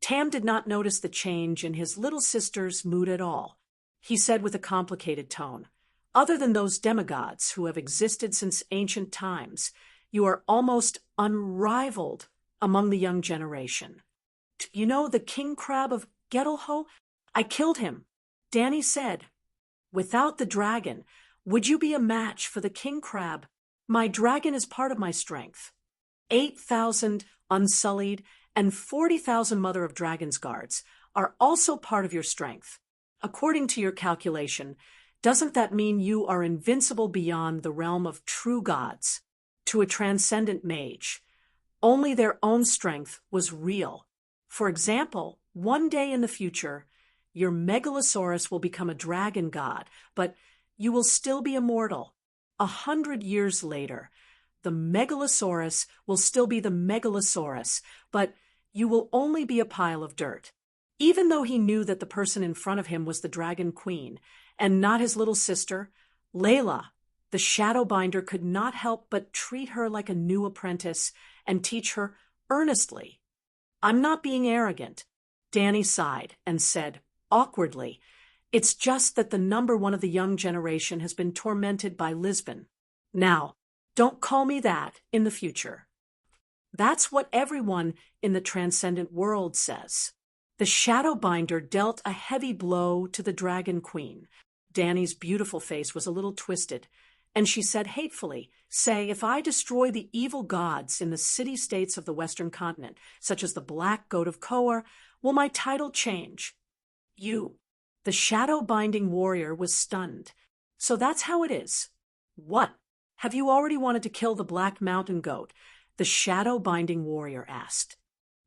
Tam did not notice the change in his little sister's mood at all. He said with a complicated tone, "Other than those demigods who have existed since ancient times, you are almost unrivaled among the young generation. You know the king crab of Gettelho? I killed him." Danny said, "Without the dragon, would you be a match for the king crab? My dragon is part of my strength. 8,000 unsullied and 40,000 Mother of Dragons guards are also part of your strength. According to your calculation, doesn't that mean you are invincible beyond the realm of true gods? To a transcendent mage, only their own strength was real. For example, one day in the future, your Megalosaurus will become a dragon god, but you will still be immortal. 100 years later, the Megalosaurus will still be the Megalosaurus, but you will only be a pile of dirt." Even though he knew that the person in front of him was the Dragon Queen, and not his little sister, Layla, the Shadowbinder could not help but treat her like a new apprentice and teach her earnestly. "I'm not being arrogant," Danny sighed and said, awkwardly, "It's just that the number one of the young generation has been tormented by Lisbon. Now, don't call me that in the future." That's what everyone in the transcendent world says. The Shadowbinder dealt a heavy blow to the Dragon Queen. Danny's beautiful face was a little twisted, and she said hatefully, "Say, if I destroy the evil gods in the city-states of the Western continent, such as the Black Goat of Koar, will my title change?" The shadow-binding warrior was stunned. "So that's how it is." "What? Have you already wanted to kill the Black Mountain Goat?" the shadow-binding warrior asked.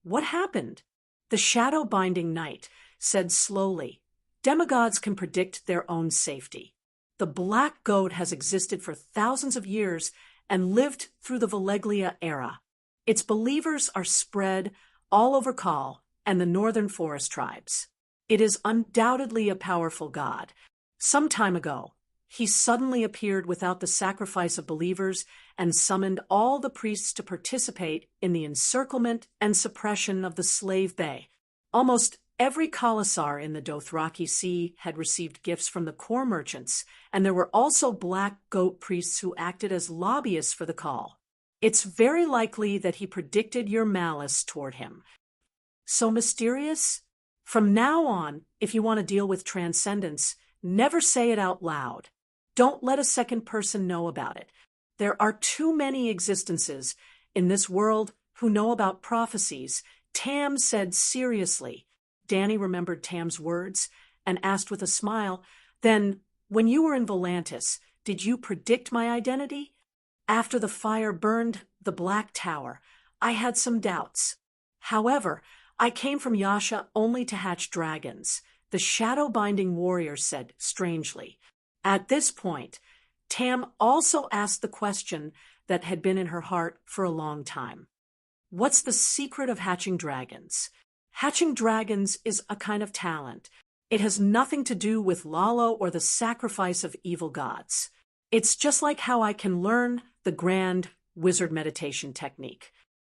"What happened?" The shadow-binding knight said slowly, "Demigods can predict their own safety. The Black Goat has existed for thousands of years and lived through the Valeglia era. Its believers are spread all over Kal and the northern forest tribes. It is undoubtedly a powerful god. Some time ago, he suddenly appeared without the sacrifice of believers and summoned all the priests to participate in the encirclement and suppression of the Slave Bay. Almost every Khalasar in the Dothraki Sea had received gifts from the core merchants, and there were also Black Goat priests who acted as lobbyists for the Khal. It's very likely that he predicted your malice toward him. So mysterious? From now on, if you want to deal with transcendence, never say it out loud. Don't let a second person know about it. There are too many existences in this world who know about prophecies," Tam said seriously. Danny remembered Tam's words and asked with a smile, "Then, when you were in Volantis, did you predict my identity?" "After the fire burned the Black Tower, I had some doubts. However, I came from Yasha only to hatch dragons," the shadow-binding warrior said strangely. At this point, Tam also asked the question that had been in her heart for a long time. "What's the secret of hatching dragons?" Hatching dragons is a kind of talent. It has nothing to do with Lalo or the sacrifice of evil gods. It's just like how I can learn the grand wizard meditation technique.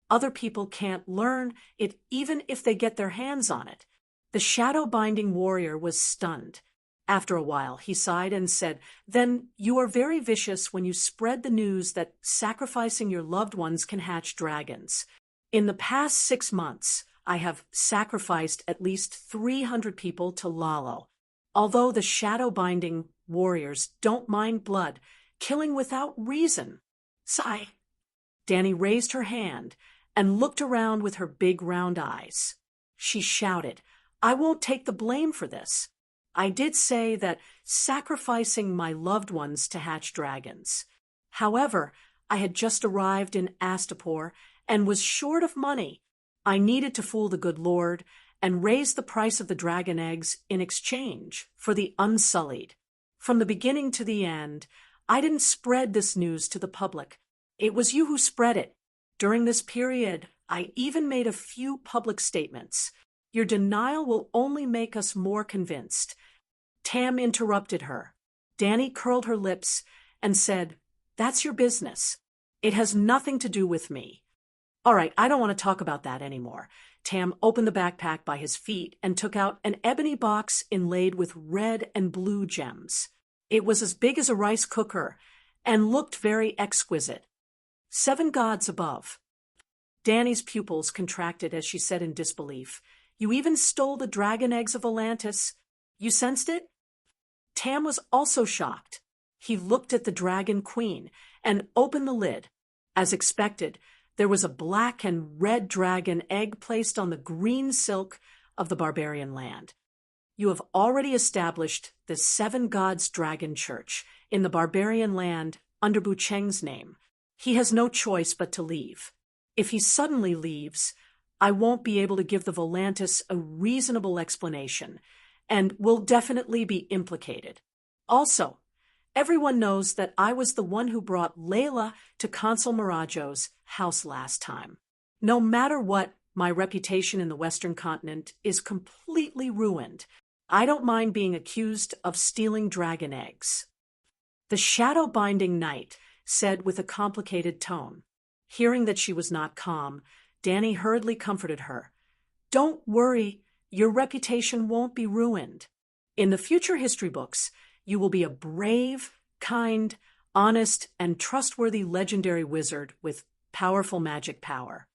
Other people can't learn it even if they get their hands on it. The shadow-binding warrior was stunned. After a while, he sighed and said, "Then you are very vicious when you spread the news that sacrificing your loved ones can hatch dragons. In the past 6 months, I have sacrificed at least 300 people to Lalo. Although the shadow-binding warriors don't mind blood, killing without reason." Sigh. Danny raised her hand and looked around with her big round eyes. She shouted, I won't take the blame for this. I did say that sacrificing my loved ones to hatch dragons. However, I had just arrived in Astapor and was short of money. I needed to fool the good Lord and raise the price of the dragon eggs in exchange for the unsullied. From the beginning to the end, I didn't spread this news to the public. It was you who spread it. During this period, I even made a few public statements. Your denial will only make us more convinced. Tam interrupted her. Danny curled her lips and said, "That's your business. It has nothing to do with me." "All right, I don't want to talk about that anymore." Tam opened the backpack by his feet and took out an ebony box inlaid with red and blue gems. It was as big as a rice cooker and looked very exquisite. 7 gods above. Danny's pupils contracted as she said in disbelief, "You even stole the dragon eggs of Atlantis. You sensed it?" Tam was also shocked. He looked at the dragon queen and opened the lid. As expected, there was a black and red dragon egg placed on the green silk of the barbarian land. "You have already established the 7 gods dragon church in the barbarian land under Bucheng's name. He has no choice but to leave. If he suddenly leaves, I won't be able to give the Volantis a reasonable explanation and will definitely be implicated. Also, everyone knows that I was the one who brought Layla to Consul Mirajo's house last time. No matter what, my reputation in the Western continent is completely ruined. I don't mind being accused of stealing dragon eggs." The shadow-binding knight said with a complicated tone. Hearing that she was not calm, Danny hurriedly comforted her. "Don't worry, your reputation won't be ruined. In the future history books, you will be a brave, kind, honest, and trustworthy legendary wizard with powerful magic power."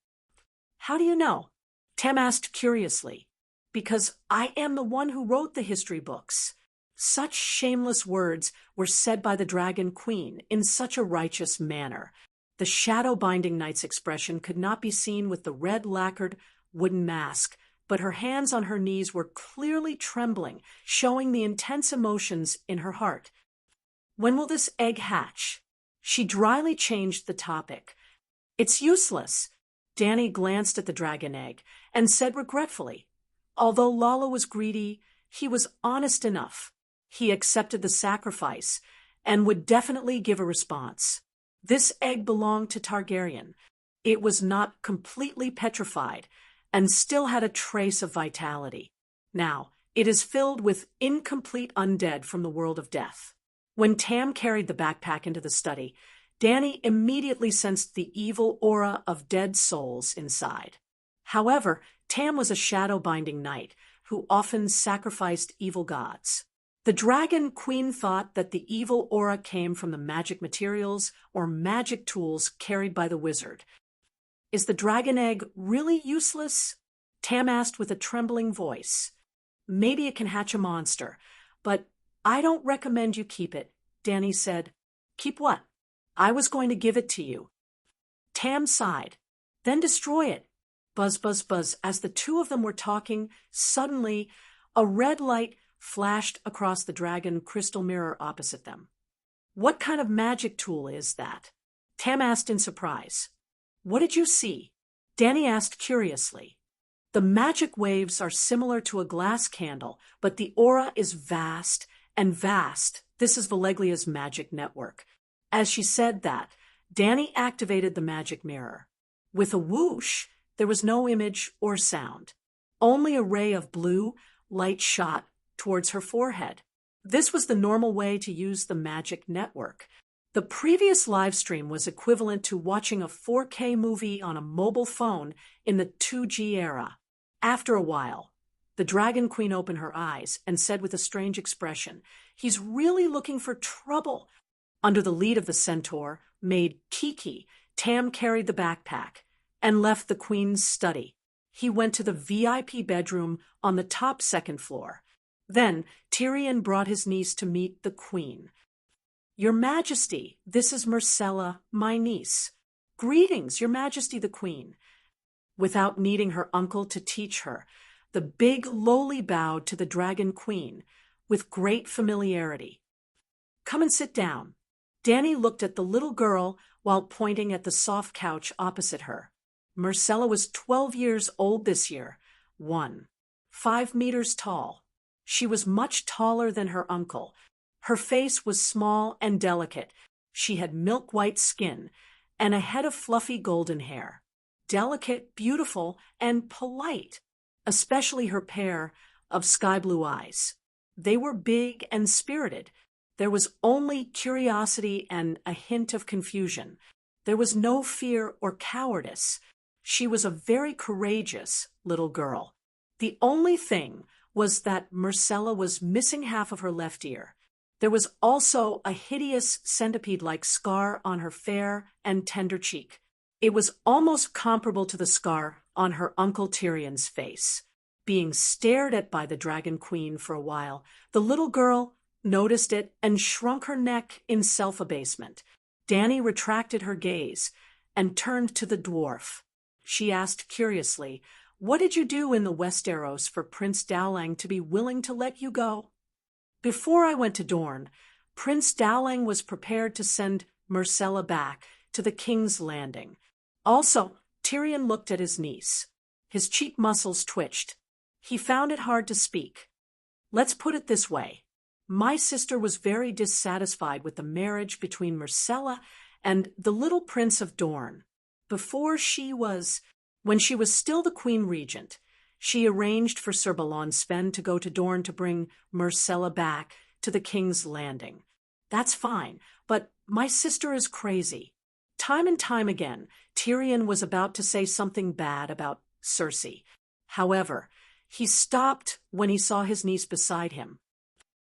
"How do you know?" Tam asked curiously. "Because I am the one who wrote the history books." Such shameless words were said by the Dragon Queen in such a righteous manner. The shadow-binding knight's expression could not be seen with the red lacquered wooden mask, but her hands on her knees were clearly trembling, showing the intense emotions in her heart. "When will this egg hatch?" She dryly changed the topic. "It's useless." Danny glanced at the dragon egg and said regretfully, "Although Lalo was greedy, he was honest enough. He accepted the sacrifice and would definitely give a response. This egg belonged to Targaryen. It was not completely petrified and still had a trace of vitality. Now, it is filled with incomplete undead from the world of death." When Tam carried the backpack into the study, Danny immediately sensed the evil aura of dead souls inside. However, Tam was a shadow-binding knight who often sacrificed evil gods. The Dragon Queen thought that the evil aura came from the magic materials or magic tools carried by the wizard. "Is the dragon egg really useless?" Tam asked with a trembling voice. "Maybe it can hatch a monster, but I don't recommend you keep it," Danny said. "Keep what?" "I was going to give it to you." Tam sighed. "Then destroy it." Buzz, buzz, buzz. As the two of them were talking, suddenly a red light flashed across the dragon crystal mirror opposite them. "What kind of magic tool is that?" Tam asked in surprise. "What did you see?" Danny asked curiously. "The magic waves are similar to a glass candle, but the aura is vast and vast. This is Valeglia's magic network." As she said that, Danny activated the magic mirror. With a whoosh, there was no image or sound. Only a ray of blue light shot towards her forehead. This was the normal way to use the magic network. The previous live stream was equivalent to watching a 4K movie on a mobile phone in the 2G era. After a while, the Dragon Queen opened her eyes and said with a strange expression, "He's really looking for trouble." Under the lead of the centaur, maid Kiki, Tam carried the backpack and left the Queen's study. He went to the VIP bedroom on the top 2nd floor. Then Tyrion brought his niece to meet the Queen. "Your Majesty, this is Myrcella, my niece." "Greetings, Your Majesty the Queen." Without needing her uncle to teach her, The big lowly bowed to the Dragon Queen with great familiarity. "Come and sit down." Danny looked at the little girl while pointing at the soft couch opposite her. Marcella was 12 years old this year, 5 meters tall. She was much taller than her uncle. Her face was small and delicate. She had milk-white skin and a head of fluffy golden hair. Delicate, beautiful, and polite, especially her pair of sky-blue eyes. They were big and spirited. There was only curiosity and a hint of confusion. There was no fear or cowardice. She was a very courageous little girl. The only thing was that Marcella was missing half of her left ear. There was also a hideous centipede-like scar on her fair and tender cheek. It was almost comparable to the scar on her Uncle Tyrion's face. Being stared at by the Dragon Queen for a while, the little girl noticed it and shrunk her neck in self-abasement. Danny retracted her gaze and turned to the dwarf. She asked curiously, "What did you do in the Westeros for Prince Dowling to be willing to let you go?" "Before I went to Dorne, Prince Dowling was prepared to send Marcella back to the King's Landing. Also, Tyrion looked at his niece. His cheek muscles twitched. He found it hard to speak. Let's put it this way. My sister was very dissatisfied with the marriage between Marcella and the little Prince of Dorne. When she was still the Queen Regent, she arranged for Sir Balon Sven to go to Dorne to bring Marcella back to the King's Landing. That's fine, but my sister is crazy. Time and time again, Tyrion was about to say something bad about Cersei. However, he stopped when he saw his niece beside him.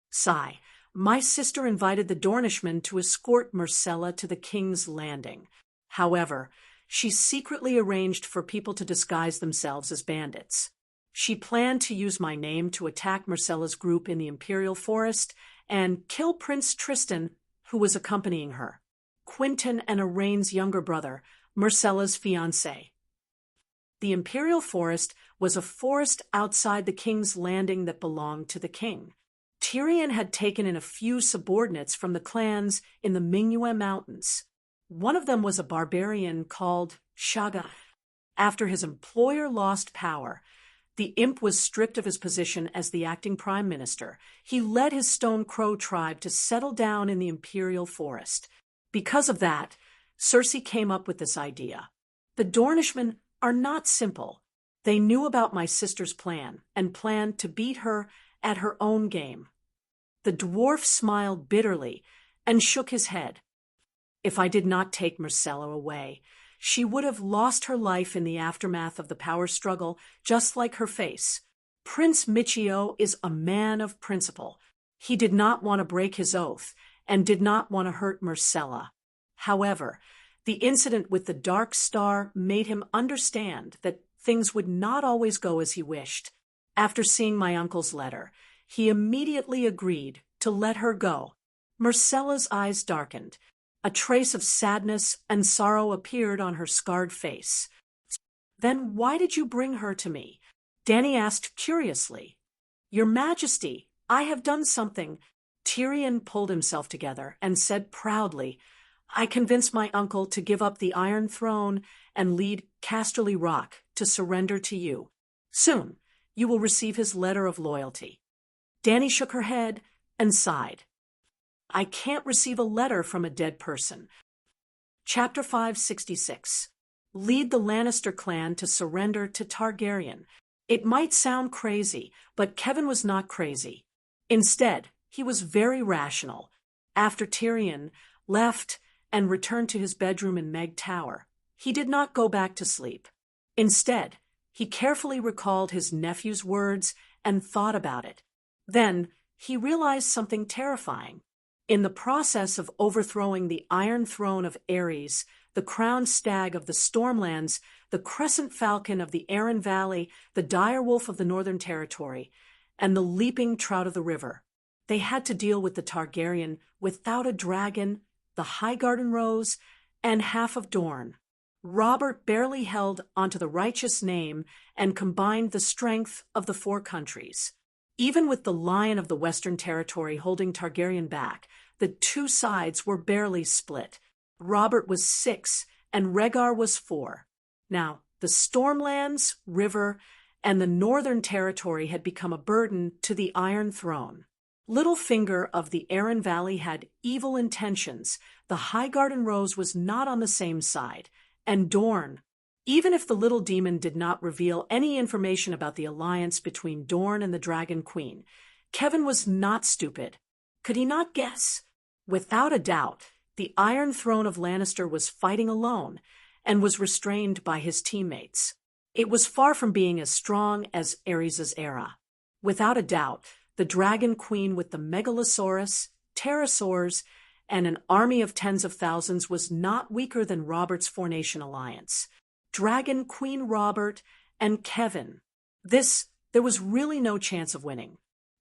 Sigh. My sister invited the Dornishmen to escort Marcella to the King's Landing. However, she secretly arranged for people to disguise themselves as bandits. She planned to use my name to attack Marcella's group in the Imperial Forest and kill Prince Tristan, who was accompanying her. Quinton and Arrayn's younger brother, Marcella's fiancé. The Imperial Forest was a forest outside the King's Landing that belonged to the king. Tyrion had taken in a few subordinates from the clans in the Mingyue Mountains. One of them was a barbarian called Shaga. After his employer lost power, the imp was stripped of his position as the acting prime minister. He led his Stone Crow tribe to settle down in the Imperial Forest. Because of that, Cersei came up with this idea. The Dornishmen are not simple. They knew about my sister's plan and planned to beat her at her own game. The dwarf smiled bitterly and shook his head. If I did not take Marcella away, she would have lost her life in the aftermath of the power struggle, just like her face. Prince Michio is a man of principle. He did not want to break his oath and did not want to hurt Marcella. However, the incident with the Dark Star made him understand that things would not always go as he wished. After seeing my uncle's letter, he immediately agreed to let her go. Marcella's eyes darkened. A trace of sadness and sorrow appeared on her scarred face. "Then why did you bring her to me?" Danny asked curiously. "Your Majesty, I have done something." Tyrion pulled himself together and said proudly, "I convinced my uncle to give up the Iron Throne and lead Casterly Rock to surrender to you. Soon, you will receive his letter of loyalty." Danny shook her head and sighed. "I can't receive a letter from a dead person." Chapter 566. Lead the Lannister clan to surrender to Targaryen. It might sound crazy, but Kevin was not crazy. Instead, he was very rational. After Tyrion left and returned to his bedroom in Meg Tower, he did not go back to sleep. Instead, he carefully recalled his nephew's words and thought about it. Then, he realized something terrifying. In the process of overthrowing the Iron Throne of Aerys, the crowned stag of the Stormlands, the crescent falcon of the Arryn Valley, the direwolf of the Northern Territory, and the leaping trout of the river, they had to deal with the Targaryen without a dragon, the Highgarden Rose, and half of Dorne. Robert barely held onto the righteous name and combined the strength of the four countries. Even with the Lion of the Western Territory holding Targaryen back, the two sides were barely split. Robert was 6 and Rhaegar was 4. Now, the Stormlands, River, and the Northern Territory had become a burden to the Iron Throne. Littlefinger of the Arryn Valley had evil intentions. The Highgarden Rose was not on the same side. And Dorne. Even if the little demon did not reveal any information about the alliance between Dorne and the Dragon Queen, Kevin was not stupid. Could he not guess? Without a doubt, the Iron Throne of Lannister was fighting alone and was restrained by his teammates. It was far from being as strong as Aerys' era. Without a doubt, the Dragon Queen with the Megalosaurus, pterosaurs, and an army of tens of thousands was not weaker than Robert's four-nation alliance. Dragon Queen Robert and Kevin. There was really no chance of winning.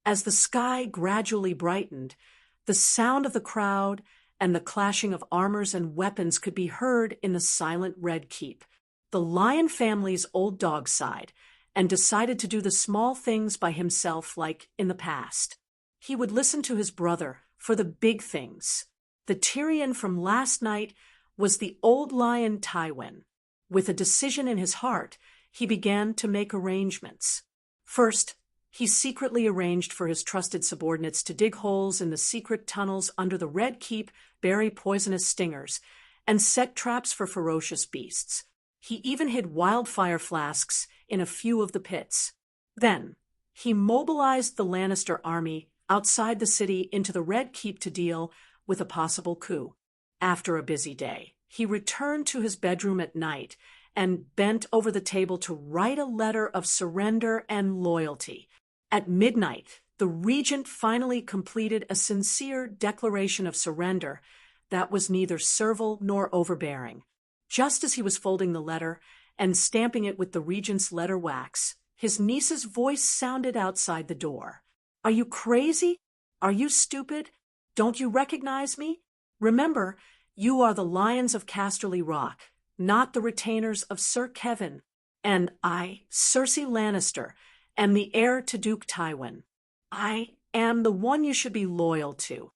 As the sky gradually brightened, the sound of the crowd and the clashing of armors and weapons could be heard in the silent Red Keep. The Lion family's old dog sighed and decided to do the small things by himself like in the past. He would listen to his brother for the big things. The Tyrion from last night was the old lion Tywin. With a decision in his heart, he began to make arrangements. First, he secretly arranged for his trusted subordinates to dig holes in the secret tunnels under the Red Keep, bury poisonous stingers, and set traps for ferocious beasts. He even hid wildfire flasks in a few of the pits. Then, he mobilized the Lannister army outside the city into the Red Keep to deal with a possible coup. After a busy day, he returned to his bedroom at night and bent over the table to write a letter of surrender and loyalty. At midnight, the regent finally completed a sincere declaration of surrender that was neither servile nor overbearing. Just as he was folding the letter and stamping it with the regent's letter wax, his niece's voice sounded outside the door. "Are you crazy? Are you stupid? Don't you recognize me? Remember, you are the Lions of Casterly Rock, not the retainers of Sir Kevin. And I, Cersei Lannister, am the heir to Duke Tywin. I am the one you should be loyal to."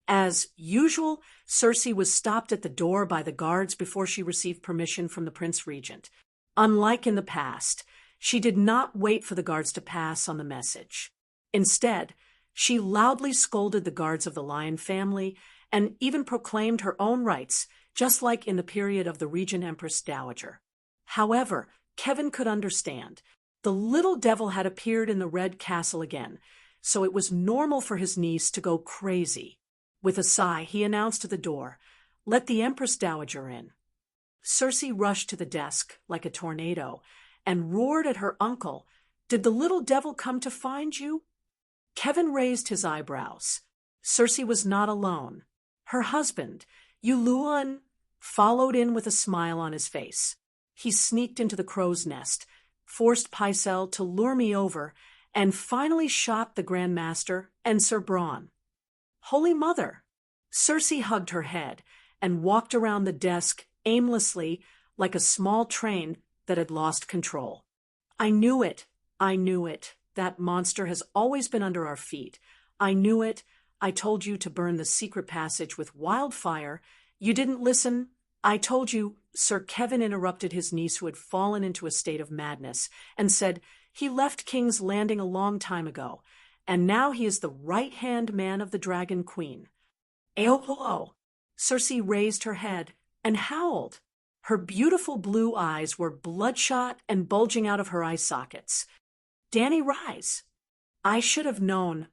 As usual, Cersei was stopped at the door by the guards before she received permission from the Prince Regent. Unlike in the past, she did not wait for the guards to pass on the message. Instead, she loudly scolded the guards of the Lion family and even proclaimed her own rights, just like in the period of the Regent Empress Dowager. However, Kevin could understand. The little devil had appeared in the Red Castle again, so it was normal for his niece to go crazy. With a sigh, he announced at the door, "Let the Empress Dowager in." Cersei rushed to the desk like a tornado and roared at her uncle, "Did the little devil come to find you?" Kevin raised his eyebrows. Cersei was not alone. Her husband, Uluan, followed in with a smile on his face. He sneaked into the crow's nest, forced Pycelle to lure me over, and finally shot the Grand Master and Sir Bronn. Holy Mother! Cersei hugged her head and walked around the desk aimlessly like a small train that had lost control. "I knew it. I knew it. That monster has always been under our feet. I knew it. I told you to burn the secret passage with wildfire. You didn't listen. I told you." Sir Kevin interrupted his niece, who had fallen into a state of madness, and said, "He left King's Landing a long time ago, and now he is the right-hand man of the Dragon Queen." "Eolo!" Cersei raised her head and howled. Her beautiful blue eyes were bloodshot and bulging out of her eye sockets. "Dany Rise! I should have known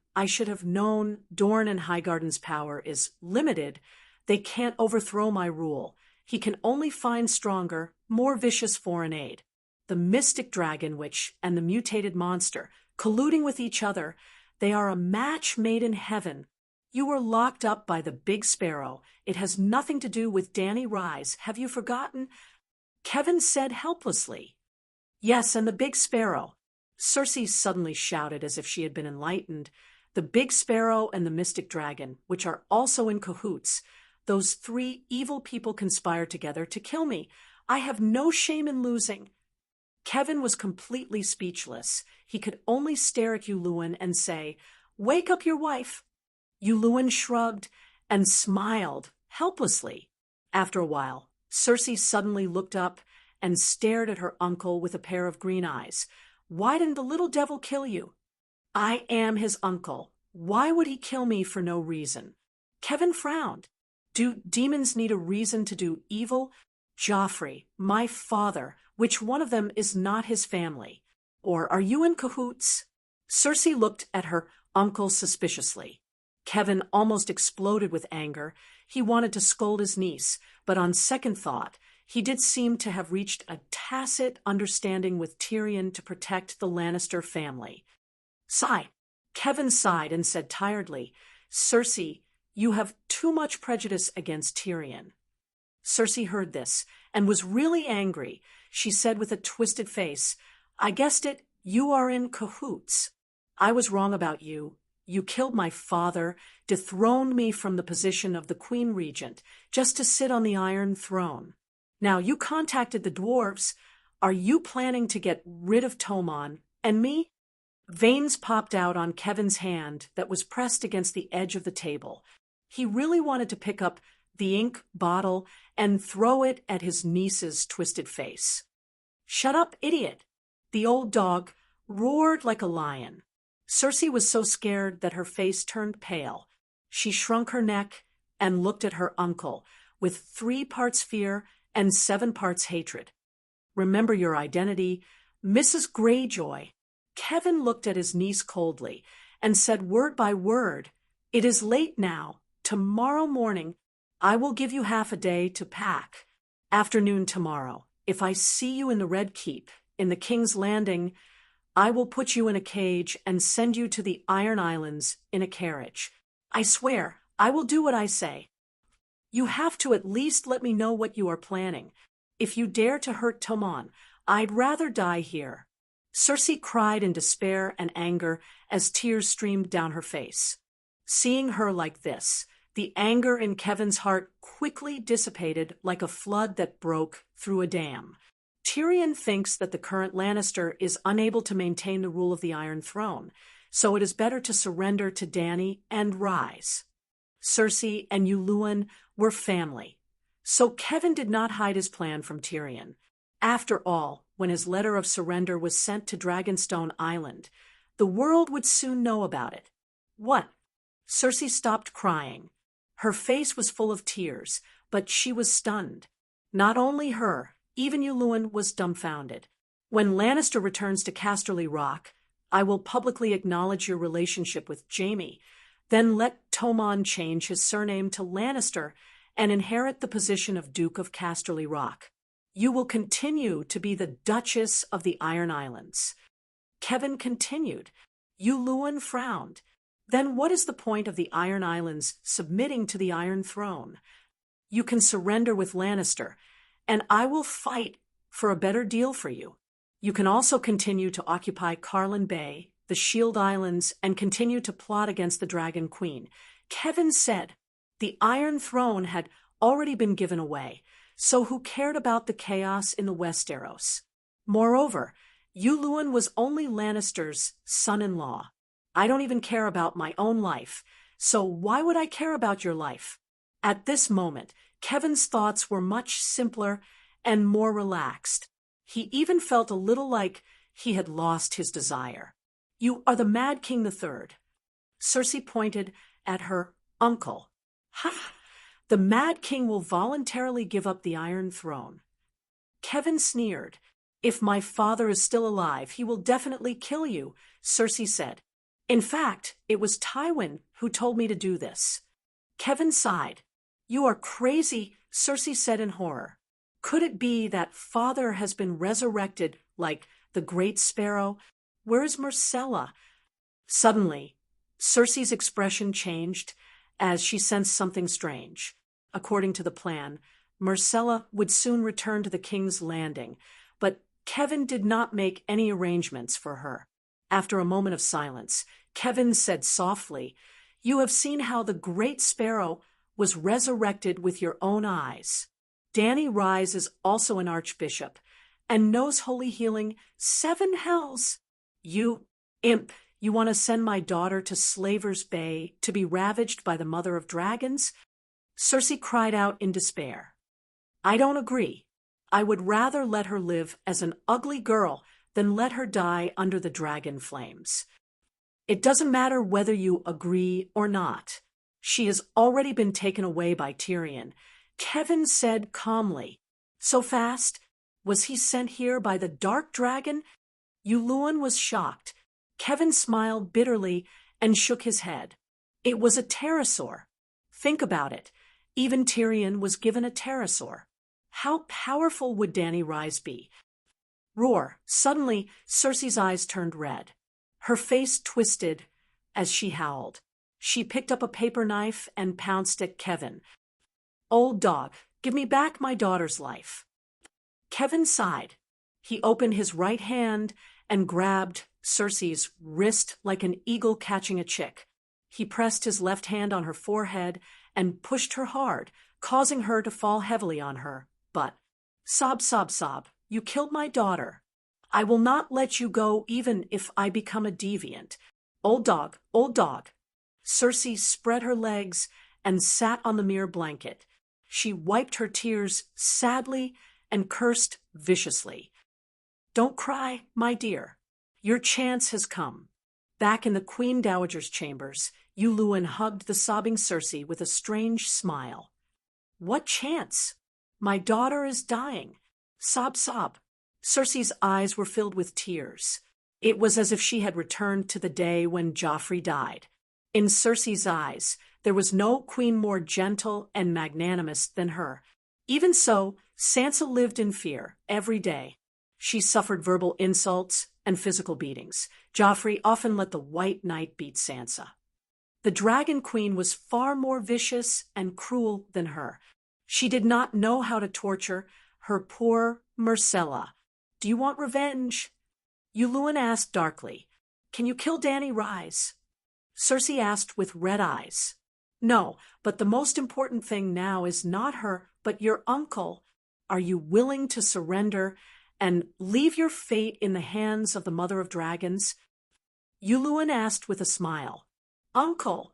Dorne and Highgarden's power is limited. They can't overthrow my rule. He can only find stronger, more vicious foreign aid. The mystic dragon witch and the mutated monster, colluding with each other, they are a match made in heaven. You were locked up by the Big Sparrow. It has nothing to do with Dany Rise. Have you forgotten?" Kevin said helplessly. "Yes, and the Big Sparrow." Cersei suddenly shouted as if she had been enlightened. "The Big Sparrow and the Mystic Dragon, which are also in cahoots. Those 3 evil people conspired together to kill me. I have no shame in losing. Kevin was completely speechless. He could only stare at Yuluen and say, "Wake up your wife." Yuluen shrugged and smiled helplessly. After a while, Cersei suddenly looked up and stared at her uncle with a pair of green eyes. "Why didn't the little devil kill you?" "I am his uncle. Why would he kill me for no reason?" Kevin frowned. "Do demons need a reason to do evil? Joffrey, my father, which one of them is not his family? Or are you in cahoots?" Cersei looked at her uncle suspiciously. Kevin almost exploded with anger. He wanted to scold his niece, but on second thought, he did seem to have reached a tacit understanding with Tyrion to protect the Lannister family. Sigh. Kevin sighed and said tiredly, "Cersei, you have too much prejudice against Tyrion." Cersei heard this and was really angry. She said with a twisted face, "I guessed it, you are in cahoots. I was wrong about you. You killed my father, dethroned me from the position of the Queen Regent, just to sit on the Iron Throne. Now you contacted the dwarves. Are you planning to get rid of Tomon and me?" Veins popped out on Kevin's hand that was pressed against the edge of the table. He really wanted to pick up the ink bottle and throw it at his niece's twisted face. "Shut up, idiot!" The old dog roared like a lion. Cersei was so scared that her face turned pale. She shrunk her neck and looked at her uncle with 3 parts fear and 7 parts hatred. "Remember your identity, Mrs. Greyjoy." Kevin looked at his niece coldly and said word by word, "It is late now. Tomorrow morning, I will give you half a day to pack. Afternoon tomorrow, if I see you in the Red Keep, in the King's Landing, I will put you in a cage and send you to the Iron Islands in a carriage. I swear, I will do what I say. You have to at least let me know what you are planning. If you dare to hurt Tomon, I'd rather die here." Cersei cried in despair and anger as tears streamed down her face. Seeing her like this, the anger in Kevin's heart quickly dissipated like a flood that broke through a dam. Tyrion thinks that the current Lannister is unable to maintain the rule of the Iron Throne, so it is better to surrender to Dany and rise. Cersei and Yuluen were family, so Kevin did not hide his plan from Tyrion. After all, when his letter of surrender was sent to Dragonstone Island, the world would soon know about it. What? Cersei stopped crying. Her face was full of tears, but she was stunned. Not only her, even Yuluen was dumbfounded. "When Lannister returns to Casterly Rock, I will publicly acknowledge your relationship with Jaime. Then let Tomon change his surname to Lannister and inherit the position of Duke of Casterly Rock. You will continue to be the Duchess of the Iron Islands." Kevin continued. Yuluen frowned. "Then what is the point of the Iron Islands submitting to the Iron Throne? You can surrender with Lannister, and I will fight for a better deal for you. You can also continue to occupy Carlin Bay, the Shield Islands, and continue to plot against the Dragon Queen." Kevin said. The Iron Throne had already been given away, so who cared about the chaos in the Westeros? Moreover, Yuluen was only Lannister's son-in-law. "I don't even care about my own life, so why would I care about your life?" At this moment, Kevin's thoughts were much simpler and more relaxed. He even felt a little like he had lost his desire. "You are the Mad King III. Cersei pointed at her uncle. "Ha! The Mad King will voluntarily give up the Iron Throne." Kevin sneered. "If my father is still alive, he will definitely kill you," Cersei said. "In fact, it was Tywin who told me to do this." Kevin sighed. "You are crazy," Cersei said in horror. "Could it be that father has been resurrected like the Great Sparrow? Where is Myrcella?" Suddenly, Cersei's expression changed as she sensed something strange. According to the plan, Myrcella would soon return to the King's Landing, but Kevin did not make any arrangements for her. After a moment of silence, Kevin said softly, "You have seen how the Great Sparrow was resurrected with your own eyes. Danny Rise is also an archbishop and knows holy healing 7 hells. You imp, you want to send my daughter to Slaver's Bay to be ravaged by the mother of dragons? Cersei cried out in despair. I don't agree. I would rather let her live as an ugly girl than let her die under the dragon flames. It doesn't matter whether you agree or not. She has already been taken away by Tyrion, Kevin said calmly. So fast? Was he sent here by the dark dragon? Yuluen was shocked. Kevin smiled bitterly and shook his head. It was a pterosaur. Think about it. Even Tyrion was given a pterosaur. How powerful would Danny Rise be? Roar. Suddenly, Cersei's eyes turned red. Her face twisted as she howled. She picked up a paper knife and pounced at Kevin. Old dog, give me back my daughter's life. Kevin sighed. He opened his right hand and grabbed Cersei's wrist like an eagle catching a chick. He pressed his left hand on her forehead and pushed her hard, causing her to fall heavily on her. But, sob, sob, sob, you killed my daughter. I will not let you go even if I become a deviant. Old dog, old dog. Cersei spread her legs and sat on the mere blanket. She wiped her tears sadly and cursed viciously. Don't cry, my dear. Your chance has come. Back in the Queen Dowager's chambers, Yuluen hugged the sobbing Cersei with a strange smile. What chance? My daughter is dying. Sob, sob. Cersei's eyes were filled with tears. It was as if she had returned to the day when Joffrey died. In Cersei's eyes, there was no queen more gentle and magnanimous than her. Even so, Sansa lived in fear every day. She suffered verbal insults and physical beatings. Joffrey often let the White Knight beat Sansa. The Dragon Queen was far more vicious and cruel than her. She did not know how to torture her poor Myrcella. Do you want revenge? Yuluen asked darkly. Can you kill Danny Rise? Cersei asked with red eyes. No, but the most important thing now is not her, but your uncle. Are you willing to surrender and leave your fate in the hands of the Mother of Dragons? Yuluen asked with a smile. Uncle!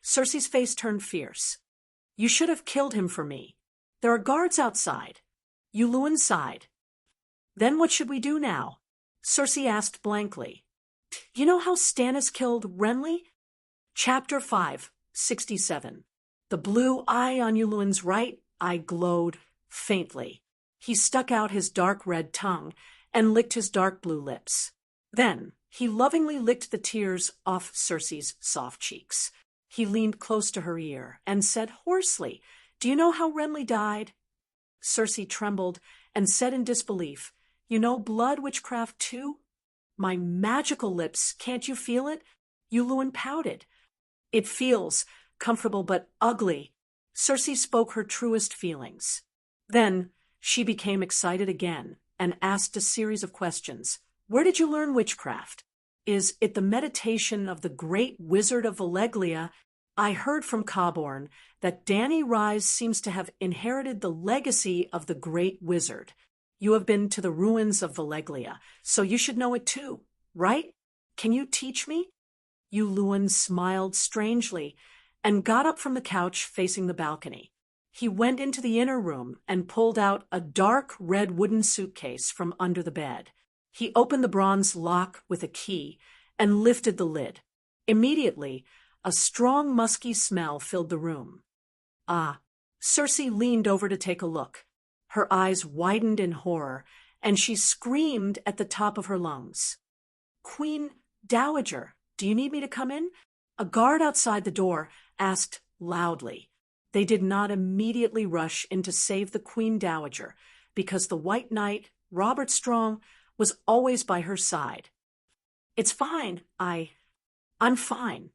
Cersei's face turned fierce. You should have killed him for me. There are guards outside. Yuluen sighed. Then what should we do now? Cersei asked blankly. You know how Stannis killed Renly? Chapter 5, 67. The blue eye on Yuluen's right eye glowed faintly. He stuck out his dark red tongue and licked his dark blue lips. Then he lovingly licked the tears off Cersei's soft cheeks. He leaned close to her ear and said hoarsely, Do you know how Renly died? Cersei trembled and said in disbelief, You know blood witchcraft too? My magical lips, can't you feel it? Yuluen pouted. It feels comfortable but ugly. Cersei spoke her truest feelings. Then she became excited again and asked a series of questions. Where did you learn witchcraft? Is it the meditation of the great wizard of Valeglia? I heard from Cawborn that Danny Rise seems to have inherited the legacy of the great wizard. You have been to the ruins of Valeglia, so you should know it too, right? Can you teach me? Yuluen smiled strangely and got up from the couch facing the balcony. He went into the inner room and pulled out a dark red wooden suitcase from under the bed. He opened the bronze lock with a key and lifted the lid. Immediately, a strong musky smell filled the room. Ah, Cersei leaned over to take a look. Her eyes widened in horror, and she screamed at the top of her lungs. Queen Dowager, do you need me to come in? A guard outside the door asked loudly. They did not immediately rush in to save the Queen Dowager, because the White Knight, Robert Strong, was always by her side. It's fine. I'm fine.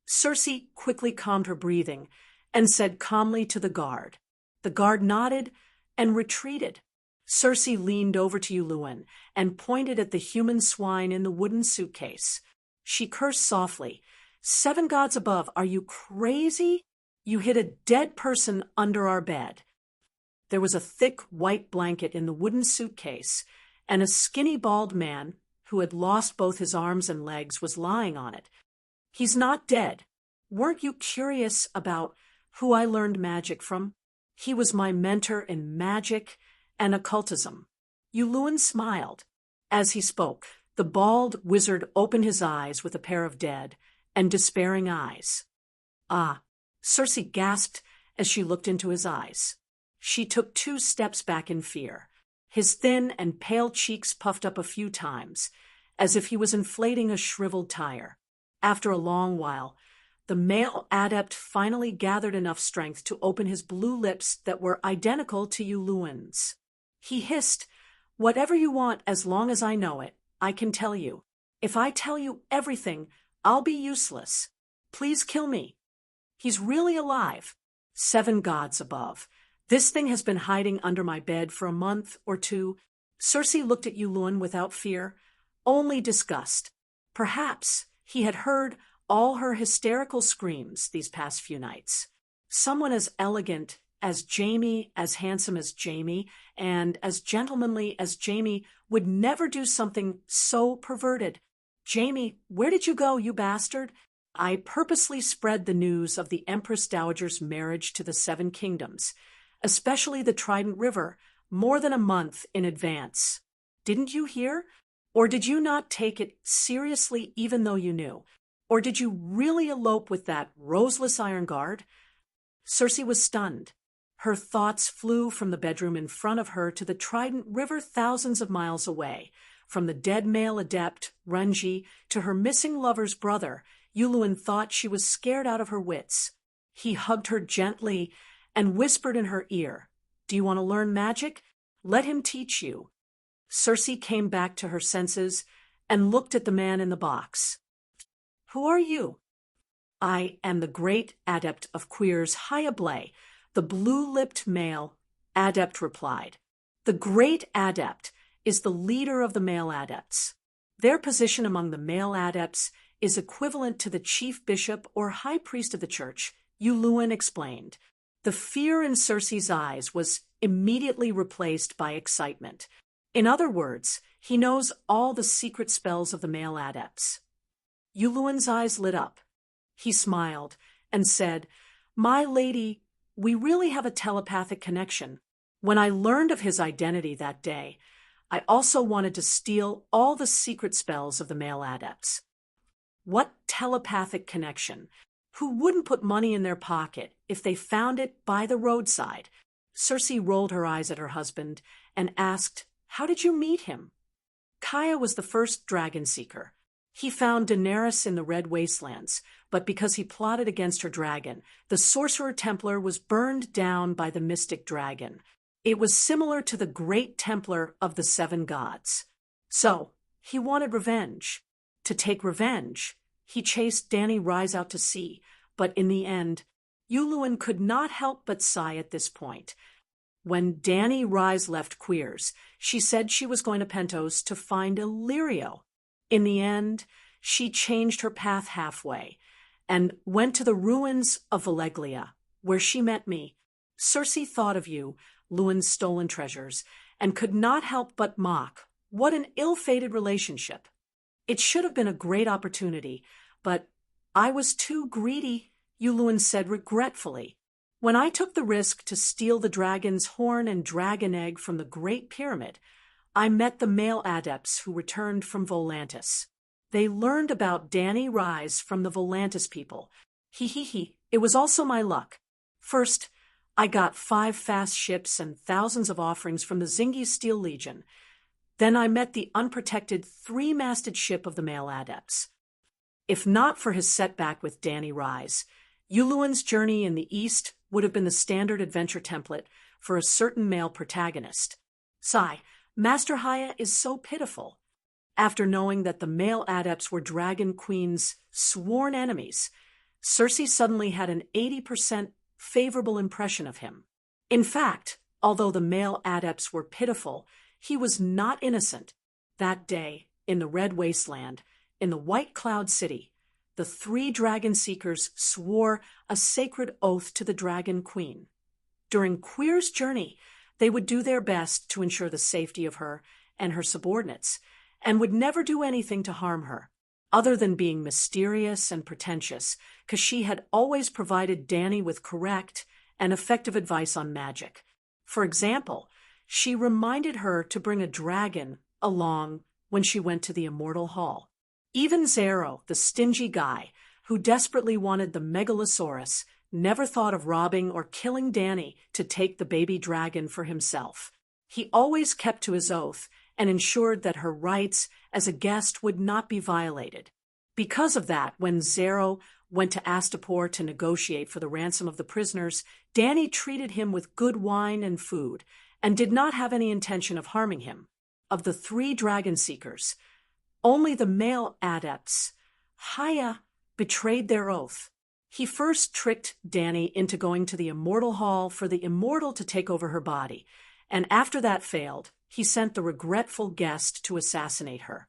Cersei quickly calmed her breathing and said calmly to the guard. The guard nodded and retreated. Cersei leaned over to Yuluen and pointed at the human swine in the wooden suitcase. She cursed softly. 7 gods above, are you crazy? You hid a dead person under our bed. There was a thick white blanket in the wooden suitcase, and a skinny bald man, who had lost both his arms and legs, was lying on it. He's not dead. Weren't you curious about who I learned magic from? He was my mentor in magic and occultism. Yulun smiled. As he spoke, the bald wizard opened his eyes with a pair of dead and despairing eyes. Ah, Circe gasped as she looked into his eyes. She took 2 steps back in fear. His thin and pale cheeks puffed up a few times, as if he was inflating a shriveled tire. After a long while, the male adept finally gathered enough strength to open his blue lips that were identical to Yulun's. He hissed, "Whatever you want, as long as I know it, I can tell you. If I tell you everything, I'll be useless. Please kill me." He's really alive. 7 gods above. This thing has been hiding under my bed for a month or 2. Circe looked at Yulun without fear, only disgust. Perhaps he had heard all her hysterical screams these past few nights. Someone as elegant as Jamie, as handsome as Jamie, and as gentlemanly as Jamie would never do something so perverted. "Jamie, where did you go, you bastard?" "I purposely spread the news of the Empress Dowager's marriage to the 7 kingdoms, especially the Trident River, more than a month in advance. Didn't you hear? Or did you not take it seriously even though you knew? Or did you really elope with that roseless iron guard?" Circe was stunned. Her thoughts flew from the bedroom in front of her to the Trident River thousands of miles away, from the dead male adept, Runji, to her missing lover's brother. Yulun thought she was scared out of her wits. He hugged her gently and whispered in her ear, "Do you want to learn magic? Let him teach you." Circe came back to her senses and looked at the man in the box. "Who are you?" "I am the great adept of queers, Hyablay," the blue-lipped male adept replied. "The great adept is the leader of the male adepts. Their position among the male adepts is equivalent to the chief bishop or high priest of the church," Yulun explained. The fear in Circe's eyes was immediately replaced by excitement. In other words, he knows all the secret spells of the male adepts. Yulun's eyes lit up. He smiled and said, "My lady, we really have a telepathic connection. When I learned of his identity that day, I also wanted to steal all the secret spells of the male adepts." What telepathic connection? Who wouldn't put money in their pocket if they found it by the roadside? Circe rolled her eyes at her husband and asked, "How did you meet him?" Kaya was the first dragon seeker. He found Daenerys in the Red Wastelands, but because he plotted against her dragon, the Sorcerer Templar was burned down by the mystic dragon. It was similar to the Great Templar of the 7 gods. So, he wanted revenge. To take revenge, he chased Dany Rise out to sea, but in the end, Yulun could not help but sigh at this point. When Dany Rise left Queers, she said she was going to Pentos to find Illyrio. In the end, she changed her path halfway and went to the ruins of Valeglia, where she met me. Circe thought of you, Luin's stolen treasures, and could not help but mock. What an ill-fated relationship. It should have been a great opportunity, but I was too greedy, Yulun said regretfully. When I took the risk to steal the dragon's horn and dragon egg from the Great Pyramid, I met the male adepts who returned from Volantis. They learned about Dany Rise from the Volantis people. It was also my luck. First, I got 5 fast ships and thousands of offerings from the Zingi Steel Legion. Then I met the unprotected 3-masted ship of the male adepts. If not for his setback with Dany Rise, Yulun's journey in the east would have been the standard adventure template for a certain male protagonist. Sigh, Master Haya is so pitiful. After knowing that the male adepts were Dragon Queen's sworn enemies, Circe suddenly had an 80% favorable impression of him. In fact, although the male adepts were pitiful, he was not innocent. That day, in the Red Wasteland, in the White Cloud City, the 3 dragon seekers swore a sacred oath to the Dragon Queen. During Queer's journey, They would do their best to ensure the safety of her and her subordinates, and would never do anything to harm her, other than being mysterious and pretentious, because she had always provided Danny with correct and effective advice on magic. For example, she reminded her to bring a dragon along when she went to the Immortal Hall. Even Zero, the stingy guy who desperately wanted the Megalosaurus, never thought of robbing or killing Danny to take the baby dragon for himself. He always kept to his oath and ensured that her rights as a guest would not be violated. Because of that, when Zero went to Astapor to negotiate for the ransom of the prisoners, Danny treated him with good wine and food, and did not have any intention of harming him. Of the 3 dragon seekers, only the male adepts, Haya, betrayed their oath. He first tricked Danny into going to the Immortal Hall for the Immortal to take over her body, and after that failed, he sent the regretful guest to assassinate her.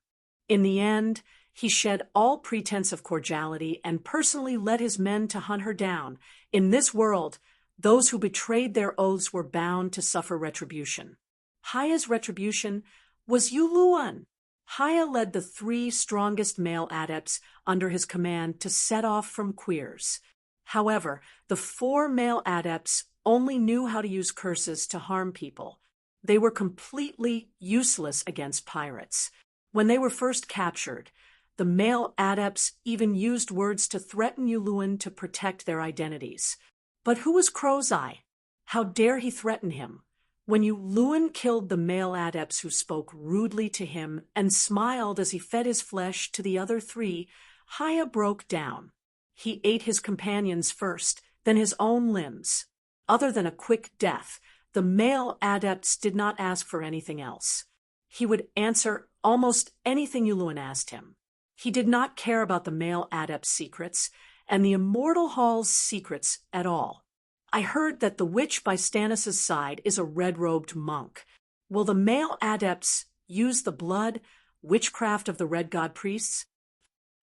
In the end, he shed all pretense of cordiality and personally led his men to hunt her down. In this world, those who betrayed their oaths were bound to suffer retribution. Haya's retribution was Yuluan. Haya led the 3 strongest male adepts under his command to set off from Queers. However, the 4 male adepts only knew how to use curses to harm people. They were completely useless against pirates. When they were first captured, the male adepts even used words to threaten Yuluan to protect their identities. But who was Crow's Eye? How dare he threaten him? When Yuluan killed the male adepts who spoke rudely to him and smiled as he fed his flesh to the other 3, Haya broke down. He ate his companions first, then his own limbs. Other than a quick death, the male adepts did not ask for anything else. He would answer almost anything Yuluan asked him. He did not care about the male adepts' secrets, and the Immortal Hall's secrets at all. I heard that the witch by Stannis' side is a red-robed monk. Will the male adepts use the blood, witchcraft of the Red God priests?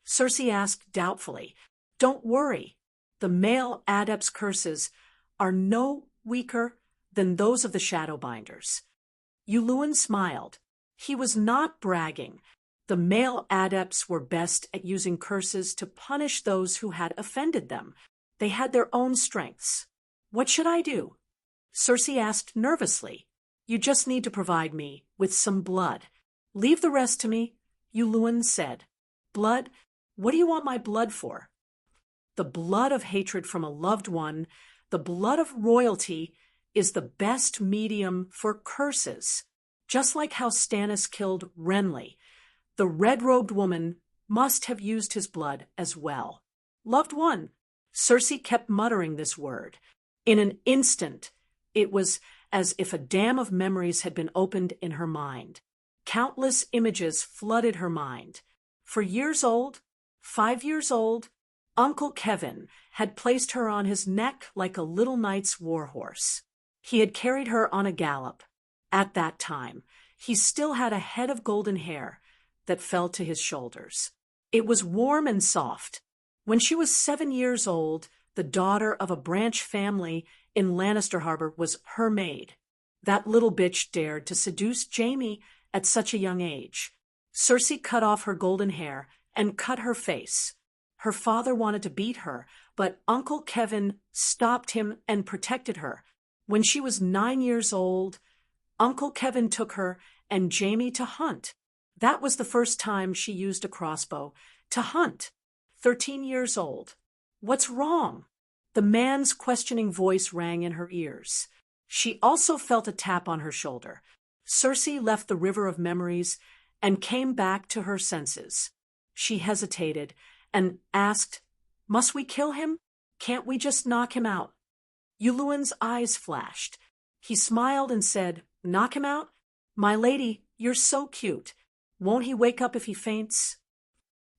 Cersei asked doubtfully. Don't worry. The male adepts' curses are no weaker than those of the Shadowbinders. Yuluan smiled. He was not bragging. The male adepts were best at using curses to punish those who had offended them. They had their own strengths. What should I do? Cersei asked nervously. You just need to provide me with some blood. Leave the rest to me, Yuluan said. Blood? What do you want my blood for? The blood of hatred from a loved one, the blood of royalty, is the best medium for curses. Just like how Stannis killed Renly, the red-robed woman must have used his blood as well. Loved one. Cersei kept muttering this word. In an instant, it was as if a dam of memories had been opened in her mind. Countless images flooded her mind. For years old, 5 years old, Uncle Kevin had placed her on his neck like a little knight's warhorse. He had carried her on a gallop. At that time, he still had a head of golden hair that fell to his shoulders. It was warm and soft. When she was 7 years old, the daughter of a branch family in Lannister Harbor was her maid. That little bitch dared to seduce Jaime at such a young age. Cersei cut off her golden hair and cut her face. Her father wanted to beat her, but Uncle Kevin stopped him and protected her. When she was 9 years old, Uncle Kevin took her and Jaime to hunt. That was the first time she used a crossbow to hunt. 13 years old. What's wrong? The man's questioning voice rang in her ears. She also felt a tap on her shoulder. Cersei left the river of memories and came back to her senses. She hesitated and asked, Must we kill him? Can't we just knock him out? Yuluan's eyes flashed. He smiled and said, Knock him out? My lady, you're so cute. Won't he wake up if he faints?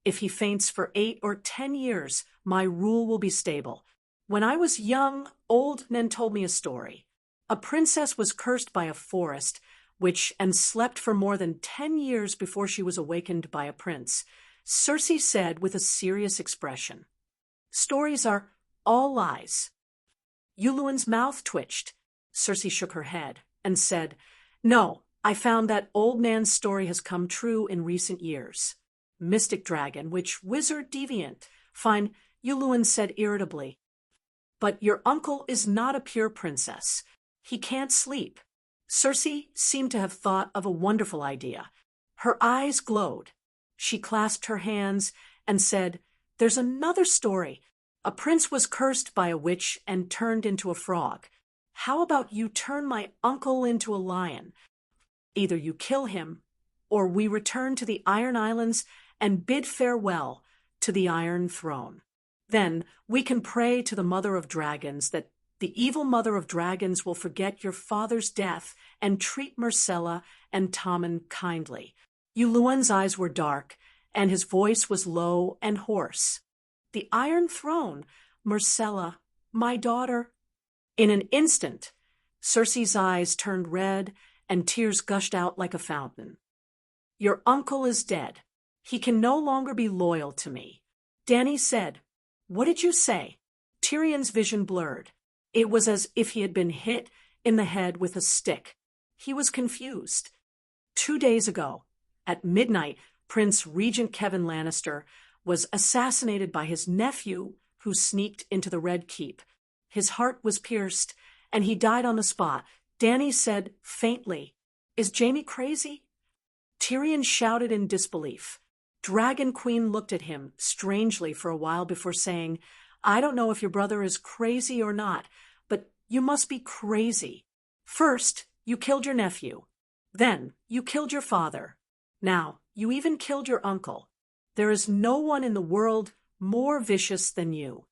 If he faints for 8 or 10 years, my rule will be stable. When I was young, old Nen told me a story. A princess was cursed by a forest witch and slept for more than 10 years before she was awakened by a prince. Cersei said with a serious expression. Stories are all lies. Yuluan's mouth twitched. Cersei shook her head and said, "No, I found that old man's story has come true in recent years." "Mystic dragon, witch, wizard, deviant." "Fine," Yulun said irritably. "But your uncle is not a pure princess. He can't sleep." Cersei seemed to have thought of a wonderful idea. Her eyes glowed. She clasped her hands and said, "There's another story. A prince was cursed by a witch and turned into a frog. How about you turn my uncle into a lion? Either you kill him, or we return to the Iron Islands and bid farewell to the Iron Throne. Then we can pray to the Mother of Dragons that the evil Mother of Dragons will forget your father's death and treat Myrcella and Tommen kindly." Yuluan's eyes were dark, and his voice was low and hoarse. "The Iron Throne, Myrcella, my daughter." In an instant, Cersei's eyes turned red and tears gushed out like a fountain. "Your uncle is dead. He can no longer be loyal to me." Dany said, "What did you say?" Tyrion's vision blurred. It was as if he had been hit in the head with a stick. He was confused. 2 days ago, at midnight, Prince Regent Kevin Lannister was assassinated by his nephew, who sneaked into the Red Keep. His heart was pierced, and he died on the spot. Dany said faintly, "Is Jaime crazy?" Tyrion shouted in disbelief. Dragon Queen looked at him strangely for a while before saying, "I don't know if your brother is crazy or not, but you must be crazy. First, you killed your nephew. Then, you killed your father. Now, you even killed your uncle. There is no one in the world more vicious than you."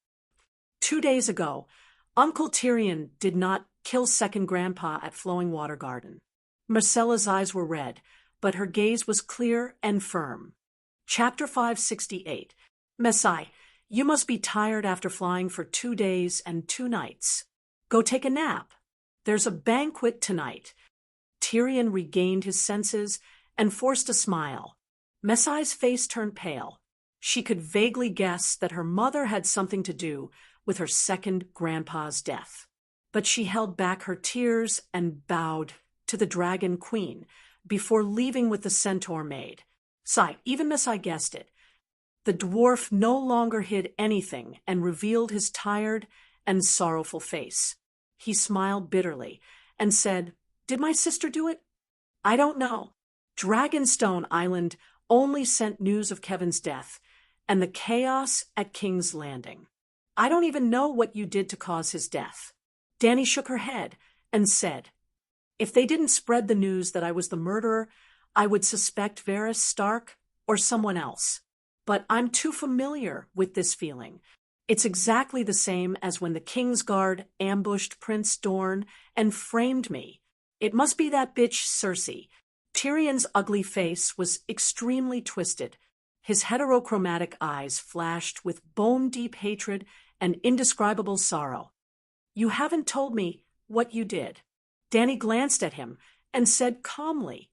2 days ago, Uncle Tyrion did not kill second grandpa at Flowing Water Garden. Myrcella's eyes were red, but her gaze was clear and firm. Chapter 568. "Messai, you must be tired after flying for 2 days and 2 nights. Go take a nap. There's a banquet tonight." Tyrion regained his senses and forced a smile. Messai's face turned pale. She could vaguely guess that her mother had something to do with her second grandpa's death. But she held back her tears and bowed to the Dragon Queen before leaving with the centaur maid. Even Messai guessed it. The dwarf no longer hid anything and revealed his tired and sorrowful face. He smiled bitterly and said, "Did my sister do it? I don't know. Dragonstone Island only sent news of Kevin's death and the chaos at King's Landing. I don't even know what you did to cause his death." Dany shook her head and said, "If they didn't spread the news that I was the murderer, I would suspect Varys Stark or someone else. But I'm too familiar with this feeling. It's exactly the same as when the King's Guard ambushed Prince Dorne and framed me. It must be that bitch Cersei." Tyrion's ugly face was extremely twisted. His heterochromatic eyes flashed with bone-deep hatred and indescribable sorrow. "You haven't told me what you did." Dany glanced at him and said calmly,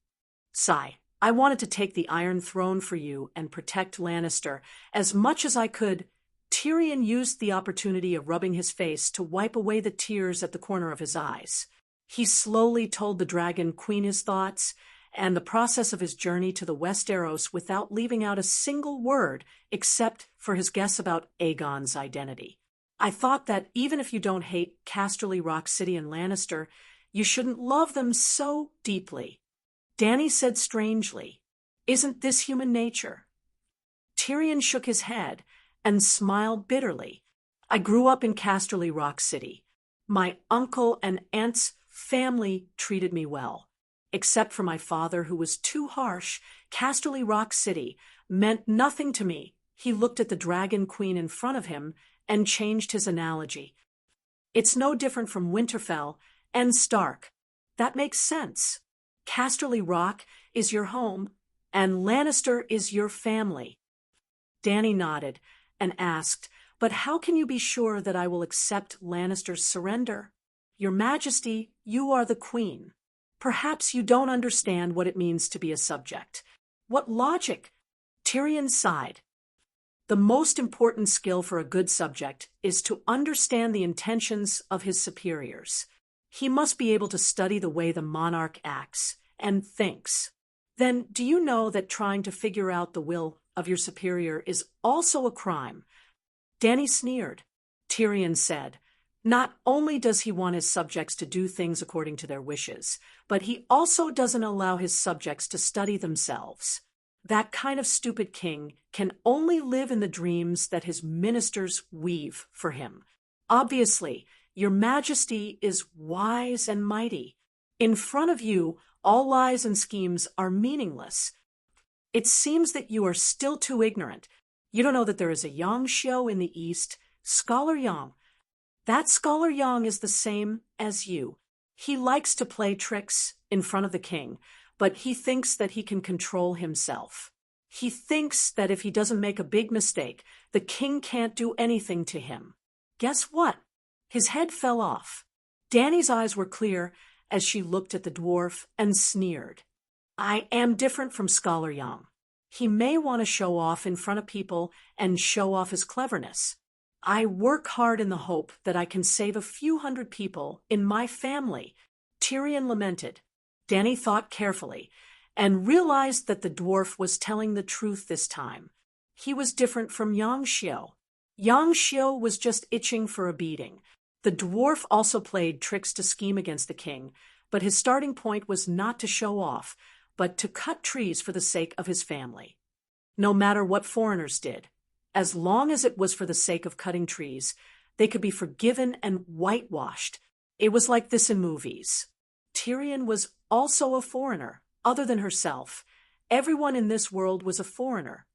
"I wanted to take the Iron Throne for you and protect Lannister as much as I could." Tyrion used the opportunity of rubbing his face to wipe away the tears at the corner of his eyes. He slowly told the Dragon Queen his thoughts and the process of his journey to the Westeros without leaving out a single word except for his guess about Aegon's identity. "I thought that even if you don't hate Casterly Rock City and Lannister, you shouldn't love them so deeply." Dany said strangely, "Isn't this human nature?" Tyrion shook his head and smiled bitterly. "I grew up in Casterly Rock City. My uncle and aunt's family treated me well. Except for my father, who was too harsh, Casterly Rock City meant nothing to me." He looked at the Dragon Queen in front of him and changed his analogy. "It's no different from Winterfell and Stark. That makes sense. Casterly Rock is your home, and Lannister is your family." Dany nodded and asked, "But how can you be sure that I will accept Lannister's surrender? Your Majesty, you are the Queen. Perhaps you don't understand what it means to be a subject." "What logic?" Tyrion sighed. "The most important skill for a good subject is to understand the intentions of his superiors." He must be able to study the way the monarch acts and thinks. Then do you know that trying to figure out the will of your superior is also a crime? Dany sneered. Tyrion said, not only does he want his subjects to do things according to their wishes, but he also doesn't allow his subjects to study themselves. That kind of stupid king can only live in the dreams that his ministers weave for him. Obviously, your majesty is wise and mighty. In front of you, all lies and schemes are meaningless. It seems that you are still too ignorant. You don't know that there is a Yang Xiao in the east, Scholar Yang. That Scholar Yang is the same as you. He likes to play tricks in front of the king, but he thinks that he can control himself. He thinks that if he doesn't make a big mistake, the king can't do anything to him. Guess what? His head fell off. Dany's eyes were clear as she looked at the dwarf and sneered. I am different from Scholar Yang. He may want to show off in front of people and show off his cleverness. I work hard in the hope that I can save a few hundred people in my family, Tyrion lamented. Dany thought carefully and realized that the dwarf was telling the truth this time. He was different from Yang Xiao. Yang Xiao was just itching for a beating. The dwarf also played tricks to scheme against the king, but his starting point was not to show off, but to cut trees for the sake of his family. No matter what foreigners did, as long as it was for the sake of cutting trees, they could be forgiven and whitewashed. It was like this in movies. Tyrion was also a foreigner, other than herself. Everyone in this world was a foreigner.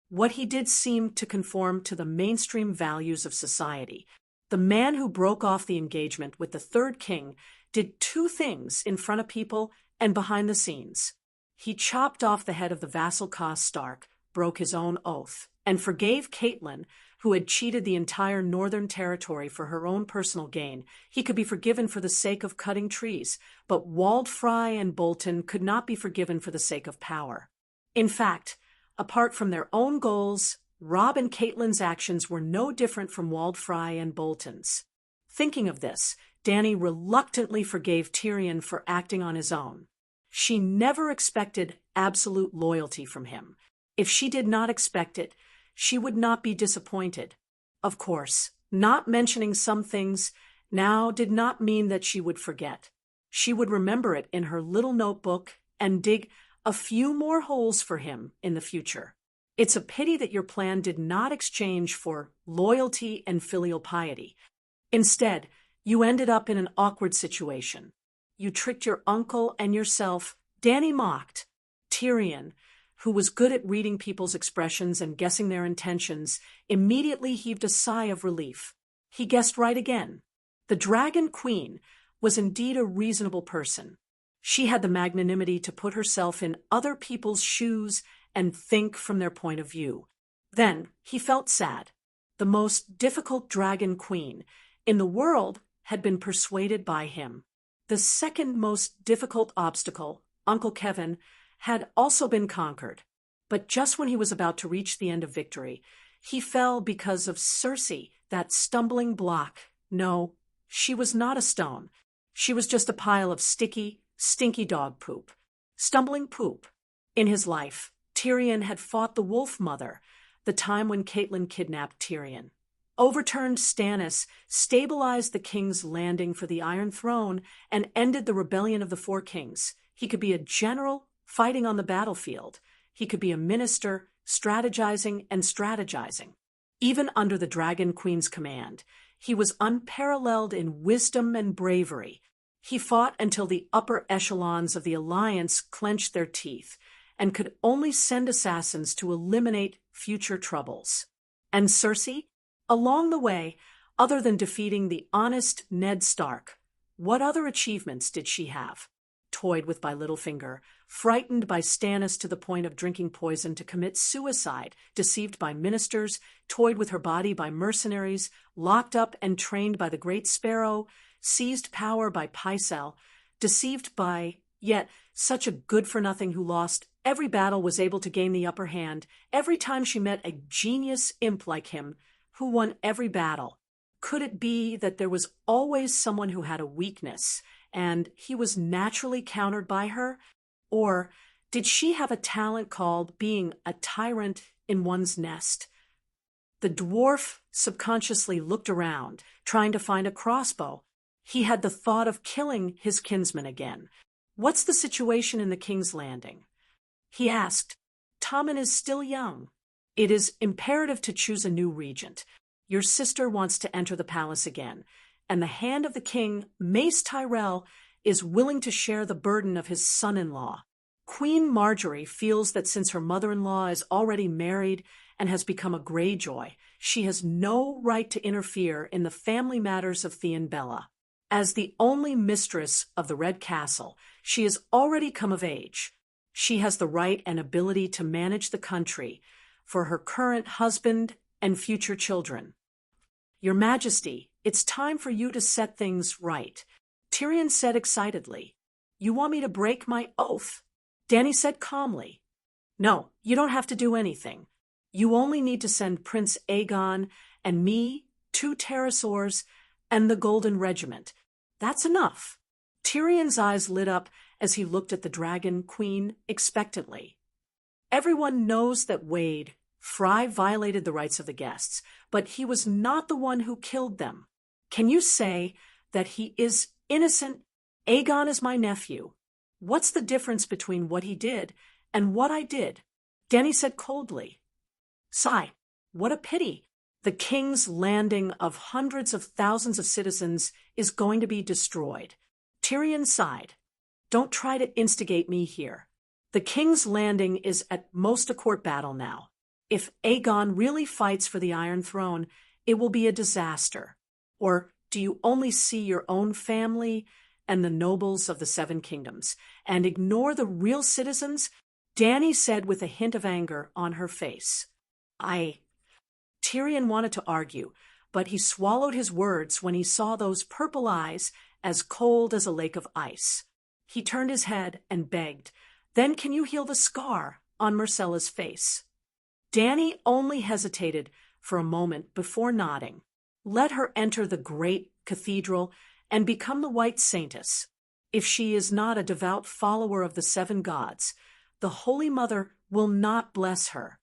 What he did seemed to conform to the mainstream values of society. The man who broke off the engagement with the third king did two things in front of people and behind the scenes. He chopped off the head of the vassal Cos Stark, broke his own oath, and forgave Catelyn, who had cheated the entire northern territory for her own personal gain. He could be forgiven for the sake of cutting trees, but Waldfrey and Bolton could not be forgiven for the sake of power. In fact, apart from their own goals, Robb and Catelyn's actions were no different from Waldfrey and Bolton's. Thinking of this, Dany reluctantly forgave Tyrion for acting on his own. She never expected absolute loyalty from him. If she did not expect it, she would not be disappointed. Of course, not mentioning some things now did not mean that she would forget. She would remember it in her little notebook and dig a few more holes for him in the future. It's a pity that your plan did not exchange for loyalty and filial piety. Instead, you ended up in an awkward situation. You tricked your uncle and yourself. Dany mocked. Tyrion, who was good at reading people's expressions and guessing their intentions, immediately heaved a sigh of relief. He guessed right again. The Dragon Queen was indeed a reasonable person. She had the magnanimity to put herself in other people's shoes and think from their point of view. Then he felt sad. The most difficult Dragon Queen in the world had been persuaded by him. The second most difficult obstacle, Uncle Kevin, had also been conquered. But just when he was about to reach the end of victory, he fell because of Cersei, that stumbling block. No, she was not a stone. She was just a pile of sticky, stinky dog poop. Stumbling poop. In his life, Tyrion had fought the Wolf Mother, the time when Catelyn kidnapped Tyrion. Overturned Stannis, stabilized the King's Landing for the Iron Throne, and ended the rebellion of the Four Kings. He could be a general fighting on the battlefield. He could be a minister, strategizing and strategizing. Even under the Dragon Queen's command, he was unparalleled in wisdom and bravery. He fought until the upper echelons of the Alliance clenched their teeth and could only send assassins to eliminate future troubles. And Cersei? Along the way, other than defeating the honest Ned Stark, what other achievements did she have? Toyed with by Littlefinger, frightened by Stannis to the point of drinking poison to commit suicide, deceived by ministers, toyed with her body by mercenaries, locked up and trained by the Great Sparrow, seized power by Pycelle, deceived by, yet such a good-for-nothing who lost every battle was able to gain the upper hand every time she met a genius imp like him who won every battle. Could it be that there was always someone who had a weakness, and he was naturally countered by her? Or did she have a talent called being a tyrant in one's nest? The dwarf subconsciously looked around, trying to find a crossbow. He had the thought of killing his kinsman again. "What's the situation in the King's Landing?" he asked. "Tommen is still young. It is imperative to choose a new regent. Your sister wants to enter the palace again, and the hand of the king, Mace Tyrell, is willing to share the burden of his son-in-law. Queen Marjorie feels that since her mother-in-law is already married and has become a Greyjoy, she has no right to interfere in the family matters of Theon Bella. As the only mistress of the Red Castle, she has already come of age. She has the right and ability to manage the country for her current husband and future children. Your Majesty, it's time for you to set things right," Tyrion said excitedly. "You want me to break my oath?" Dany said calmly. "No, you don't have to do anything. You only need to send Prince Aegon and me, 2 pterosaurs, and the Golden Regiment. That's enough." Tyrion's eyes lit up as he looked at the Dragon Queen expectantly. "Everyone knows that Wade Fry violated the rights of the guests, but he was not the one who killed them. Can you say that he is innocent? Aegon is my nephew. What's the difference between what he did and what I did?" Dany said coldly. "Sigh, what a pity. The King's Landing of hundreds of thousands of citizens is going to be destroyed." Tyrion sighed. "Don't try to instigate me here. The King's Landing is at most a court battle now. If Aegon really fights for the Iron Throne, it will be a disaster. Or do you only see your own family and the nobles of the 7 kingdoms, and ignore the real citizens?" Dany said with a hint of anger on her face. Tyrion wanted to argue, but he swallowed his words when he saw those purple eyes as cold as a lake of ice. He turned his head and begged, "Then can you heal the scar on Myrcella's face?" Dany only hesitated for a moment before nodding. "Let her enter the great cathedral and become the White Saintess. If she is not a devout follower of the 7 gods, the Holy Mother will not bless her."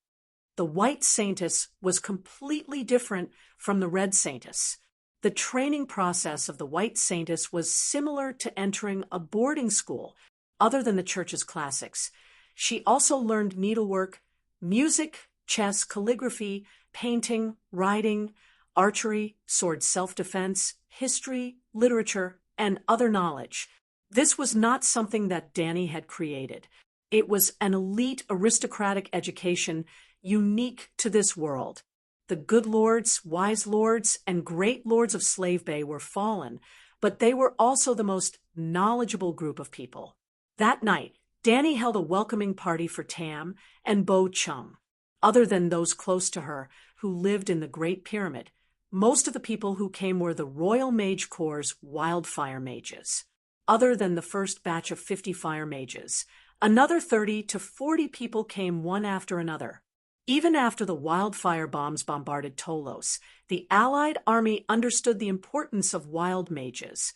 The White Saintess was completely different from the Red Saintess. The training process of the White Saintess was similar to entering a boarding school, other than the Church's classics. She also learned needlework, music, chess, calligraphy, painting, writing, archery, sword self-defense, history, literature, and other knowledge. This was not something that Dany had created. It was an elite aristocratic education unique to this world. The good lords, wise lords, and great lords of Slave Bay were fallen, but they were also the most knowledgeable group of people. That night, Dany held a welcoming party for Tam and Bo Chung. Other than those close to her, who lived in the Great Pyramid, most of the people who came were the Royal Mage Corps' wildfire mages. Other than the first batch of 50 fire mages, another 30 to 40 people came one after another. Even after the wildfire bombs bombarded Tolos, the Allied army understood the importance of wild mages.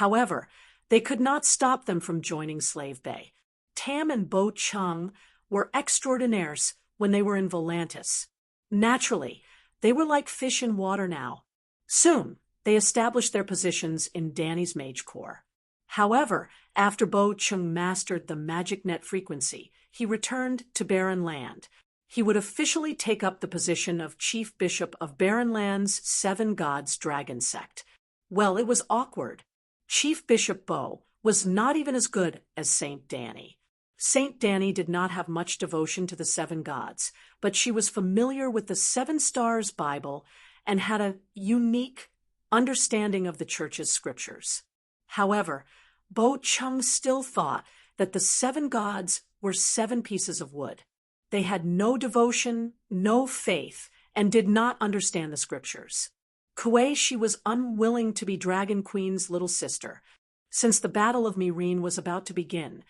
However, they could not stop them from joining Slave Bay. Tam and Bo Chung were extraordinaires when they were in Volantis. Naturally, they were like fish in water now. Soon, they established their positions in Dany's Mage Corps. However, after Bo Chung mastered the magic net frequency, he returned to Barren Land. He would officially take up the position of Chief Bishop of Barren Land's 7 Gods Dragon Sect. Well, it was awkward. Chief Bishop Bo was not even as good as Saint Dany. Saint Dany did not have much devotion to the 7 gods, but she was familiar with the 7 Stars Bible and had a unique understanding of the Church's scriptures. However, Bo Chung still thought that the 7 gods were 7 pieces of wood. They had no devotion, no faith, and did not understand the scriptures. She was unwilling to be Dragon Queen's little sister. Since the Battle of Meereen was about to begin,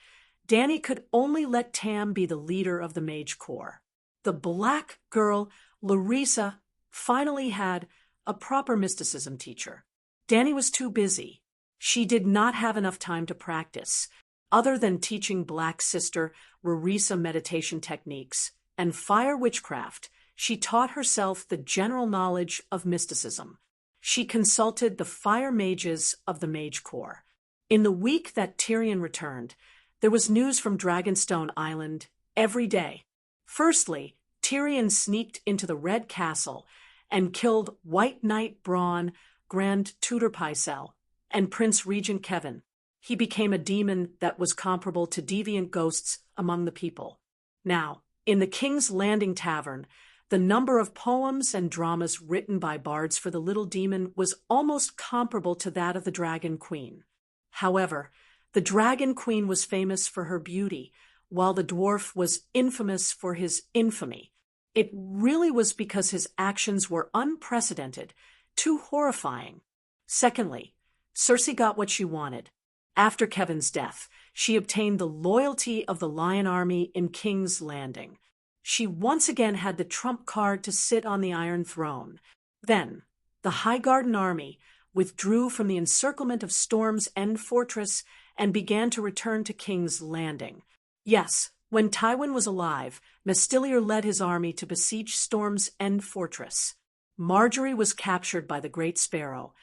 Dany could only let Tam be the leader of the Mage Corps. The black girl, Larissa, finally had a proper mysticism teacher. Danny was too busy. She did not have enough time to practice. Other than teaching Black Sister Rarisa meditation techniques and fire witchcraft, she taught herself the general knowledge of mysticism. She consulted the fire mages of the Mage Corps. In the week that Tyrion returned, there was news from Dragonstone Island every day. Firstly, Tyrion sneaked into the Red Castle and killed White Knight Bronn, Grand Tutor Pycelle, and Prince Regent Kevin. He became a demon that was comparable to deviant ghosts among the people. Now, in the King's Landing Tavern, the number of poems and dramas written by bards for the little demon was almost comparable to that of the Dragon Queen. However, the Dragon Queen was famous for her beauty, while the dwarf was infamous for his infamy. It really was because his actions were unprecedented, too horrifying. Secondly, Cersei got what she wanted. After Kevin's death, she obtained the loyalty of the Lion Army in King's Landing. She once again had the trump card to sit on the Iron Throne. Then, the Highgarden Army withdrew from the encirclement of Storm's End Fortress and began to return to King's Landing. Yes, when Tywin was alive, Mestillier led his army to besiege Storm's End Fortress. Marjorie was captured by the Great Sparrow,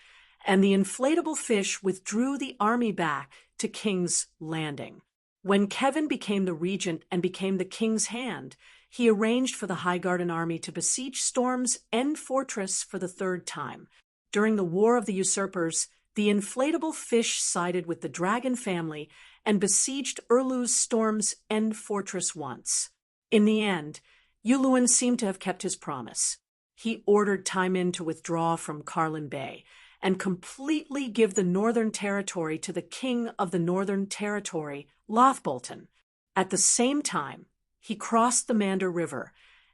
and the inflatable fish withdrew the army back to King's Landing. When Kevin became the regent and became the king's hand, he arranged for the Highgarden Army to besiege Storm's End Fortress for the third time. During the War of the Usurpers, the inflatable fish sided with the dragon family and besieged Erlu's Storm's End Fortress once. In the end, Iuluen seemed to have kept his promise. He ordered Tywin to withdraw from Carlin Bay and completely give the Northern Territory to the King of the Northern Territory, Lothbolton. At the same time, he crossed the Mander River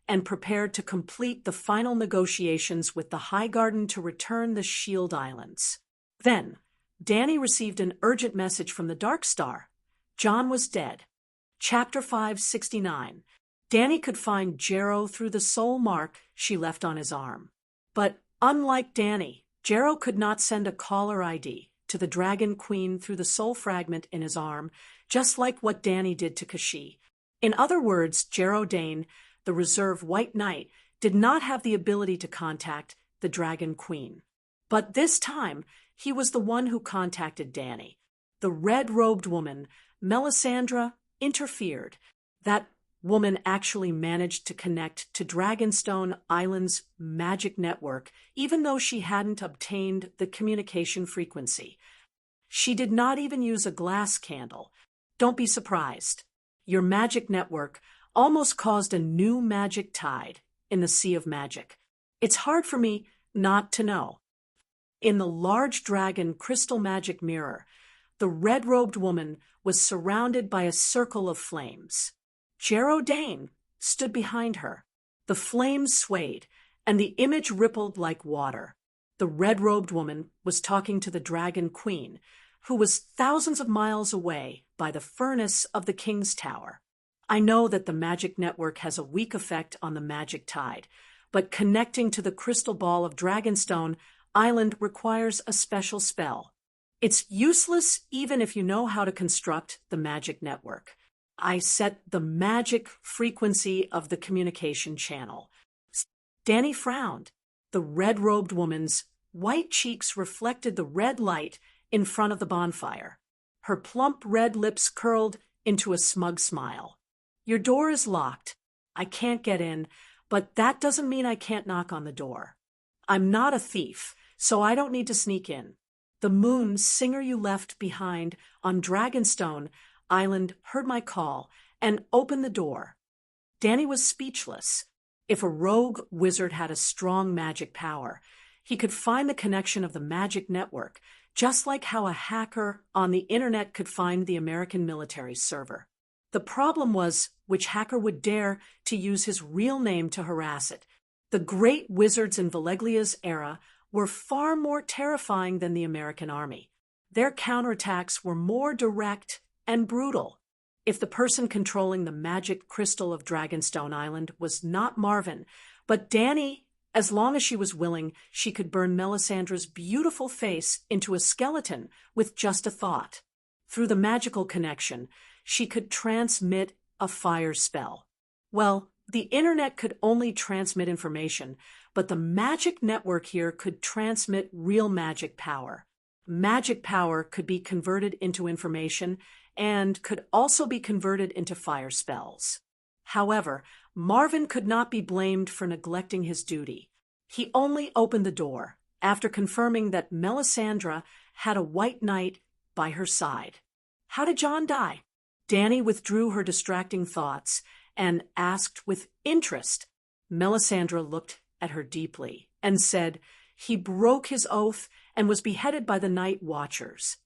and prepared to complete the final negotiations with the Highgarden to return the Shield Islands. Then, Dany received an urgent message from the Dark Star. Jon was dead. Chapter 569. Dany could find Jarrow through the soul mark she left on his arm. But unlike Dany, Jarrow could not send a caller ID to the Dragon Queen through the soul fragment in his arm, just like what Dany did to Kashy. In other words, Jarrow Dane, the reserve White Knight, did not have the ability to contact the Dragon Queen. But this time, he was the one who contacted Dany. The red-robed woman, Melisandre, interfered. That woman actually managed to connect to Dragonstone Island's magic network, even though she hadn't obtained the communication frequency. She did not even use a glass candle. Don't be surprised. Your magic network almost caused a new magic tide in the Sea of Magic. It's hard for me not to know. In the large dragon crystal magic mirror, the red-robed woman was surrounded by a circle of flames. Jarrow Dane stood behind her. The flames swayed, and the image rippled like water. The red-robed woman was talking to the Dragon Queen, who was thousands of miles away by the furnace of the King's Tower. I know that the magic network has a weak effect on the magic tide, but connecting to the crystal ball of Dragonstone Island requires a special spell. It's useless even if you know how to construct the magic network. I set the magic frequency of the communication channel. Dany frowned. The red-robed woman's white cheeks reflected the red light in front of the bonfire. Her plump red lips curled into a smug smile. Your door is locked. I can't get in, but that doesn't mean I can't knock on the door. I'm not a thief, so I don't need to sneak in. The moon singer you left behind on Dragonstone Island heard my call and opened the door. Dany was speechless. If a rogue wizard had a strong magic power, he could find the connection of the magic network, just like how a hacker on the internet could find the American military server. The problem was which hacker would dare to use his real name to harass it. The great wizards in Valeglia's era were far more terrifying than the American army. Their counterattacks were more direct and brutal. If the person controlling the magic crystal of Dragonstone Island was not Marvin, but Dany As long as she was willing, she could burn Melisandre's beautiful face into a skeleton with just a thought. Through the magical connection, she could transmit a fire spell. Well, the internet could only transmit information, but the magic network here could transmit real magic power. Magic power could be converted into information and could also be converted into fire spells. However, Marvin could not be blamed for neglecting his duty. He only opened the door after confirming that Melisandre had a white knight by her side. How did Jon die? Dany withdrew her distracting thoughts and asked with interest. Melisandre looked at her deeply and said, "He broke his oath and was beheaded by the Night Watchers."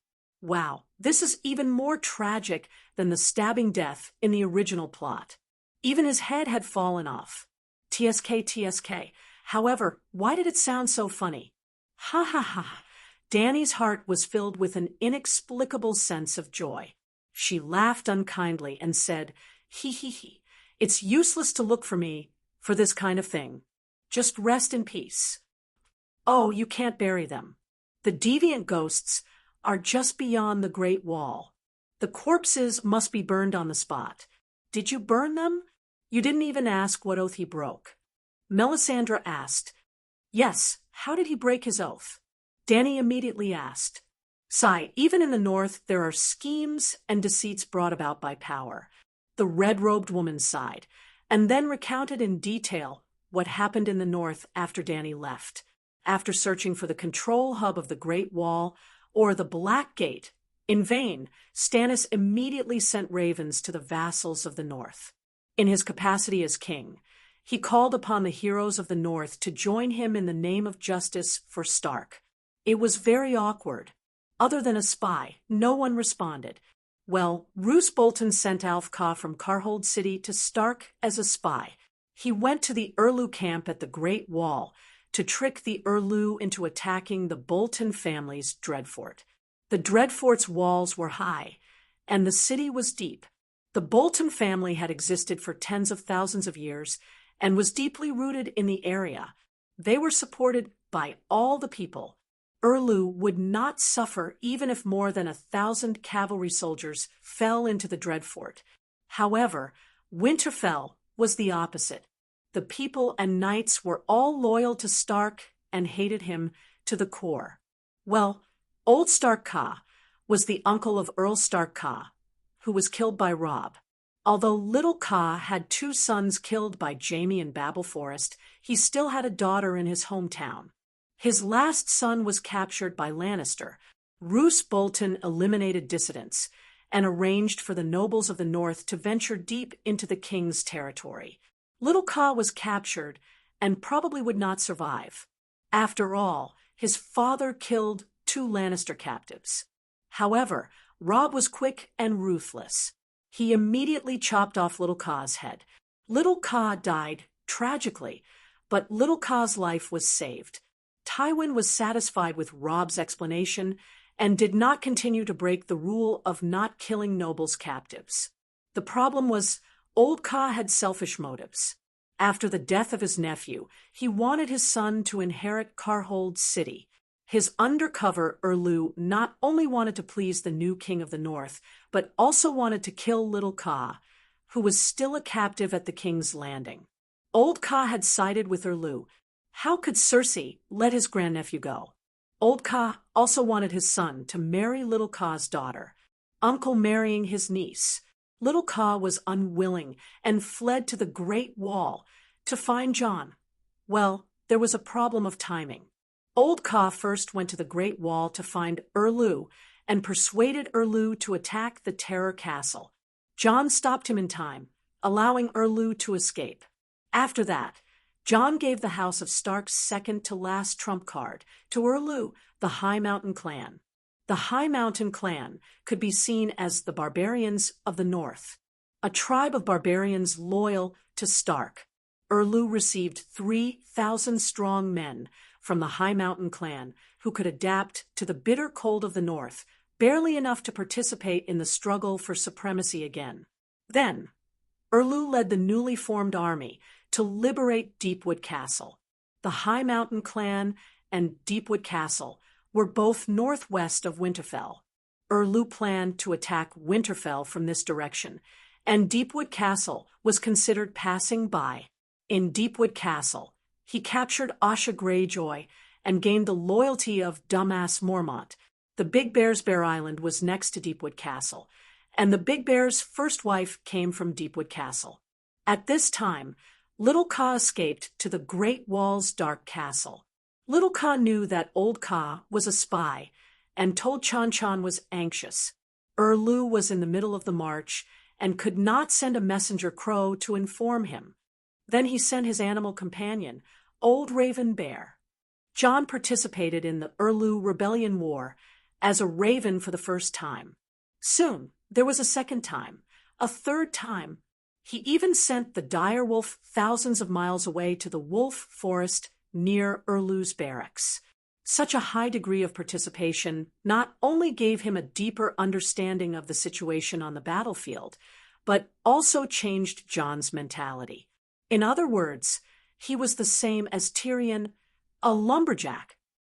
Wow, this is even more tragic than the stabbing death in the original plot. Even his head had fallen off. TSK, TSK. However, why did it sound so funny? Ha ha ha. Dany's heart was filled with an inexplicable sense of joy. She laughed unkindly and said, "Hee hee hee. It's useless to look for me for this kind of thing. Just rest in peace." Oh, you can't bury them. The deviant ghosts are just beyond the Great Wall. The corpses must be burned on the spot. Did you burn them? You didn't even ask what oath he broke. Melisandre asked. Yes, how did he break his oath? Dany immediately asked. Sigh, even in the north there are schemes and deceits brought about by power. The red-robed woman sighed, and then recounted in detail what happened in the north after Dany left. After searching for the control hub of the Great Wall, or the Black Gate, in vain, Stannis immediately sent ravens to the vassals of the north. In his capacity as king, he called upon the heroes of the north to join him in the name of justice for Stark. It was very awkward. Other than a spy, no one responded. Well, Roose Bolton sent Alfka from Carhold City to Stark as a spy. He went to the Urlu camp at the Great Wall to trick the Urlu into attacking the Bolton family's Dreadfort. The Dreadfort's walls were high, and the city was deep. The Bolton family had existed for tens of thousands of years and was deeply rooted in the area. They were supported by all the people. Urlu would not suffer even if more than 1,000 cavalry soldiers fell into the Dreadfort. However, Winterfell was the opposite. The people and knights were all loyal to Stark and hated him to the core. Well, Old Stark-Ka was the uncle of Earl Stark-Ka, who was killed by Robb. Although Little Ka had 2 sons killed by Jaime in Babel Forest, he still had a daughter in his hometown. His last son was captured by Lannister. Roose Bolton eliminated dissidents and arranged for the nobles of the north to venture deep into the king's territory. Little Ka was captured and probably would not survive. After all, his father killed 2 Lannister captives. However, Robb was quick and ruthless. He immediately chopped off Little Ka's head. Little Ka died tragically, but Little Ka's life was saved. Tywin was satisfied with Robb's explanation and did not continue to break the rule of not killing nobles' captives. The problem was Old Ka had selfish motives. After the death of his nephew, he wanted his son to inherit Carhold City. His undercover Urlu not only wanted to please the new king of the north, but also wanted to kill Little Ka, who was still a captive at the King's Landing. Old Ka had sided with Urlu. How could Cersei let his grandnephew go? Old Ka also wanted his son to marry Little Ka's daughter, uncle marrying his niece. Little Ka was unwilling and fled to the Great Wall to find Jon. Well, there was a problem of timing. Old Ka first went to the Great Wall to find Urlu and persuaded Urlu to attack the Terror Castle. Jon stopped him in time, allowing Urlu to escape. After that, Jon gave the House of Stark's second-to-last trump card to Urlu, the High Mountain clan. The High Mountain clan could be seen as the barbarians of the north, a tribe of barbarians loyal to Stark. Urlu received 3,000 strong men from the High Mountain clan who could adapt to the bitter cold of the north, barely enough to participate in the struggle for supremacy again. Then, Urlu led the newly formed army to liberate Deepwood Castle. The High Mountain clan and Deepwood Castle were both northwest of Winterfell. Erlu planned to attack Winterfell from this direction, and Deepwood Castle was considered passing by. In Deepwood Castle, he captured Asha Greyjoy and gained the loyalty of dumbass Mormont. The Big Bear's Bear Island was next to Deepwood Castle, and the Big Bear's first wife came from Deepwood Castle. At this time, Little Ka escaped to the Great Wall's dark castle. Little Ka knew that Old Ka was a spy and told Chan Chan was anxious. Erlu was in the middle of the march and could not send a messenger crow to inform him. Then he sent his animal companion, Old Raven Bear. Jon participated in the Erlu Rebellion War as a raven for the first time. Soon, there was a second time, a third time. He even sent the dire wolf thousands of miles away to the wolf forest near Erlu's barracks. Such a high degree of participation not only gave him a deeper understanding of the situation on the battlefield, but also changed Jon's mentality. In other words, he was the same as Tyrion, a lumberjack.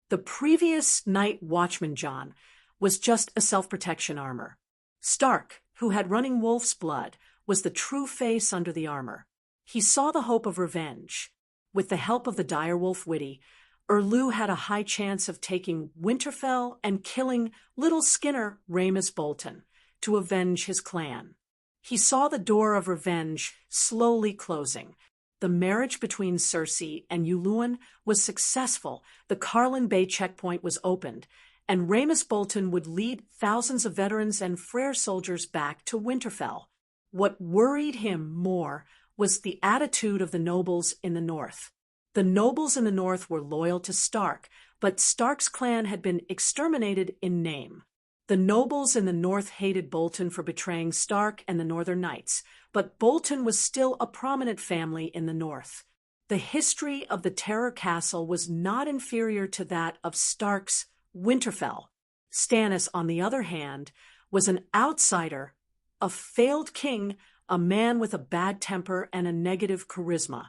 The previous night watchman Jon was just a self-protection armor. Stark, who had running wolf's blood, was the true face under the armor. He saw the hope of revenge. With the help of the direwolf Witty, Erlu had a high chance of taking Winterfell and killing little Skinner Ramus Bolton to avenge his clan. He saw the door of revenge slowly closing. The marriage between Cersei and Yuluen was successful, the Carlin Bay checkpoint was opened, and Ramus Bolton would lead thousands of veterans and Freyr soldiers back to Winterfell. What worried him more was the attitude of the nobles in the north. The nobles in the north were loyal to Stark, but Stark's clan had been exterminated in name. The nobles in the north hated Bolton for betraying Stark and the Northern Knights, but Bolton was still a prominent family in the north. The history of the Terror Castle was not inferior to that of Stark's Winterfell. Stannis, on the other hand, was an outsider, a failed king, a man with a bad temper and a negative charisma.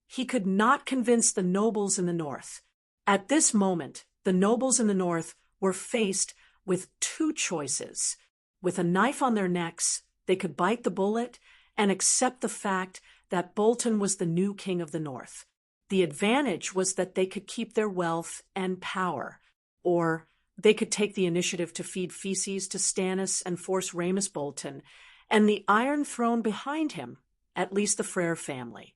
He could not convince the nobles in the north. At this moment, the nobles in the north were faced with two choices. With a knife on their necks, they could bite the bullet and accept the fact that Bolton was the new king of the north. The advantage was that they could keep their wealth and power, or they could take the initiative to feed feces to Stannis and force Ramus Bolton and the Iron Throne behind him, at least the Freyr family.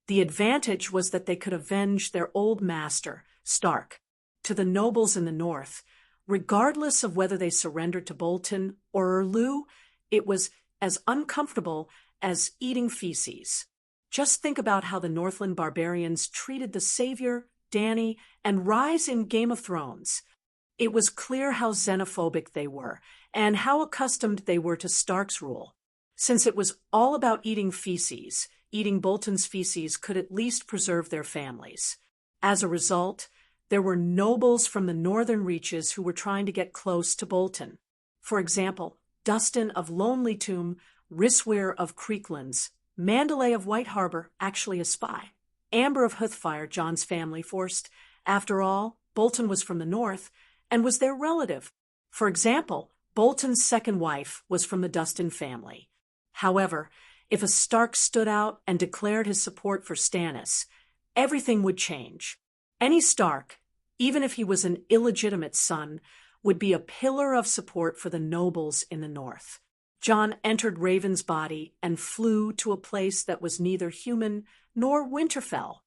The advantage was that they could avenge their old master, Stark. To the nobles in the north, regardless of whether they surrendered to Bolton or Erlu, it was as uncomfortable as eating feces. Just think about how the Northland barbarians treated the Savior, Dany, and Rhys in Game of Thrones. It was clear how xenophobic they were, and how accustomed they were to Stark's rule. Since it was all about eating feces, eating Bolton's feces could at least preserve their families. As a result, there were nobles from the northern reaches who were trying to get close to Bolton. For example, Dustin of Lonely Tomb, Ryswyr of Creeklands, Mandalay of White Harbor, actually a spy, Amber of Hoothfire, Jon's family forced. After all, Bolton was from the north and was their relative. For example, Bolton's second wife was from the Dustin family. However, if a Stark stood out and declared his support for Stannis, everything would change. Any Stark, even if he was an illegitimate son, would be a pillar of support for the nobles in the north. Jon entered Raven's body and flew to a place that was neither human nor Winterfell.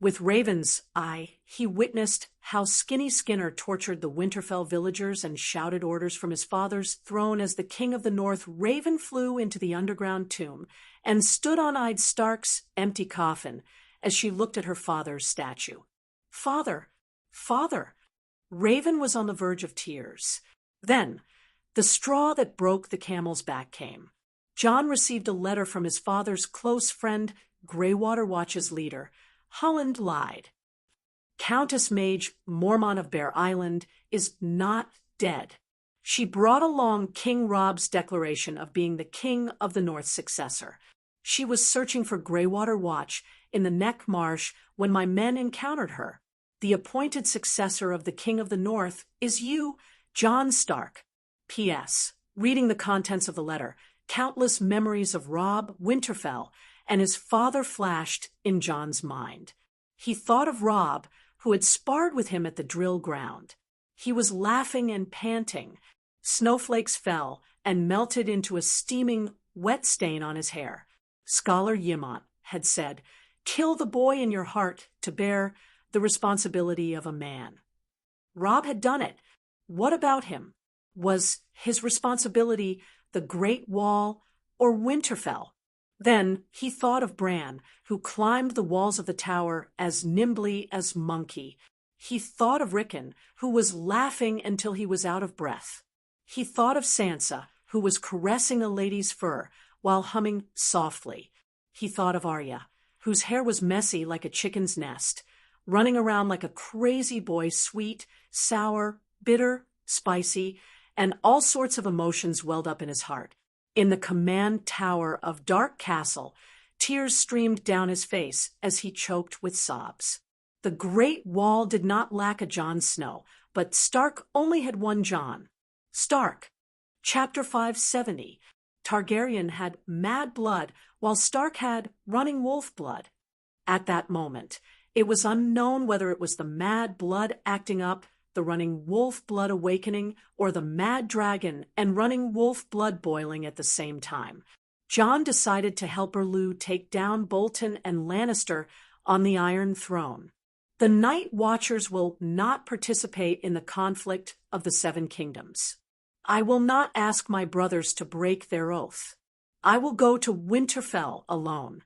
With Raven's eye, he witnessed how Skinny Skinner tortured the Winterfell villagers and shouted orders from his father's throne. As the king of the north. Raven flew into the underground tomb and stood on Eyed Stark's empty coffin as she looked at her father's statue. Father, father! Raven was on the verge of tears. Then, the straw that broke the camel's back came. Jon received a letter from his father's close friend, Greywater Watch's leader. Holland lied. Countess Mage Mormont of Bear Island is not dead. She brought along King Robb's declaration of being the king of the North's successor. She was searching for Greywater Watch in the Neck Marsh when my men encountered her. The appointed successor of the King of the North is you, John Stark. P.S. Reading the contents of the letter, countless memories of Robb Winterfell and his father flashed in John's mind. He thought of Robb, who had sparred with him at the drill ground. He was laughing and panting. Snowflakes fell and melted into a steaming wet stain on his hair. Scholar Yimont had said, "Kill the boy in your heart to bear the responsibility of a man." Robb had done it. What about him? Was his responsibility the Great Wall or Winterfell? Then he thought of Bran, who climbed the walls of the tower as nimbly as monkey. He thought of Rickon, who was laughing until he was out of breath. He thought of Sansa, who was caressing a lady's fur while humming softly. He thought of Arya, whose hair was messy like a chicken's nest, running around like a crazy boy, sweet, sour, bitter, spicy, and all sorts of emotions welled up in his heart. In the command tower of Dark Castle, tears streamed down his face as he choked with sobs. The Great Wall did not lack a Jon Snow, but Stark only had one Jon. Stark. Chapter 570. Targaryen had mad blood, while Stark had running wolf blood. At that moment, it was unknown whether it was the mad blood acting up, the running wolf blood awakening, or the mad dragon and running wolf blood boiling at the same time. Jon decided to help Erlu take down Bolton and Lannister on the Iron Throne. The Night Watchers will not participate in the conflict of the Seven Kingdoms. I will not ask my brothers to break their oath. I will go to Winterfell alone.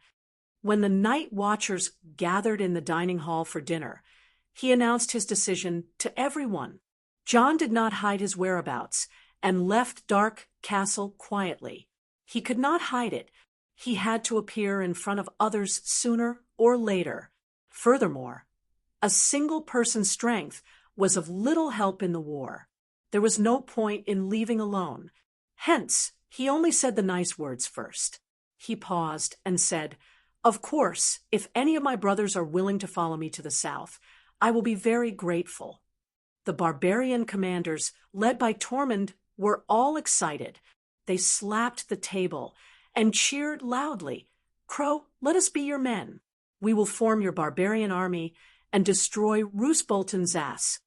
When the Night Watchers gathered in the dining hall for dinner, he announced his decision to everyone. Jon did not hide his whereabouts and left Dark Castle quietly. He could not hide it. He had to appear in front of others sooner or later. Furthermore, a single person's strength was of little help in the war. There was no point in leaving alone. Hence, he only said the nice words first. He paused and said, "Of course, if any of my brothers are willing to follow me to the south, I will be very grateful." The barbarian commanders, led by Tormund, were all excited. They slapped the table and cheered loudly. "Crow, let us be your men. We will form your barbarian army and destroy Roose Bolton's ass."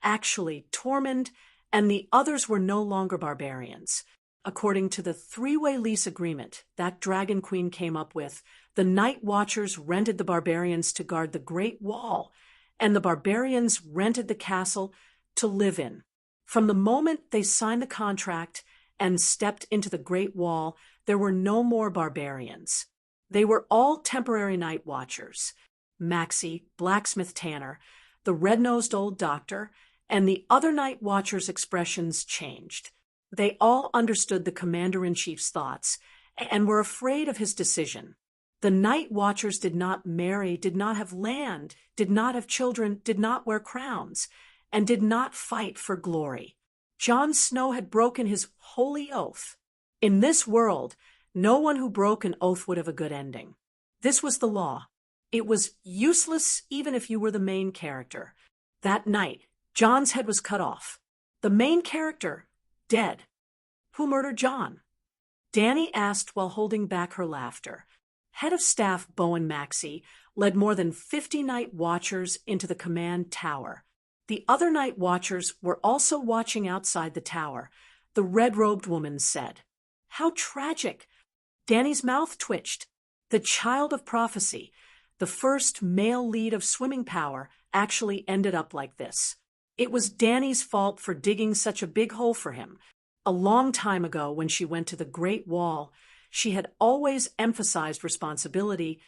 Actually, Tormund and the others were no longer barbarians. According to the three-way lease agreement that Dragon Queen came up with, the Night Watchers rented the barbarians to guard the Great Wall, and the barbarians rented the castle to live in. From the moment they signed the contract and stepped into the Great Wall, there were no more barbarians. They were all temporary Night Watchers. Maxie, Blacksmith Tanner, the red-nosed old doctor, and the other Night Watchers' expressions changed. They all understood the commander-in-chief's thoughts and were afraid of his decision. The Night Watchers did not marry, did not have land, did not have children, did not wear crowns, and did not fight for glory. Jon Snow had broken his holy oath. In this world, no one who broke an oath would have a good ending. This was the law. It was useless even if you were the main character. That night, Jon's head was cut off. The main character, dead. Who murdered Jon? Dany asked while holding back her laughter. Head of Staff Bowen Maxey led more than 50 Night Watchers into the command tower. The other Night Watchers were also watching outside the tower. The red-robed woman said, "How tragic." Dany's mouth twitched. The child of prophecy, the first male lead of swimming power, actually ended up like this. It was Dany's fault for digging such a big hole for him. A long time ago, when she went to the Great Wall, she had always emphasized responsibility,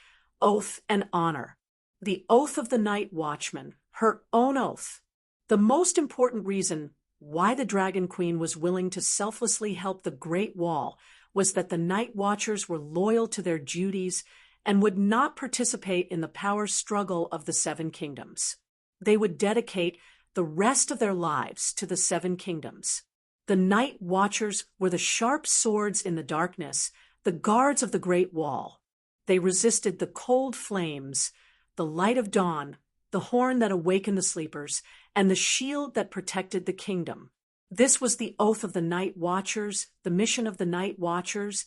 oath, and honor. The oath of the Night Watchman, her own oath. The most important reason why the Dragon Queen was willing to selflessly help the Great Wall was that the Night Watchers were loyal to their duties and would not participate in the power struggle of the Seven Kingdoms. They would dedicate the rest of their lives to the Seven Kingdoms. The Night Watchers were the sharp swords in the darkness, the guards of the Great Wall. They resisted the cold flames, the light of dawn, the horn that awakened the sleepers, and the shield that protected the kingdom. This was the oath of the Night Watchers, the mission of the Night Watchers,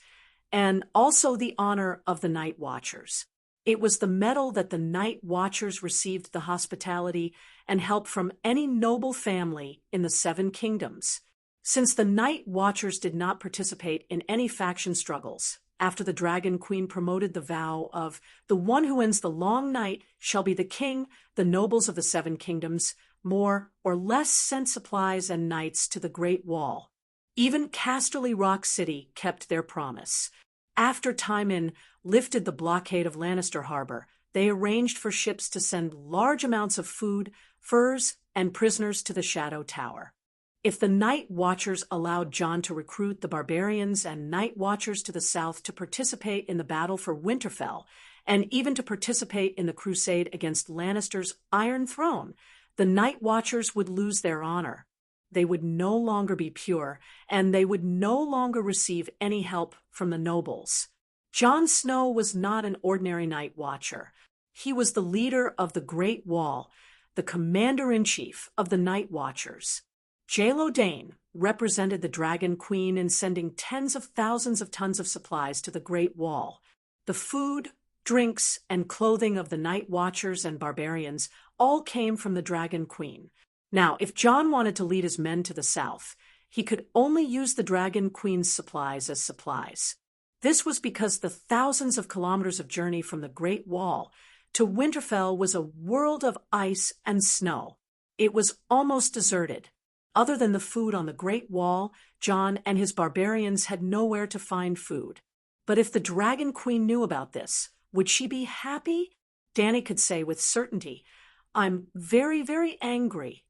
and also the honor of the Night Watchers. It was the medal that the Night Watchers received the hospitality and help from any noble family in the Seven Kingdoms. Since the Night Watchers did not participate in any faction struggles, after the Dragon Queen promoted the vow of the one who ends the long night shall be the king, the nobles of the Seven Kingdoms more or less sent supplies and knights to the Great Wall. Even Casterly Rock City kept their promise. After Tywin lifted the blockade of Lannister Harbor, they arranged for ships to send large amounts of food, furs, and prisoners to the Shadow Tower. If the Night Watchers allowed Jon to recruit the barbarians and Night Watchers to the south to participate in the battle for Winterfell, and even to participate in the crusade against Lannister's Iron Throne, the Night Watchers would lose their honor. They would no longer be pure, and they would no longer receive any help from the nobles. Jon Snow was not an ordinary Night Watcher. He was the leader of the Great Wall, the commander-in-chief of the Night Watchers. Jaelo Dane represented the Dragon Queen in sending tens of thousands of tons of supplies to the Great Wall. The food, drinks, and clothing of the Night Watchers and barbarians all came from the Dragon Queen. Now, if Jon wanted to lead his men to the south, he could only use the Dragon Queen's supplies as supplies. This was because the thousands of kilometers of journey from the Great Wall to Winterfell was a world of ice and snow. It was almost deserted. Other than the food on the Great Wall, Jon and his barbarians had nowhere to find food. But if the Dragon Queen knew about this, would she be happy? Dany could say with certainty, "I'm very, very angry."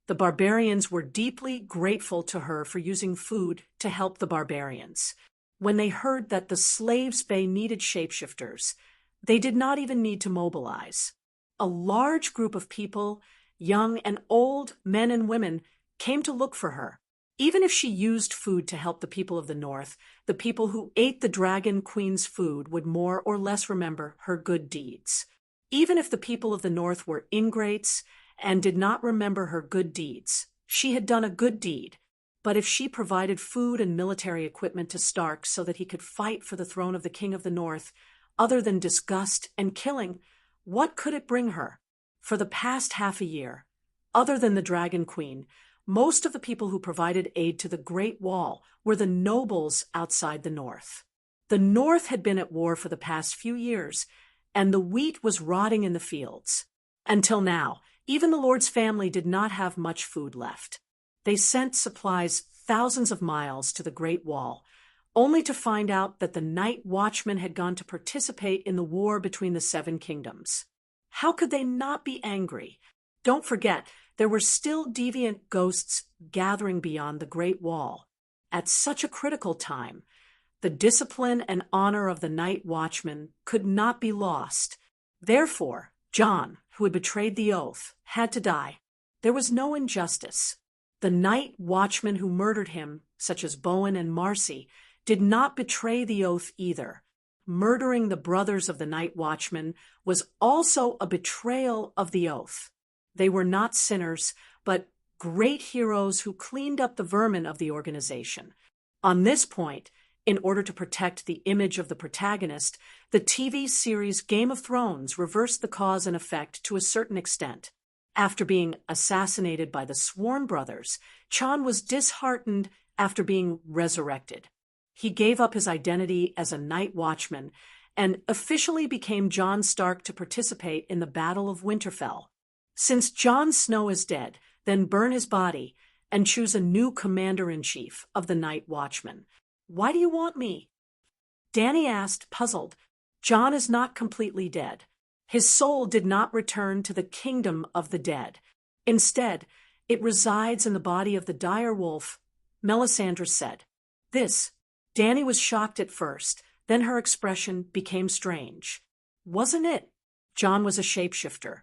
The barbarians were deeply grateful to her for using food to help the barbarians. When they heard that the Slaves' Bay needed shapeshifters, they did not even need to mobilize. A large group of people, young and old, men and women, came to look for her. Even if she used food to help the people of the North, the people who ate the Dragon Queen's food would more or less remember her good deeds. Even if the people of the North were ingrates and did not remember her good deeds, she had done a good deed. But if she provided food and military equipment to Stark so that he could fight for the throne of the King of the North, other than disgust and killing, what could it bring her? For the past half a year, other than the Dragon Queen, most of the people who provided aid to the Great Wall were the nobles outside the North. The North had been at war for the past few years, and the wheat was rotting in the fields. Until now, even the Lord's family did not have much food left. They sent supplies thousands of miles to the Great Wall, only to find out that the Night Watchmen had gone to participate in the war between the Seven Kingdoms. How could they not be angry? Don't forget, there were still deviant ghosts gathering beyond the Great Wall. At such a critical time, the discipline and honor of the Night Watchmen could not be lost. Therefore, Jon, who had betrayed the oath, had to die. There was no injustice. The Night Watchmen who murdered him, such as Bowen and Marcy, did not betray the oath either. Murdering the brothers of the Night Watchmen was also a betrayal of the oath. They were not sinners, but great heroes who cleaned up the vermin of the organization. On this point, in order to protect the image of the protagonist, the TV series Game of Thrones reversed the cause and effect to a certain extent. After being assassinated by the Sworn brothers, Jon was disheartened after being resurrected. He gave up his identity as a Night Watchman and officially became Jon Stark to participate in the Battle of Winterfell. Since Jon Snow is dead, then burn his body and choose a new commander-in-chief of the Night Watchmen. Why do you want me? Dany asked, puzzled. Jon is not completely dead. His soul did not return to the kingdom of the dead. Instead, it resides in the body of the dire wolf, Melisandre said. Dany was shocked at first, then her expression became strange. Wasn't it? Jon was a shapeshifter,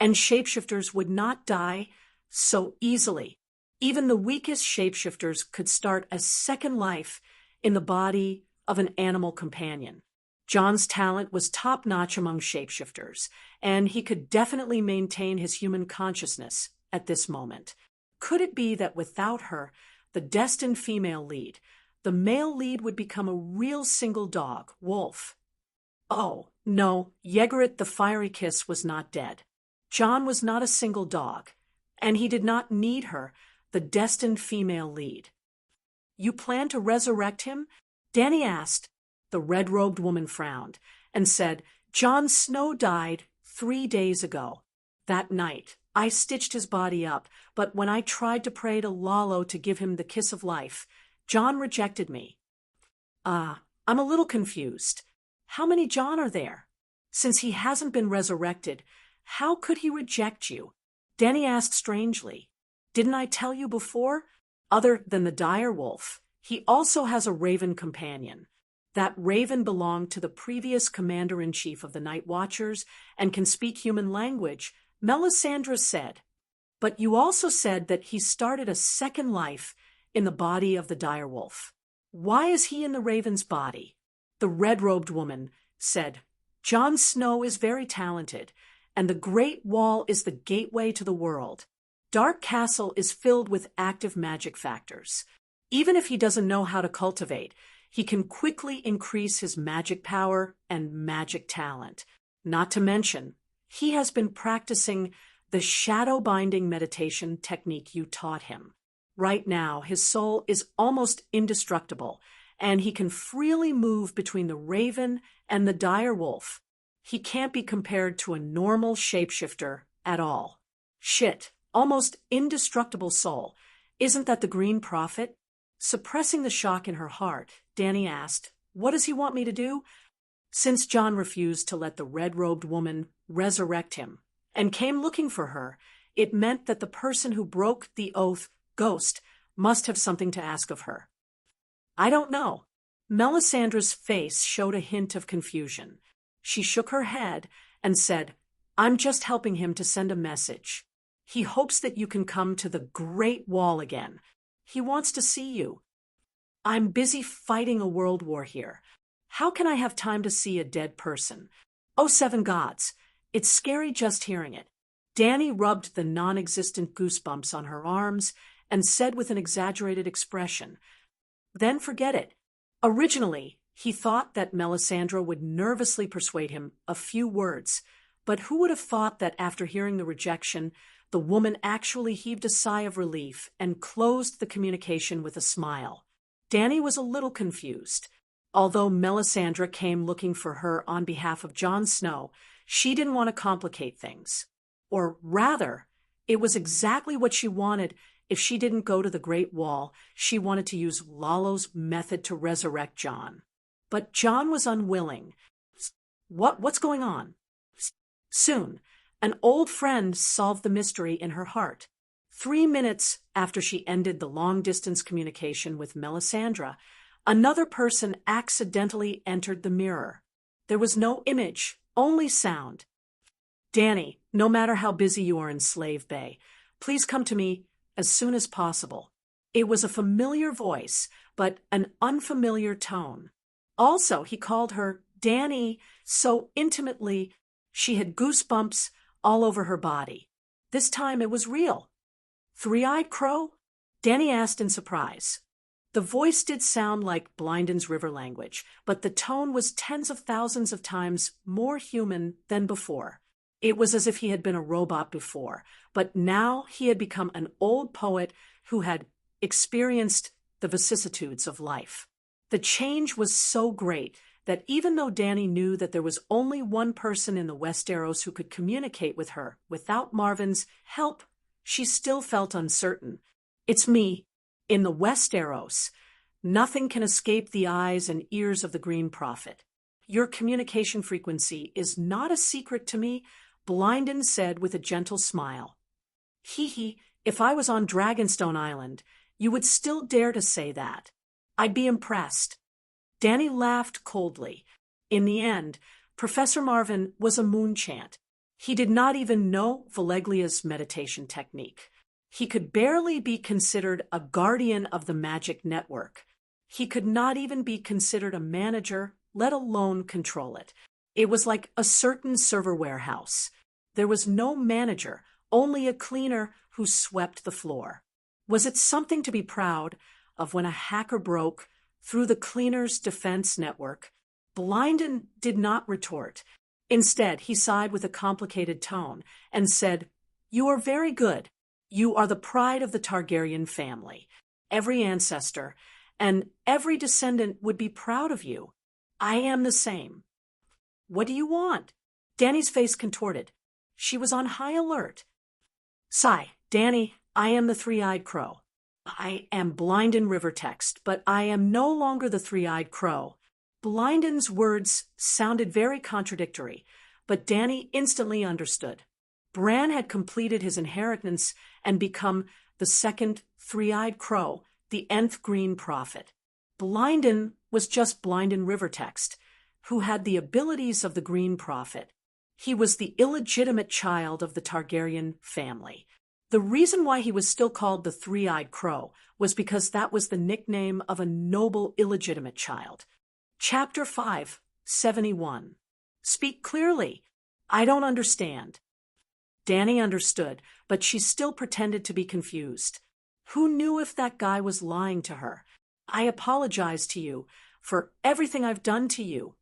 and shapeshifters would not die so easily. Even the weakest shapeshifters could start a second life in the body of an animal companion. John's talent was top-notch among shapeshifters, and he could definitely maintain his human consciousness at this moment. Could it be that without her, the destined female lead, the male lead would become a real single dog, Wolf? Oh, no, Yegaret the Fiery Kiss was not dead. John was not a single dog, and he did not need her, the destined female lead. You plan to resurrect him? Danny asked. The red-robed woman frowned and said, Jon Snow died 3 days ago. That night, I stitched his body up, but when I tried to pray to Lalo to give him the kiss of life, Jon rejected me. I'm a little confused. How many Jon are there? Since he hasn't been resurrected, how could he reject you? Danny asked strangely. Didn't I tell you before? Other than the dire wolf, he also has a raven companion. That raven belonged to the previous commander-in-chief of the Night Watchers and can speak human language, Melisandre said. But you also said that he started a second life in the body of the dire wolf. Why is he in the raven's body? The red-robed woman said, Jon Snow is very talented, and the Great Wall is the gateway to the world. Dark Castle is filled with active magic factors. Even if he doesn't know how to cultivate, he can quickly increase his magic power and magic talent. Not to mention, he has been practicing the shadow binding meditation technique you taught him. Right now, his soul is almost indestructible, and he can freely move between the raven and the dire wolf. He can't be compared to a normal shapeshifter at all. Shit, almost indestructible soul. Isn't that the Green Prophet? Suppressing the shock in her heart, Danny asked, What does he want me to do? Since Jon refused to let the red-robed woman resurrect him and came looking for her, it meant that the person who broke the oath, Ghost, must have something to ask of her. I don't know. Melisandre's face showed a hint of confusion. She shook her head and said, I'm just helping him to send a message. He hopes that you can come to the Great Wall again. He wants to see you. I'm busy fighting a world war here. How can I have time to see a dead person? Oh, 7 gods. It's scary just hearing it. Danny rubbed the non-existent goosebumps on her arms and said with an exaggerated expression, Then forget it. Originally, he thought that Melisandre would nervously persuade him a few words, but who would have thought that after hearing the rejection, the woman actually heaved a sigh of relief and closed the communication with a smile. Danny was a little confused. Although Melisandre came looking for her on behalf of Jon Snow, she didn't want to complicate things. Or rather, it was exactly what she wanted. If she didn't go to the Great Wall, she wanted to use Lalo's method to resurrect Jon. But Jon was unwilling. What's going on? Soon, an old friend solved the mystery in her heart. 3 minutes after she ended the long-distance communication with Melisandre, another person accidentally entered the mirror. There was no image, only sound. Danny, no matter how busy you are in Slave Bay, please come to me as soon as possible. It was a familiar voice, but an unfamiliar tone. Also, he called her Danny so intimately she had goosebumps all over her body. This time it was real. Three-eyed crow? Danny asked in surprise. The voice did sound like Blindon's river language, but the tone was tens of thousands of times more human than before. It was as if he had been a robot before, but now he had become an old poet who had experienced the vicissitudes of life. The change was so great that even though Danny knew that there was only one person in the Westeros who could communicate with her without Marvin's help, she still felt uncertain. It's me. In the Westeros, nothing can escape the eyes and ears of the Green Prophet. Your communication frequency is not a secret to me, Blindon said with a gentle smile. Hee, if I was on Dragonstone Island, you would still dare to say that. I'd be impressed. Danny laughed coldly. In the end, Professor Marvin was a moonchant. He did not even know Valeglia's meditation technique. He could barely be considered a guardian of the magic network. He could not even be considered a manager, let alone control it. It was like a certain server warehouse. There was no manager, only a cleaner who swept the floor. Was it something to be proud of when a hacker broke through the cleaner's defense network? Blynden did not retort. Instead, he sighed with a complicated tone and said, "You are very good. You are the pride of the Targaryen family. Every ancestor and every descendant would be proud of you. I am the same." "What do you want?" Dany's face contorted. She was on high alert. "Sigh, Dany, I am the three-eyed crow. I am Blynden Rivertext, but I am no longer the three-eyed crow." Blynden's words sounded very contradictory, but Dany instantly understood. Bran had completed his inheritance and become the second three-eyed crow, the nth Green Prophet. Blynden was just Blynden Rivertext, who had the abilities of the Green Prophet. He was the illegitimate child of the Targaryen family. The reason why he was still called the Three-Eyed Crow was because that was the nickname of a noble illegitimate child. Chapter 5, 71. Speak clearly. I don't understand. Dany understood, but she still pretended to be confused. Who knew if that guy was lying to her? "I apologize to you for everything I've done to you."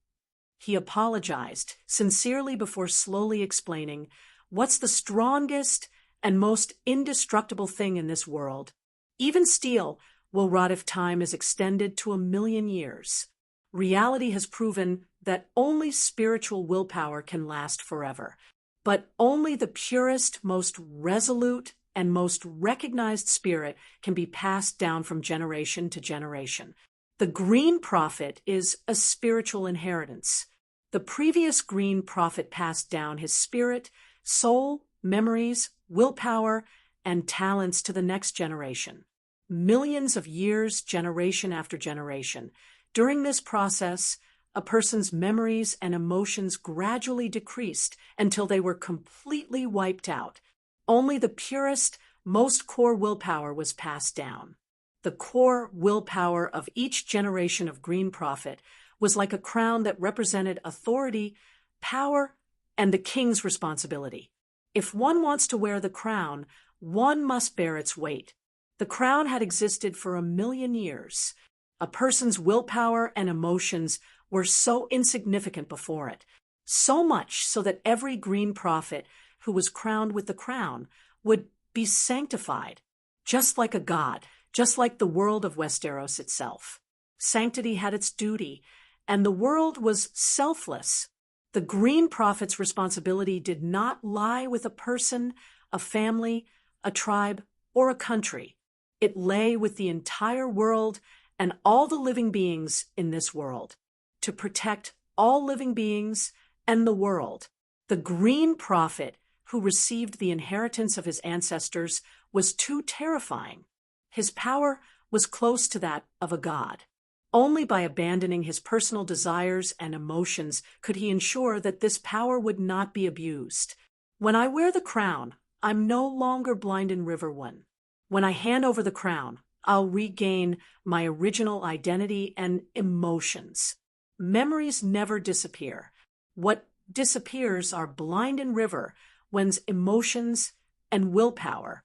He apologized sincerely before slowly explaining, "What's the strongest and most indestructible thing in this world? Even steel will rot if time is extended to 1,000,000 years. Reality has proven that only spiritual willpower can last forever, but only the purest, most resolute, and most recognized spirit can be passed down from generation to generation. The Green Prophet is a spiritual inheritance. The previous Green Prophet passed down his spirit, soul, memories, willpower, and talents to the next generation. Millions of years, generation after generation. During this process, a person's memories and emotions gradually decreased until they were completely wiped out. Only the purest, most core willpower was passed down. The core willpower of each generation of Green Prophet was like a crown that represented authority, power, and the king's responsibility. If one wants to wear the crown, one must bear its weight. The crown had existed for 1,000,000 years. A person's willpower and emotions were so insignificant before it, so much so that every Green Prophet who was crowned with the crown would be sanctified, just like a god, just like the world of Westeros itself. Sanctity had its duty, and the world was selfless. The Green Prophet's responsibility did not lie with a person, a family, a tribe, or a country. It lay with the entire world and all the living beings in this world, to protect all living beings and the world. The Green Prophet, who received the inheritance of his ancestors, was too terrifying. His power was close to that of a god. Only by abandoning his personal desires and emotions could he ensure that this power would not be abused. When I wear the crown, I'm no longer Blynden Riverone. When I hand over the crown, I'll regain my original identity and emotions. Memories never disappear. What disappears are Blynden Riverone's emotions and willpower.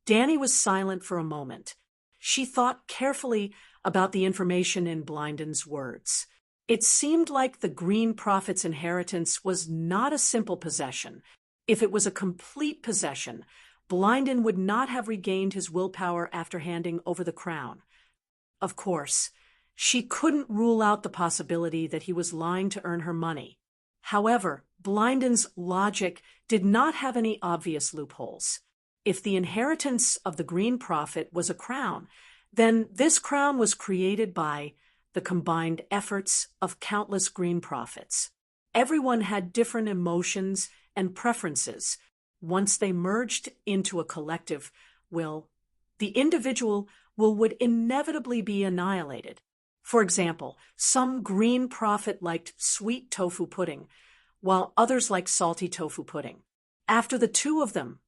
Dany was silent for a moment. She thought carefully about the information in Blynden's words. It seemed like the Green Prophet's inheritance was not a simple possession. If it was a complete possession, Blynden would not have regained his willpower after handing over the crown. Of course, she couldn't rule out the possibility that he was lying to earn her money. However, Blynden's logic did not have any obvious loopholes. If the inheritance of the Green Prophet was a crown, then this crown was created by the combined efforts of countless Green Prophets. Everyone had different emotions and preferences. Once they merged into a collective will, the individual will would inevitably be annihilated. For example, some Green Prophet liked sweet tofu pudding, while others liked salty tofu pudding. After the two of them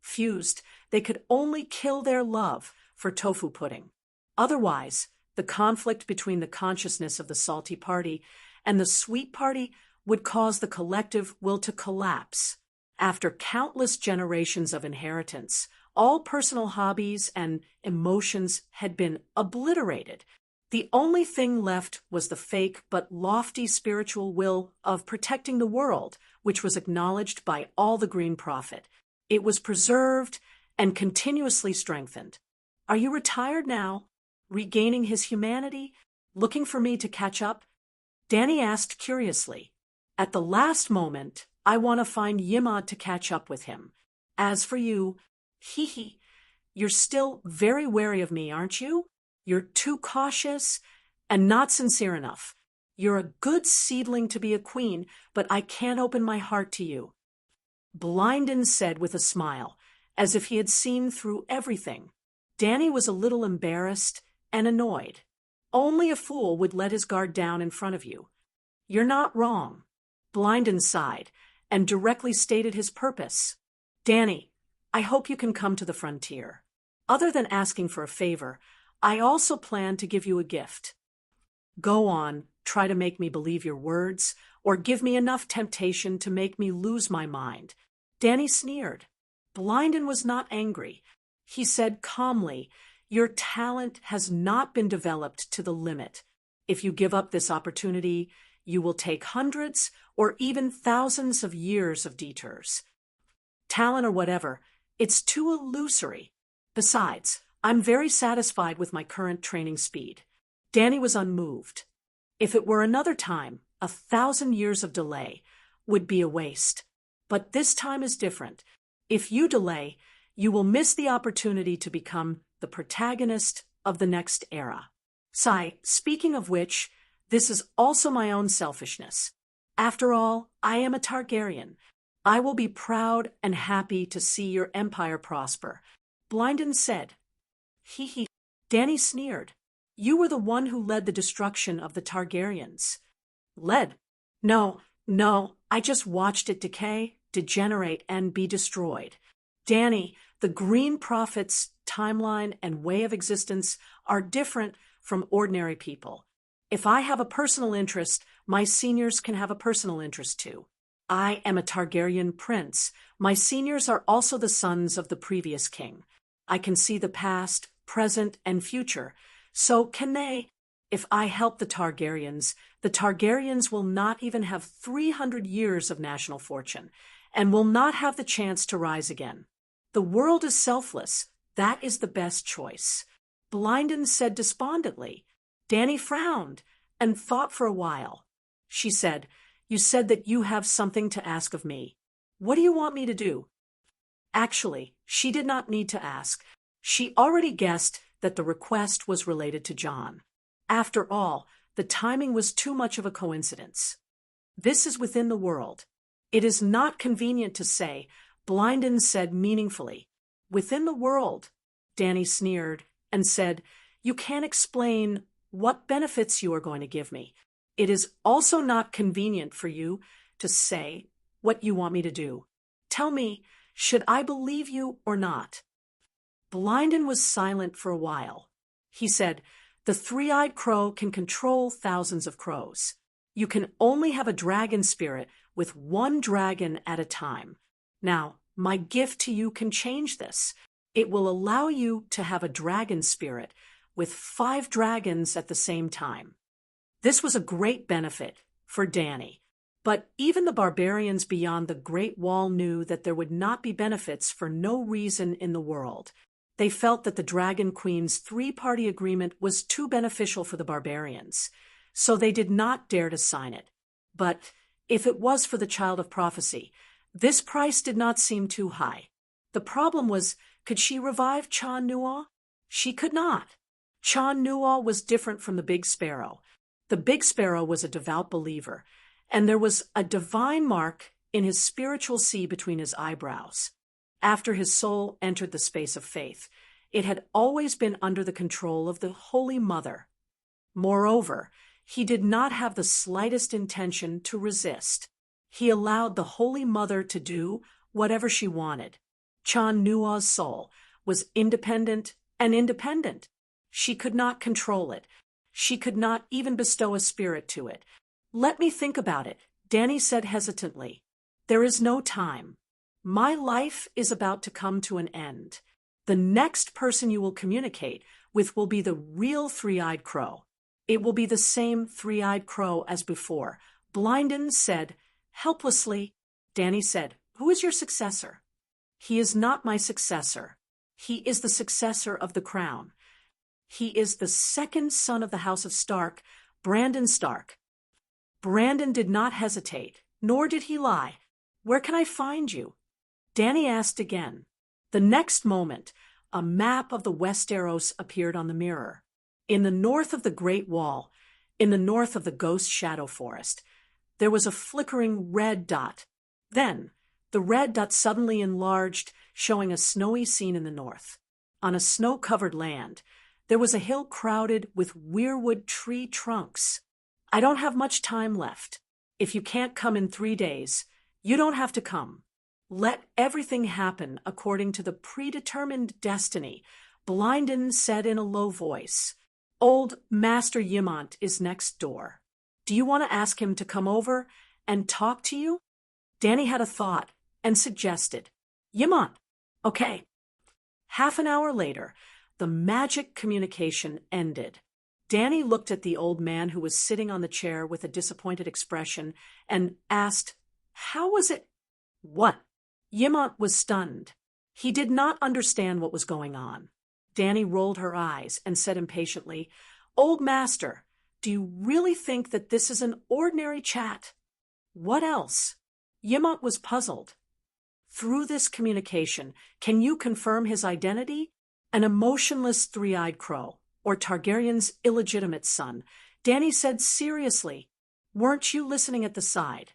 fused, they could only kill their love for tofu pudding. Otherwise, The conflict between the consciousness of the salty party and the sweet party would cause the collective will to collapse. After countless generations of inheritance, all personal hobbies and emotions had been obliterated. The only thing left was the fake but lofty spiritual will of protecting the world, which was acknowledged by all the Green Prophet. It was preserved and continuously strengthened. Are you retired now, regaining his humanity, looking for me to catch up? Danny asked curiously. At the last moment, I want to find Yimad to catch up with him. As for you, you're still very wary of me, aren't you? You're too cautious and not sincere enough. You're a good seedling to be a queen, but I can't open my heart to you. Blinden said with a smile, as if he had seen through everything. Danny was a little embarrassed and annoyed. Only a fool would let his guard down in front of you. You're not wrong. Blinden sighed and directly stated his purpose. Danny, I hope you can come to the frontier. Other than asking for a favor, I also plan to give you a gift. Go on, try to make me believe your words, or give me enough temptation to make me lose my mind. Danny sneered. Blinden was not angry. He said calmly, your talent has not been developed to the limit. If you give up this opportunity, you will take hundreds or even thousands of years of detours. Talent or whatever, it's too illusory. Besides, I'm very satisfied with my current training speed. Danny was unmoved. If it were another time, 1,000 years of delay would be a waste. But this time is different. If you delay, you will miss the opportunity to become the protagonist of the next era. Speaking of which, this is also my own selfishness. After all, I am a Targaryen. I will be proud and happy to see your empire prosper. Blinden said. Danny sneered. You were the one who led the destruction of the Targaryens. Led? No, I just watched it decay, degenerate, and be destroyed. Danny, the Green Prophet's timeline and way of existence are different from ordinary people. If I have a personal interest, my seniors can have a personal interest too. I am a Targaryen prince. My seniors are also the sons of the previous king. I can see the past, present, and future. So can they. If I help the Targaryens will not even have 300 years of national fortune, and will not have the chance to rise again. The world is selfless. That is the best choice. Blinden said despondently. Danny frowned and thought for a while. She said, You said that you have something to ask of me. What do you want me to do? Actually, she did not need to ask. She already guessed that the request was related to John. After all, the timing was too much of a coincidence. This is within the world. It is not convenient to say, Blinden said meaningfully. Within the world, Danny sneered and said, You can't explain what benefits you are going to give me. It is also not convenient for you to say what you want me to do. Tell me, should I believe you or not? Blinden was silent for a while. He said, The three-eyed crow can control thousands of crows. You can only have a dragon spirit with one dragon at a time. Now, my gift to you can change this. It will allow you to have a dragon spirit with 5 dragons at the same time. This was a great benefit for Danny, but even the barbarians beyond the Great Wall knew that there would not be benefits for no reason in the world. They felt that the Dragon Queen's 3-party agreement was too beneficial for the barbarians, so they did not dare to sign it. But if it was for the Child of Prophecy, this price did not seem too high. The problem was, could she revive Chan Nual? She could not. Chan Nual was different from the Big Sparrow. The Big Sparrow was a devout believer, and there was a divine mark in his spiritual sea between his eyebrows. After his soul entered the space of faith, it had always been under the control of the Holy Mother. Moreover, he did not have the slightest intention to resist. He allowed the Holy Mother to do whatever she wanted. Chan Nual's soul was independent and independent. She could not control it, She could not even bestow a spirit to it. Let me think about it, Danny said hesitantly. There is no time. My life is about to come to an end. The next person you will communicate with will be the real three-eyed crow. It will be the same three-eyed crow as before. Blinden said, helplessly. Danny said, who is your successor? He is not my successor. He is the successor of the crown. He is the second son of the House of Stark, Brandon Stark. Brandon did not hesitate, nor did he lie. Where can I find you? Danny asked again. The next moment, a map of the Westeros appeared on the mirror. In the north of the Great Wall, in the north of the Ghost Shadow Forest, there was a flickering red dot. Then, the red dot suddenly enlarged, showing a snowy scene in the north. On a snow-covered land, there was a hill crowded with weirwood tree trunks. I don't have much time left. If you can't come in 3 days, you don't have to come. Let everything happen according to the predetermined destiny, Blinden said in a low voice. Old Master Ymont is next door. Do you want to ask him to come over and talk to you? Danny had a thought and suggested, Ymont. Okay. Half an hour later, the magic communication ended. Danny looked at the old man who was sitting on the chair with a disappointed expression and asked, how was it? What? Ymont was stunned. He did not understand what was going on. Danny rolled her eyes and said impatiently, Old Master, do you really think that this is an ordinary chat? What else? Ymont was puzzled. Through this communication, can you confirm his identity? An emotionless three-eyed crow, or Targaryen's illegitimate son. Danny said seriously, weren't you listening at the side?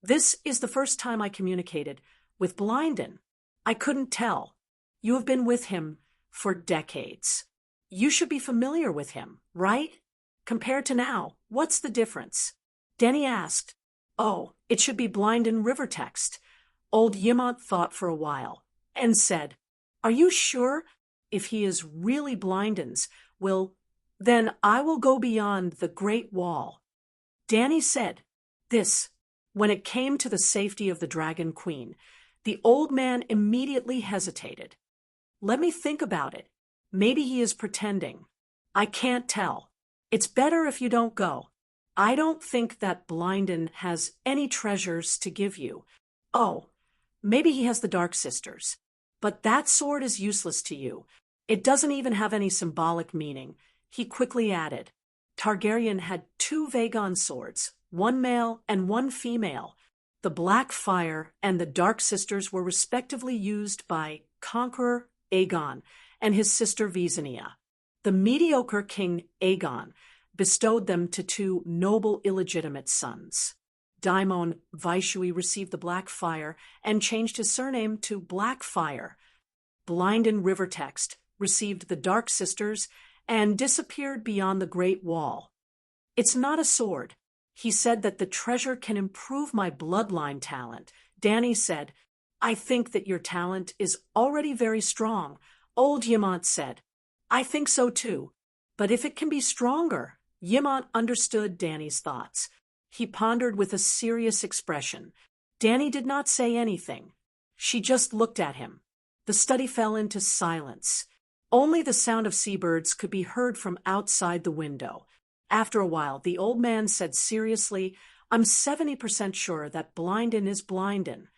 This is the first time I communicated with Blinden. I couldn't tell. You have been with him for decades. You should be familiar with him, right? Compared to now, what's the difference? Danny asked. Oh, it should be Blinden river text. Old Ymont thought for a while and said, are you sure? If he is really Blinden's, then I will go beyond the Great Wall. Danny said this. When it came to the safety of the Dragon Queen, the old man immediately hesitated. Let me think about it. Maybe he is pretending. I can't tell. It's better if you don't go. I don't think that Blinden has any treasures to give you. Oh, maybe he has the Dark Sisters. But that sword is useless to you. It doesn't even have any symbolic meaning. He quickly added, Targaryen had 2 Vagon swords, one male and one female. The Black Fire and the Dark Sisters were respectively used by Conqueror Aegon and his sister Visenya. The mediocre King Aegon bestowed them to 2 noble illegitimate sons. Daimon Vaishui received the Black Fire and changed his surname to Blackfire. Blinden Rivertext received the Dark Sisters and disappeared beyond the Great Wall. It's not a sword. He said that the treasure can improve my bloodline talent. Danny said, I think that your talent is already very strong. Old Ymont said, I think so too. But if it can be stronger, Ymont understood Danny's thoughts. He pondered with a serious expression. Danny did not say anything. She just looked at him. The study fell into silence. Only the sound of seabirds could be heard from outside the window. After a while, the old man said seriously, I'm 70% sure that Blinden is Blinden.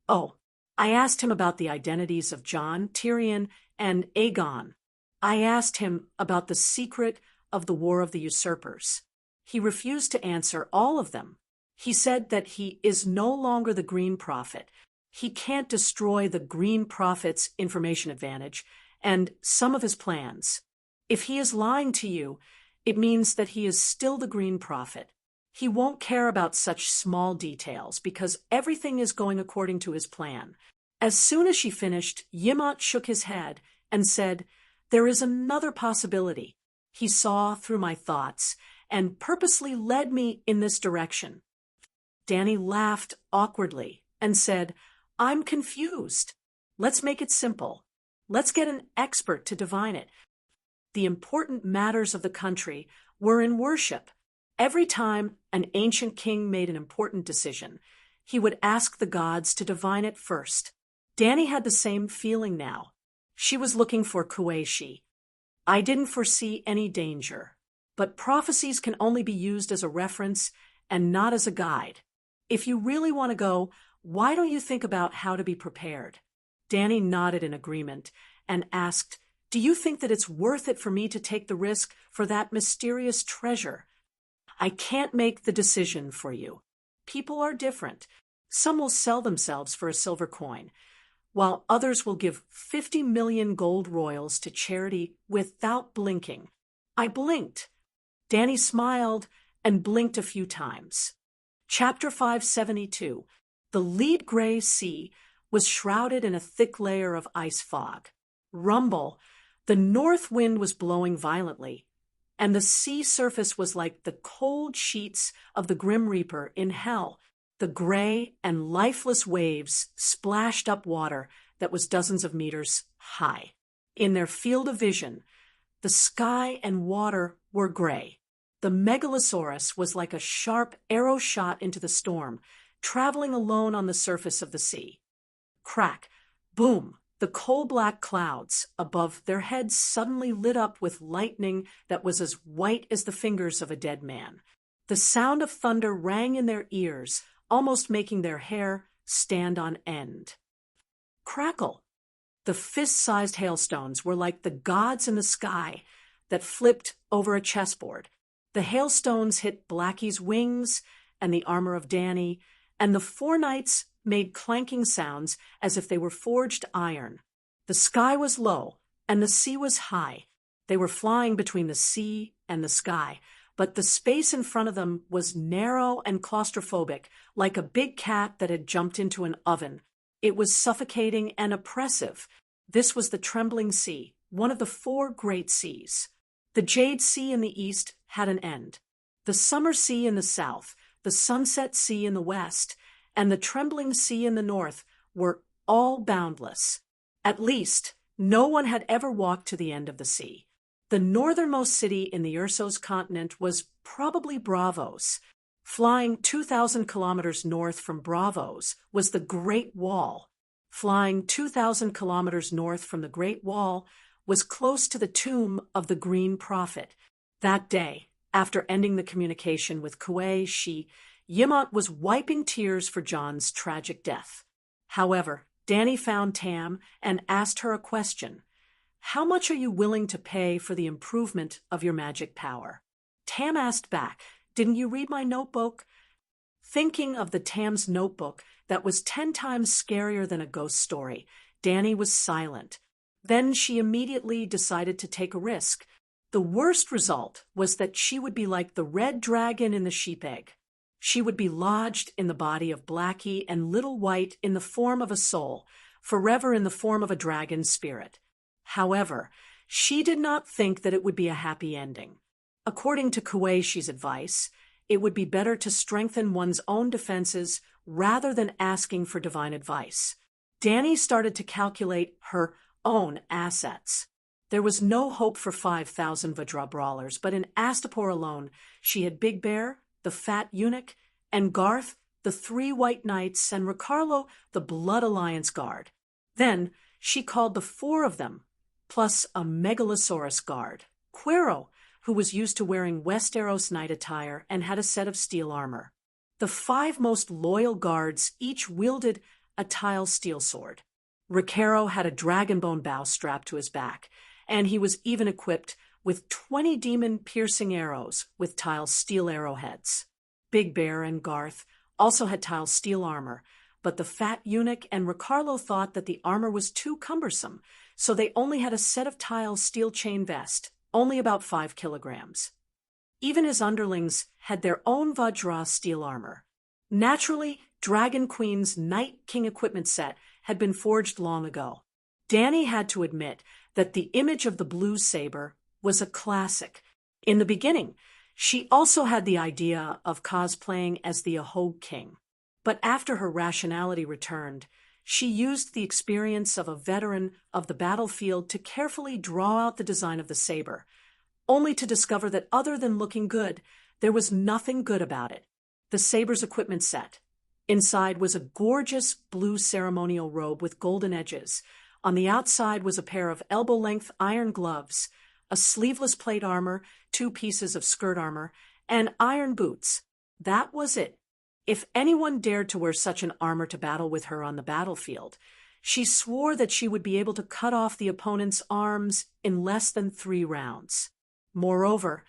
Oh, I asked him about the identities of Jon, Tyrion, and Aegon. I asked him about the secret of the War of the Usurpers. He refused to answer all of them. He said that he is no longer the Green Prophet. He can't destroy the Green Prophet's information advantage and some of his plans. If he is lying to you, it means that he is still the Green Prophet. He won't care about such small details because everything is going according to his plan. As soon as she finished, Ymont shook his head and said, There is another possibility. He saw through my thoughts and purposely led me in this direction. Danny laughed awkwardly and said, I'm confused. Let's make it simple. Let's get an expert to divine it. The important matters of the country were in worship. Every time an ancient king made an important decision, he would ask the gods to divine it first. Dani had the same feeling now. She was looking for Kueishi. I didn't foresee any danger, but prophecies can only be used as a reference and not as a guide. If you really want to go, why don't you think about how to be prepared? Dani nodded in agreement and asked, "Do you think that it's worth it for me to take the risk for that mysterious treasure?" "I can't make the decision for you. People are different. Some will sell themselves for a silver coin, while others will give 50 million gold royals to charity without blinking." I blinked. Dani smiled and blinked a few times. Chapter 572. The lead gray sea was shrouded in a thick layer of ice fog. Rumble. The north wind was blowing violently, and the sea surface was like the cold sheets of the Grim Reaper in hell. The gray and lifeless waves splashed up water that was dozens of meters high. In their field of vision, the sky and water were gray. The Megalosaurus was like a sharp arrow shot into the storm, traveling alone on the surface of the sea. Crack, boom, the coal-black clouds above their heads suddenly lit up with lightning that was as white as the fingers of a dead man. The sound of thunder rang in their ears, almost making their hair stand on end. Crackle. The fist-sized hailstones were like the gods in the sky that flipped over a chessboard. The hailstones hit Blackie's wings and the armor of Dani, and the four knights made clanking sounds as if they were forged iron. The sky was low, and the sea was high. They were flying between the sea and the sky, but the space in front of them was narrow and claustrophobic, like a big cat that had jumped into an oven. It was suffocating and oppressive. This was the Trembling Sea, one of the four great seas. The Jade Sea in the east had an end. The Summer Sea in the south, the Sunset Sea in the west, and the Trembling Sea in the north were all boundless. At least, no one had ever walked to the end of the sea. The northernmost city in the Ursos continent was probably Bravos. Flying 2,000 kilometers north from Bravos was the Great Wall. Flying 2,000 kilometers north from the Great Wall was close to the tomb of the Green Prophet. That day, after ending the communication with Kuei, Yimont was wiping tears for John's tragic death. However, Dani found Tam and asked her a question. "How much are you willing to pay for the improvement of your magic power?" Tam asked back, "Didn't you read my notebook?" Thinking of the Tam's notebook that was 10 times scarier than a ghost story, Dani was silent. Then she immediately decided to take a risk. The worst result was that she would be like the red dragon in the sheep egg. She would be lodged in the body of Blackie and Little White in the form of a soul, forever in the form of a dragon spirit. However, she did not think that it would be a happy ending. According to Kueishi's advice, it would be better to strengthen one's own defenses rather than asking for divine advice. Dani started to calculate her own assets. There was no hope for 5,000 Vajra brawlers, but in Astapor alone, she had Big Bear, the Fat Eunuch, and Garth, the 3 White Knights, and Ricarlo, the Blood Alliance Guard. Then she called the 4 of them, plus a Megalosaurus guard, Quero, who was used to wearing Westeros knight attire and had a set of steel armor. The 5 most loyal guards each wielded a tile steel sword. Ricaro had a dragonbone bow strapped to his back, and he was even equipped with 20 demon-piercing arrows with tile steel arrowheads. Big Bear and Garth also had tile steel armor, but the Fat Eunuch and Ricarlo thought that the armor was too cumbersome, so they only had a set of tile steel chain vest, only about 5 kilograms. Even his underlings had their own Vajra steel armor. Naturally, Dragon Queen's Night King equipment set had been forged long ago. Dani had to admit that the image of the blue saber was a classic. In the beginning, she also had the idea of cosplaying as the Ahog King. But after her rationality returned, she used the experience of a veteran of the battlefield to carefully draw out the design of the saber. only to discover that other than looking good, there was nothing good about it. The saber's equipment set. Inside was a gorgeous blue ceremonial robe with golden edges. On the outside was a pair of elbow-length iron gloves, a sleeveless plate armor, 2 pieces of skirt armor, and iron boots. That was it. If anyone dared to wear such an armor to battle with her on the battlefield, she swore that she would be able to cut off the opponent's arms in less than 3 rounds. Moreover,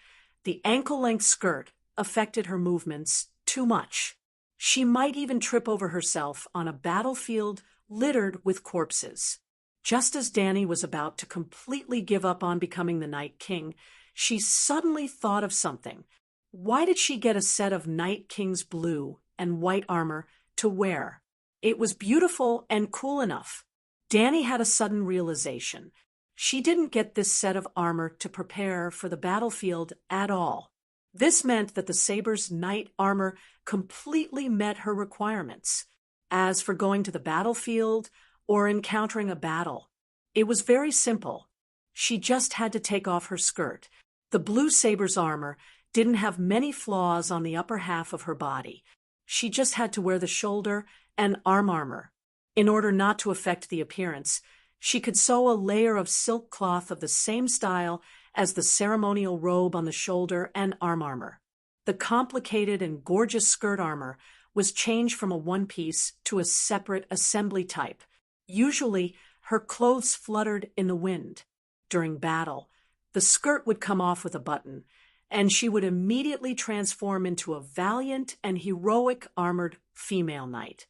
the ankle-length skirt affected her movements too much. She might even trip over herself on a battlefield littered with corpses. Just as Dany was about to completely give up on becoming the Night King, she suddenly thought of something. Why did she get a set of Night King's blue and white armor to wear? It was beautiful and cool enough. Dany had a sudden realization. She didn't get this set of armor to prepare for the battlefield at all. This meant that the saber's knight armor completely met her requirements. As for going to the battlefield or encountering a battle, it was very simple. She just had to take off her skirt. The blue saber's armor didn't have many flaws on the upper half of her body. She just had to wear the shoulder and arm armor. In order not to affect the appearance, she could sew a layer of silk cloth of the same style as the ceremonial robe on the shoulder and arm armor. The complicated and gorgeous skirt armor was changed from a one-piece to a separate assembly type. Usually, her clothes fluttered in the wind. During battle, the skirt would come off with a button, and she would immediately transform into a valiant and heroic armored female knight.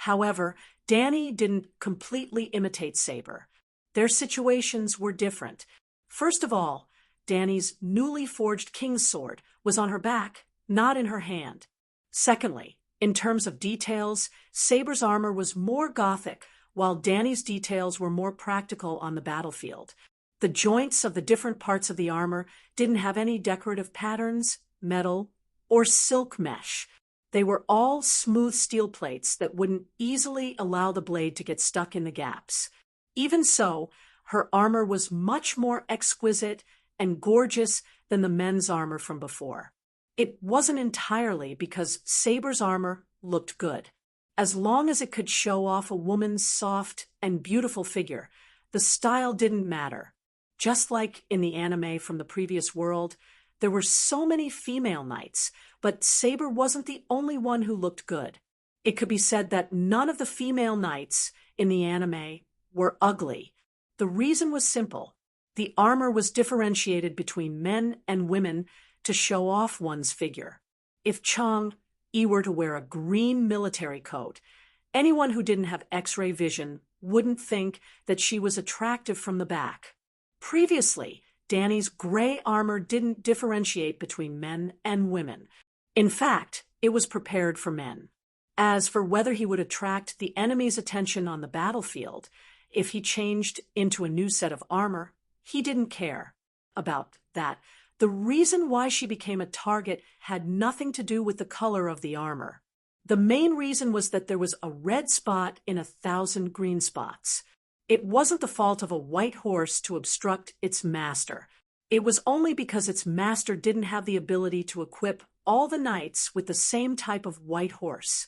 However, Dany didn't completely imitate Saber. Their situations were different. First of all, Dany's newly forged king's sword was on her back, not in her hand. Secondly, in terms of details, Saber's armor was more gothic, while Dany's details were more practical on the battlefield. The joints of the different parts of the armor didn't have any decorative patterns, metal, or silk mesh. They were all smooth steel plates that wouldn't easily allow the blade to get stuck in the gaps. Even so, her armor was much more exquisite and gorgeous than the men's armor from before. It wasn't entirely because Saber's armor looked good. As long as it could show off a woman's soft and beautiful figure, the style didn't matter. Just like in the anime from the previous world, there were so many female knights, but Saber wasn't the only one who looked good. It could be said that none of the female knights in the anime were ugly. The reason was simple. The armor was differentiated between men and women to show off one's figure. If Chang-Yi were to wear a green military coat, anyone who didn't have X-ray vision wouldn't think that she was attractive from the back. Previously, Dany's gray armor didn't differentiate between men and women. In fact, it was prepared for men. As for whether he would attract the enemy's attention on the battlefield, if he changed into a new set of armor, he didn't care about that. The reason why she became a target had nothing to do with the color of the armor. The main reason was that there was a red spot in 1,000 green spots. It wasn't the fault of a white horse to obstruct its master. It was only because its master didn't have the ability to equip all the knights with the same type of white horse.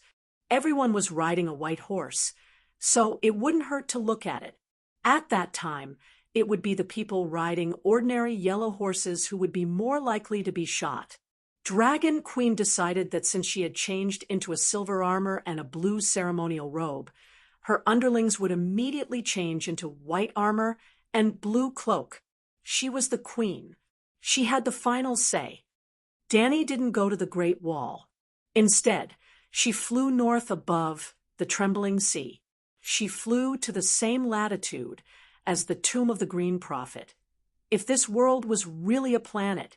Everyone was riding a white horse, so it wouldn't hurt to look at it. At that time, it would be the people riding ordinary yellow horses who would be more likely to be shot. Dragon Queen decided that since she had changed into a silver armor and a blue ceremonial robe, her underlings would immediately change into white armor and blue cloak. She was the queen. She had the final say. Dany didn't go to the Great Wall. Instead, she flew north above the trembling sea. She flew to the same latitude as the tomb of the Green Prophet. If this world was really a planet,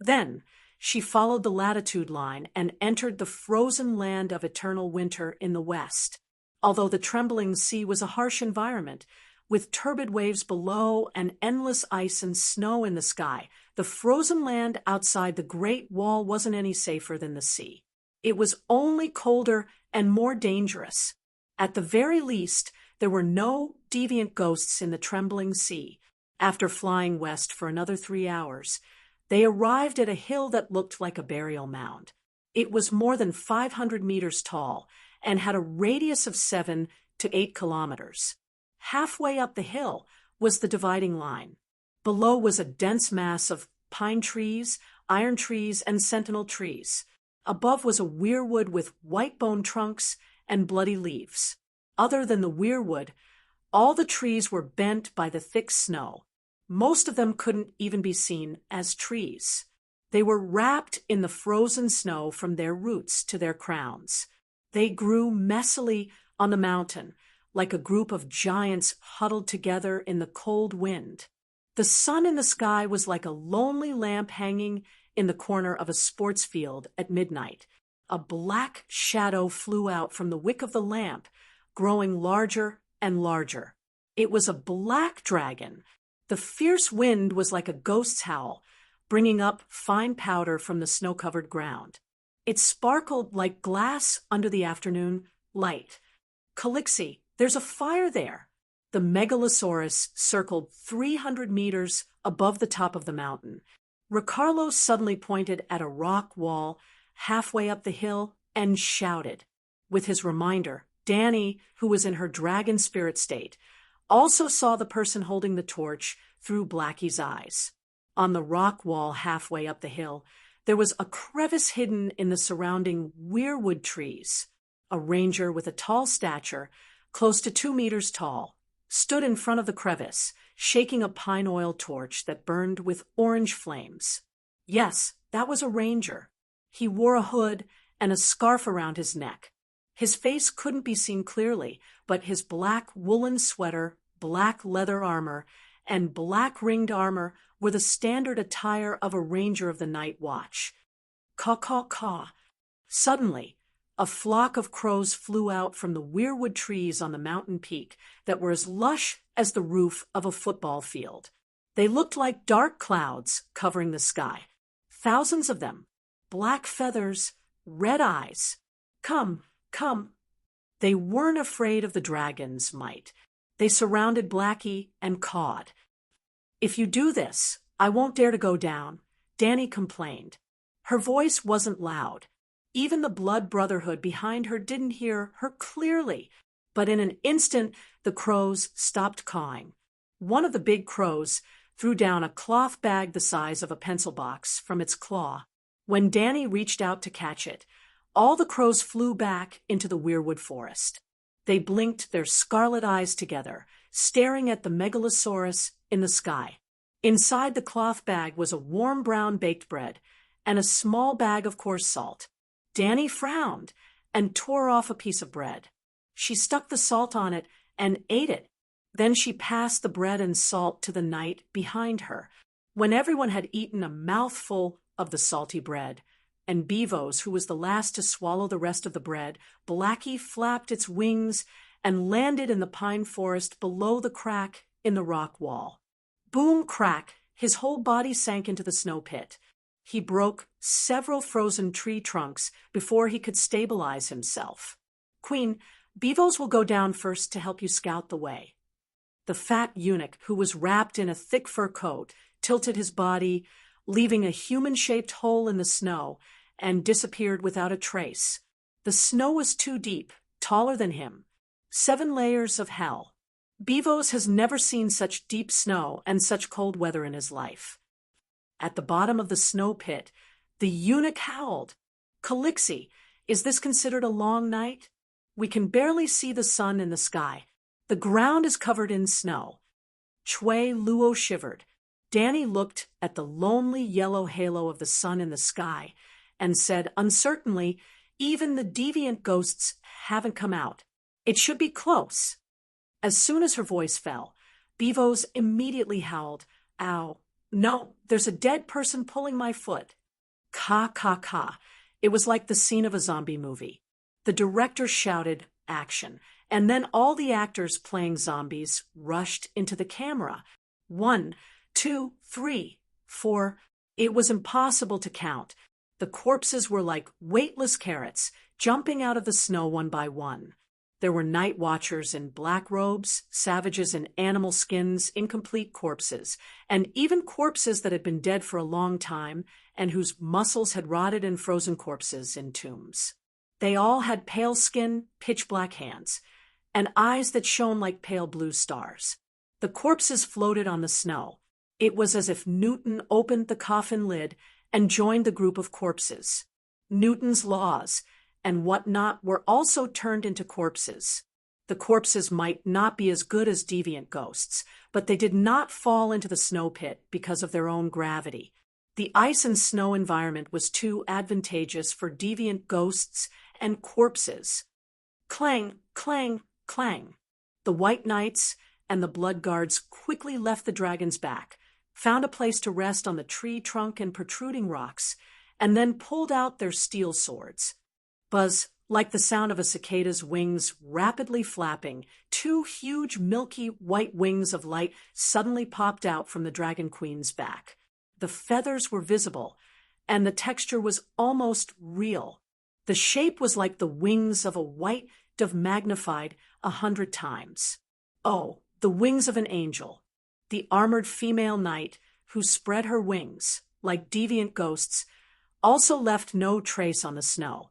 then she followed the latitude line and entered the frozen land of eternal winter in the west. Although the trembling sea was a harsh environment, with turbid waves below and endless ice and snow in the sky, the frozen land outside the Great Wall wasn't any safer than the sea. It was only colder and more dangerous. At the very least, there were no deviant ghosts in the trembling sea. After flying west for another 3 hours, They arrived at a hill that looked like a burial mound. It was more than 500 meters tall and had a radius of 7 to 8 kilometers. Halfway up the hill was the dividing line. Below was a dense mass of pine trees, iron trees, and sentinel trees. Above was a weirwood with white-boned trunks and bloody leaves. Other than the weirwood, all the trees were bent by the thick snow. Most of them couldn't even be seen as trees. They were wrapped in the frozen snow from their roots to their crowns. They grew messily on the mountain, like a group of giants huddled together in the cold wind. The sun in the sky was like a lonely lamp hanging in the corner of a sports field at midnight. A black shadow flew out from the wick of the lamp, growing larger and larger. It was a black dragon. The fierce wind was like a ghost's howl, bringing up fine powder from the snow-covered ground. It sparkled like glass under the afternoon light. "Calixi, there's a fire there!" The megalosaurus circled 300 meters above the top of the mountain. Ricardo suddenly pointed at a rock wall halfway up the hill and shouted. With his reminder, Danny, who was in her dragon spirit state, also saw the person holding the torch through Blackie's eyes. On the rock wall halfway up the hill, there was a crevice hidden in the surrounding weirwood trees. A ranger with a tall stature, close to 2 meters tall, stood in front of the crevice, shaking a pine oil torch that burned with orange flames. Yes, that was a ranger. He wore a hood and a scarf around his neck. His face couldn't be seen clearly, but his black woolen sweater, black leather armor, and black ringed armor were the standard attire of a ranger of the night watch. Caw-caw-caw. Suddenly, a flock of crows flew out from the weirwood trees on the mountain peak that were as lush as the roof of a football field. They looked like dark clouds covering the sky. Thousands of them. Black feathers, red eyes. Come, come. They weren't afraid of the dragon's might. They surrounded Blackie and cawed. "If you do this, I won't dare to go down," Danny complained. Her voice wasn't loud. Even the blood brotherhood behind her didn't hear her clearly, but in an instant the crows stopped cawing. One of the big crows threw down a cloth bag the size of a pencil box from its claw. When Danny reached out to catch it, all the crows flew back into the weirwood forest. They blinked their scarlet eyes together, staring at the megalosaurus in the sky. Inside the cloth bag was a warm brown baked bread and a small bag of coarse salt. Danny frowned and tore off a piece of bread. She stuck the salt on it and ate it. Then she passed the bread and salt to the knight behind her. When everyone had eaten a mouthful of the salty bread, and Beavos, who was the last to swallow the rest of the bread, Blackie flapped its wings and landed in the pine forest below the crack in the rock wall. Boom, crack, his whole body sank into the snow pit. He broke several frozen tree trunks before he could stabilize himself. "Queen, Beavos will go down first to help you scout the way." The fat eunuch, who was wrapped in a thick fur coat, tilted his body, leaving a human-shaped hole in the snow, and disappeared without a trace. The snow was too deep, taller than him. 7 layers of hell. Beavos has never seen such deep snow and such cold weather in his life. At the bottom of the snow pit, the eunuch howled. "Calixi, is this considered a long night? We can barely see the sun in the sky. The ground is covered in snow." Chue Luo shivered. Danny looked at the lonely yellow halo of the sun in the sky and said uncertainly, "Even the deviant ghosts haven't come out. It should be close." As soon as her voice fell, Beavos immediately howled, "Ow. No, there's a dead person pulling my foot." Ka, ka, ka. It was like the scene of a zombie movie. The director shouted, "Action," and then all the actors playing zombies rushed into the camera. 1, 2, 3, 4. It was impossible to count. The corpses were like weightless carrots, jumping out of the snow one by one. There were night watchers in black robes, savages in animal skins, incomplete corpses, and even corpses that had been dead for a long time and whose muscles had rotted and frozen corpses in tombs. They all had pale skin, pitch-black hands, and eyes that shone like pale blue stars. The corpses floated on the snow. It was as if Newton opened the coffin lid and joined the group of corpses. Newton's laws and whatnot were also turned into corpses. The corpses might not be as good as deviant ghosts, but they did not fall into the snow pit because of their own gravity. The ice and snow environment was too advantageous for deviant ghosts and corpses. Clang, clang, clang. The white knights and the blood guards quickly left the dragon's back, found a place to rest on the tree trunk and protruding rocks, and then pulled out their steel swords. Buzz, like the sound of a cicada's wings rapidly flapping, two huge milky white wings of light suddenly popped out from the Dragon Queen's back. The feathers were visible, and the texture was almost real. The shape was like the wings of a white dove magnified 100 times. Oh, the wings of an angel. The armored female knight, who spread her wings, like deviant ghosts, also left no trace on the snow.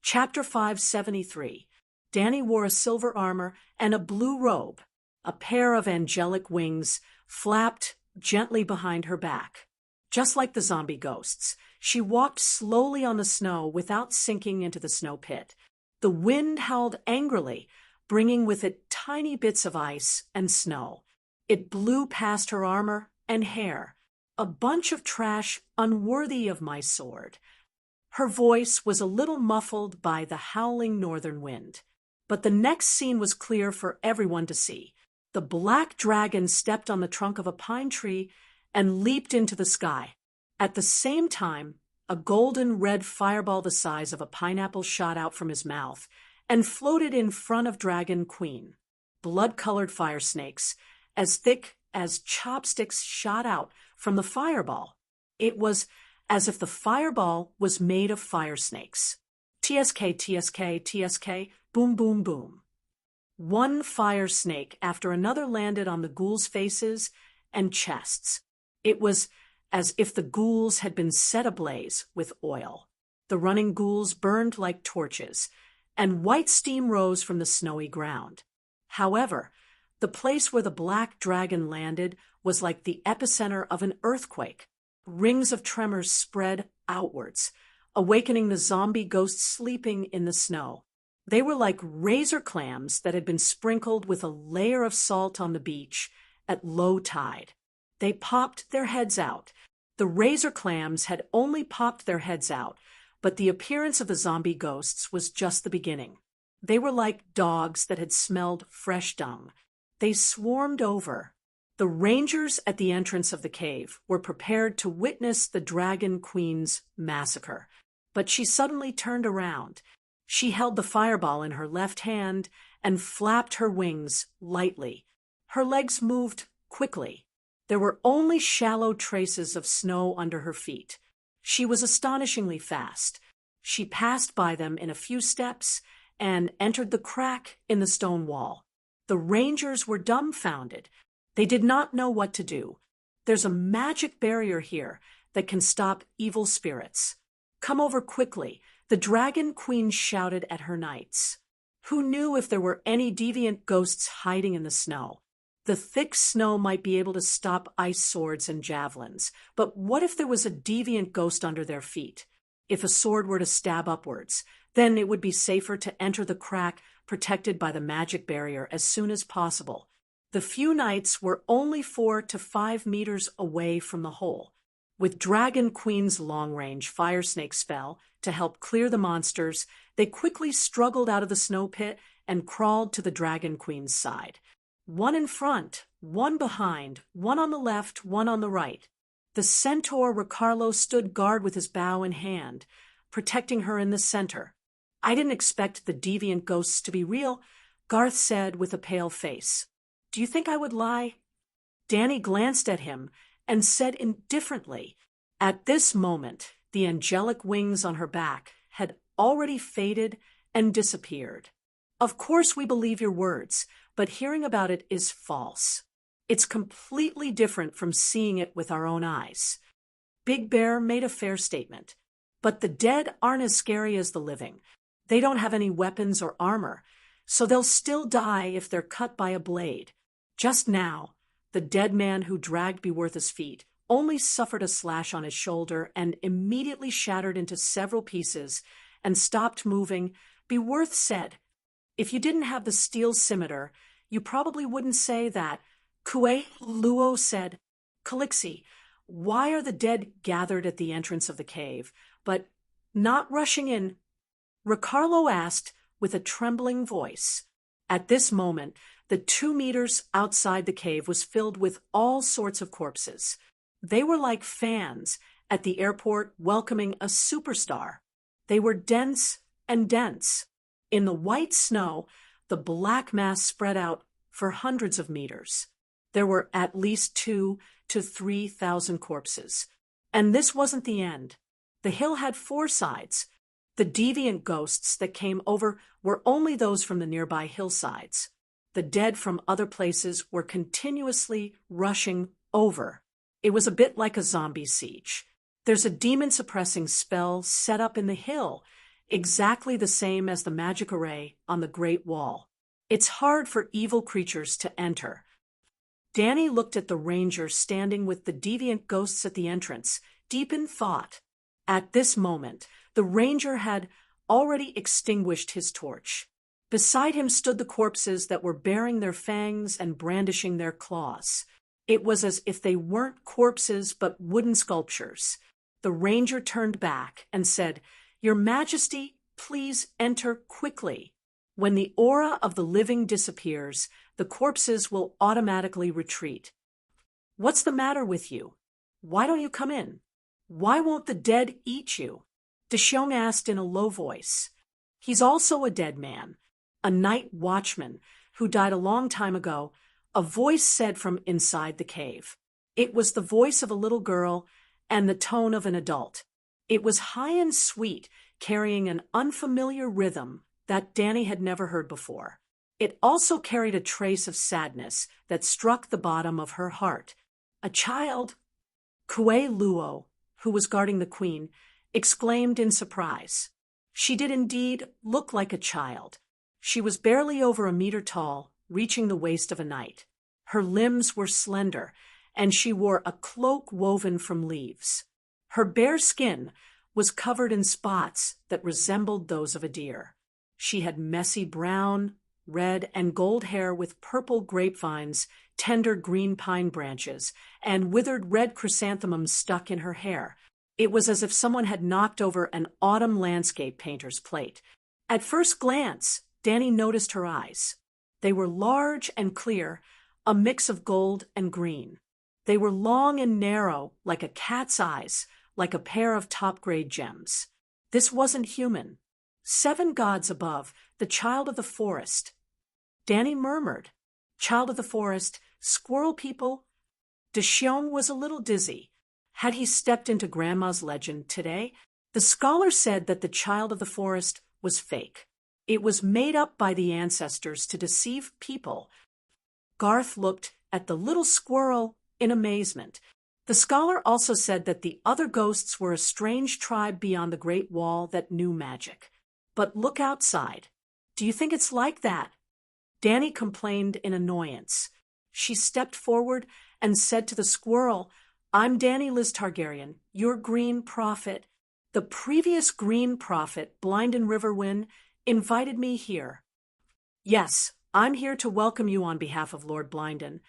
Chapter 573. Danny wore a silver armor and a blue robe. A pair of angelic wings flapped gently behind her back. Just like the zombie ghosts, she walked slowly on the snow without sinking into the snow pit. The wind howled angrily, bringing with it tiny bits of ice and snow. It blew past her armor and hair, a bunch of trash unworthy of my sword. Her voice was a little muffled by the howling northern wind. But the next scene was clear for everyone to see. The black dragon stepped on the trunk of a pine tree and leaped into the sky. At the same time, a golden red fireball the size of a pineapple shot out from his mouth and floated in front of Dragon Queen. Blood-colored fire snakes, as thick as chopsticks, shot out from the fireball. It was as if the fireball was made of fire snakes. TSK, TSK, TSK, boom, boom, boom. One fire snake after another landed on the ghouls' faces and chests. It was as if the ghouls had been set ablaze with oil. The running ghouls burned like torches, and white steam rose from the snowy ground. However, the place where the black dragon landed was like the epicenter of an earthquake. Rings of tremors spread outwards, awakening the zombie ghosts sleeping in the snow. They were like razor clams that had been sprinkled with a layer of salt on the beach at low tide. They popped their heads out. The razor clams had only popped their heads out, but the appearance of the zombie ghosts was just the beginning. They were like dogs that had smelled fresh dung. They swarmed over. The rangers at the entrance of the cave were prepared to witness the Dragon Queen's massacre, but she suddenly turned around. She held the fireball in her left hand and flapped her wings lightly. Her legs moved quickly. There were only shallow traces of snow under her feet. She was astonishingly fast. She passed by them in a few steps and entered the crack in the stone wall. The rangers were dumbfounded. They did not know what to do. There's a magic barrier here that can stop evil spirits. Come over quickly, the Dragon Queen shouted at her knights. Who knew if there were any deviant ghosts hiding in the snow? The thick snow might be able to stop ice swords and javelins, but what if there was a deviant ghost under their feet? If a sword were to stab upwards, then it would be safer to enter the crack protected by the magic barrier as soon as possible. The few knights were only 4 to 5 meters away from the hole. With Dragon Queen's long-range fire snake spell to help clear the monsters, they quickly struggled out of the snow pit and crawled to the Dragon Queen's side. One in front, one behind, one on the left, one on the right. The centaur Ricardo stood guard with his bow in hand, protecting her in the center. I didn't expect the deviant ghosts to be real, Garth said with a pale face. Do you think I would lie? Danny glanced at him and said indifferently. At this moment, the angelic wings on her back had already faded and disappeared. Of course we believe your words, but hearing about it is false. It's completely different from seeing it with our own eyes. Big Bear made a fair statement. But the dead aren't as scary as the living. They don't have any weapons or armor, so they'll still die if they're cut by a blade. Just now, the dead man who dragged Beworth's feet only suffered a slash on his shoulder and immediately shattered into several pieces and stopped moving. Beworth said, "If you didn't have the steel scimitar, you probably wouldn't say that." Kue Luo said, "Calixi, why are the dead gathered at the entrance of the cave, but not rushing in?" Ricardo asked with a trembling voice. At this moment, the 2 meters outside the cave was filled with all sorts of corpses. They were like fans at the airport welcoming a superstar. They were dense and dense. In the white snow, the black mass spread out for hundreds of meters. There were at least 2,000 to 3,000 corpses. And this wasn't the end. The hill had 4 sides. The deviant ghosts that came over were only those from the nearby hillsides. The dead from other places were continuously rushing over. It was a bit like a zombie siege. There's a demon-suppressing spell set up in the hill, exactly the same as the magic array on the Great Wall. It's hard for evil creatures to enter. Danny looked at the ranger standing with the deviant ghosts at the entrance, deep in thought. At this moment, the ranger had already extinguished his torch. Beside him stood the corpses that were baring their fangs and brandishing their claws. It was as if they weren't corpses but wooden sculptures. The ranger turned back and said, "Your Majesty, please enter quickly. When the aura of the living disappears, the corpses will automatically retreat." "What's the matter with you? Why don't you come in? Why won't the dead eat you?" Dexiong asked in a low voice. He's also a dead man, a night watchman who died a long time ago. A voice said from inside the cave. It was the voice of a little girl and the tone of an adult. It was high and sweet, carrying an unfamiliar rhythm that Danny had never heard before. It also carried a trace of sadness that struck the bottom of her heart. "A child?" Kue Luo, who was guarding the queen, exclaimed in surprise. She did indeed look like a child. She was barely over a meter tall, reaching the waist of a knight. Her limbs were slender, and she wore a cloak woven from leaves. Her bare skin was covered in spots that resembled those of a deer. She had messy brown, red, and gold hair with purple grapevines, tender green pine branches, and withered red chrysanthemums stuck in her hair. It was as if someone had knocked over an autumn landscape painter's plate. At first glance, Danny noticed her eyes. They were large and clear, a mix of gold and green. They were long and narrow, like a cat's eyes, like a pair of top-grade gems. This wasn't human. 7 gods above, the child of the forest. Danny murmured, "Child of the forest, squirrel people?" Dexiong was a little dizzy. Had he stepped into Grandma's legend today? The scholar said that the child of the forest was fake. It was made up by the ancestors to deceive people. Garth looked at the little squirrel in amazement. The scholar also said that the other ghosts were a strange tribe beyond the Great Wall that knew magic. But look outside. Do you think it's like that? Danny complained in annoyance. She stepped forward and said to the squirrel, "I'm Danny Liz Targaryen, your Green Prophet. The previous Green Prophet, Blinden Riverwind, invited me here." "Yes, I'm here to welcome you on behalf of Lord Blinden."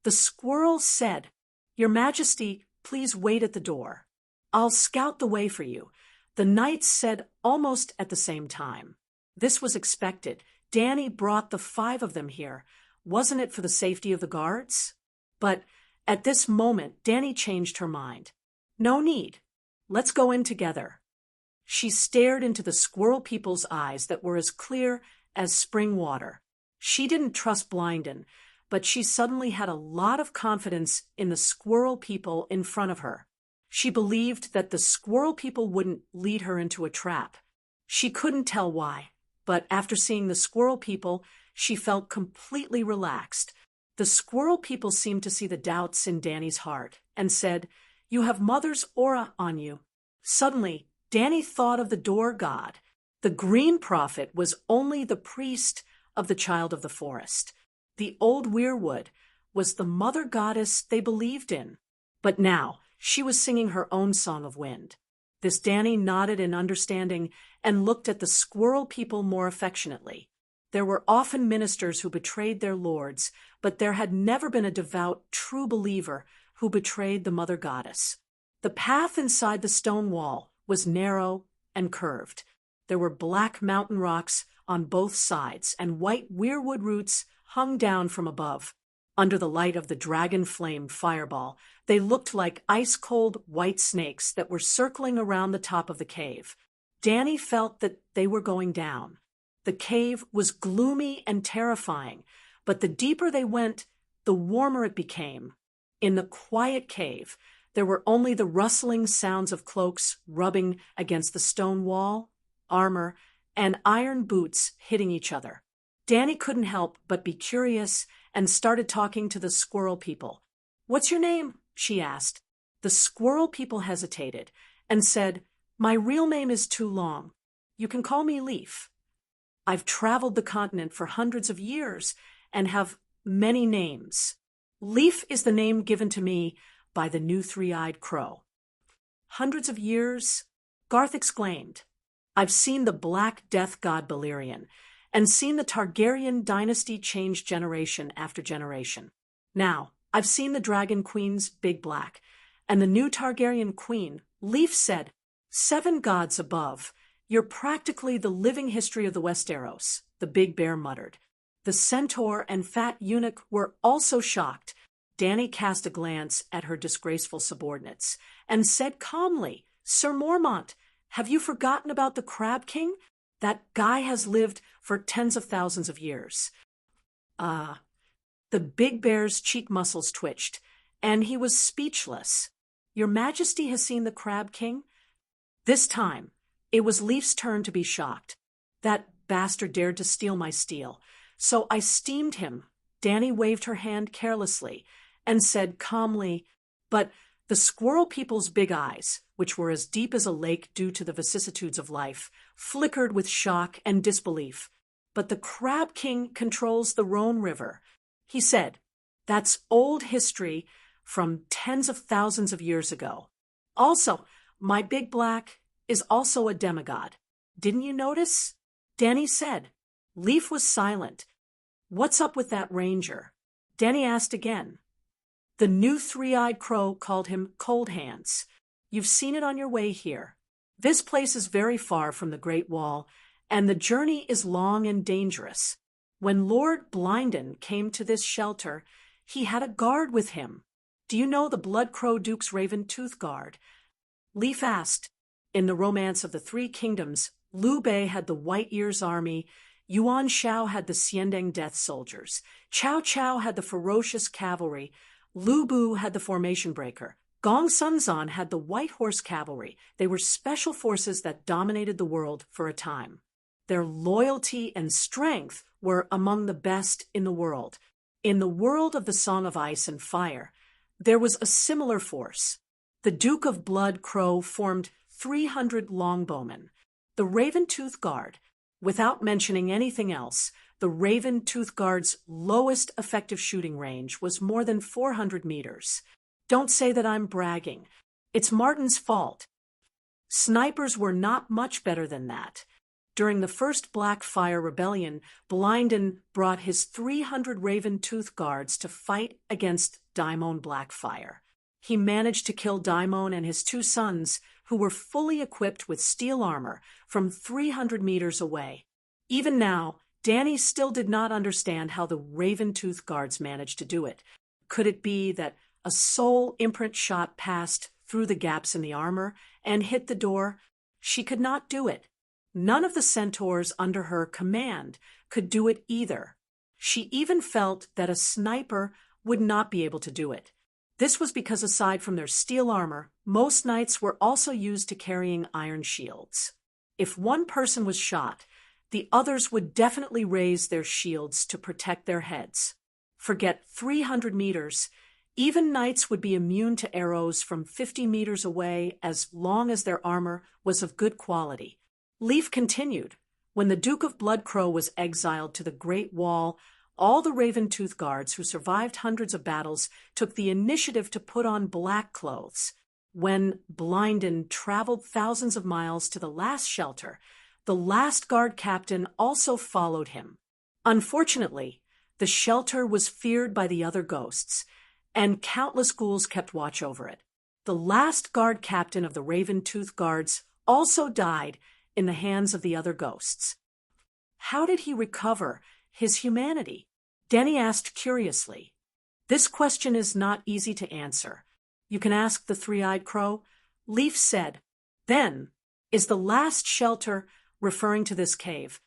The squirrel said, "Your Majesty, please wait at the door. I'll scout the way for you." The knights said almost at the same time. This was expected. Danny brought the 5 of them here. Wasn't it for the safety of the guards? But at this moment, Danny changed her mind. "No need. Let's go in together." She stared into the squirrel people's eyes that were as clear as spring water. She didn't trust Blinden, but she suddenly had a lot of confidence in the squirrel people in front of her. She believed that the squirrel people wouldn't lead her into a trap. She couldn't tell why, but after seeing the squirrel people, she felt completely relaxed. The squirrel people seemed to see the doubts in Danny's heart and said, "You have Mother's aura on you." Suddenly, Danny thought of the door god. The green prophet was only the priest of the child of the forest. The old weirwood was the mother goddess they believed in. But now she was singing her own song of wind. This Danny nodded in understanding and looked at the squirrel people more affectionately. There were often ministers who betrayed their lords, but there had never been a devout, true believer who betrayed the mother goddess. The path inside the stone wall was narrow and curved. There were black mountain rocks on both sides, and white weirwood roots hung down from above. Under the light of the dragon-flamed fireball, they looked like ice-cold white snakes that were circling around the top of the cave. Danny felt that they were going down. The cave was gloomy and terrifying, but the deeper they went, the warmer it became. In the quiet cave, there were only the rustling sounds of cloaks rubbing against the stone wall, armor, and iron boots hitting each other. Danny couldn't help but be curious and started talking to the squirrel people. "What's your name?" she asked. The squirrel people hesitated and said, "My real name is too long. You can call me Leaf. I've traveled the continent for hundreds of years and have many names. Leaf is the name given to me by the new three-eyed crow." "Hundreds of years?" Garth exclaimed. "I've seen the Black Death god Balerion, and seen the Targaryen dynasty change generation after generation. Now, I've seen the Dragon Queen's Big Black, and the new Targaryen queen." Leaf said, "7 gods above. You're practically the living history of the Westeros," the big bear muttered. The centaur and fat eunuch were also shocked. Danny cast a glance at her disgraceful subordinates and said calmly, "Sir Mormont, have you forgotten about the Crab King? That guy has lived for tens of thousands of years." The big bear's cheek muscles twitched, and he was speechless. "Your Majesty has seen the Crab King?" This time, it was Leaf's turn to be shocked. "That bastard dared to steal my steel, so I steamed him." Danny waved her hand carelessly and said calmly, but the squirrel people's big eyes, which were as deep as a lake due to the vicissitudes of life, flickered with shock and disbelief. "But the Crab King controls the Rhone River," he said. "That's old history from tens of thousands of years ago. Also, my Big Black is also a demigod. Didn't you notice?" Danny said. Leaf was silent. "What's up with that ranger?" Danny asked again. The new three-eyed crow called him Cold Hands. "You've seen it on your way here. This place is very far from the Great Wall, and the journey is long and dangerous. When Lord Blinden came to this shelter, he had a guard with him. Do you know the Blood Crow Duke's Raven-Tooth Guard?" Leaf asked. "In the Romance of the Three Kingdoms, Liu Bei had the White Ears Army, Yuan Shao had the Xiandeng Death Soldiers, Cao Cao had the Ferocious Cavalry, Lu Bu had the Formation Breaker. Gong Sunzan had the White Horse Cavalry. They were special forces that dominated the world for a time. Their loyalty and strength were among the best in the world. In the world of the Song of Ice and Fire, there was a similar force. The Duke of Blood Crow formed 300 longbowmen. The Raven-Tooth Guard, without mentioning anything else, the Raven-Tooth Guard's lowest effective shooting range was more than 400 meters. Don't say that I'm bragging. It's Martin's fault. Snipers were not much better than that. During the first Blackfire Rebellion, Blinden brought his 300 Raven-Tooth Guards to fight against Daimon Blackfire. He managed to kill Daimon and his 2 sons, who were fully equipped with steel armor, from 300 meters away. Even now, Danny still did not understand how the Raven-Tooth Guards managed to do it. Could it be that a soul imprint shot passed through the gaps in the armor and hit the door? She could not do it. None of the centaurs under her command could do it either. She even felt that a sniper would not be able to do it. This was because aside from their steel armor, most knights were also used to carrying iron shields. If one person was shot, the others would definitely raise their shields to protect their heads. Forget 300 meters. Even knights would be immune to arrows from 50 meters away as long as their armor was of good quality. Leif continued. When the Duke of Bloodcrow was exiled to the Great Wall, all the Raventooth guards who survived hundreds of battles took the initiative to put on black clothes. When Blinden traveled thousands of miles to the last shelter, the last guard captain also followed him. Unfortunately, the shelter was feared by the other ghosts, and countless ghouls kept watch over it. The last guard captain of the Raventooth guards also died in the hands of the other ghosts. How did he recover his humanity? Denny asked curiously. This question is not easy to answer. You can ask the three-eyed crow. Leif said, Then, is the last shelter referring to this cave?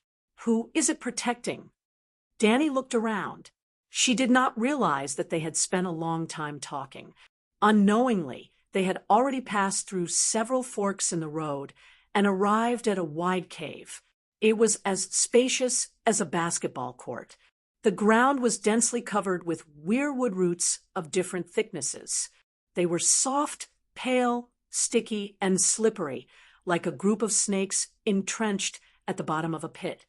Who is it protecting? Danny looked around. She did not realize that they had spent a long time talking. Unknowingly, they had already passed through several forks in the road and arrived at a wide cave. It was as spacious as a basketball court. The ground was densely covered with weirwood roots of different thicknesses. They were soft, pale, sticky, and slippery, like a group of snakes entrenched at the bottom of a pit.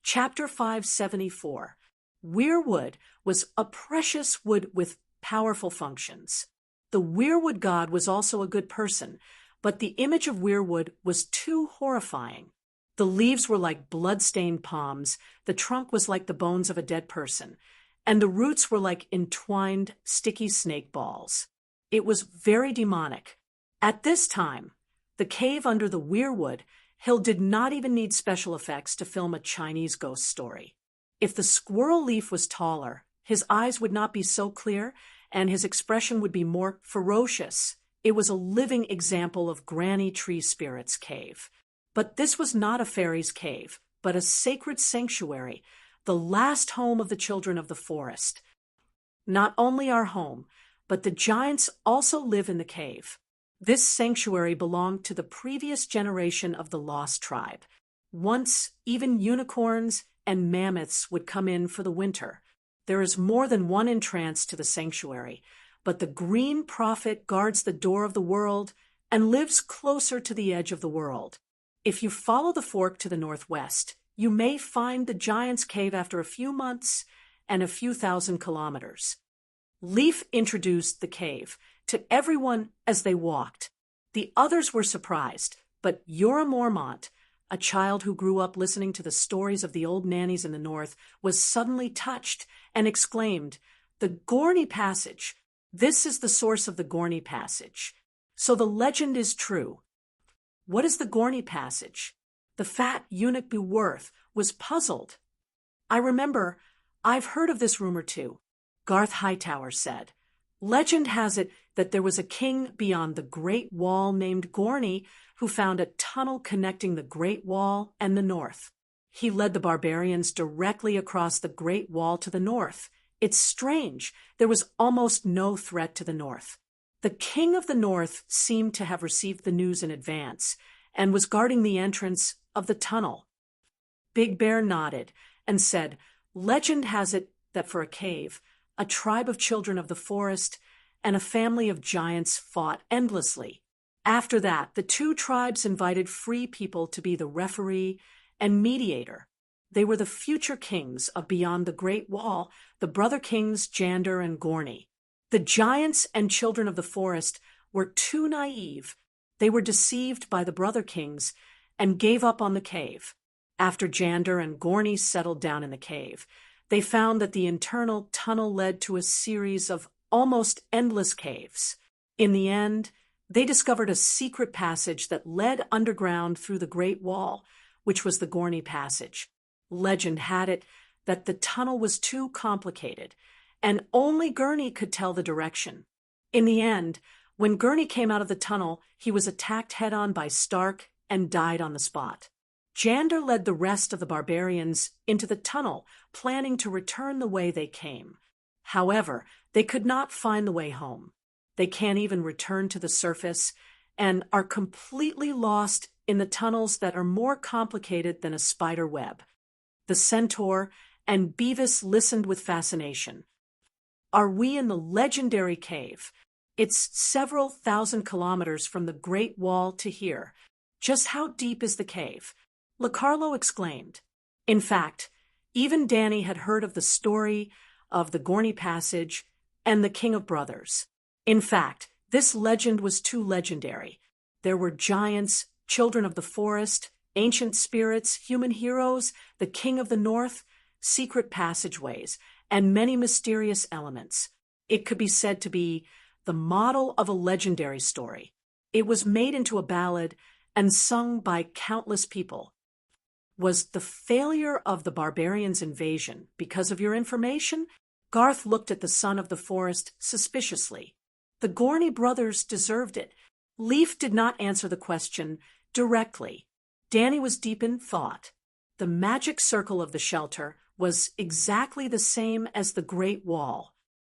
Chapter 574. Weirwood was a precious wood with powerful functions. The weirwood god was also a good person, but the image of weirwood was too horrifying. The leaves were like blood-stained palms, the trunk was like the bones of a dead person, and the roots were like entwined, sticky snake balls. It was very demonic. At this time, the cave under the weirwood hill did not even need special effects to film a Chinese ghost story. If the squirrel Leif was taller, his eyes would not be so clear, and his expression would be more ferocious. It was a living example of Granny Tree Spirit's cave. But this was not a fairy's cave, but a sacred sanctuary, the last home of the children of the forest. Not only our home, but the giants also live in the cave. This sanctuary belonged to the previous generation of the Lost Tribe. Once, even unicorns and mammoths would come in for the winter. There is more than one entrance to the sanctuary, but the Green Prophet guards the door of the world and lives closer to the edge of the world. If you follow the fork to the northwest, you may find the giant's cave after a few months and a few thousand kilometers. Leif introduced the cave to everyone as they walked. The others were surprised, but Yora Mormont, a child who grew up listening to the stories of the old nannies in the north, was suddenly touched and exclaimed, "The Gorney Passage! This is the source of the Gorney Passage. So the legend is true." What is the Gorney Passage? The fat eunuch Beworth was puzzled. I remember, I've heard of this rumor too, Garth Hightower said. Legend has it that there was a king beyond the Great Wall named Gorney who found a tunnel connecting the Great Wall and the north. He led the barbarians directly across the Great Wall to the north. It's strange, there was almost no threat to the north. The king of the north seemed to have received the news in advance and was guarding the entrance of the tunnel. Big Bear nodded and said, Legend has it that for a cave, a tribe of children of the forest and a family of giants fought endlessly. After that, the two tribes invited free people to be the referee and mediator. They were the future kings of beyond the Great Wall, the brother kings Jander and Gorney. The giants and children of the forest were too naive. They were deceived by the brother kings and gave up on the cave. After Jander and Gorney settled down in the cave, they found that the internal tunnel led to a series of almost endless caves. In the end, they discovered a secret passage that led underground through the Great Wall, which was the Gorney Passage. Legend had it that the tunnel was too complicated, and only Gurney could tell the direction. In the end, when Gurney came out of the tunnel, he was attacked head-on by Stark and died on the spot. Jander led the rest of the barbarians into the tunnel, planning to return the way they came. However, they could not find the way home. They can't even return to the surface and are completely lost in the tunnels that are more complicated than a spider web. the centaur, and Beavis listened with fascination. Are we in the legendary cave? It's several thousand kilometers from the Great Wall to here. Just how deep is the cave? LaCarlo exclaimed. In fact, even Danny had heard of the story of the Gorney Passage and the King of Brothers. In fact, this legend was too legendary. There were giants, children of the forest, ancient spirits, human heroes, the King of the North, secret passageways, and many mysterious elements. It could be said to be the model of a legendary story. It was made into a ballad and sung by countless people. Was the failure of the barbarians' invasion because of your information? Garth looked at the son of the forest suspiciously. The Gorney brothers deserved it. Leaf did not answer the question directly. Danny was deep in thought. The magic circle of the shelter was exactly the same as the Great Wall.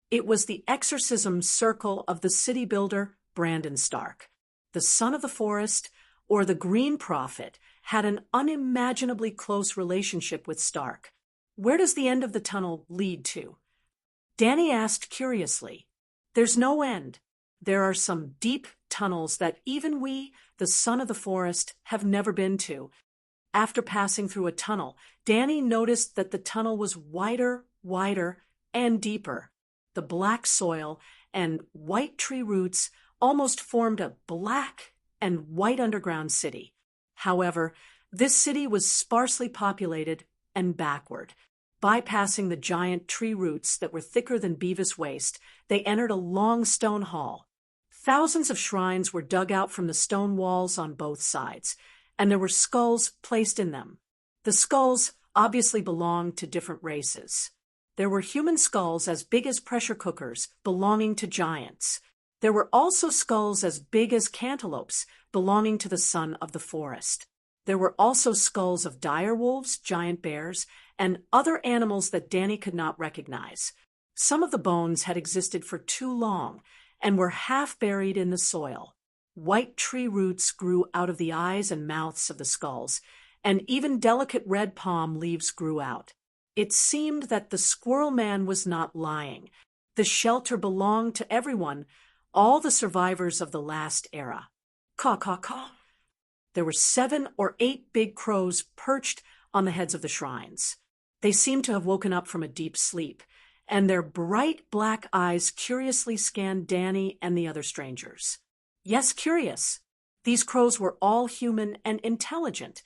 It was the exorcism circle of the city builder, Brandon Stark. The son of the forest, or the Green Prophet, had an unimaginably close relationship with Stark. Where does the end of the tunnel lead to? Danny asked curiously. There's no end. There are some deep tunnels that even we, the son of the forest, have never been to. After passing through a tunnel, Danny noticed that the tunnel was wider, and deeper. The black soil and white tree roots almost formed a black and white underground city. However, this city was sparsely populated and backward. Bypassing the giant tree roots that were thicker than Beavis' waist, they entered a long stone hall. Thousands of shrines were dug out from the stone walls on both sides, and there were skulls placed in them. The skulls obviously belonged to different races. There were human skulls as big as pressure cookers belonging to giants. There were also skulls as big as cantaloupes belonging to the son of the forest. There were also skulls of dire wolves, giant bears, and other animals that Danny could not recognize. Some of the bones had existed for too long and were half buried in the soil. White tree roots grew out of the eyes and mouths of the skulls, and even delicate red palm leaves grew out. It seemed that the Squirrel Man was not lying. The shelter belonged to everyone, all the survivors of the last era. Caw, caw, caw. There were 7 or 8 big crows perched on the heads of the shrines. They seemed to have woken up from a deep sleep, and their bright black eyes curiously scanned Danny and the other strangers. Yes, curious. These crows were all human and intelligent.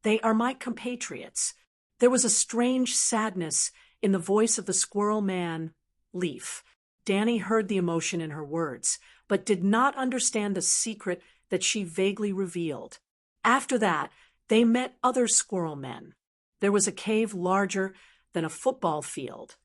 They are my compatriots. There was a strange sadness in the voice of the Squirrel Man, Leaf. Danny heard the emotion in her words, but did not understand the secret that she vaguely revealed. After that, they met other squirrel men. There was a cave larger than a football field,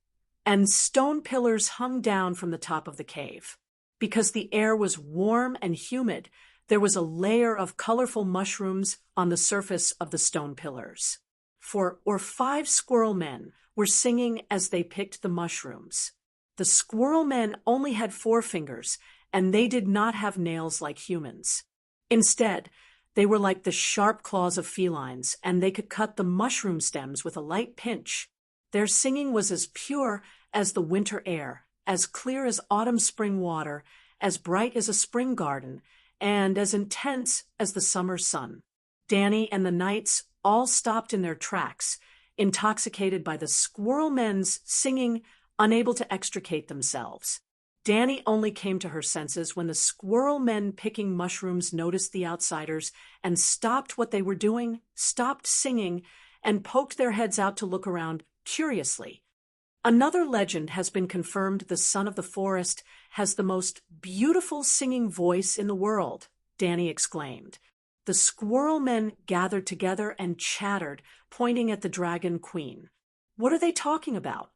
and stone pillars hung down from the top of the cave. Because the air was warm and humid, there was a layer of colorful mushrooms on the surface of the stone pillars. 4 or 5 squirrel men were singing as they picked the mushrooms. The squirrel men only had 4 fingers, and they did not have nails like humans. Instead, they were like the sharp claws of felines, and they could cut the mushroom stems with a light pinch. Their singing was as pure as the winter air, as clear as autumn spring water, as bright as a spring garden, and as intense as the summer sun. Danny and the knights all stopped in their tracks, intoxicated by the squirrel men's singing, unable to extricate themselves. Danny only came to her senses when the squirrel men picking mushrooms noticed the outsiders and stopped what they were doing, stopped singing, and poked their heads out to look around curiously. Another legend has been confirmed. The son of the forest has the most beautiful singing voice in the world, Danny exclaimed. The squirrel men gathered together and chattered, pointing at the dragon queen. What are they talking about?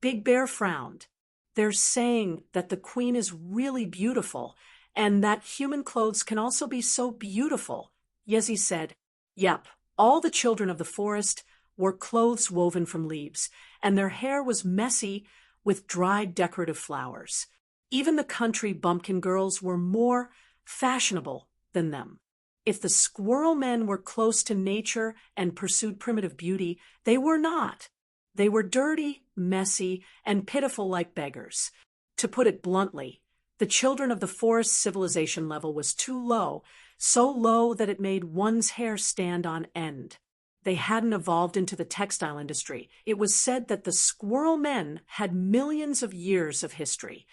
Big Bear frowned. They're saying that the queen is really beautiful, and that human clothes can also be so beautiful. Yezi said, Yep, all the children of the forest wore clothes woven from leaves, and their hair was messy with dried decorative flowers. Even the country bumpkin girls were more fashionable than them. If the squirrel men were close to nature and pursued primitive beauty, they were not. They were dirty, messy, and pitiful like beggars. To put it bluntly, the children of the forest civilization level was too low, so low that it made one's hair stand on end. They hadn't evolved into the textile industry. It was said that the squirrel men had millions of years of history.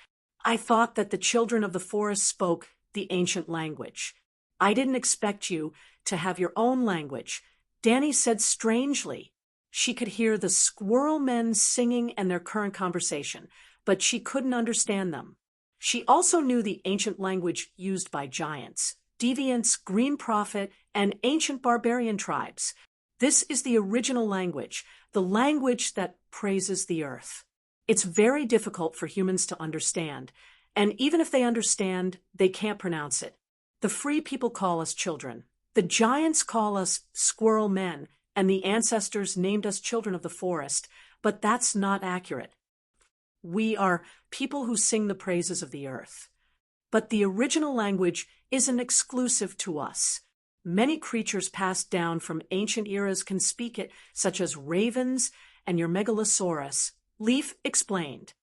I thought that the children of the forest spoke the ancient language. I didn't expect you to have your own language. Danny said strangely. She could hear the squirrel men singing and their current conversation, but she couldn't understand them. She also knew the ancient language used by giants, deviants, green prophet, and ancient barbarian tribes. This is the original language, the language that praises the earth. It's very difficult for humans to understand, and even if they understand, they can't pronounce it. The free people call us children. The giants call us squirrel men, and the ancestors named us children of the forest, but that's not accurate. We are people who sing the praises of the earth. But the original language isn't exclusive to us. Many creatures passed down from ancient eras can speak it, such as ravens and your megalosaurus. Leaf explained.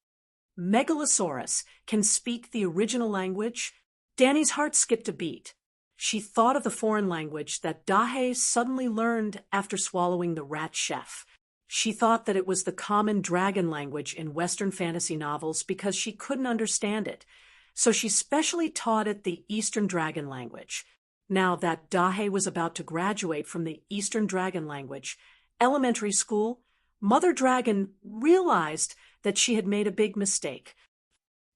Megalosaurus can speak the original language. Danny's heart skipped a beat. She thought of the foreign language that Dahe suddenly learned after swallowing the rat chef. She thought that it was the common dragon language in Western fantasy novels because she couldn't understand it. So she specially taught it the Eastern dragon language. Now that Dahe was about to graduate from the Eastern dragon language, elementary school, Mother Dragon realized that she had made a big mistake.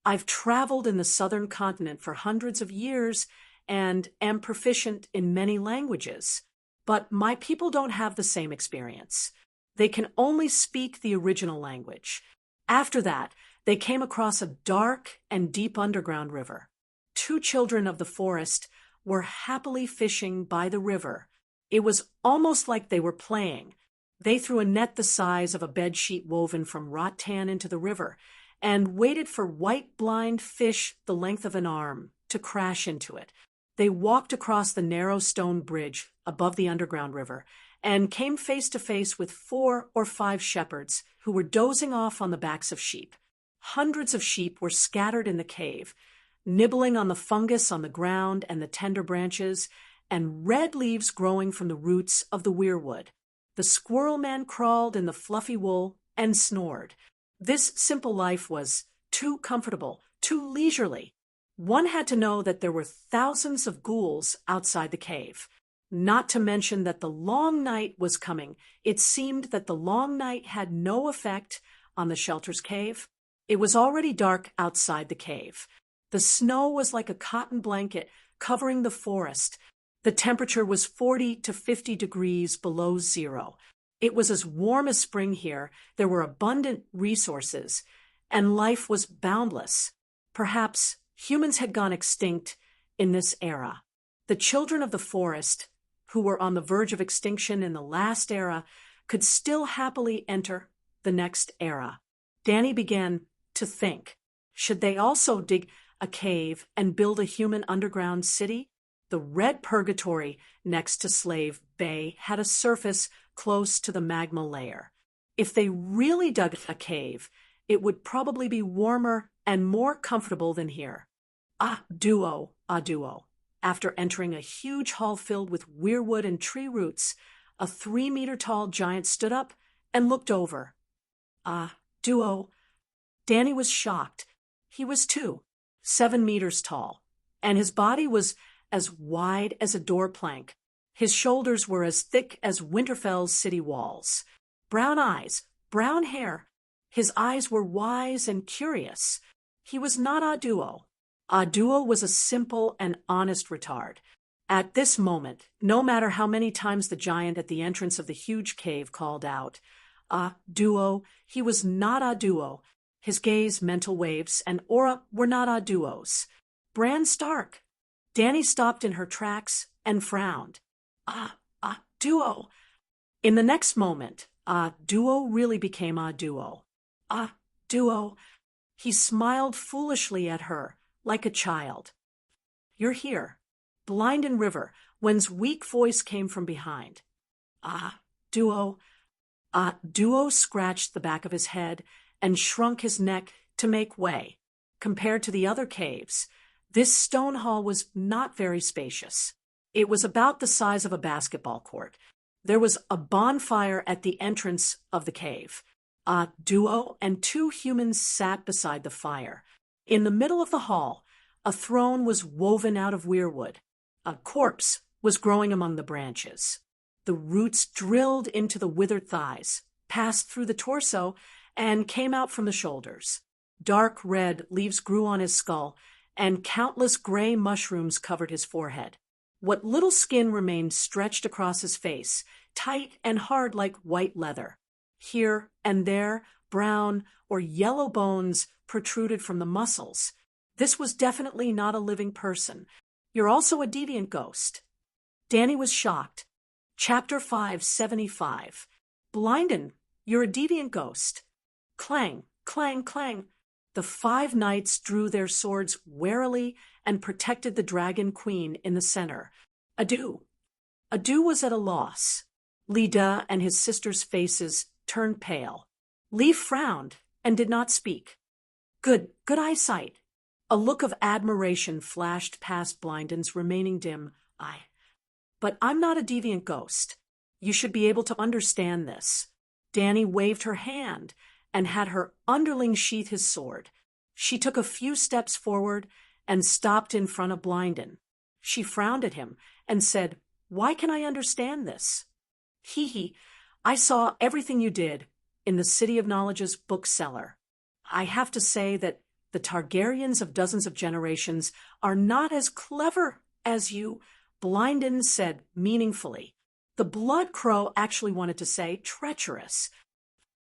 I've traveled in the southern continent for hundreds of years and am proficient in many languages, but my people don't have the same experience. They can only speak the original language. After that, they came across a dark and deep underground river. Two children of the forest were happily fishing by the river. It was almost like they were playing. They threw a net the size of a bedsheet woven from rattan into the river and waited for white blind fish the length of an arm to crash into it. They walked across the narrow stone bridge above the underground river and came face to face with 4 or 5 shepherds who were dozing off on the backs of sheep. Hundreds of sheep were scattered in the cave, nibbling on the fungus on the ground and the tender branches, and red leaves growing from the roots of the weirwood. The squirrel man crawled in the fluffy wool and snored. This simple life was too comfortable, too leisurely. One had to know that there were thousands of ghouls outside the cave. Not to mention that the long night was coming. It seemed that the long night had no effect on the shelter's cave. It was already dark outside the cave. The snow was like a cotton blanket covering the forest. The temperature was 40 to 50 degrees below zero. It was as warm as spring here. There were abundant resources, and life was boundless. Perhaps humans had gone extinct in this era. The children of the forest, who were on the verge of extinction in the last era, could still happily enter the next era. Danny began to think. Should they also dig a cave and build a human underground city? The red purgatory next to Slave Bay had a surface close to the magma layer. If they really dug a cave, it would probably be warmer and more comfortable than here. Ah, duo. After entering a huge hall filled with weirwood and tree roots, a 3-meter-tall giant stood up and looked over. Ah, duo. Danny was shocked. He was 7 meters tall, and his body was as wide as a door plank. His shoulders were as thick as Winterfell's city walls. Brown eyes, brown hair. His eyes were wise and curious. He was not Aduo. Aduo was a simple and honest retard. At this moment, no matter how many times the giant at the entrance of the huge cave called out, Aduo, he was not Aduo. His gaze, mental waves, and aura were not Aduo's. Bran Stark. Danny stopped in her tracks and frowned. Duo. In the next moment, Duo really became Duo. Duo. He smiled foolishly at her, like a child. You're here, blind in river, when's weak voice came from behind. Ah, Duo. Duo scratched the back of his head and shrunk his neck to make way. Compared to the other caves, this stone hall was not very spacious. It was about the size of a basketball court. There was a bonfire at the entrance of the cave. Duo and two humans sat beside the fire. In the middle of the hall, a throne was woven out of weirwood. A corpse was growing among the branches. The roots drilled into the withered thighs, passed through the torso, and came out from the shoulders. Dark red leaves grew on his skull, and countless gray mushrooms covered his forehead. What little skin remained stretched across his face, tight and hard like white leather. Here and there, brown or yellow bones protruded from the muscles. This was definitely not a living person. You're also a deviant ghost. Danny was shocked. Chapter 575. Blinden, you're a deviant ghost. Clang, clang, clang. The 5 knights drew their swords warily and protected the dragon queen in the center. Adu. Adu was at a loss. Lida and his sister's faces turned pale. Lee frowned and did not speak. Good eyesight. A look of admiration flashed past Blinden's remaining dim eye. But I'm not a deviant ghost. You should be able to understand this. Danny waved her hand and had her underling sheath his sword. She took a few steps forward and stopped in front of Blinden. She frowned at him and said, "Why can I understand this?" Hee, I saw everything you did in the City of Knowledge's bookseller. I have to say that the Targaryens of dozens of generations are not as clever as you, Blinden said meaningfully. The Blood Crow actually wanted to say treacherous.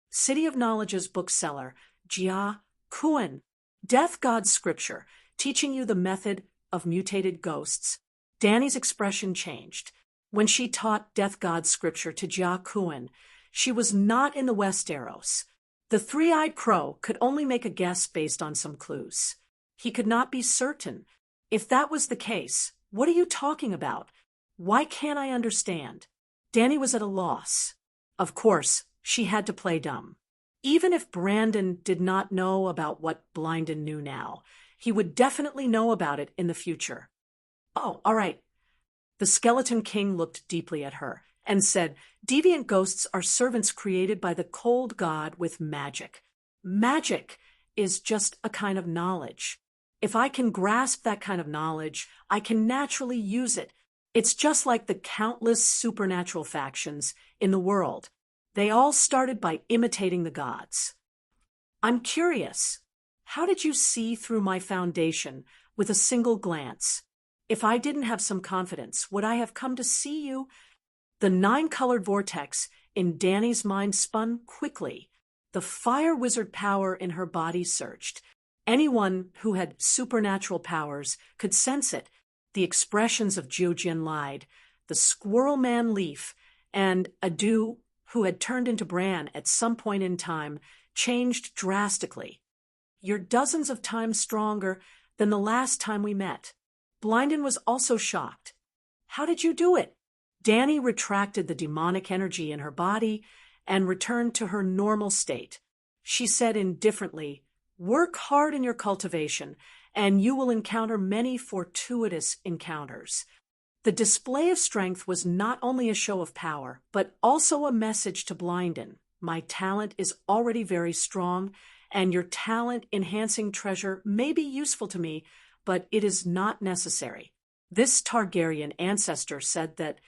City of Knowledge's bookseller, Jia Kuan, Death God's Scripture, teaching you the method of mutated ghosts. Danny's expression changed. When she taught Death God's Scripture to Jia Kuan, she was not in the Westeros. The three-eyed crow could only make a guess based on some clues. He could not be certain. If that was the case, what are you talking about? Why can't I understand? Danny was at a loss. Of course, she had to play dumb. Even if Brandon did not know about what Blinden knew now, he would definitely know about it in the future. Oh, all right. The Skeleton King looked deeply at her and said, "Deviant ghosts are servants created by the cold god with magic. Magic is just a kind of knowledge. If I can grasp that kind of knowledge, I can naturally use it. It's just like the countless supernatural factions in the world. They all started by imitating the gods. I'm curious, how did you see through my foundation with a single glance? If I didn't have some confidence, would I have come to see you?" The 9-colored vortex in Danny's mind spun quickly. The fire wizard power in her body surged. Anyone who had supernatural powers could sense it. The expressions of Jiujin lied, the squirrel man Leaf, and Adu, who had turned into Bran at some point in time, changed drastically. "You're dozens of times stronger than the last time we met." Blinden was also shocked. "How did you do it?" Danny retracted the demonic energy in her body and returned to her normal state. She said indifferently, "Work hard in your cultivation, and you will encounter many fortuitous encounters." The display of strength was not only a show of power, but also a message to Blinden. My talent is already very strong, and your talent-enhancing treasure may be useful to me, but it is not necessary. This Targaryen ancestor said that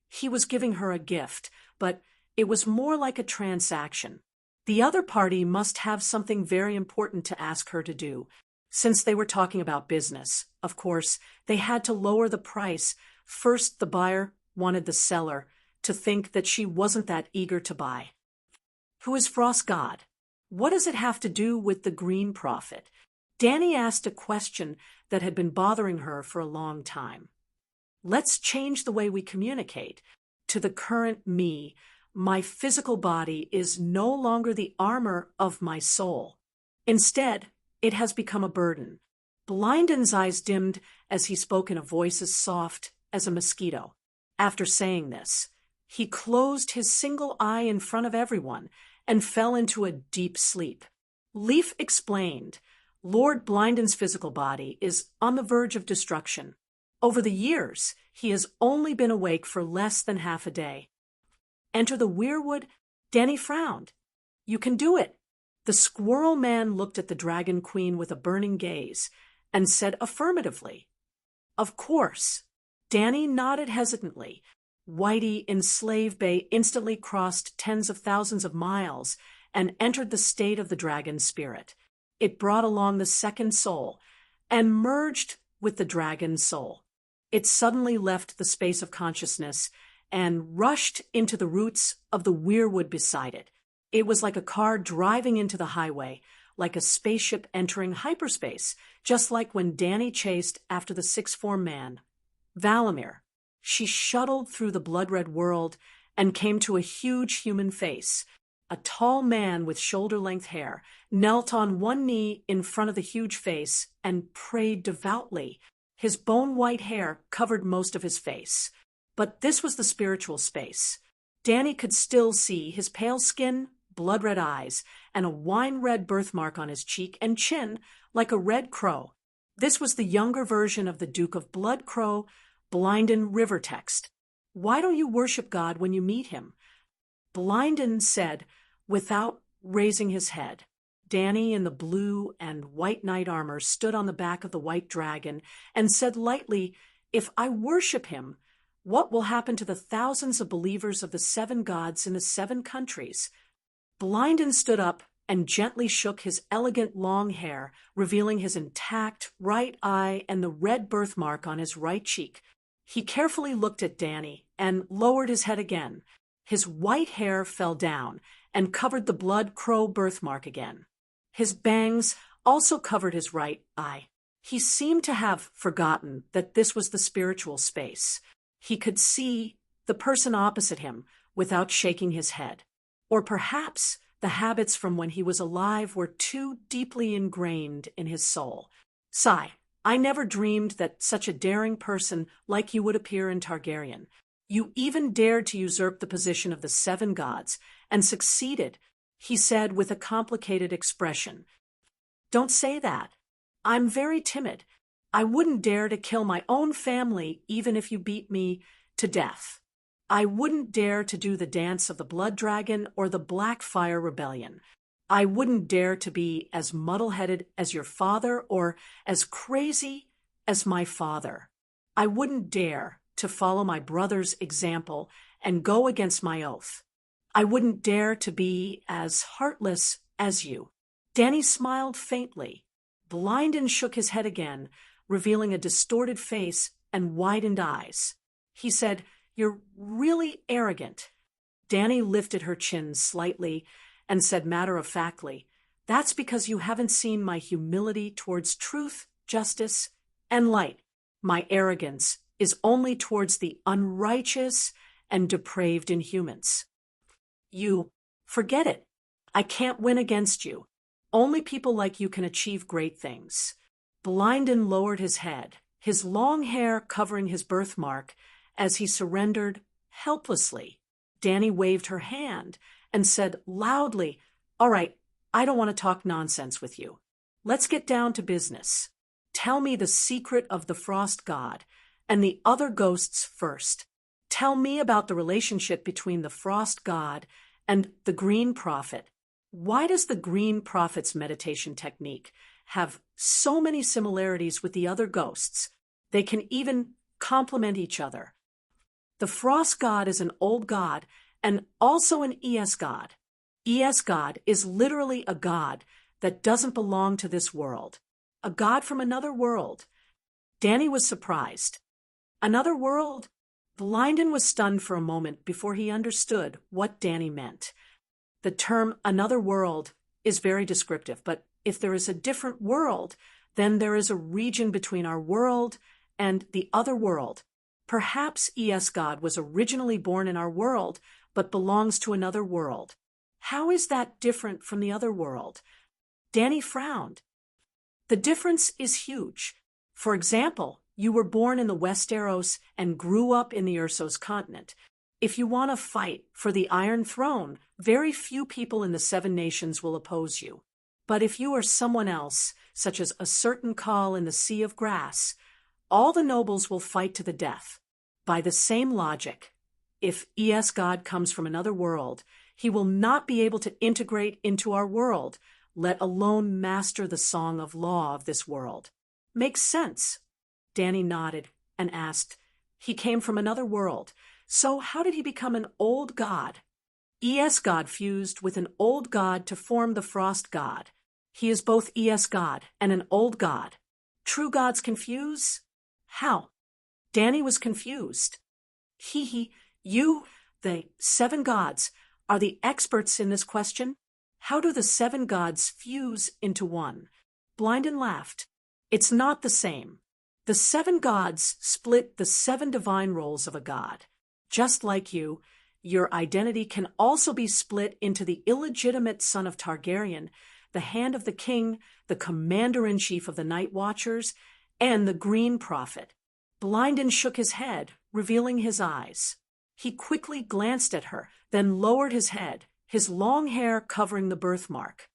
he was giving her a gift, but it was more like a transaction. The other party must have something very important to ask her to do. Since they were talking about business, of course, they had to lower the price. First, the buyer wanted the seller to think that she wasn't that eager to buy. Who is Frost God? What does it have to do with the Green Prophet? Danny asked a question that had been bothering her for a long time. Let's change the way we communicate. To the current me, my physical body is no longer the armor of my soul. Instead, it has become a burden. Blinden's eyes dimmed as he spoke in a voice as soft as a mosquito. After saying this, he closed his single eye in front of everyone and fell into a deep sleep. Leaf explained, Lord Blinden's physical body is on the verge of destruction. Over the years, he has only been awake for less than half a day. Enter the weirwood. Danny frowned. You can do it. The squirrel man looked at the dragon queen with a burning gaze and said affirmatively. Of course. Danny nodded hesitantly. Whitey in Slave Bay instantly crossed tens of thousands of miles and entered the state of the dragon spirit. It brought along the second soul and merged with the dragon's soul. It suddenly left the space of consciousness and rushed into the roots of the weirwood beside it. It was like a car driving into the highway, like a spaceship entering hyperspace, just like when Danny chased after the sixth-form man, Valamir. She shuttled through the blood-red world and came to a huge human face. A tall man with shoulder-length hair knelt on one knee in front of the huge face and prayed devoutly. His bone-white hair covered most of his face. But this was the spiritual space. Danny could still see his pale skin, blood-red eyes, and a wine-red birthmark on his cheek and chin like a red crow. This was the younger version of the Duke of Blood Crow, Blinden River text. Why don't you worship God when you meet him? Blinden said, without raising his head. Danny in the blue and white knight armor stood on the back of the white dragon and said lightly, If I worship him, what will happen to the thousands of believers of the 7 gods in the 7 countries? Blinden stood up and gently shook his elegant long hair, revealing his intact right eye and the red birthmark on his right cheek. He carefully looked at Danny and lowered his head again. His white hair fell down and covered the blood crow birthmark again. His bangs also covered his right eye. He seemed to have forgotten that this was the spiritual space. He could see the person opposite him without shaking his head. Or perhaps the habits from when he was alive were too deeply ingrained in his soul. Sigh, I never dreamed that such a daring person like you would appear in Targaryen. You even dared to usurp the position of the 7 gods, and succeeded, he said with a complicated expression. Don't say that. I'm very timid. I wouldn't dare to kill my own family even if you beat me to death. I wouldn't dare to do the dance of the Blood Dragon or the Blackfire Rebellion. I wouldn't dare to be as muddle-headed as your father or as crazy as my father. I wouldn't dare to follow my brother's example and go against my oath. I wouldn't dare to be as heartless as you. Danny smiled faintly. Blinden shook his head again, revealing a distorted face and widened eyes. He said, You're really arrogant. Danny lifted her chin slightly and said matter-of-factly, That's because you haven't seen my humility towards truth, justice, and light. My arrogance is only towards the unrighteous and depraved inhumans. You forget it. I can't win against you. Only people like you can achieve great things. Blinden lowered his head, his long hair covering his birthmark, as he surrendered helplessly. Danny waved her hand and said loudly, All right, I don't want to talk nonsense with you. Let's get down to business. Tell me the secret of the Frost God and the other ghosts first. Tell me about the relationship between the Frost God and the Green Prophet. Why does the Green Prophet's meditation technique have so many similarities with the other ghosts? They can even complement each other. The Frost God is an old god and also an ES god. ES god is literally a god that doesn't belong to this world, a god from another world. Danny was surprised. Another world? Blinden was stunned for a moment before he understood what Danny meant. The term another world is very descriptive, but if there is a different world, then there is a region between our world and the other world. Perhaps ES God was originally born in our world, but belongs to another world. How is that different from the other world? Danny frowned. The difference is huge. For example, You were born in the Westeros and grew up in the Ursos continent. If you want to fight for the Iron Throne, very few people in the Seven Nations will oppose you. But if you are someone else, such as a certain Khal in the Sea of Grass, all the nobles will fight to the death. By the same logic, if God comes from another world, he will not be able to integrate into our world, let alone master the song of law of this world. Makes sense. Dany nodded and asked, he came from another world, so how did he become an old god? God fused with an old god to form the Frost god. He is both God and an old god. True gods confuse? How? Dany was confused. The 7 gods, are the experts in this question? How do the 7 gods fuse into one? Blynden laughed. It's not the same. The 7 gods split the 7 divine roles of a god. Just like you, your identity can also be split into the illegitimate son of Targaryen, the Hand of the King, the commander-in-chief of the Night Watchers, and the Green Prophet. Blynden shook his head, revealing his eyes. He quickly glanced at her, then lowered his head, his long hair covering the birthmark.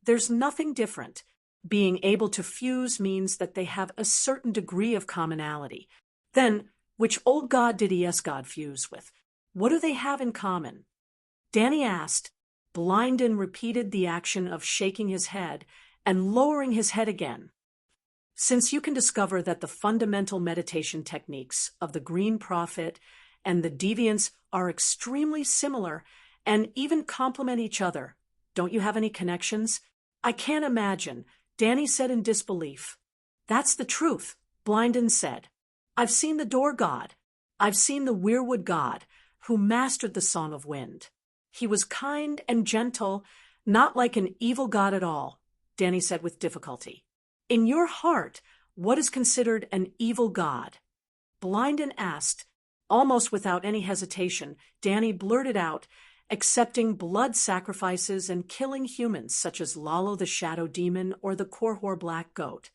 There's nothing different. Being able to fuse means that they have a certain degree of commonality. Then, which old god did God fuse with? What do they have in common? Dany asked. Blynden repeated the action of shaking his head and lowering his head again. Since you can discover that the fundamental meditation techniques of the Green Prophet and the Deviants are extremely similar and even complement each other, don't you have any connections? I can't imagine, Dany said in disbelief. That's the truth, Blynden said. I've seen the Door God. I've seen the Weirwood God, who mastered the Song of Wind. He was kind and gentle, not like an evil god at all, Dany said with difficulty. In your heart, what is considered an evil god? Blynden asked. Almost without any hesitation, Dany blurted out, accepting blood sacrifices and killing humans such as Lalo the Shadow Demon or the Korhor Black Goat.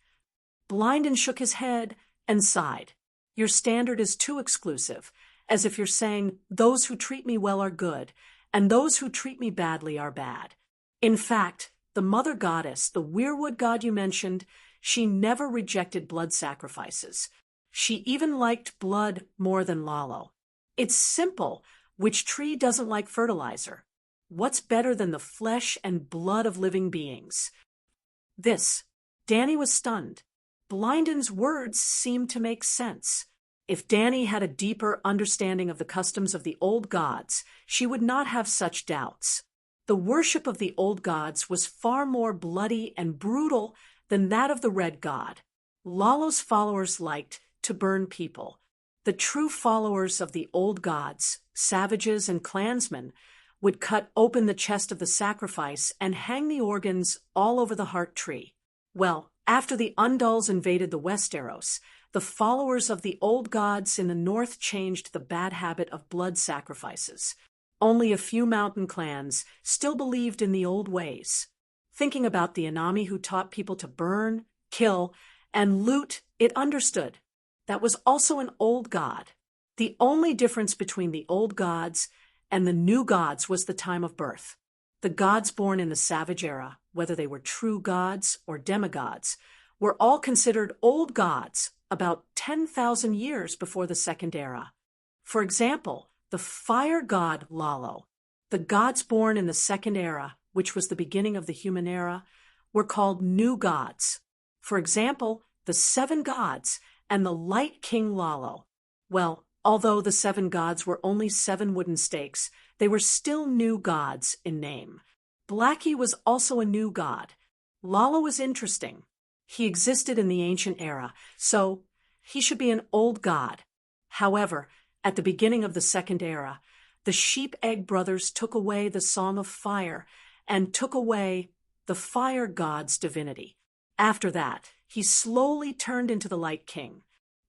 Blynden shook his head and sighed. Your standard is too exclusive, as if you're saying, those who treat me well are good, and those who treat me badly are bad. In fact, the mother goddess, the Weirwood god you mentioned, she never rejected blood sacrifices. She even liked blood more than Lalo. It's simple. Which tree doesn't like fertilizer? What's better than the flesh and blood of living beings? Dany was stunned. Blynden's words seemed to make sense. If Dany had a deeper understanding of the customs of the old gods, she would not have such doubts. The worship of the old gods was far more bloody and brutal than that of the Red God. Lalo's followers liked to burn people. The true followers of the old gods, savages and clansmen, would cut open the chest of the sacrifice and hang the organs all over the heart tree. Well, after the Undals invaded the Westeros, the followers of the old gods in the north changed the bad habit of blood sacrifices. Only a few mountain clans still believed in the old ways. Thinking about the Anami who taught people to burn, kill, and loot, it understood. That was also an old god. The only difference between the old gods and the new gods was the time of birth. The gods born in the Savage Era, whether they were true gods or demigods, were all considered old gods about 10,000 years before the Second Era. For example, the fire god Lalo. The gods born in the Second Era, which was the beginning of the human era, were called new gods. For example, the 7 gods and the Light King Lalo. Well, although the 7 gods were only 7 wooden stakes, they were still new gods in name. Blackie was also a new god. Lalo was interesting. He existed in the ancient era, so he should be an old god. However, at the beginning of the Second Era, the Sheep Egg brothers took away the Song of Fire and took away the fire god's divinity. After that, he slowly turned into the Light King.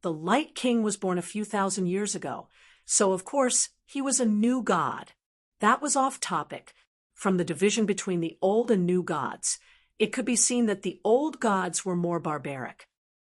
The Light King was born a few thousand years ago, so of course he was a new god. That was off topic. From the division between the old and new gods, it could be seen that the old gods were more barbaric.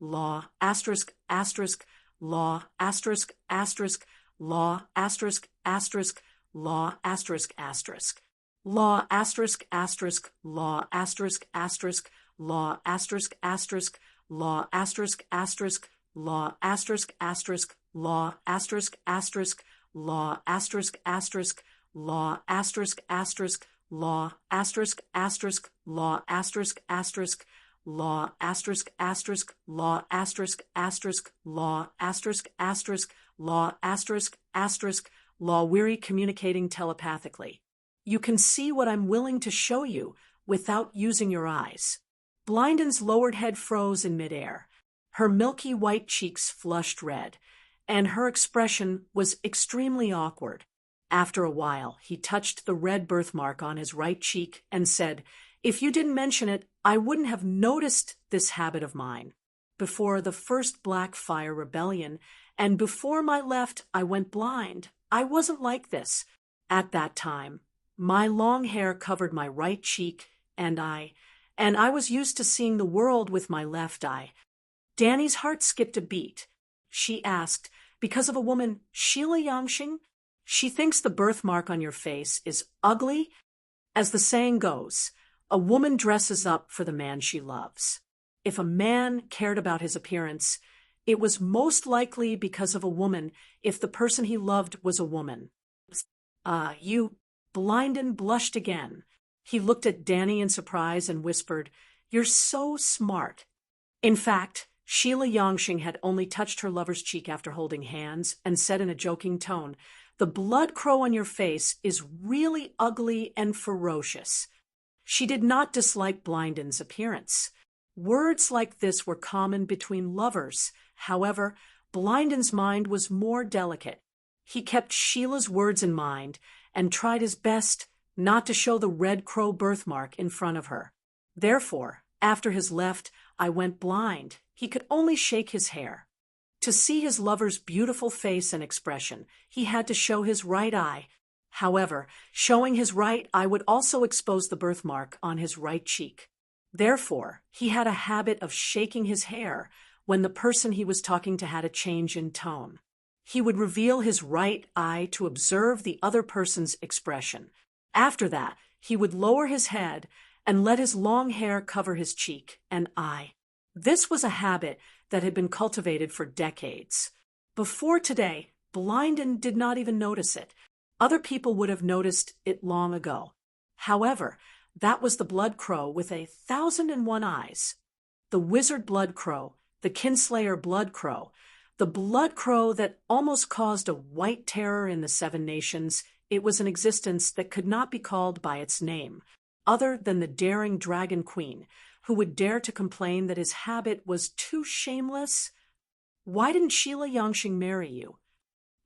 law, asterisk, asterisk, law, asterisk, asterisk, law, asterisk, asterisk, law, asterisk, asterisk, law, asterisk, asterisk, law, asterisk, asterisk, law, asterisk, asterisk, law, asterisk, asterisk, law, asterisk, asterisk, law, asterisk, asterisk, law, asterisk, asterisk, law, asterisk, asterisk, law, asterisk, asterisk, law, asterisk, asterisk, law, asterisk, asterisk, law, asterisk, asterisk, law, asterisk, asterisk, law, asterisk, asterisk, law, weary communicating telepathically. You can see what I'm willing to show you without using your eyes. Blinden's lowered head froze in midair. Her milky white cheeks flushed red, and her expression was extremely awkward. After a while, he touched the red birthmark on his right cheek and said, "If you didn't mention it, I wouldn't have noticed this habit of mine. Before the first Black Fire Rebellion, and before my left I went blind, I wasn't like this. At that time, my long hair covered my right cheek, and I was used to seeing the world with my left eye." Danny's heart skipped a beat. She asked, "Because of a woman, Sheila Yangshing? She thinks the birthmark on your face is ugly?" As the saying goes, a woman dresses up for the man she loves. If a man cared about his appearance, it was most likely because of a woman if the person he loved was a woman. You, Blinden blushed again. He looked at Danny in surprise and whispered, "You're so smart." In fact, Sheila Yangshing had only touched her lover's cheek after holding hands and said in a joking tone, "The blood crow on your face is really ugly and ferocious." She did not dislike Blinden's appearance. Words like this were common between lovers. However, Blinden's mind was more delicate. He kept Sheila's words in mind and tried his best not to show the red crow birthmark in front of her. Therefore, after his left eye went blind, he could only shake his hair. To see his lover's beautiful face and expression, he had to show his right eye. However, showing his right eye would also expose the birthmark on his right cheek. Therefore, he had a habit of shaking his hair when the person he was talking to had a change in tone. He would reveal his right eye to observe the other person's expression. After that, he would lower his head and let his long hair cover his cheek and eye. This was a habit that had been cultivated for decades. Before today, Blinden did not even notice it. Other people would have noticed it long ago. However, that was the blood crow with 1,001 eyes. The wizard blood crow, the kinslayer blood crow, the blood crow that almost caused a white terror in the Seven Nations. It was an existence that could not be called by its name, other than the daring dragon queen, who would dare to complain that his habit was too shameless. Why didn't Sheila Yangshing marry you?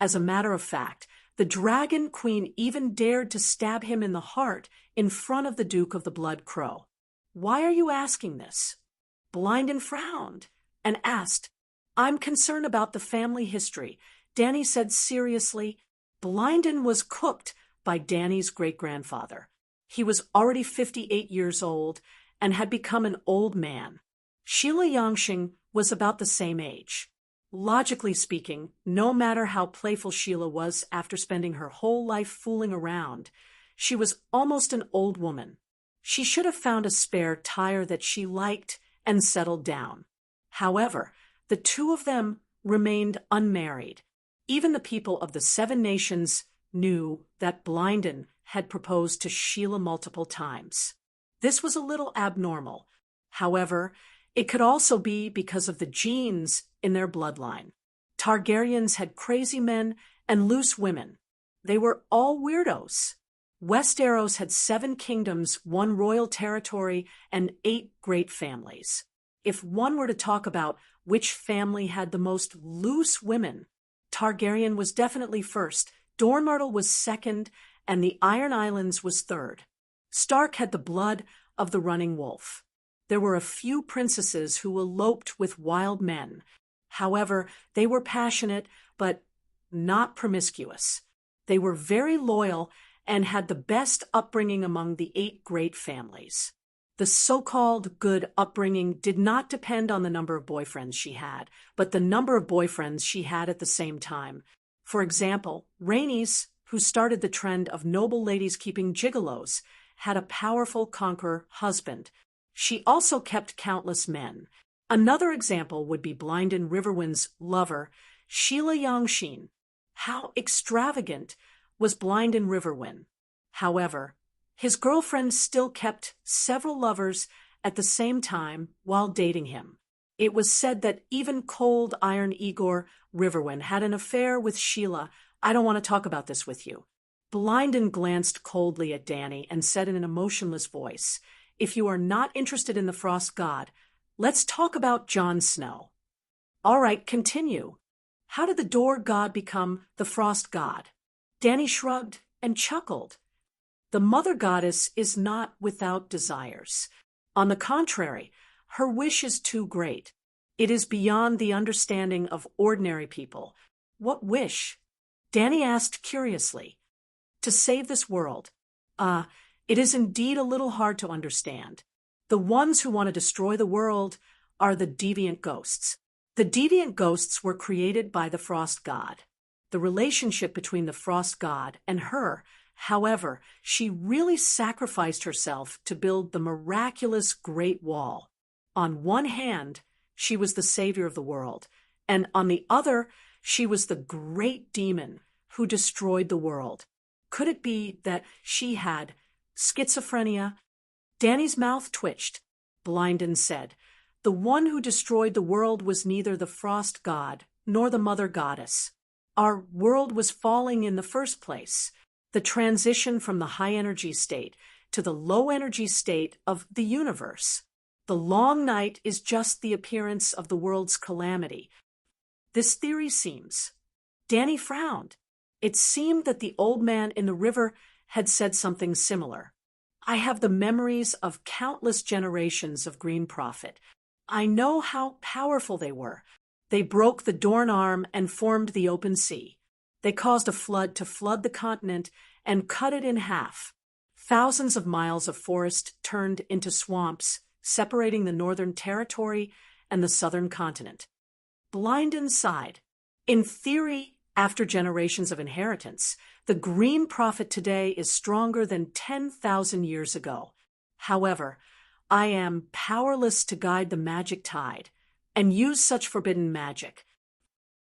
As a matter of fact, the dragon queen even dared to stab him in the heart in front of the Duke of the Blood Crow. Why are you asking this? Blinden frowned and asked, "I'm concerned about the family history." Danny said seriously, "Blinden was cooked by Danny's great-grandfather. He was already 58 years old and had become an old man. Sheila Yangshing was about the same age. Logically speaking, no matter how playful Sheila was after spending her whole life fooling around, she was almost an old woman. She should have found a spare tire that she liked and settled down. However, the two of them remained unmarried. Even the people of the Seven Nations knew that Blinden had proposed to Sheila multiple times. This was a little abnormal. However, it could also be because of the genes in their bloodline. Targaryens had crazy men and loose women. They were all weirdos. Westeros had 7 kingdoms, 1 royal territory, and 8 great families. If one were to talk about which family had the most loose women, Targaryen was definitely first, Dormyrtle was second, and the Iron Islands was third. Stark had the blood of the running wolf. There were a few princesses who eloped with wild men. However, they were passionate, but not promiscuous. They were very loyal and had the best upbringing among the 8 great families. The so-called good upbringing did not depend on the number of boyfriends she had, but the number of boyfriends she had at the same time. For example, Rainey's, who started the trend of noble ladies keeping gigolos, had a powerful conqueror husband. She also kept countless men. Another example would be Blindin Riverwind's lover, Sheila Yangshin. How extravagant was Blindin Riverwind! However, his girlfriend still kept several lovers at the same time while dating him. It was said that even Cold Iron Igor Riverwind had an affair with Sheila. I don't want to talk about this with you. Blindin glanced coldly at Danny and said in an emotionless voice, "If you are not interested in the Frost God, let's talk about Jon Snow." "All right, continue. How did the Door God become the Frost God?" Danny shrugged and chuckled. "The Mother Goddess is not without desires. On the contrary, her wish is too great. It is beyond the understanding of ordinary people." "What wish?" Danny asked curiously. "To save this world. It is indeed a little hard to understand. The ones who want to destroy the world are the deviant ghosts. The deviant ghosts were created by the Frost God. The relationship between the Frost God and her, however, she really sacrificed herself to build the miraculous Great Wall. On one hand, she was the savior of the world, and on the other, she was the great demon who destroyed the world. Could it be that she had schizophrenia?" Danny's mouth twitched. Blindin said, "The one who destroyed the world was neither the Frost God nor the Mother Goddess. Our world was falling in the first place. The transition from the high-energy state to the low-energy state of the universe. The long night is just the appearance of the world's calamity. This theory seems—" Danny frowned. It seemed that the old man in the river had said something similar. "I have the memories of countless generations of Green Prophet. I know how powerful they were. They broke the Dorn Arm and formed the open sea. They caused a flood to flood the continent and cut it in half. Thousands of miles of forest turned into swamps, separating the Northern Territory and the Southern continent." Blindin sighed. "In theory, after generations of inheritance, the Green Prophet today is stronger than 10,000 years ago. However, I am powerless to guide the magic tide and use such forbidden magic.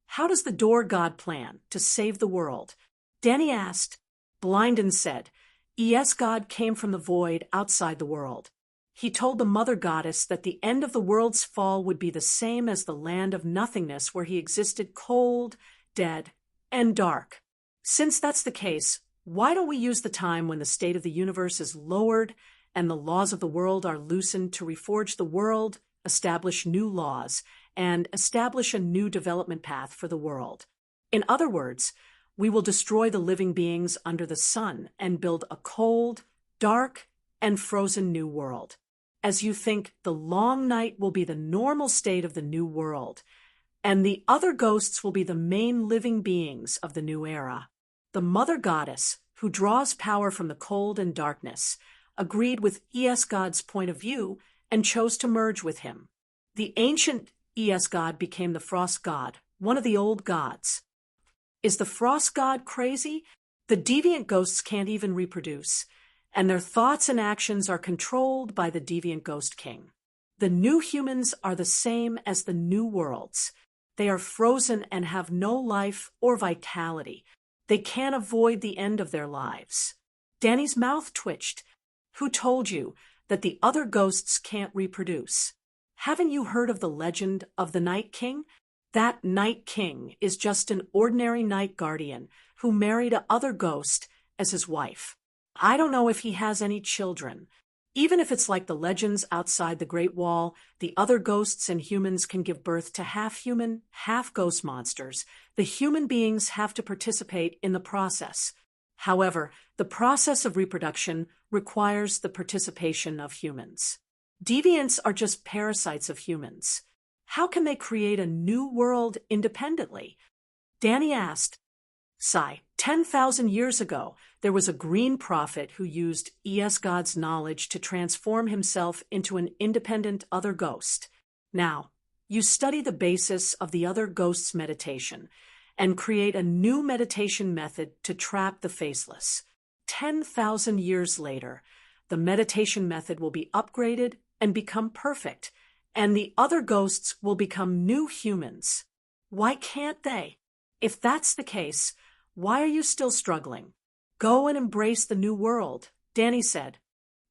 How does the Door God plan to save the world?" Danny asked. Blindin said, "Es God came from the void outside the world. He told the Mother Goddess that the end of the world's fall would be the same as the land of nothingness where he existed, cold, dead, and dark. Since that's the case, why don't we use the time when the state of the universe is lowered and the laws of the world are loosened to reforge the world, establish new laws, and establish a new development path for the world? In other words, we will destroy the living beings under the sun and build a cold, dark, and frozen new world. As you think, the long night will be the normal state of the new world, and the other ghosts will be the main living beings of the new era. The Mother Goddess, who draws power from the cold and darkness, agreed with Es God's point of view and chose to merge with him. The ancient Es God became the Frost God, one of the old gods. Is the Frost God crazy? The deviant ghosts can't even reproduce, and their thoughts and actions are controlled by the deviant ghost king. The new humans are the same as the new worlds. They are frozen and have no life or vitality. They can't avoid the end of their lives. Danny's mouth twitched. Who told you that the other ghosts can't reproduce? Haven't you heard of the legend of the Night King? That Night King is just an ordinary night guardian who married a other ghost as his wife. I don't know if he has any children. Even if it's like the legends outside the Great Wall, the other ghosts and humans can give birth to half-human, half-ghost monsters. The human beings have to participate in the process. However, the process of reproduction requires the participation of humans. Deviants are just parasites of humans. How can they create a new world independently? Danny asked. Sigh. 10,000 years ago, there was a green prophet who used God's knowledge to transform himself into an independent other ghost. Now, you study the basis of the other ghost's meditation and create a new meditation method to trap the faceless. 10,000 years later, the meditation method will be upgraded and become perfect, and the other ghosts will become new humans. Why can't they? If that's the case, why are you still struggling? Go and embrace the new world, Danny said.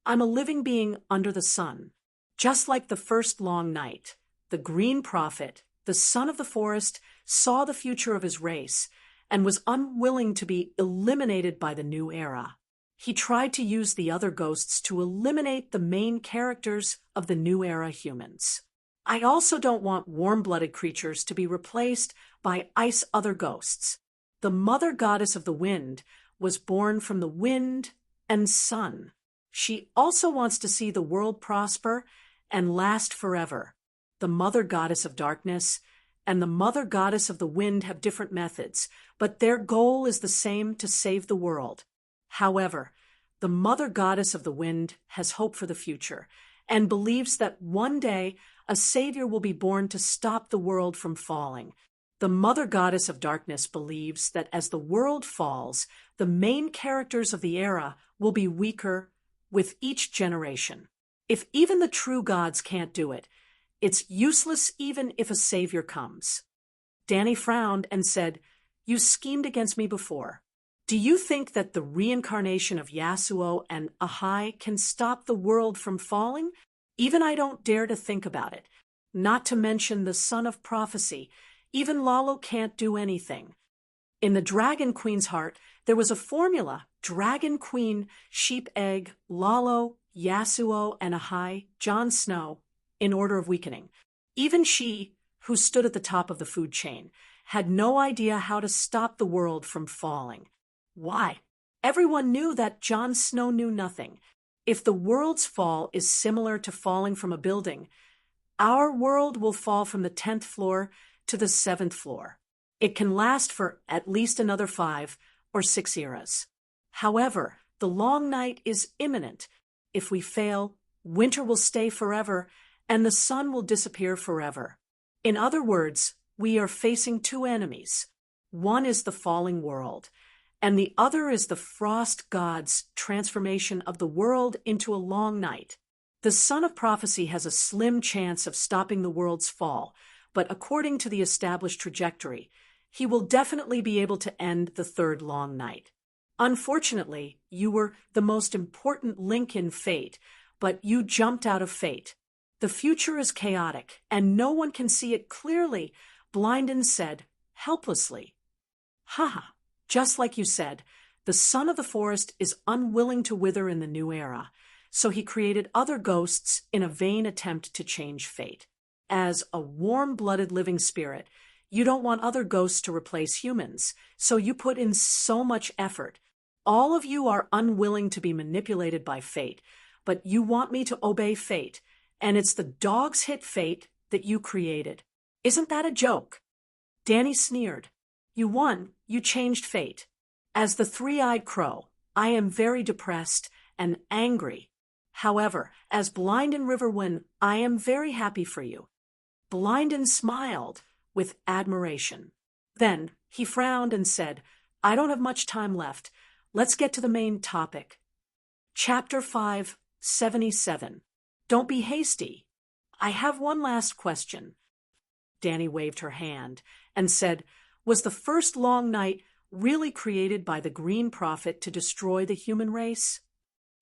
I'm a living being under the sun. Just like the first long night, the green prophet, the son of the forest, saw the future of his race and was unwilling to be eliminated by the new era. He tried to use the other ghosts to eliminate the main characters of the new era humans. I also don't want warm-blooded creatures to be replaced by ice other ghosts. The mother goddess of the wind was born from the wind and sun. She also wants to see the world prosper and last forever. The mother goddess of darkness and the mother goddess of the wind have different methods, but their goal is the same: to save the world. However, the mother goddess of the wind has hope for the future and believes that one day a savior will be born to stop the world from falling. The mother goddess of darkness believes that as the world falls, the main characters of the era will be weaker with each generation. If even the true gods can't do it, it's useless even if a savior comes. Danny frowned and said, "You schemed against me before. Do you think that the reincarnation of Yasuo and Ahai can stop the world from falling? Even I don't dare to think about it. Not to mention the son of prophecy. Even Lalo can't do anything." In the Dragon Queen's heart, there was a formula: Dragon Queen, Sheep Egg, Lalo, Yasuo, and Ahai, Jon Snow, in order of weakening. Even she, who stood at the top of the food chain, had no idea how to stop the world from falling. Why? Everyone knew that Jon Snow knew nothing. If the world's fall is similar to falling from a building, our world will fall from the 10th floor to the 7th floor. It can last for at least another 5 or 6 eras. However, the long night is imminent. If we fail, winter will stay forever, and the sun will disappear forever. In other words, we are facing two enemies. One is the falling world, and the other is the frost god's transformation of the world into a long night. The son of prophecy has a slim chance of stopping the world's fall, but according to the established trajectory, he will definitely be able to end the third long night. Unfortunately, you were the most important link in fate, but you jumped out of fate. The future is chaotic, and no one can see it clearly, Blinden said, helplessly. Ha! Just like you said, the son of the forest is unwilling to wither in the new era, so he created other ghosts in a vain attempt to change fate. As a warm-blooded living spirit, you don't want other ghosts to replace humans, so you put in so much effort. All of you are unwilling to be manipulated by fate, but you want me to obey fate, and it's the dog's hit fate that you created. Isn't that a joke? Danny sneered. You won. You changed fate. As the three-eyed crow, I am very depressed and angry. However, as Blinden Riverwind, I am very happy for you. Blinden smiled with admiration. Then he frowned and said, I don't have much time left. Let's get to the main topic. Chapter 5, 77. Don't be hasty. I have one last question. Danny waved her hand and said, was the first long night really created by the Green Prophet to destroy the human race?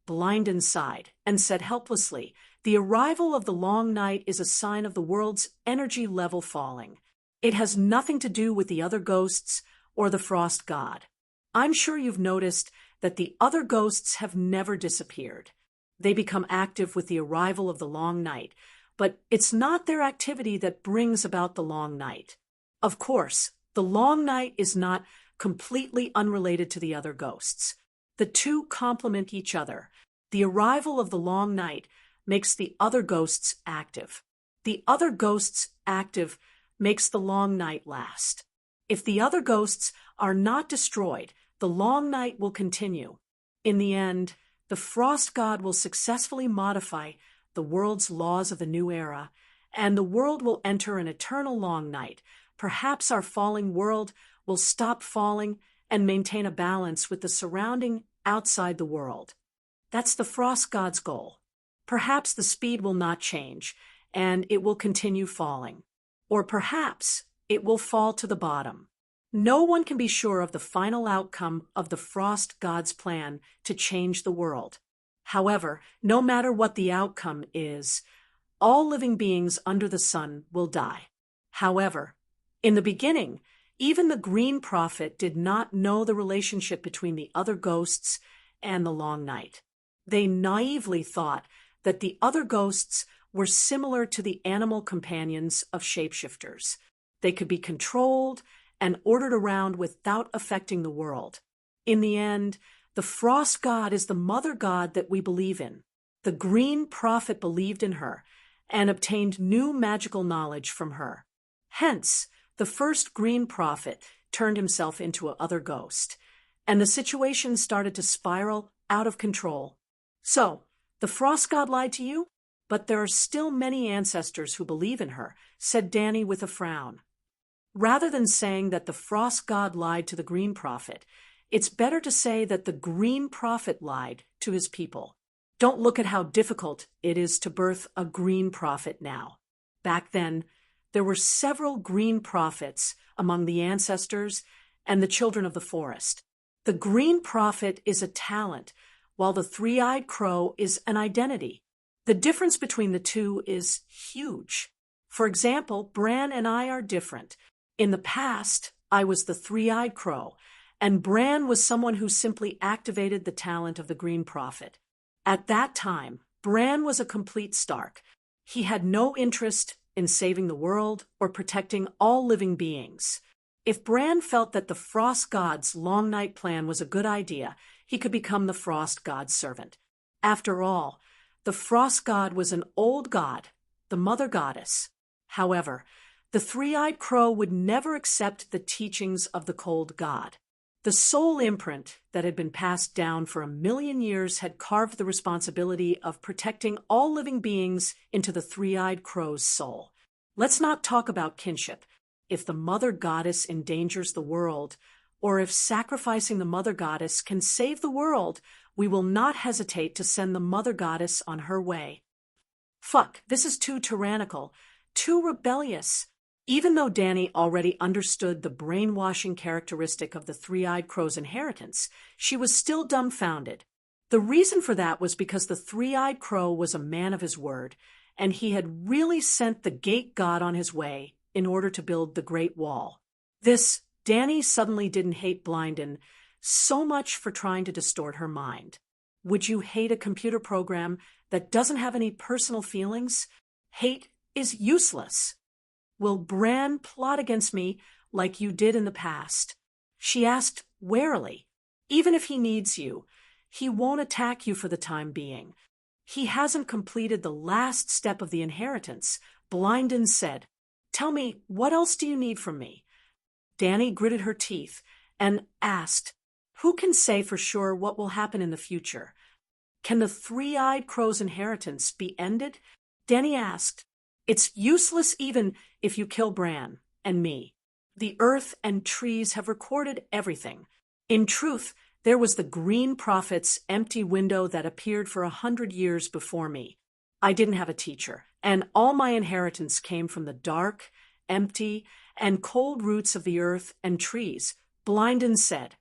Blinden sighed and said helplessly, the arrival of the long night is a sign of the world's energy level falling. It has nothing to do with the other ghosts or the frost god. I'm sure you've noticed that the other ghosts have never disappeared. They become active with the arrival of the long night, but it's not their activity that brings about the long night. Of course, the long night is not completely unrelated to the other ghosts. The two complement each other. The arrival of the long night makes the other ghosts active. The other ghosts active makes the long night last. If the other ghosts are not destroyed, the long night will continue. In the end, the frost god will successfully modify the world's laws of the new era, and the world will enter an eternal long night. Perhaps our falling world will stop falling and maintain a balance with the surrounding outside the world. That's the frost god's goal. Perhaps the speed will not change, and it will continue falling. Or perhaps it will fall to the bottom. No one can be sure of the final outcome of the frost god's plan to change the world. However, no matter what the outcome is, all living beings under the sun will die. However, in the beginning, even the Green Prophet did not know the relationship between the other ghosts and the long night. They naively thought that the other ghosts were similar to the animal companions of shapeshifters. They could be controlled and ordered around without affecting the world. In the end, the frost god is the mother god that we believe in. The Green Prophet believed in her and obtained new magical knowledge from her. Hence, the first Green Prophet turned himself into another ghost, and the situation started to spiral out of control. So, the frost god lied to you? But there are still many ancestors who believe in her, said Danny with a frown. Rather than saying that the frost god lied to the Green Prophet, it's better to say that the Green Prophet lied to his people. Don't look at how difficult it is to birth a Green Prophet now. Back then, there were several Green Prophets among the ancestors and the children of the forest. The Green Prophet is a talent, while the three-eyed crow is an identity. The difference between the two is huge. For example, Bran and I are different. In the past, I was the three-eyed crow, and Bran was someone who simply activated the talent of the Green Prophet. At that time, Bran was a complete Stark. He had no interest in saving the world or protecting all living beings. If Bran felt that the Frost God's long night plan was a good idea, he could become the Frost God's servant. After all, the Frost God was an old god, the mother goddess. However, the three-eyed crow would never accept the teachings of the cold god. The soul imprint that had been passed down for 1,000,000 years had carved the responsibility of protecting all living beings into the three-eyed crow's soul. Let's not talk about kinship. If the mother goddess endangers the world, or if sacrificing the mother goddess can save the world, we will not hesitate to send the mother goddess on her way. Fuck, this is too tyrannical, too rebellious. Even though Danny already understood the brainwashing characteristic of the three-eyed crow's inheritance, she was still dumbfounded. The reason for that was because the three-eyed crow was a man of his word, and he had really sent the gate god on his way in order to build the Great Wall. Danny suddenly didn't hate Blynden so much for trying to distort her mind. Would you hate a computer program that doesn't have any personal feelings? Hate is useless. Will Bran plot against me like you did in the past? She asked warily. Even if he needs you, he won't attack you for the time being. He hasn't completed the last step of the inheritance, Blynden said. Tell me, what else do you need from me? Danny gritted her teeth and asked, who can say for sure what will happen in the future? Can the three-eyed crow's inheritance be ended? Danny asked. It's useless even if you kill Bran and me. The earth and trees have recorded everything. In truth, there was the Green Prophet's empty window that appeared for 100 years before me. I didn't have a teacher, and all my inheritance came from the dark, empty, and cold roots of the earth and trees, Blynden said.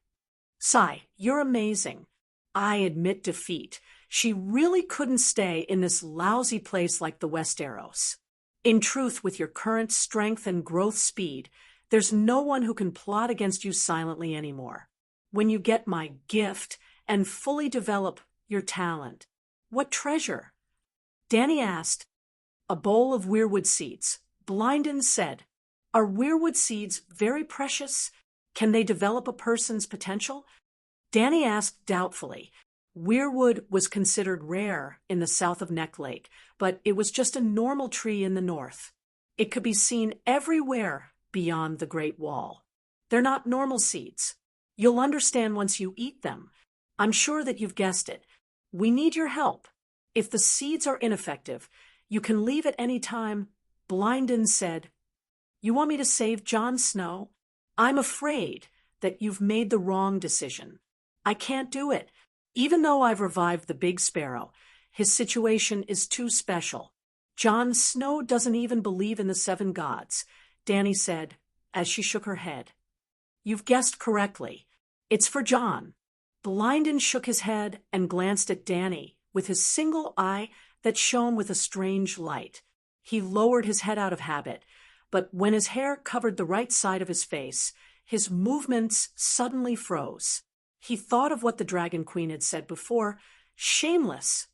Sigh, you're amazing. I admit defeat. She really couldn't stay in this lousy place like the Westeros. In truth, with your current strength and growth speed, there's no one who can plot against you silently anymore. When you get my gift and fully develop your talent, what treasure? Danny asked. A bowl of weirwood seeds. Blynden said. Are weirwood seeds very precious? Can they develop a person's potential? Danny asked doubtfully. Weirwood was considered rare in the south of Neck Lake, but it was just a normal tree in the north. It could be seen everywhere beyond the Great Wall. They're not normal seeds. You'll understand once you eat them. I'm sure that you've guessed it. We need your help. If the seeds are ineffective, you can leave at any time. Blindin said, You want me to save Jon Snow? I'm afraid that you've made the wrong decision. I can't do it. Even though I've revived the Big Sparrow, his situation is too special. Jon Snow doesn't even believe in the 7 gods, Dany said, as she shook her head. You've guessed correctly. It's for Jon. Blindin shook his head and glanced at Dany with his single eye that shone with a strange light. He lowered his head out of habit, but when his hair covered the right side of his face, his movements suddenly froze. He thought of what the Dragon Queen had said before, shameless.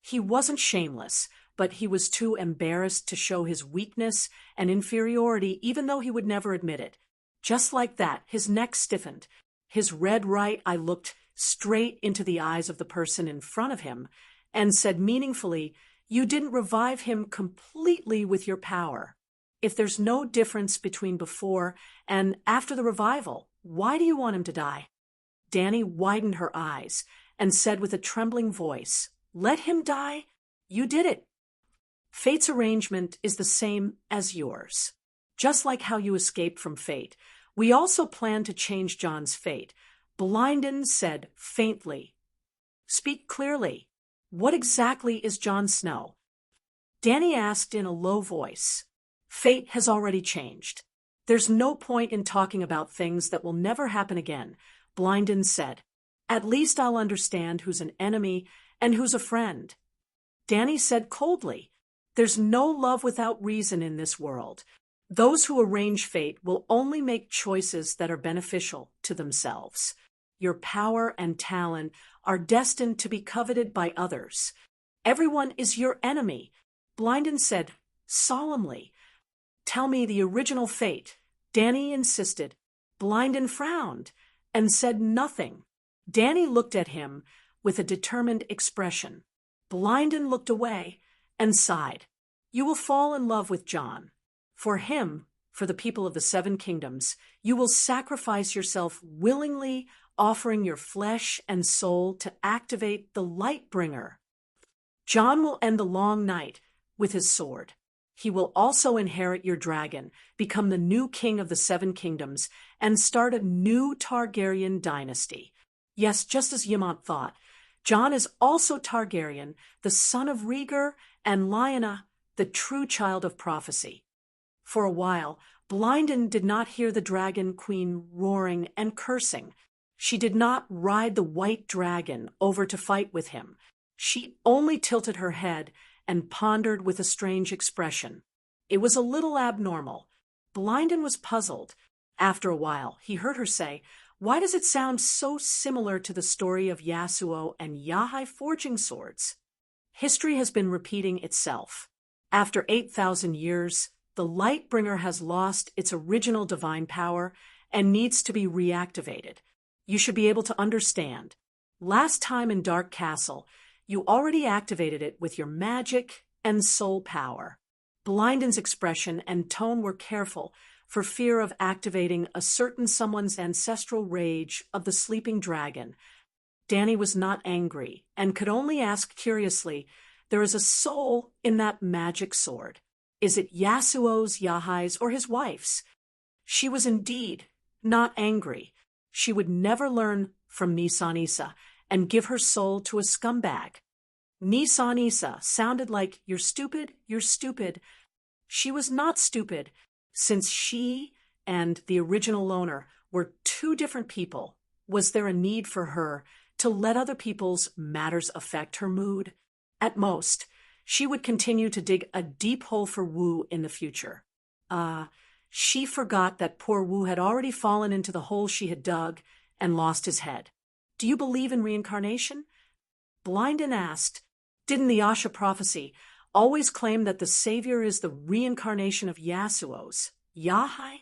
He wasn't shameless, but he was too embarrassed to show his weakness and inferiority, even though he would never admit it. Just like that, his neck stiffened. His red right eye looked straight into the eyes of the person in front of him and said meaningfully, You didn't revive him completely with your power. If there's no difference between before and after the revival, why do you want him to die? Dany widened her eyes and said with a trembling voice, Let him die? You did it. Fate's arrangement is the same as yours. Just like how you escaped from fate, we also plan to change Jon's fate. Blindin said faintly, Speak clearly. What exactly is Jon Snow? Dany asked in a low voice. Fate has already changed. There's no point in talking about things that will never happen again, Blindin said. At least I'll understand who's an enemy and who's a friend. Dany said coldly, There's no love without reason in this world. Those who arrange fate will only make choices that are beneficial to themselves. Your power and talent are destined to be coveted by others. Everyone is your enemy, Blindin said solemnly. Tell me the original fate, Dany insisted. Blindin frowned and said nothing. Dany looked at him with a determined expression. Blindin looked away and sighed. You will fall in love with Jon. For him, for the people of the 7 kingdoms, you will sacrifice yourself willingly, offering your flesh and soul to activate the Lightbringer. Jon will end the long night with his sword. He will also inherit your dragon, become the new king of the 7 kingdoms, and start a new Targaryen dynasty. Yes, just as Ymont thought, Jon is also Targaryen, the son of Rhaegar and Lyanna, the true child of prophecy. For a while, Blindin did not hear the Dragon Queen roaring and cursing. She did not ride the white dragon over to fight with him. She only tilted her head and pondered with a strange expression. It was a little abnormal. Blindin was puzzled. After a while, he heard her say, Why does it sound so similar to the story of Yasuo and Yahai forging swords? History has been repeating itself. After 8,000 years, the Lightbringer has lost its original divine power and needs to be reactivated. You should be able to understand. Last time in Dark Castle, you already activated it with your magic and soul power. Blindin's expression and tone were careful for fear of activating a certain someone's ancestral rage of the sleeping dragon. Dany was not angry and could only ask curiously, There is a soul in that magic sword. Is it Yasuo's, Yahai's, or his wife's? She was indeed not angry. She would never learn from Nisanisa and give her soul to a scumbag. Nisanisa sounded like, You're stupid, you're stupid. She was not stupid, since she and the original owner were 2 different people. Was there a need for her to let other people's matters affect her mood? At most, she would continue to dig a deep hole for Wu in the future. She forgot that poor Wu had already fallen into the hole she had dug and lost his head. Do you believe in reincarnation? Blindin asked, Didn't the Asha prophecy always claim that the savior is the reincarnation of Yasuo's, Yahai?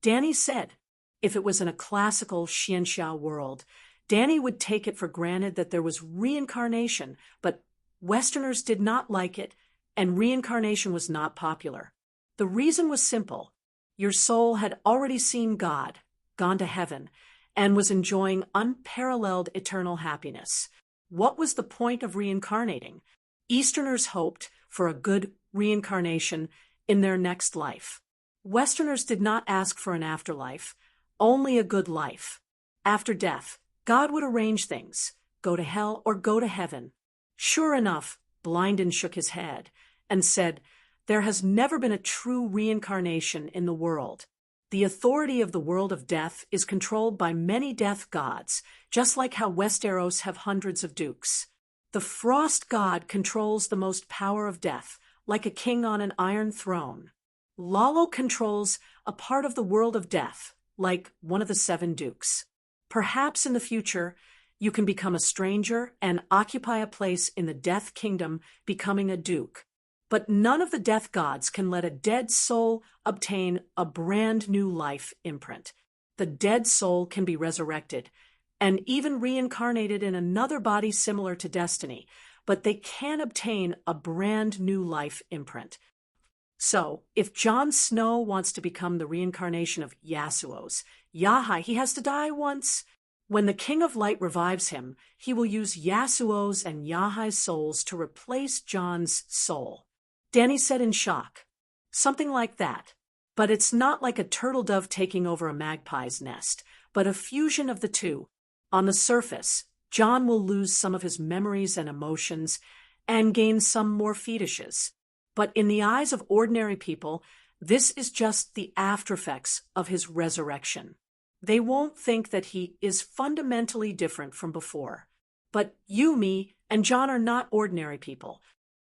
Dany said, if it was in a classical Xianxia world, Dany would take it for granted that there was reincarnation, but Westerners did not like it, and reincarnation was not popular. The reason was simple. Your soul had already seen God, gone to heaven, and was enjoying unparalleled eternal happiness. What was the point of reincarnating? Easterners hoped for a good reincarnation in their next life. Westerners did not ask for an afterlife, only a good life. After death, God would arrange things, go to hell or go to heaven. Sure enough, Blinden shook his head and said, "There has never been a true reincarnation in the world. The authority of the world of death is controlled by many death gods, just like how Westeros have hundreds of dukes. The frost god controls the most power of death, like a king on an iron throne. Lalo controls a part of the world of death, like one of the 7 dukes. Perhaps in the future, you can become a stranger and occupy a place in the Death Kingdom, becoming a duke. But none of the death gods can let a dead soul obtain a brand new life imprint. The dead soul can be resurrected and even reincarnated in another body similar to Destiny, but they can't obtain a brand new life imprint. So, if Jon Snow wants to become the reincarnation of Yasuo's Yahai, he has to die once. When the King of Light revives him, he will use Yasuo's and Yahai's souls to replace Jon's soul." Dany said in shock. "Something like that. But it's not like a turtle dove taking over a magpie's nest, but a fusion of the two. On the surface, Jon will lose some of his memories and emotions and gain some more fetishes. But in the eyes of ordinary people, this is just the aftereffects of his resurrection. They won't think that he is fundamentally different from before. But you, me, and Jon are not ordinary people.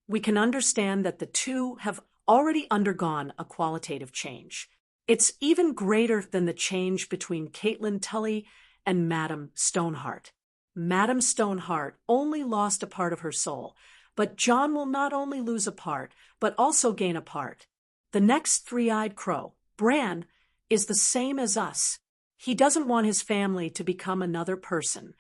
We can understand that the two have already undergone a qualitative change. It's even greater than the change between Catelyn Tully and Madame Stoneheart. Madame Stoneheart only lost a part of her soul, but Jon will not only lose a part, but also gain a part. The next three-eyed crow, Bran, is the same as us. He doesn't want his family to become another person.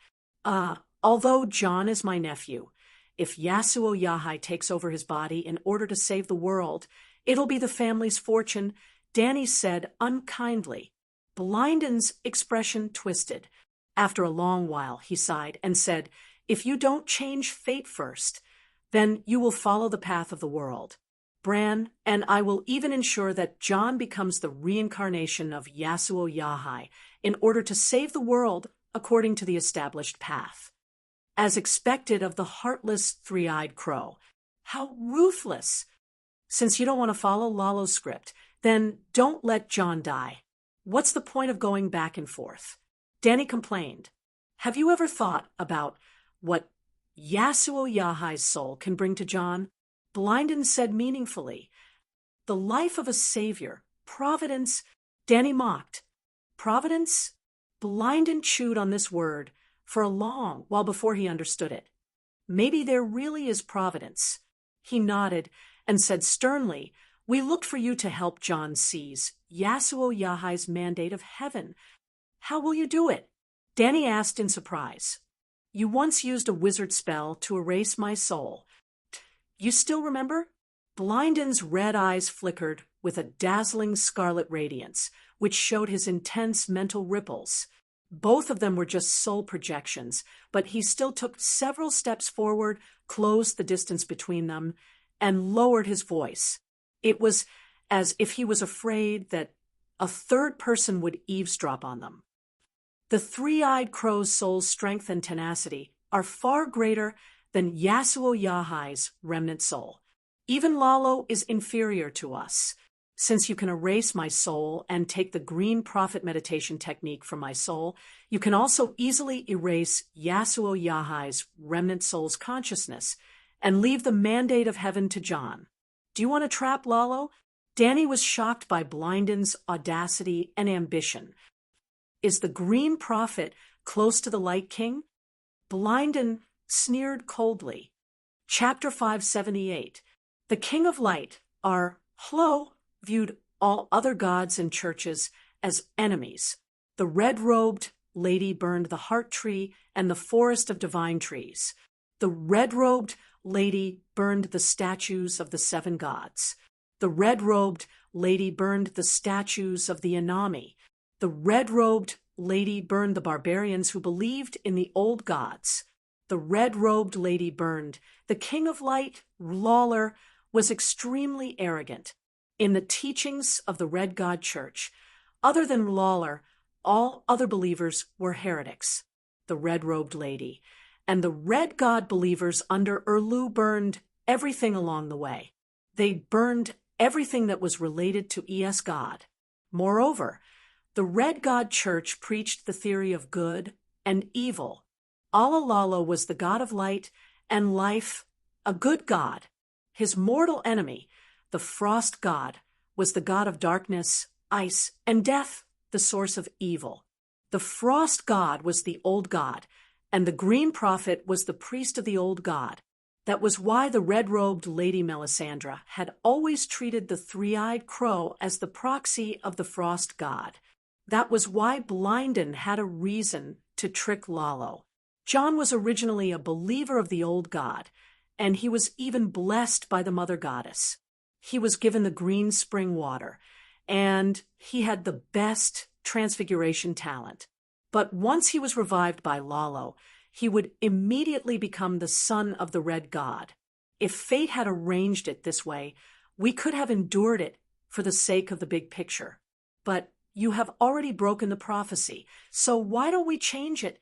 Although Jon is my nephew, if Yasuo Yahai takes over his body in order to save the world, it'll be the family's fortune," Dany said unkindly. Blinden's expression twisted. After a long while, he sighed and said, "If you don't change fate first, then you will follow the path of the world. Bran, and I will even ensure that Jon becomes the reincarnation of Yasuo Yahai in order to save the world according to the established path." As expected of the heartless three-eyed crow. How ruthless! Since you don't want to follow Lalo's script, then don't let Jon die. What's the point of going back and forth? Dany complained. Have you ever thought about what Yasuo Yahai's soul can bring to Jon? Blinden said meaningfully. The life of a savior, providence. Dany mocked. Providence? Blinden chewed on this word for a long while before he understood it. Maybe there really is providence. He nodded and said sternly, "We looked for you to help Jon seize Yasuo Yahai's mandate of heaven. How will you do it?" Dany asked in surprise. "You once used a wizard spell to erase my soul. You still remember?" Blinden's red eyes flickered with a dazzling scarlet radiance, which showed his intense mental ripples. Both of them were just soul projections, but he still took several steps forward, closed the distance between them, and lowered his voice. It was as if he was afraid that a third person would eavesdrop on them. The three-eyed crow's soul's strength and tenacity are far greater than Yasuo Yahai's remnant soul. Even Lalo is inferior to us. Since you can erase my soul and take the green prophet meditation technique from my soul, you can also easily erase Yasuo Yahai's remnant soul's consciousness and leave the mandate of heaven to Jon. Do you want to trap Lalo? Dany was shocked by Blinden's audacity and ambition. Is the green prophet close to the Light King? Blinden sneered coldly. Chapter 578. The King of Light, viewed all other gods and churches as enemies. The red-robed lady burned the heart tree and the forest of divine trees. The red-robed lady burned the statues of the 7 gods. The red-robed lady burned the statues of the Anami. The red-robed lady burned the barbarians who believed in the old gods. The red-robed lady burned. The king of light, Lawler, was extremely arrogant. In the teachings of the Red God Church, other than Lawler, all other believers were heretics. The red-robed lady and the Red God believers under Erlu burned everything along the way. They burned everything that was related to ES God. Moreover, the Red God Church preached the theory of good and evil. Alalalo was the god of light and life, a good god. His mortal enemy, the frost god, was the god of darkness, ice, and death, the source of evil. The frost god was the old god, and the green prophet was the priest of the old god. That was why the red-robed Lady Melisandre had always treated the three-eyed crow as the proxy of the frost god. That was why Blinden had a reason to trick Lalo. John was originally a believer of the old god, and he was even blessed by the mother goddess. He was given the green spring water, and he had the best transfiguration talent. But once he was revived by Lalo, he would immediately become the son of the red god. If fate had arranged it this way, we could have endured it for the sake of the big picture. But you have already broken the prophecy, so why don't we change it?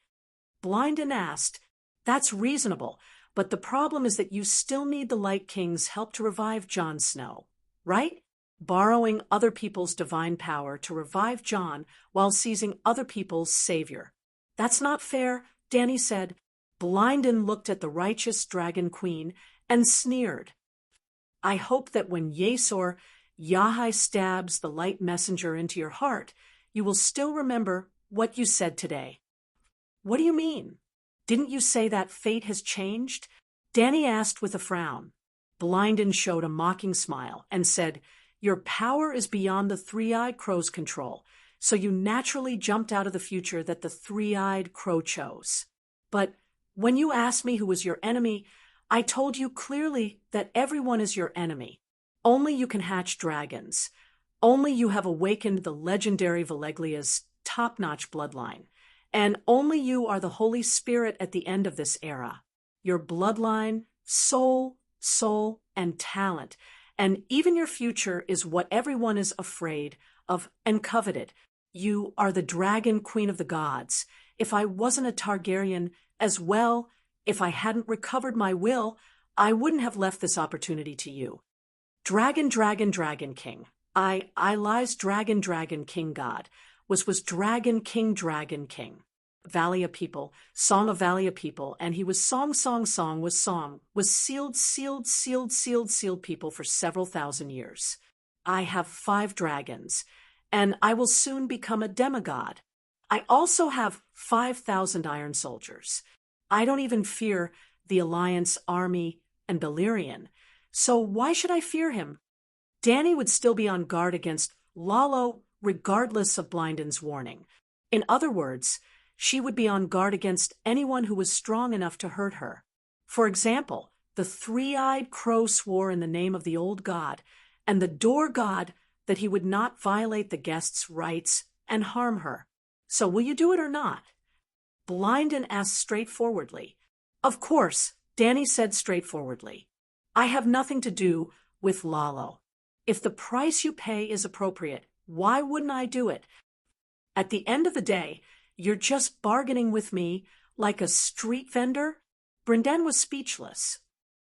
Blinden asked. That's reasonable, but the problem is that you still need the Light King's help to revive Jon Snow, right? Borrowing other people's divine power to revive Jon while seizing other people's savior. That's not fair, Dany said. Blinden looked at the righteous Dragon Queen and sneered. I hope that when Yesor Yahai stabs the light messenger into your heart, you will still remember what you said today. What do you mean? Didn't you say that fate has changed? Dany asked with a frown. Blinden showed a mocking smile and said, Your power is beyond the three-eyed crow's control, so you naturally jumped out of the future that the three-eyed crow chose. But when you asked me who was your enemy, I told you clearly that everyone is your enemy. Only you can hatch dragons. Only you have awakened the legendary Valeglia's top-notch bloodline. And only you are the Holy Spirit at the end of this era. Your bloodline, soul, and talent, and even your future is what everyone is afraid of and coveted. You are the Dragon Queen of the gods. If I wasn't a Targaryen as well, if I hadn't recovered my will, I wouldn't have left this opportunity to you. Dragon King. I lies Dragon King God. Was Dragon King. Valia people, song of Valia people, and he was song, was sealed people for several thousand years. I have 5 dragons, and I will soon become a demigod. I also have 5,000 iron soldiers. I don't even fear the Alliance army and Balerion, so why should I fear him? Dany would still be on guard against Lalo regardless of Blinden's warning. In other words, she would be on guard against anyone who was strong enough to hurt her. For example, the three-eyed crow swore in the name of the old god and the door god that he would not violate the guest's rights and harm her. So will you do it or not? Blinden asked straightforwardly. Of course, Dany said straightforwardly. I have nothing to do with Lalo. If the price you pay is appropriate, why wouldn't I do it? At the end of the day, you're just bargaining with me like a street vendor? Brynden was speechless.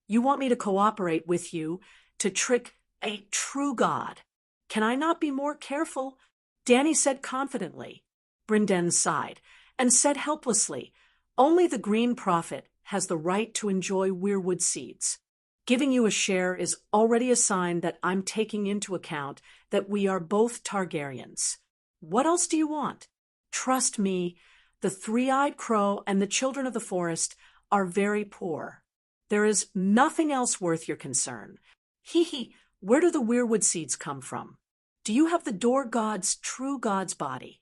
You want me to cooperate with you to trick a true god. Can I not be more careful? Dany said confidently. Brynden sighed and said helplessly, Only the Green Prophet has the right to enjoy weirwood seeds. Giving you a share is already a sign that I'm taking into account that we are both Targaryens. What else do you want? Trust me, the three-eyed crow and the children of the forest are very poor. There is nothing else worth your concern. Hee, where do the weirwood seeds come from? Do you have the door god's true god's body?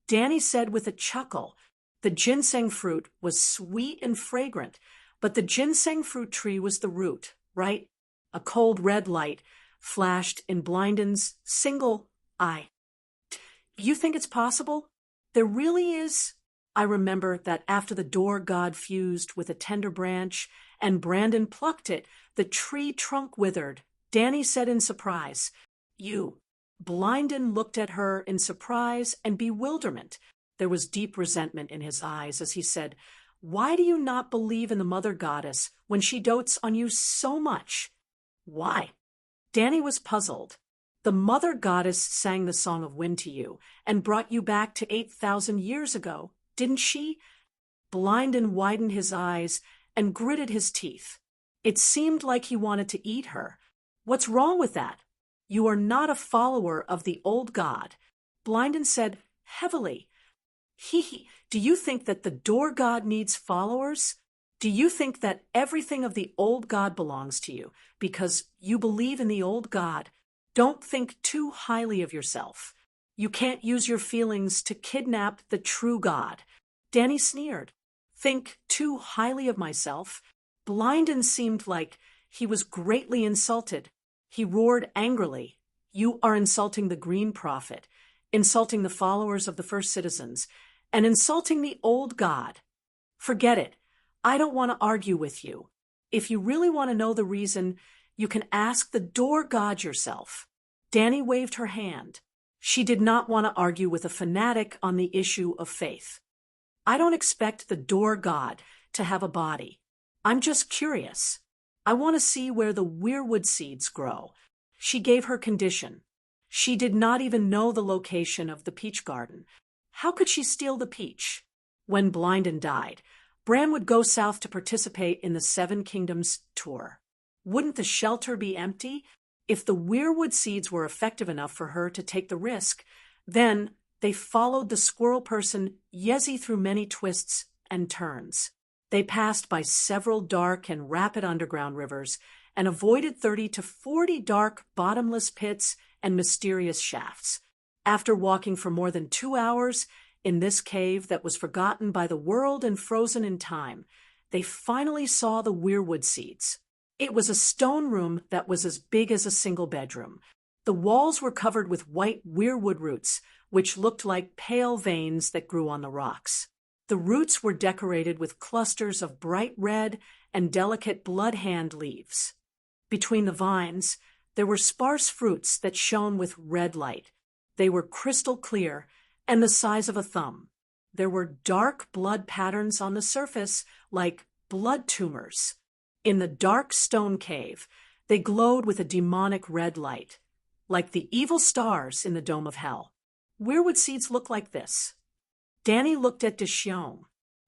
Dany said with a chuckle, the ginseng fruit was sweet and fragrant, but the ginseng fruit tree was the root, right? A cold red light flashed in Blinden's single eye. You think it's possible? There really is. I remember that after the door god fused with a tender branch and Brandon plucked it, the tree trunk withered. Danny said in surprise, "You." Blinden looked at her in surprise and bewilderment. There was deep resentment in his eyes as he said, "Why do you not believe in the mother goddess when she dotes on you so much?" "Why?" Danny was puzzled. "The mother goddess sang the song of wind to you and brought you back to 8,000 years ago, didn't she?" Blinden widened his eyes and gritted his teeth. It seemed like he wanted to eat her. "What's wrong with that? You are not a follower of the old god." Blinden said heavily, Do you think that the door god needs followers? Do you think that everything of the old god belongs to you because you believe in the old god? Don't think too highly of yourself. You can't use your feelings to kidnap the true god." Danny sneered. "Think too highly of myself?" Blinden seemed like he was greatly insulted. He roared angrily, "You are insulting the Green Prophet, insulting the followers of the first citizens, and insulting the old god. Forget it. I don't want to argue with you. If you really want to know the reason, you can ask the door god yourself." Danny waved her hand. She did not want to argue with a fanatic on the issue of faith. "I don't expect the door god to have a body. I'm just curious. I want to see where the weirwood seeds grow." She gave her condition. She did not even know the location of the peach garden. How could she steal the peach? When Blinden died, Bran would go south to participate in the Seven Kingdoms tour. Wouldn't the shelter be empty? If the weirwood seeds were effective enough for her to take the risk, then they followed the squirrel person Yezi through many twists and turns. They passed by several dark and rapid underground rivers and avoided 30 to 40 dark, bottomless pits and mysterious shafts. After walking for more than 2 hours in this cave that was forgotten by the world and frozen in time, they finally saw the weirwood seeds. It was a stone room that was as big as a single bedroom. The walls were covered with white weirwood roots, which looked like pale veins that grew on the rocks. The roots were decorated with clusters of bright red and delicate blood-hand leaves. Between the vines, there were sparse fruits that shone with red light. They were crystal clear and the size of a thumb. There were dark blood patterns on the surface, like blood tumors. In the dark stone cave, they glowed with a demonic red light, like the evil stars in the dome of hell. Weirwood seeds look like this. Danny looked at Deshiong.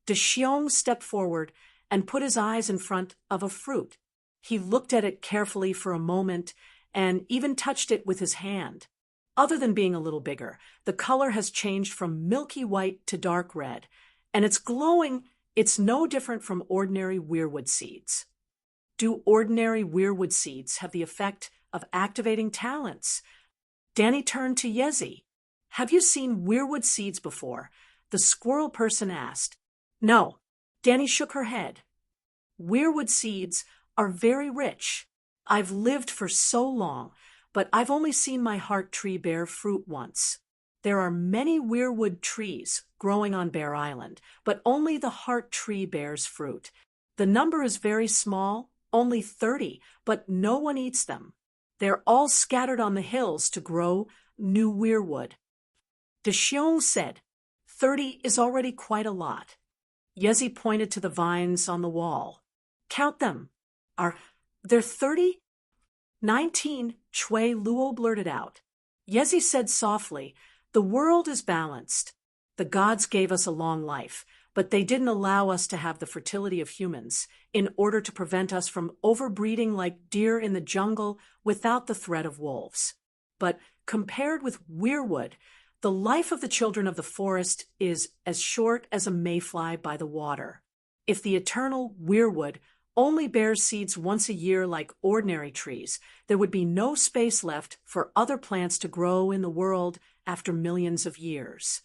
Deshiong stepped forward and put his eyes in front of a fruit. He looked at it carefully for a moment and even touched it with his hand. Other than being a little bigger, the color has changed from milky white to dark red, and it's glowing. It's no different from ordinary weirwood seeds. Do ordinary weirwood seeds have the effect of activating talents? Danny turned to Yezi. "Have you seen weirwood seeds before?" the squirrel person asked. "No." Danny shook her head. "Weirwood seeds are very rich. I've lived for so long, but I've only seen my heart tree bear fruit once. There are many weirwood trees growing on Bear Island, but only the heart tree bears fruit. The number is very small, only 30, but no one eats them. They're all scattered on the hills to grow new weirwood." Deshiong said, 30 is already quite a lot. Yezi pointed to the vines on the wall. "Count them. Are there 30? 19, Chui Luo blurted out. Yezi said softly, "The world is balanced. The gods gave us a long life, but they didn't allow us to have the fertility of humans in order to prevent us from overbreeding like deer in the jungle without the threat of wolves. But compared with weirwood, the life of the children of the forest is as short as a mayfly by the water. If the eternal weirwood only bears seeds once a year like ordinary trees, there would be no space left for other plants to grow in the world after millions of years.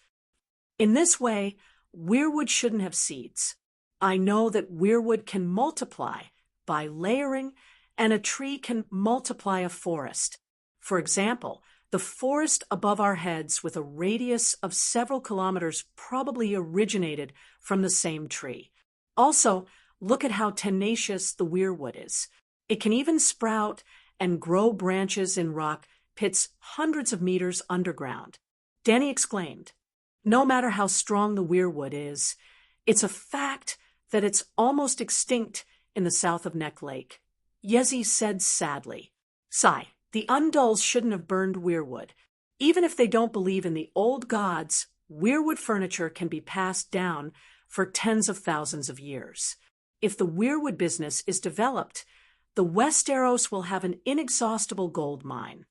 In this way, weirwood shouldn't have seeds. I know that weirwood can multiply by layering, and a tree can multiply a forest. For example, The forest above our heads, with a radius of several kilometers, probably originated from the same tree. Also, look at how tenacious the weirwood is. It can even sprout and grow branches in rock pits hundreds of meters underground. Danny exclaimed, "No matter how strong the weirwood is, it's a fact that it's almost extinct in the south of Neck Lake." Yezi said sadly, "Sigh, the Undulls shouldn't have burned weirwood. Even if they don't believe in the old gods, weirwood furniture can be passed down for tens of thousands of years. If the weirwood business is developed, the Westeros will have an inexhaustible gold mine."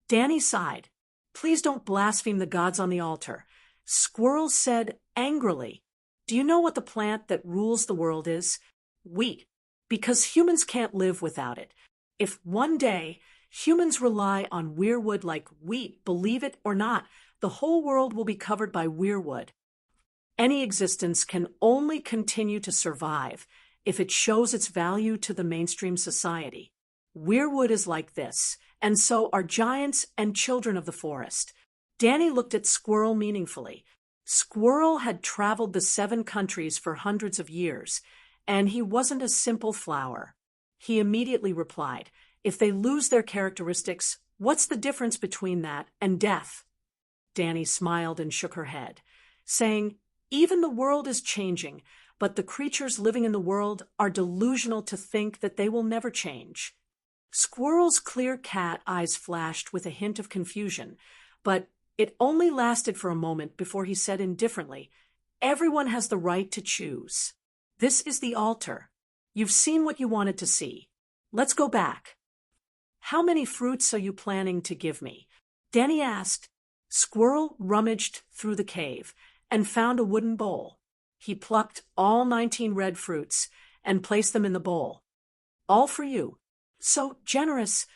Danny sighed. "Please don't blaspheme the gods on the altar." Squirrel said angrily, "Do you know what the plant that rules the world is? Wheat. Because humans can't live without it. If one day humans rely on weirwood like wheat, believe it or not, the whole world will be covered by weirwood. Any existence can only continue to survive if it shows its value to the mainstream society. Weirwood is like this, and so are giants and children of the forest." Danny looked at Squirrel meaningfully. Squirrel had traveled the 7 countries for hundreds of years, and he wasn't a simple flower. He immediately replied, "If they lose their characteristics, what's the difference between that and death?" Danny smiled and shook her head, saying, "Even the world is changing, but the creatures living in the world are delusional to think that they will never change." Squirrel's clear cat eyes flashed with a hint of confusion, but it only lasted for a moment before he said indifferently, "Everyone has the right to choose. This is the altar. You've seen what you wanted to see. Let's go back." "How many fruits are you planning to give me?" Danny asked. Squirrel rummaged through the cave and found a wooden bowl. He plucked all 19 red fruits and placed them in the bowl. "All for you." "So generous,"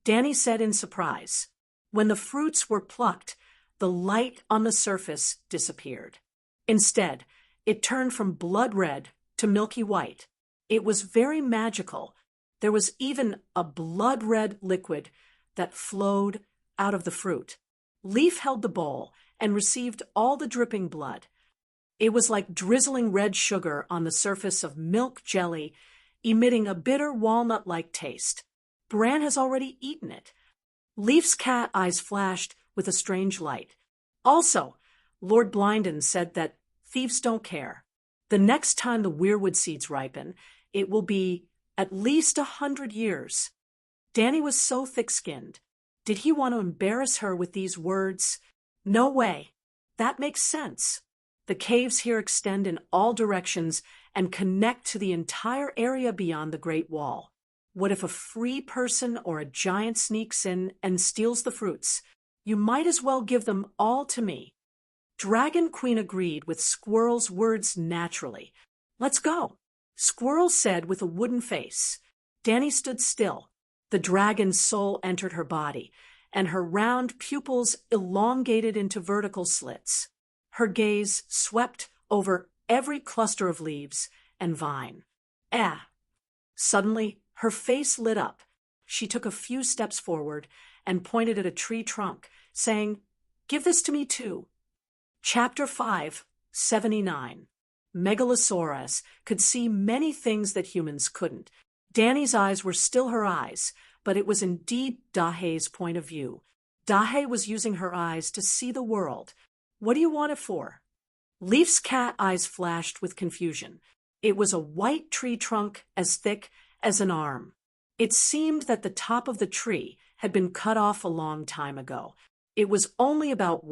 Danny said in surprise. When the fruits were plucked, the light on the surface disappeared. Instead, it turned from blood red to milky white. It was very magical. There was even a blood red liquid that flowed out of the fruit. Leaf held the bowl and received all the dripping blood. It was like drizzling red sugar on the surface of milk jelly, emitting a bitter walnut-like taste. "Bran has already eaten it." Leaf's cat eyes flashed with a strange light. "Also, Lord Blinden said that thieves don't care. The next time the weirwood seeds ripen, it will be at least 100 years. Danny was so thick-skinned. Did he want to embarrass her with these words? No way. That makes sense. The caves here extend in all directions and connect to the entire area beyond the Great Wall. What if a free person or a giant sneaks in and steals the fruits? You might as well give them all to me." Dragon Queen agreed with Squirrel's words naturally. "Let's go," Squirrel said with a wooden face. Danny stood still. The dragon's soul entered her body, and her round pupils elongated into vertical slits. Her gaze swept over every cluster of leaves and vine. "Ah!" Suddenly, her face lit up. She took a few steps forward and pointed at a tree trunk, saying, "Give this to me too." Chapter 5, 79. Megalosaurus could see many things that humans couldn't. Danny's eyes were still her eyes, but it was indeed Dahe's point of view. Dahe was using her eyes to see the world. "What do you want it for?" Leaf's cat eyes flashed with confusion. It was a white tree trunk as thick as an arm. It seemed that the top of the tree had been cut off a long time ago. It was only about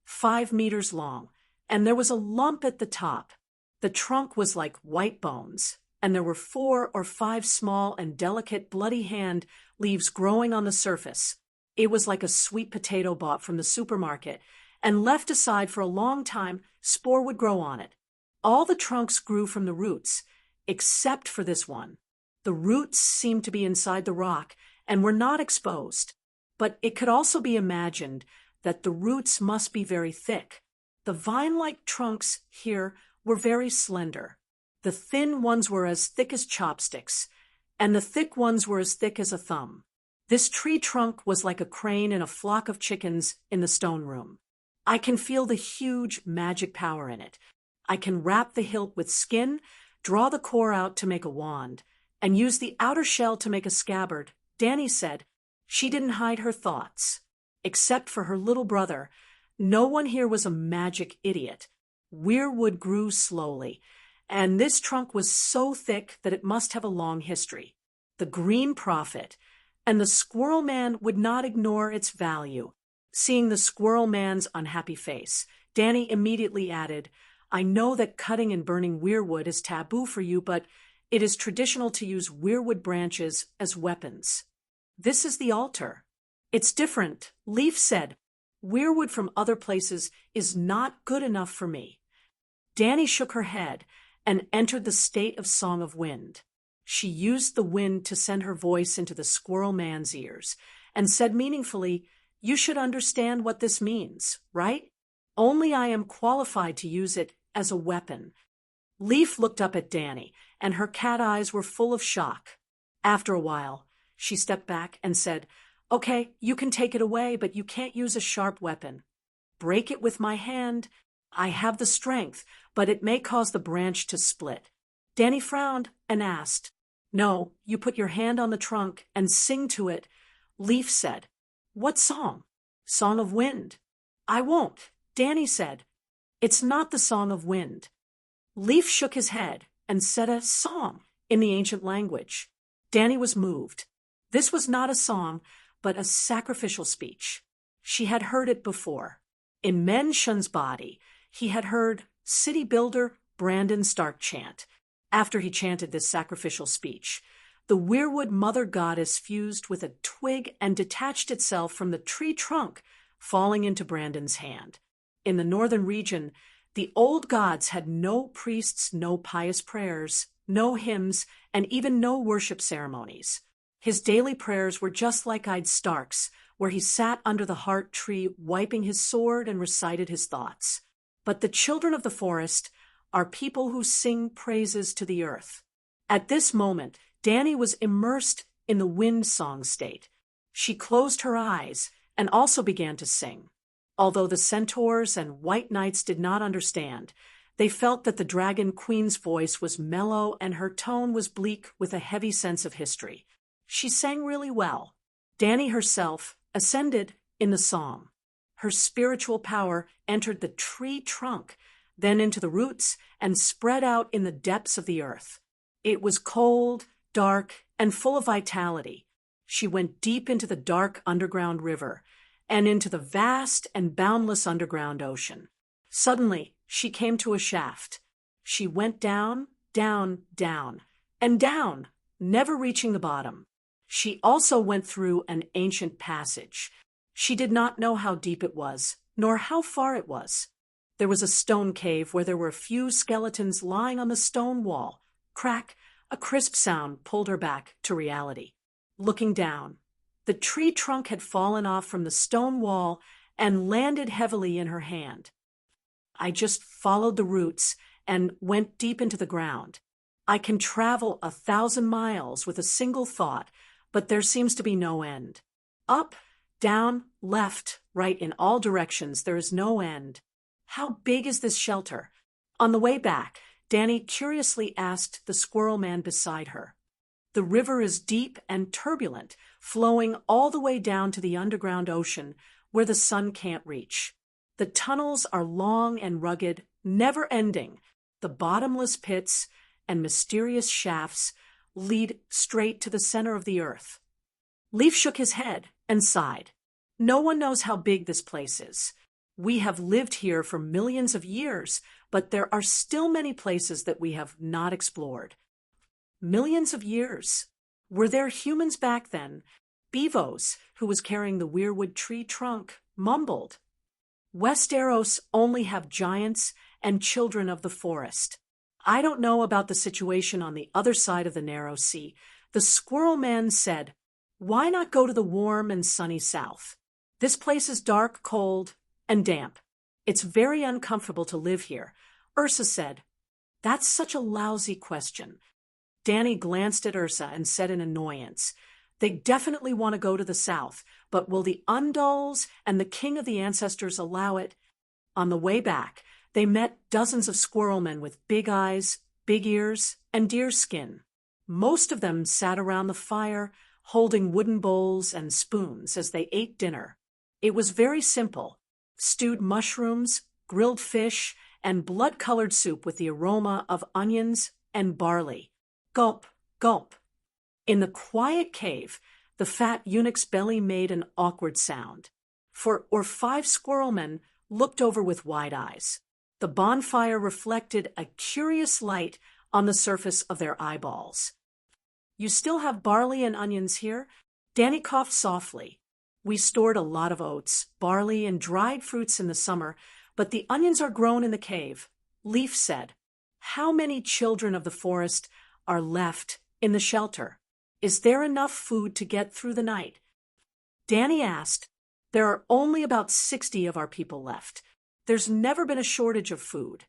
5 meters long, and there was a lump at the top. The trunk was like white bones, and there were 4 or 5 small and delicate bloody hand leaves growing on the surface. It was like a sweet potato bought from the supermarket, and left aside for a long time, spore would grow on it. All the trunks grew from the roots, except for this one. The roots seemed to be inside the rock and were not exposed, but it could also be imagined that the roots must be very thick. The vine-like trunks here were very slender. The thin ones were as thick as chopsticks, and the thick ones were as thick as a thumb. This tree trunk was like a crane in a flock of chickens in the stone room. I can feel the huge magic power in it. I can wrap the hilt with skin, draw the core out to make a wand, and use the outer shell to make a scabbard. Danny said. She didn't hide her thoughts. Except for her little brother, no one here was a magic idiot. Weirwood grew slowly, and this trunk was so thick that it must have a long history. The Green Prophet, and the Squirrel Man would not ignore its value. Seeing the Squirrel Man's unhappy face, Danny immediately added, I know that cutting and burning weirwood is taboo for you, but it is traditional to use weirwood branches as weapons. This is the altar. It's different. Leaf said, weirwood from other places is not good enough for me. Danny shook her head and entered the state of Song of Wind. She used the wind to send her voice into the Squirrel Man's ears and said meaningfully, you should understand what this means, right? Only I am qualified to use it as a weapon. Leaf looked up at Danny, and her cat eyes were full of shock. After a while, she stepped back and said, okay, you can take it away, but you can't use a sharp weapon. Break it with my hand. I have the strength, but it may cause the branch to split. Danny frowned and asked, no, you put your hand on the trunk and sing to it. Leaf said, what song? Song of Wind. I won't, Danny said. It's not the Song of Wind. Leaf shook his head and said a song in the ancient language. Danny was moved. This was not a song, but a sacrificial speech. She had heard it before. In Men Shun's body, he had heard city builder Brandon Stark chant. After he chanted this sacrificial speech, the weirwood mother goddess fused with a twig and detached itself from the tree trunk, falling into Brandon's hand. In the northern region, the old gods had no priests, no pious prayers, no hymns, and even no worship ceremonies. His daily prayers were just like Stark's, where he sat under the heart tree wiping his sword and recited his thoughts. But the children of the forest are people who sing praises to the earth. At this moment, Danny was immersed in the wind song state. She closed her eyes and also began to sing. Although the centaurs and white knights did not understand, they felt that the dragon queen's voice was mellow and her tone was bleak with a heavy sense of history. She sang really well. Danny herself ascended in the song. Her spiritual power entered the tree trunk, then into the roots, and spread out in the depths of the earth. It was cold, dark, and full of vitality. She went deep into the dark underground river, and into the vast and boundless underground ocean. Suddenly, she came to a shaft. She went down, down, down, and down, never reaching the bottom. She also went through an ancient passage. She did not know how deep it was, nor how far it was. There was a stone cave where there were a few skeletons lying on the stone wall. Crack, a crisp sound pulled her back to reality. Looking down, the tree trunk had fallen off from the stone wall and landed heavily in her hand. I just followed the roots and went deep into the ground. I can travel 1,000 miles with a single thought, but there seems to be no end. Up, down, left, right, in all directions, there is no end. How big is this shelter? On the way back, Danny curiously asked the Squirrel Man beside her. The river is deep and turbulent, flowing all the way down to the underground ocean where the sun can't reach. The tunnels are long and rugged, never-ending. The bottomless pits and mysterious shafts lead straight to the center of the earth. Leaf shook his head and sighed. No one knows how big this place is. We have lived here for millions of years, but there are still many places that we have not explored. Millions of years. Were there humans back then? Beavos, who was carrying the weirwood tree trunk, mumbled. Westeros only have giants and children of the forest. I don't know about the situation on the other side of the narrow sea. The Squirrel Man said, why not go to the warm and sunny south? This place is dark, cold, and damp. It's very uncomfortable to live here. Ursa said, that's such a lousy question. Danny glanced at Ursa and said in annoyance, They definitely want to go to the south, but will the Undulls and the king of the ancestors allow it? On the way back, they met dozens of squirrelmen with big eyes, big ears, and deer skin. Most of them sat around the fire, holding wooden bowls and spoons as they ate dinner. It was very simple: stewed mushrooms, grilled fish, and blood-colored soup with the aroma of onions and barley. Gulp, gulp. In the quiet cave, the fat eunuch's belly made an awkward sound. 4 or 5 squirrelmen looked over with wide eyes. The bonfire reflected a curious light on the surface of their eyeballs. "You still have barley and onions here?" Danny coughed softly. "We stored a lot of oats, barley, and dried fruits in the summer, but the onions are grown in the cave." Leaf said, "How many children of the forest are left in the shelter? Is there enough food to get through the night?" Danny asked. "There are only about 60 of our people left. There's never been a shortage of food."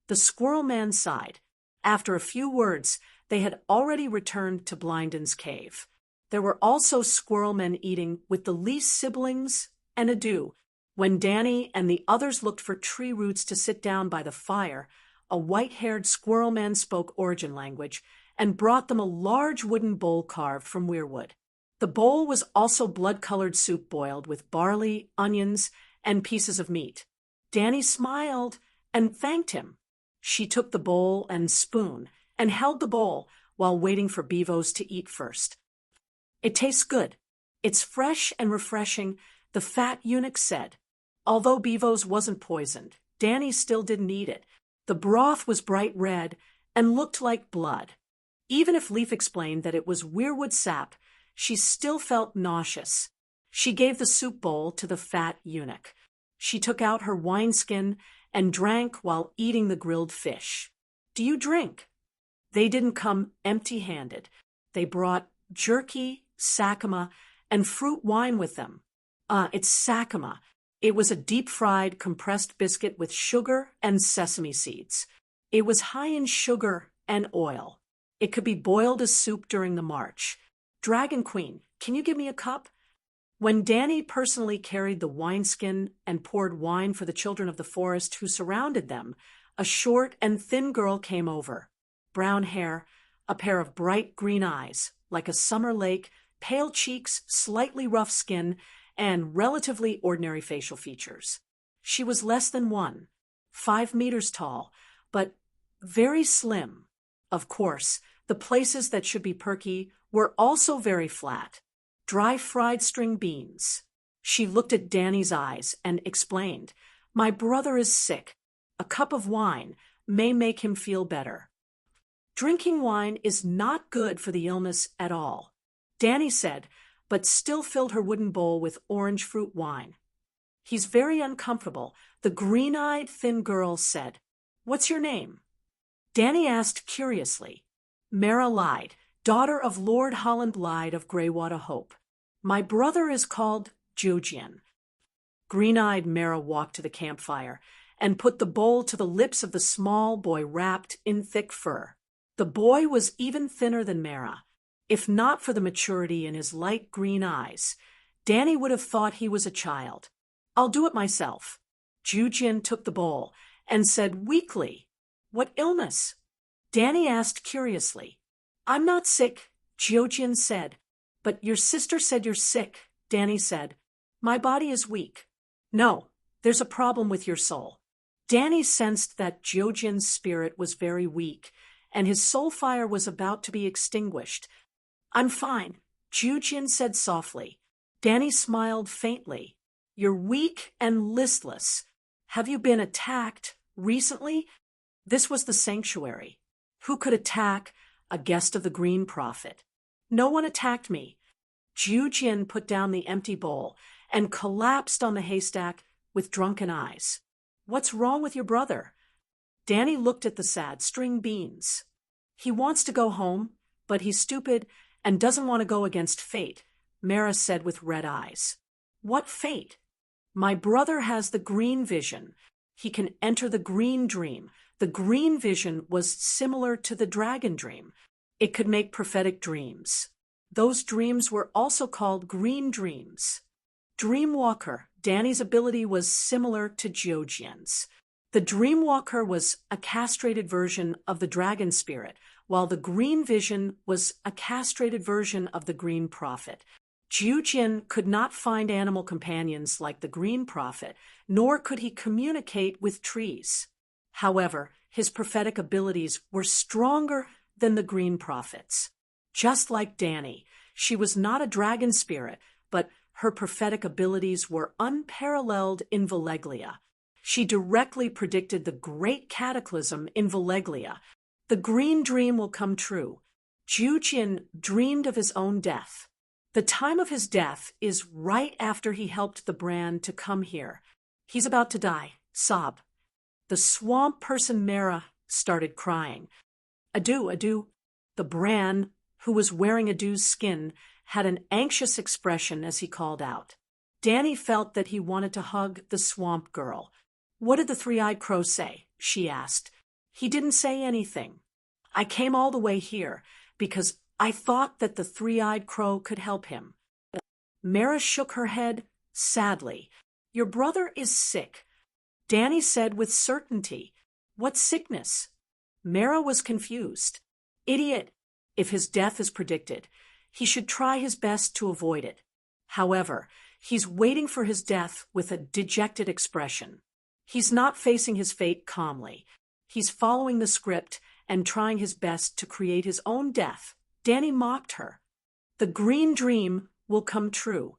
The squirrel man sighed. After a few words, they had already returned to Blindon's cave. There were also squirrelmen eating with the least siblings and Adu. When Danny and the others looked for tree roots to sit down by the fire, a white-haired squirrelman spoke origin language and brought them a large wooden bowl carved from weirwood. The bowl was also blood-colored soup boiled with barley, onions, and pieces of meat. Danny smiled and thanked him. She took the bowl and spoon and held the bowl while waiting for Bevo's to eat first. "It tastes good. It's fresh and refreshing," the fat eunuch said. Although Bevo's wasn't poisoned, Danny still didn't eat it. The broth was bright red and looked like blood. Even if Leaf explained that it was weirwood sap, she still felt nauseous. She gave the soup bowl to the fat eunuch. She took out her wineskin and drank while eating the grilled fish. "Do you drink?" They didn't come empty-handed. They brought jerky, sakama, and fruit wine with them. It's sakama. It was a deep-fried, compressed biscuit with sugar and sesame seeds. It was high in sugar and oil. It could be boiled as soup during the march. "Dragon Queen, can you give me a cup?" When Danny personally carried the wineskin and poured wine for the children of the forest who surrounded them, a short and thin girl came over. Brown hair, a pair of bright green eyes, like a summer lake, pale cheeks, slightly rough skin, and relatively ordinary facial features. She was less than 5 meters tall, but very slim. Of course, the places that should be perky were also very flat. Dry fried string beans. She looked at Danny's eyes and explained, "My brother is sick. A cup of wine may make him feel better." "Drinking wine is not good for the illness at all," Danny said, but still filled her wooden bowl with orange fruit wine. "He's very uncomfortable," the green-eyed thin girl said. "What's your name?" Danny asked curiously. "Mara Lyde, daughter of Lord Holland Lyde of Greywater Hope. My brother is called Jojian." Green-eyed Mara walked to the campfire and put the bowl to the lips of the small boy wrapped in thick fur. The boy was even thinner than Mara. If not for the maturity in his light green eyes, Danny would have thought he was a child. "I'll do it myself." Jojian took the bowl and said weakly, "What illness?" Danny asked curiously. "I'm not sick," Jojian said. "But your sister said you're sick," Danny said. "My body is weak." "No, there's a problem with your soul." Danny sensed that Jojian's spirit was very weak, and his soul fire was about to be extinguished. "I'm fine," Jojian said softly. Danny smiled faintly. "You're weak and listless. Have you been attacked recently?" This was the sanctuary. Who could attack a guest of the Green Prophet? "No one attacked me." Jojian put down the empty bowl and collapsed on the haystack with drunken eyes. "What's wrong with your brother?" Danny looked at the sad string beans. "He wants to go home, but he's stupid and doesn't want to go against fate," Mara said with red eyes. "What fate?" "My brother has the green vision. He can enter the green dream. The green vision was similar to the dragon dream. It could make prophetic dreams." Those dreams were also called green dreams. Dreamwalker, Danny's ability was similar to Jiujian's. The Dreamwalker was a castrated version of the dragon spirit, while the Green Vision was a castrated version of the Green Prophet. Jiujin could not find animal companions like the Green Prophet, nor could he communicate with trees. However, his prophetic abilities were stronger than the Green Prophet's. Just like Danny, she was not a dragon spirit, but her prophetic abilities were unparalleled in Valeglia. She directly predicted the great cataclysm in Valeglia. The green dream will come true. Jiujin dreamed of his own death. The time of his death is right after he helped the brand to come here. He's about to die. Sob. The swamp person Mara started crying. Adu, Adu. The Bran, who was wearing Adu's skin, had an anxious expression as he called out. Danny felt that he wanted to hug the swamp girl. What did the three-eyed crow say? She asked. He didn't say anything. I came all the way here because I thought that the three-eyed crow could help him. Mara shook her head sadly. Your brother is sick. Danny said with certainty. What sickness? Mara was confused. Idiot. If his death is predicted, he should try his best to avoid it. However, he's waiting for his death with a dejected expression. He's not facing his fate calmly. He's following the script and trying his best to create his own death. Danny mocked her. The green dream will come true.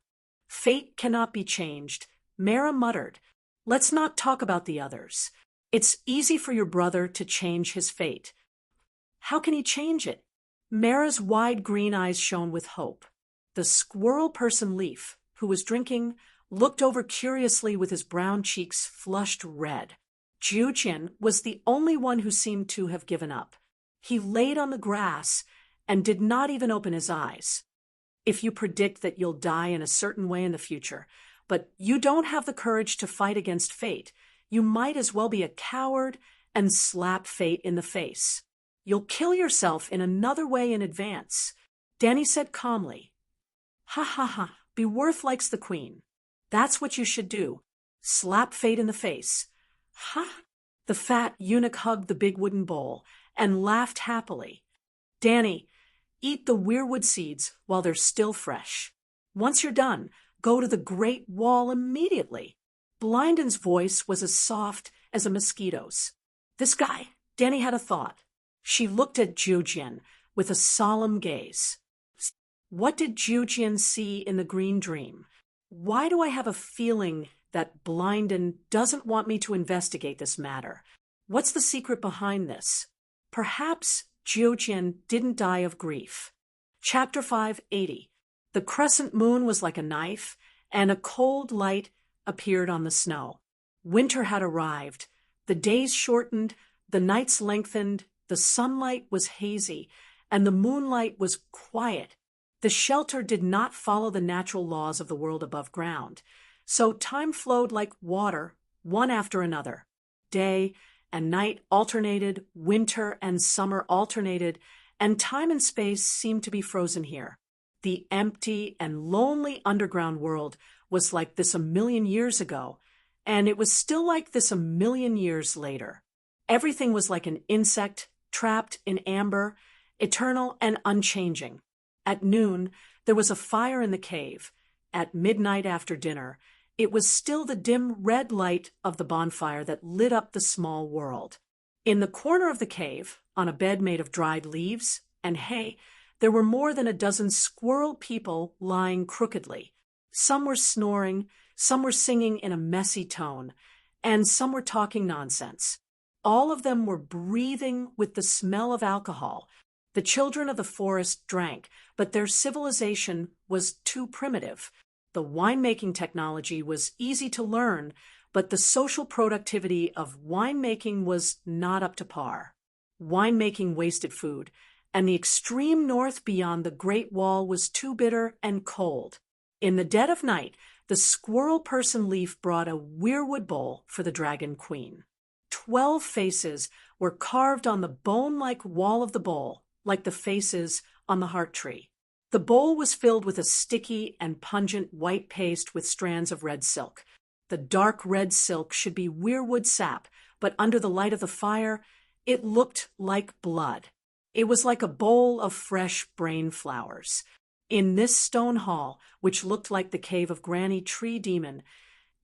Fate cannot be changed. Mara muttered. Let's not talk about the others. It's easy for your brother to change his fate. How can he change it? Mara's wide green eyes shone with hope. The squirrel person Leaf, who was drinking, looked over curiously with his brown cheeks flushed red. Jiujin was the only one who seemed to have given up. He laid on the grass and did not even open his eyes. If you predict that you'll die in a certain way in the future, but you don't have the courage to fight against fate, you might as well be a coward and slap fate in the face. You'll kill yourself in another way in advance. Danny said calmly. Ha ha ha, Beworth likes the queen. That's what you should do. Slap fate in the face. Ha! The fat eunuch hugged the big wooden bowl and laughed happily. Danny, eat the weirwood seeds while they're still fresh. Once you're done, go to the Great Wall immediately. Blinden's voice was as soft as a mosquito's. This guy, Danny had a thought. She looked at Jiujin with a solemn gaze. What did Jiujin see in the green dream? Why do I have a feeling that Blinden doesn't want me to investigate this matter? What's the secret behind this? Perhaps Jiujin didn't die of grief. Chapter 580. The crescent moon was like a knife, and a cold light appeared on the snow. Winter had arrived. The days shortened, the nights lengthened, the sunlight was hazy, and the moonlight was quiet. The shelter did not follow the natural laws of the world above ground, so time flowed like water, one after another. Day and night alternated, winter and summer alternated, and time and space seemed to be frozen here. The empty and lonely underground world was like this a million years ago, and it was still like this a million years later. Everything was like an insect trapped in amber, eternal and unchanging. At noon, there was a fire in the cave. At midnight after dinner, it was still the dim red light of the bonfire that lit up the small world. In the corner of the cave, on a bed made of dried leaves and hay, there were more than a dozen squirrel people lying crookedly. Some were snoring, some were singing in a messy tone, and some were talking nonsense. All of them were breathing with the smell of alcohol. The children of the forest drank, but their civilization was too primitive. The winemaking technology was easy to learn, but the social productivity of winemaking was not up to par. Winemaking wasted food, and the extreme north beyond the Great Wall was too bitter and cold. In the dead of night, the squirrel person Leaf brought a weirwood bowl for the Dragon Queen. 12 faces were carved on the bone-like wall of the bowl, like the faces on the heart tree. The bowl was filled with a sticky and pungent white paste with strands of red silk. The dark red silk should be weirwood sap, but under the light of the fire, it looked like blood. It was like a bowl of fresh brain flowers. In this stone hall, which looked like the cave of Granny Tree Demon,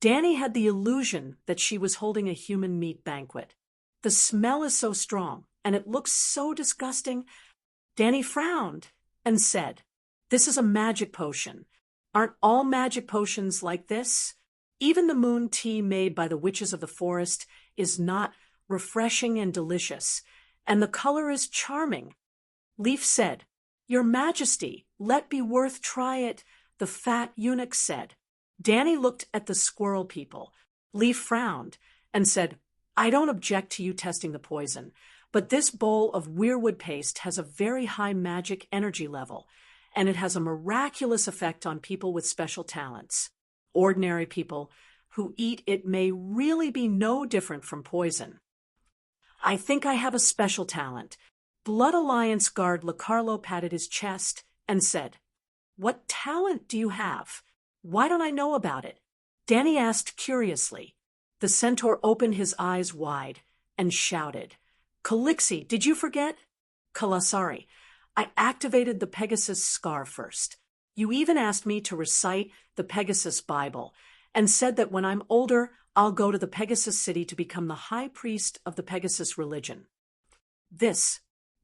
Danny had the illusion that she was holding a human meat banquet. The smell is so strong, and it looks so disgusting. Danny frowned and said, "This is a magic potion. Aren't all magic potions like this? Even the moon tea made by the witches of the forest is not refreshing and delicious, and the color is charming." Leaf said, "Your Majesty, let be worth try it," the fat eunuch said. Danny looked at the squirrel people. Leaf frowned and said, "I don't object to you testing the poison, but this bowl of weirwood paste has a very high magic energy level, and it has a miraculous effect on people with special talents. Ordinary people who eat it may really be no different from poison. I think I have a special talent." Blood Alliance guard Lucarlo patted his chest and said, "What talent do you have? Why don't I know about it?" Danny asked curiously. The centaur opened his eyes wide and shouted, "Calixi, did you forget?" "Kalasari, I activated the Pegasus scar first. You even asked me to recite the Pegasus Bible and said that when I'm older, I'll go to the Pegasus city to become the high priest of the Pegasus religion."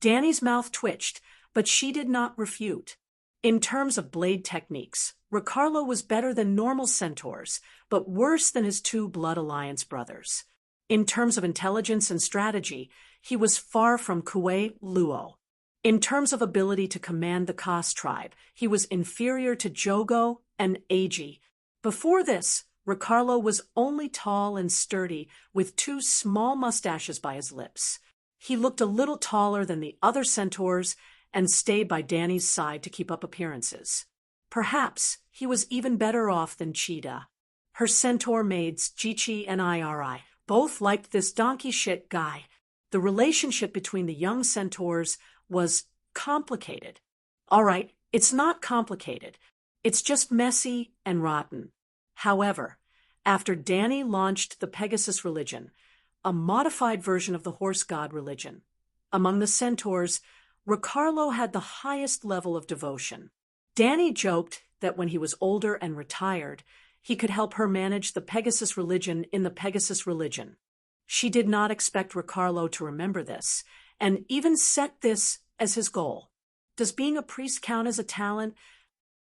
Danny's mouth twitched, but she did not refute. In terms of blade techniques, Ricardo was better than normal centaurs, but worse than his two Blood Alliance brothers. In terms of intelligence and strategy, he was far from Kuei Luo. In terms of ability to command the Kas tribe, he was inferior to Jogo and Eiji. Before this, Ricardo was only tall and sturdy, with two small mustaches by his lips. He looked a little taller than the other centaurs and stayed by Danny's side to keep up appearances. Perhaps he was even better off than Cheetah. Her centaur maids, Jichi and Iri, both liked this donkey shit guy. The relationship between the young centaurs was complicated. All right, it's not complicated. It's just messy and rotten. However, after Danny launched the Pegasus religion, a modified version of the horse god religion, among the centaurs, Ricardo had the highest level of devotion. Danny joked that when he was older and retired, he could help her manage the Pegasus religion in the Pegasus religion. She did not expect Ricardo to remember this, and even set this as his goal. Does being a priest count as a talent?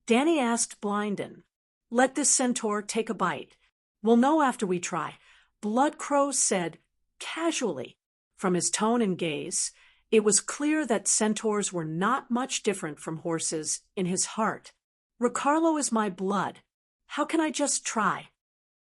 Danny asked Blinden. Let this centaur take a bite. We'll know after we try. Bloodcrow said, casually. From his tone and gaze, it was clear that centaurs were not much different from horses in his heart. Ricardo is my blood. How can I just try?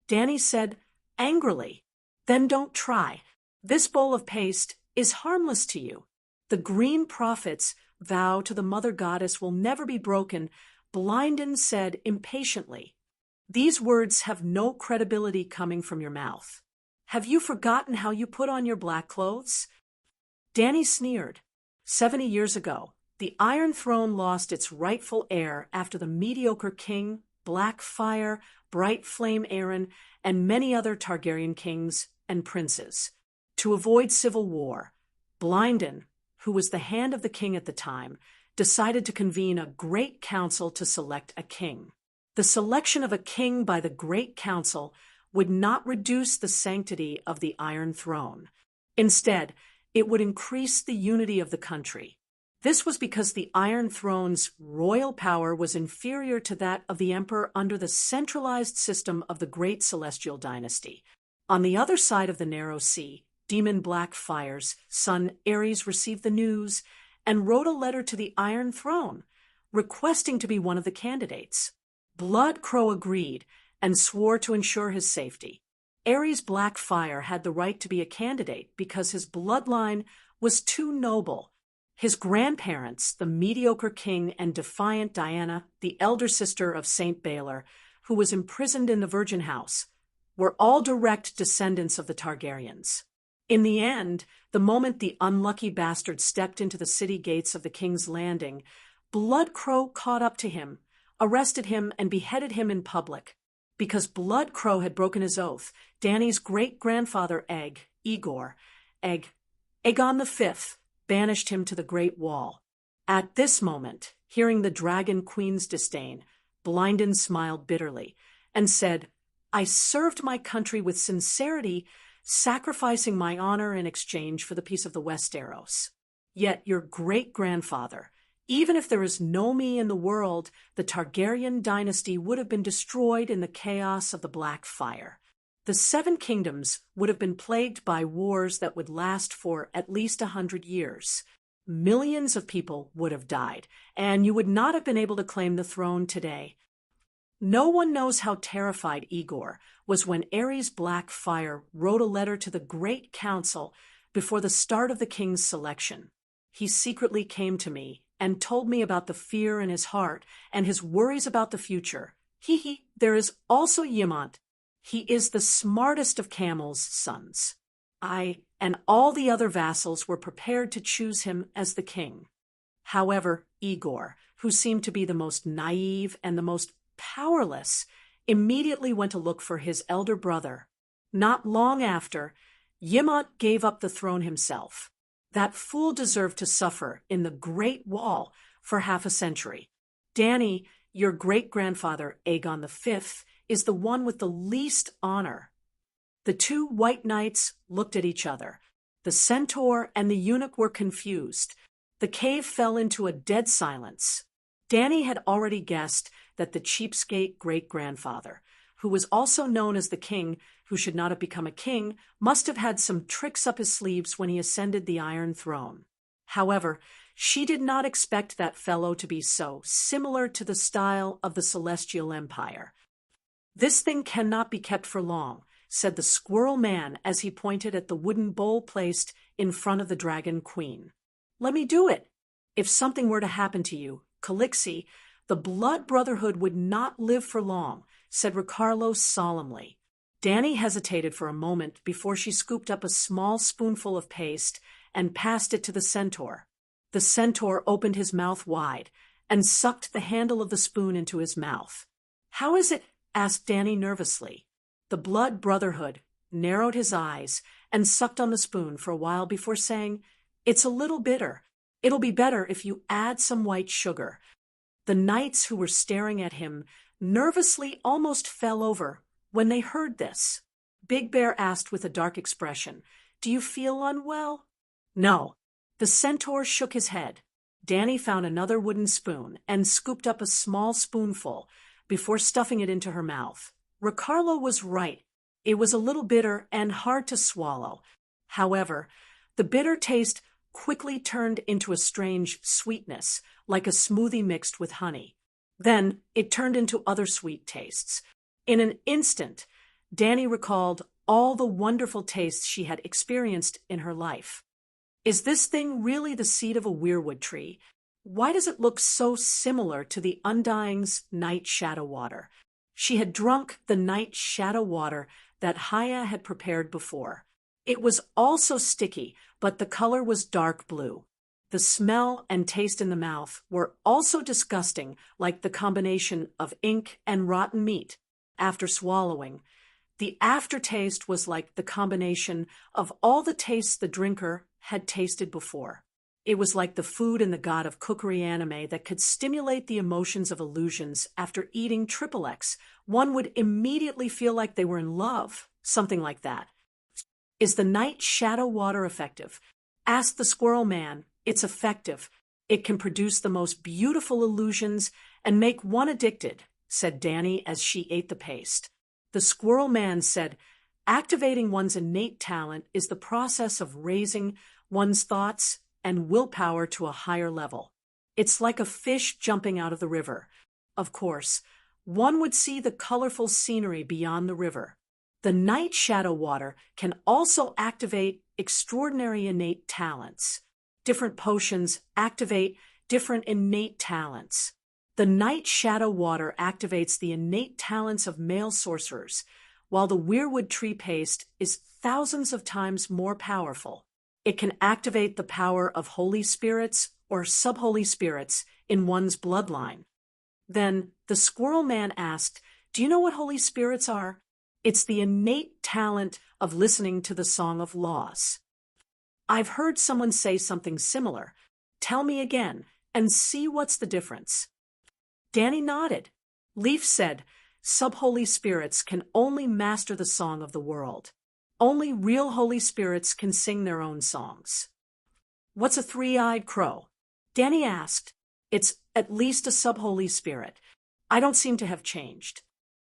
Danny said, angrily. Then don't try. This bowl of paste is harmless to you. The green prophet's vow to the mother goddess will never be broken, Blinden said impatiently. These words have no credibility coming from your mouth. Have you forgotten how you put on your black clothes? Danny sneered. 70 years ago, the Iron Throne lost its rightful heir after the mediocre king, Black Fire, Bright Flame Aaron, and many other Targaryen kings and princes. To avoid civil war, Blinden, who was the hand of the king at the time, decided to convene a great council to select a king. The selection of a king by the Great Council would not reduce the sanctity of the Iron Throne. Instead, it would increase the unity of the country. This was because the Iron Throne's royal power was inferior to that of the emperor under the centralized system of the Great Celestial Dynasty. On the other side of the narrow sea, Demon Black Fire's son Ares received the news and wrote a letter to the Iron Throne, requesting to be one of the candidates. Blood Crow agreed and swore to ensure his safety. Ares Black Fire had the right to be a candidate because his bloodline was too noble. His grandparents, the mediocre king and defiant Diana, the elder sister of Saint Baelor, who was imprisoned in the Virgin House, were all direct descendants of the Targaryens. In the end, the moment the unlucky bastard stepped into the city gates of the King's Landing, Blood Crow caught up to him, arrested him, and beheaded him in public. Because Blood Crow had broken his oath, Danny's great-grandfather Aegon V, banished him to the Great Wall. At this moment, hearing the Dragon Queen's disdain, Blinden smiled bitterly and said, "I served my country with sincerity, sacrificing my honor in exchange for the peace of the Westeros. Yet your great-grandfather, even if there is no me in the world, the Targaryen dynasty would have been destroyed in the chaos of the Black Fire. The Seven Kingdoms would have been plagued by wars that would last for at least 100 years. Millions of people would have died, and you would not have been able to claim the throne today." No one knows how terrified Igor was when Ares Blackfire wrote a letter to the Great Council before the start of the king's selection. He secretly came to me and told me about the fear in his heart and his worries about the future. There is also Ymont. He is the smartest of Camel's sons. I and all the other vassals were prepared to choose him as the king. However, Igor, who seemed to be the most naive and the most powerless, immediately went to look for his elder brother. Not long after, Ymont gave up the throne himself. That fool deserved to suffer in the Great Wall for half a century. Danny, your great-grandfather Aegon V, is the one with the least honor. The two white knights looked at each other. The centaur and the eunuch were confused. The cave fell into a dead silence. Danny had already guessed that the cheapskate great-grandfather, who was also known as the king who should not have become a king, must have had some tricks up his sleeves when he ascended the Iron Throne. However, she did not expect that fellow to be so similar to the style of the Celestial Empire. "This thing cannot be kept for long," said the Squirrel Man as he pointed at the wooden bowl placed in front of the Dragon Queen. "Let me do it. If something were to happen to you, Calixi, the Blood Brotherhood would not live for long," said Ricardo solemnly. Danny hesitated for a moment before she scooped up a small spoonful of paste and passed it to the centaur. The centaur opened his mouth wide and sucked the handle of the spoon into his mouth. "How is it?" asked Danny nervously. The Blood Brotherhood narrowed his eyes and sucked on the spoon for a while before saying, "It's a little bitter. It'll be better if you add some white sugar." The knights who were staring at him nervously almost fell over when they heard this. Big Bear asked with a dark expression, "Do you feel unwell?" "No." The centaur shook his head. Danny found another wooden spoon and scooped up a small spoonful before stuffing it into her mouth. Ricardo was right. It was a little bitter and hard to swallow. However, the bitter taste quickly turned into a strange sweetness, like a smoothie mixed with honey. Then it turned into other sweet tastes. In an instant, Danny recalled all the wonderful tastes she had experienced in her life. "Is this thing really the seed of a weirwood tree? Why does it look so similar to the Undying's night shadow water?" She had drunk the night shadow water that Haya had prepared before. It was also sticky, but the color was dark blue. The smell and taste in the mouth were also disgusting, like the combination of ink and rotten meat. After swallowing, the aftertaste was like the combination of all the tastes the drinker had tasted before. It was like the food in the God of Cookery anime that could stimulate the emotions of illusions after eating XXX. One would immediately feel like they were in love, something like that. "Is the night shadow water effective?" asked the Squirrel Man. "It's effective. It can produce the most beautiful illusions and make one addicted," said Danny as she ate the paste. The Squirrel Man said, "Activating one's innate talent is the process of raising one's thoughts and willpower to a higher level. It's like a fish jumping out of the river. Of course, one would see the colorful scenery beyond the river. The night shadow water can also activate extraordinary innate talents. Different potions activate different innate talents. The night shadow water activates the innate talents of male sorcerers, while the weirwood tree paste is thousands of times more powerful. It can activate the power of holy spirits or sub-holy spirits in one's bloodline. Then the squirrel man asked, "Do you know what holy spirits are?" "It's the innate talent of listening to the song of laws." "I've heard someone say something similar. Tell me again, and see what's the difference." Danny nodded. Leaf said, "Sub-holy spirits can only master the song of the world. Only real holy spirits can sing their own songs." "What's a three-eyed crow?" Danny asked. "It's at least a sub-holy spirit. I don't seem to have changed."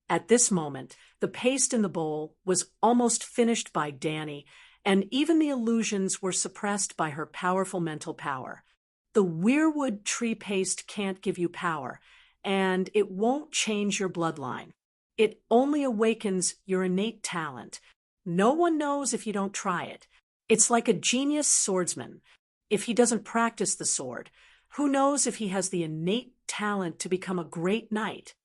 At this moment, the paste in the bowl was almost finished by Danny, and even the illusions were suppressed by her powerful mental power. The weirwood tree paste can't give you power, and it won't change your bloodline. It only awakens your innate talent. No one knows if you don't try it. It's like a genius swordsman. If he doesn't practice the sword, who knows if he has the innate talent to become a great knight?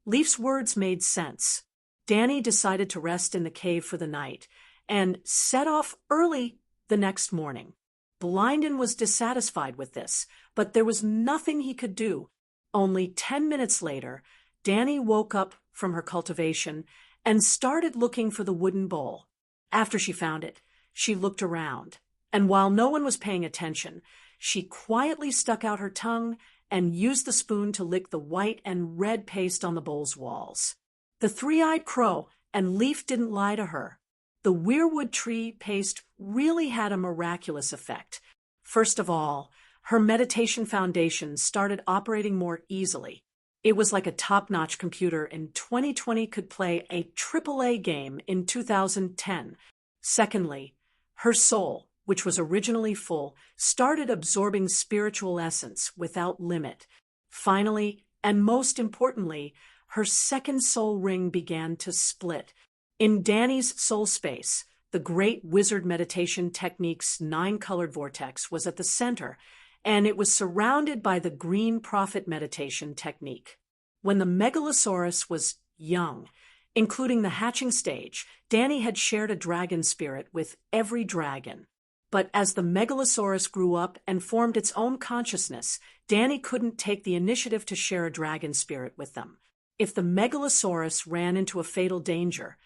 Leaf's words made sense. Danny decided to rest in the cave for the night and set off early the next morning. Blindon was dissatisfied with this, but there was nothing he could do. Only 10 minutes later, Danny woke up from her cultivation and started looking for the wooden bowl. After she found it, she looked around, and while no one was paying attention, she quietly stuck out her tongue and used the spoon to lick the white and red paste on the bowl's walls. The three-eyed crow and Leaf didn't lie to her. The weirwood tree paste really had a miraculous effect. First of all, her meditation foundation started operating more easily. It was like a top-notch computer in 2020 could play a AAA game in 2010. Secondly, her soul, which was originally full, started absorbing spiritual essence without limit. Finally, and most importantly, her second soul ring began to split. In Danny's soul space, the great wizard meditation technique's 9-colored vortex was at the center, and it was surrounded by the green prophet meditation technique. When the Megalosaurus was young, including the hatching stage, Danny had shared a dragon spirit with every dragon. But as the Megalosaurus grew up and formed its own consciousness, Danny couldn't take the initiative to share a dragon spirit with them. If the Megalosaurus ran into a fatal danger,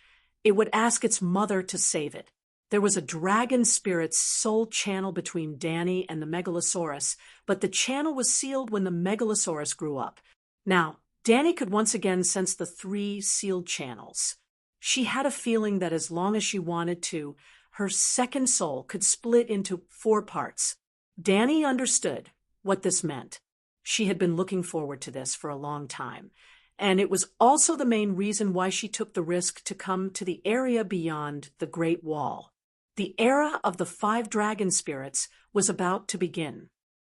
it would ask its mother to save it. There was a dragon spirit's soul channel between Danny and the Megalosaurus, but the channel was sealed when the Megalosaurus grew up. Now, Danny could once again sense the 3 sealed channels. She had a feeling that as long as she wanted to, her second soul could split into 4 parts. Danny understood what this meant. She had been looking forward to this for a long time, and it was also the main reason why she took the risk to come to the area beyond the Great Wall. The era of the 5 dragon spirits was about to begin.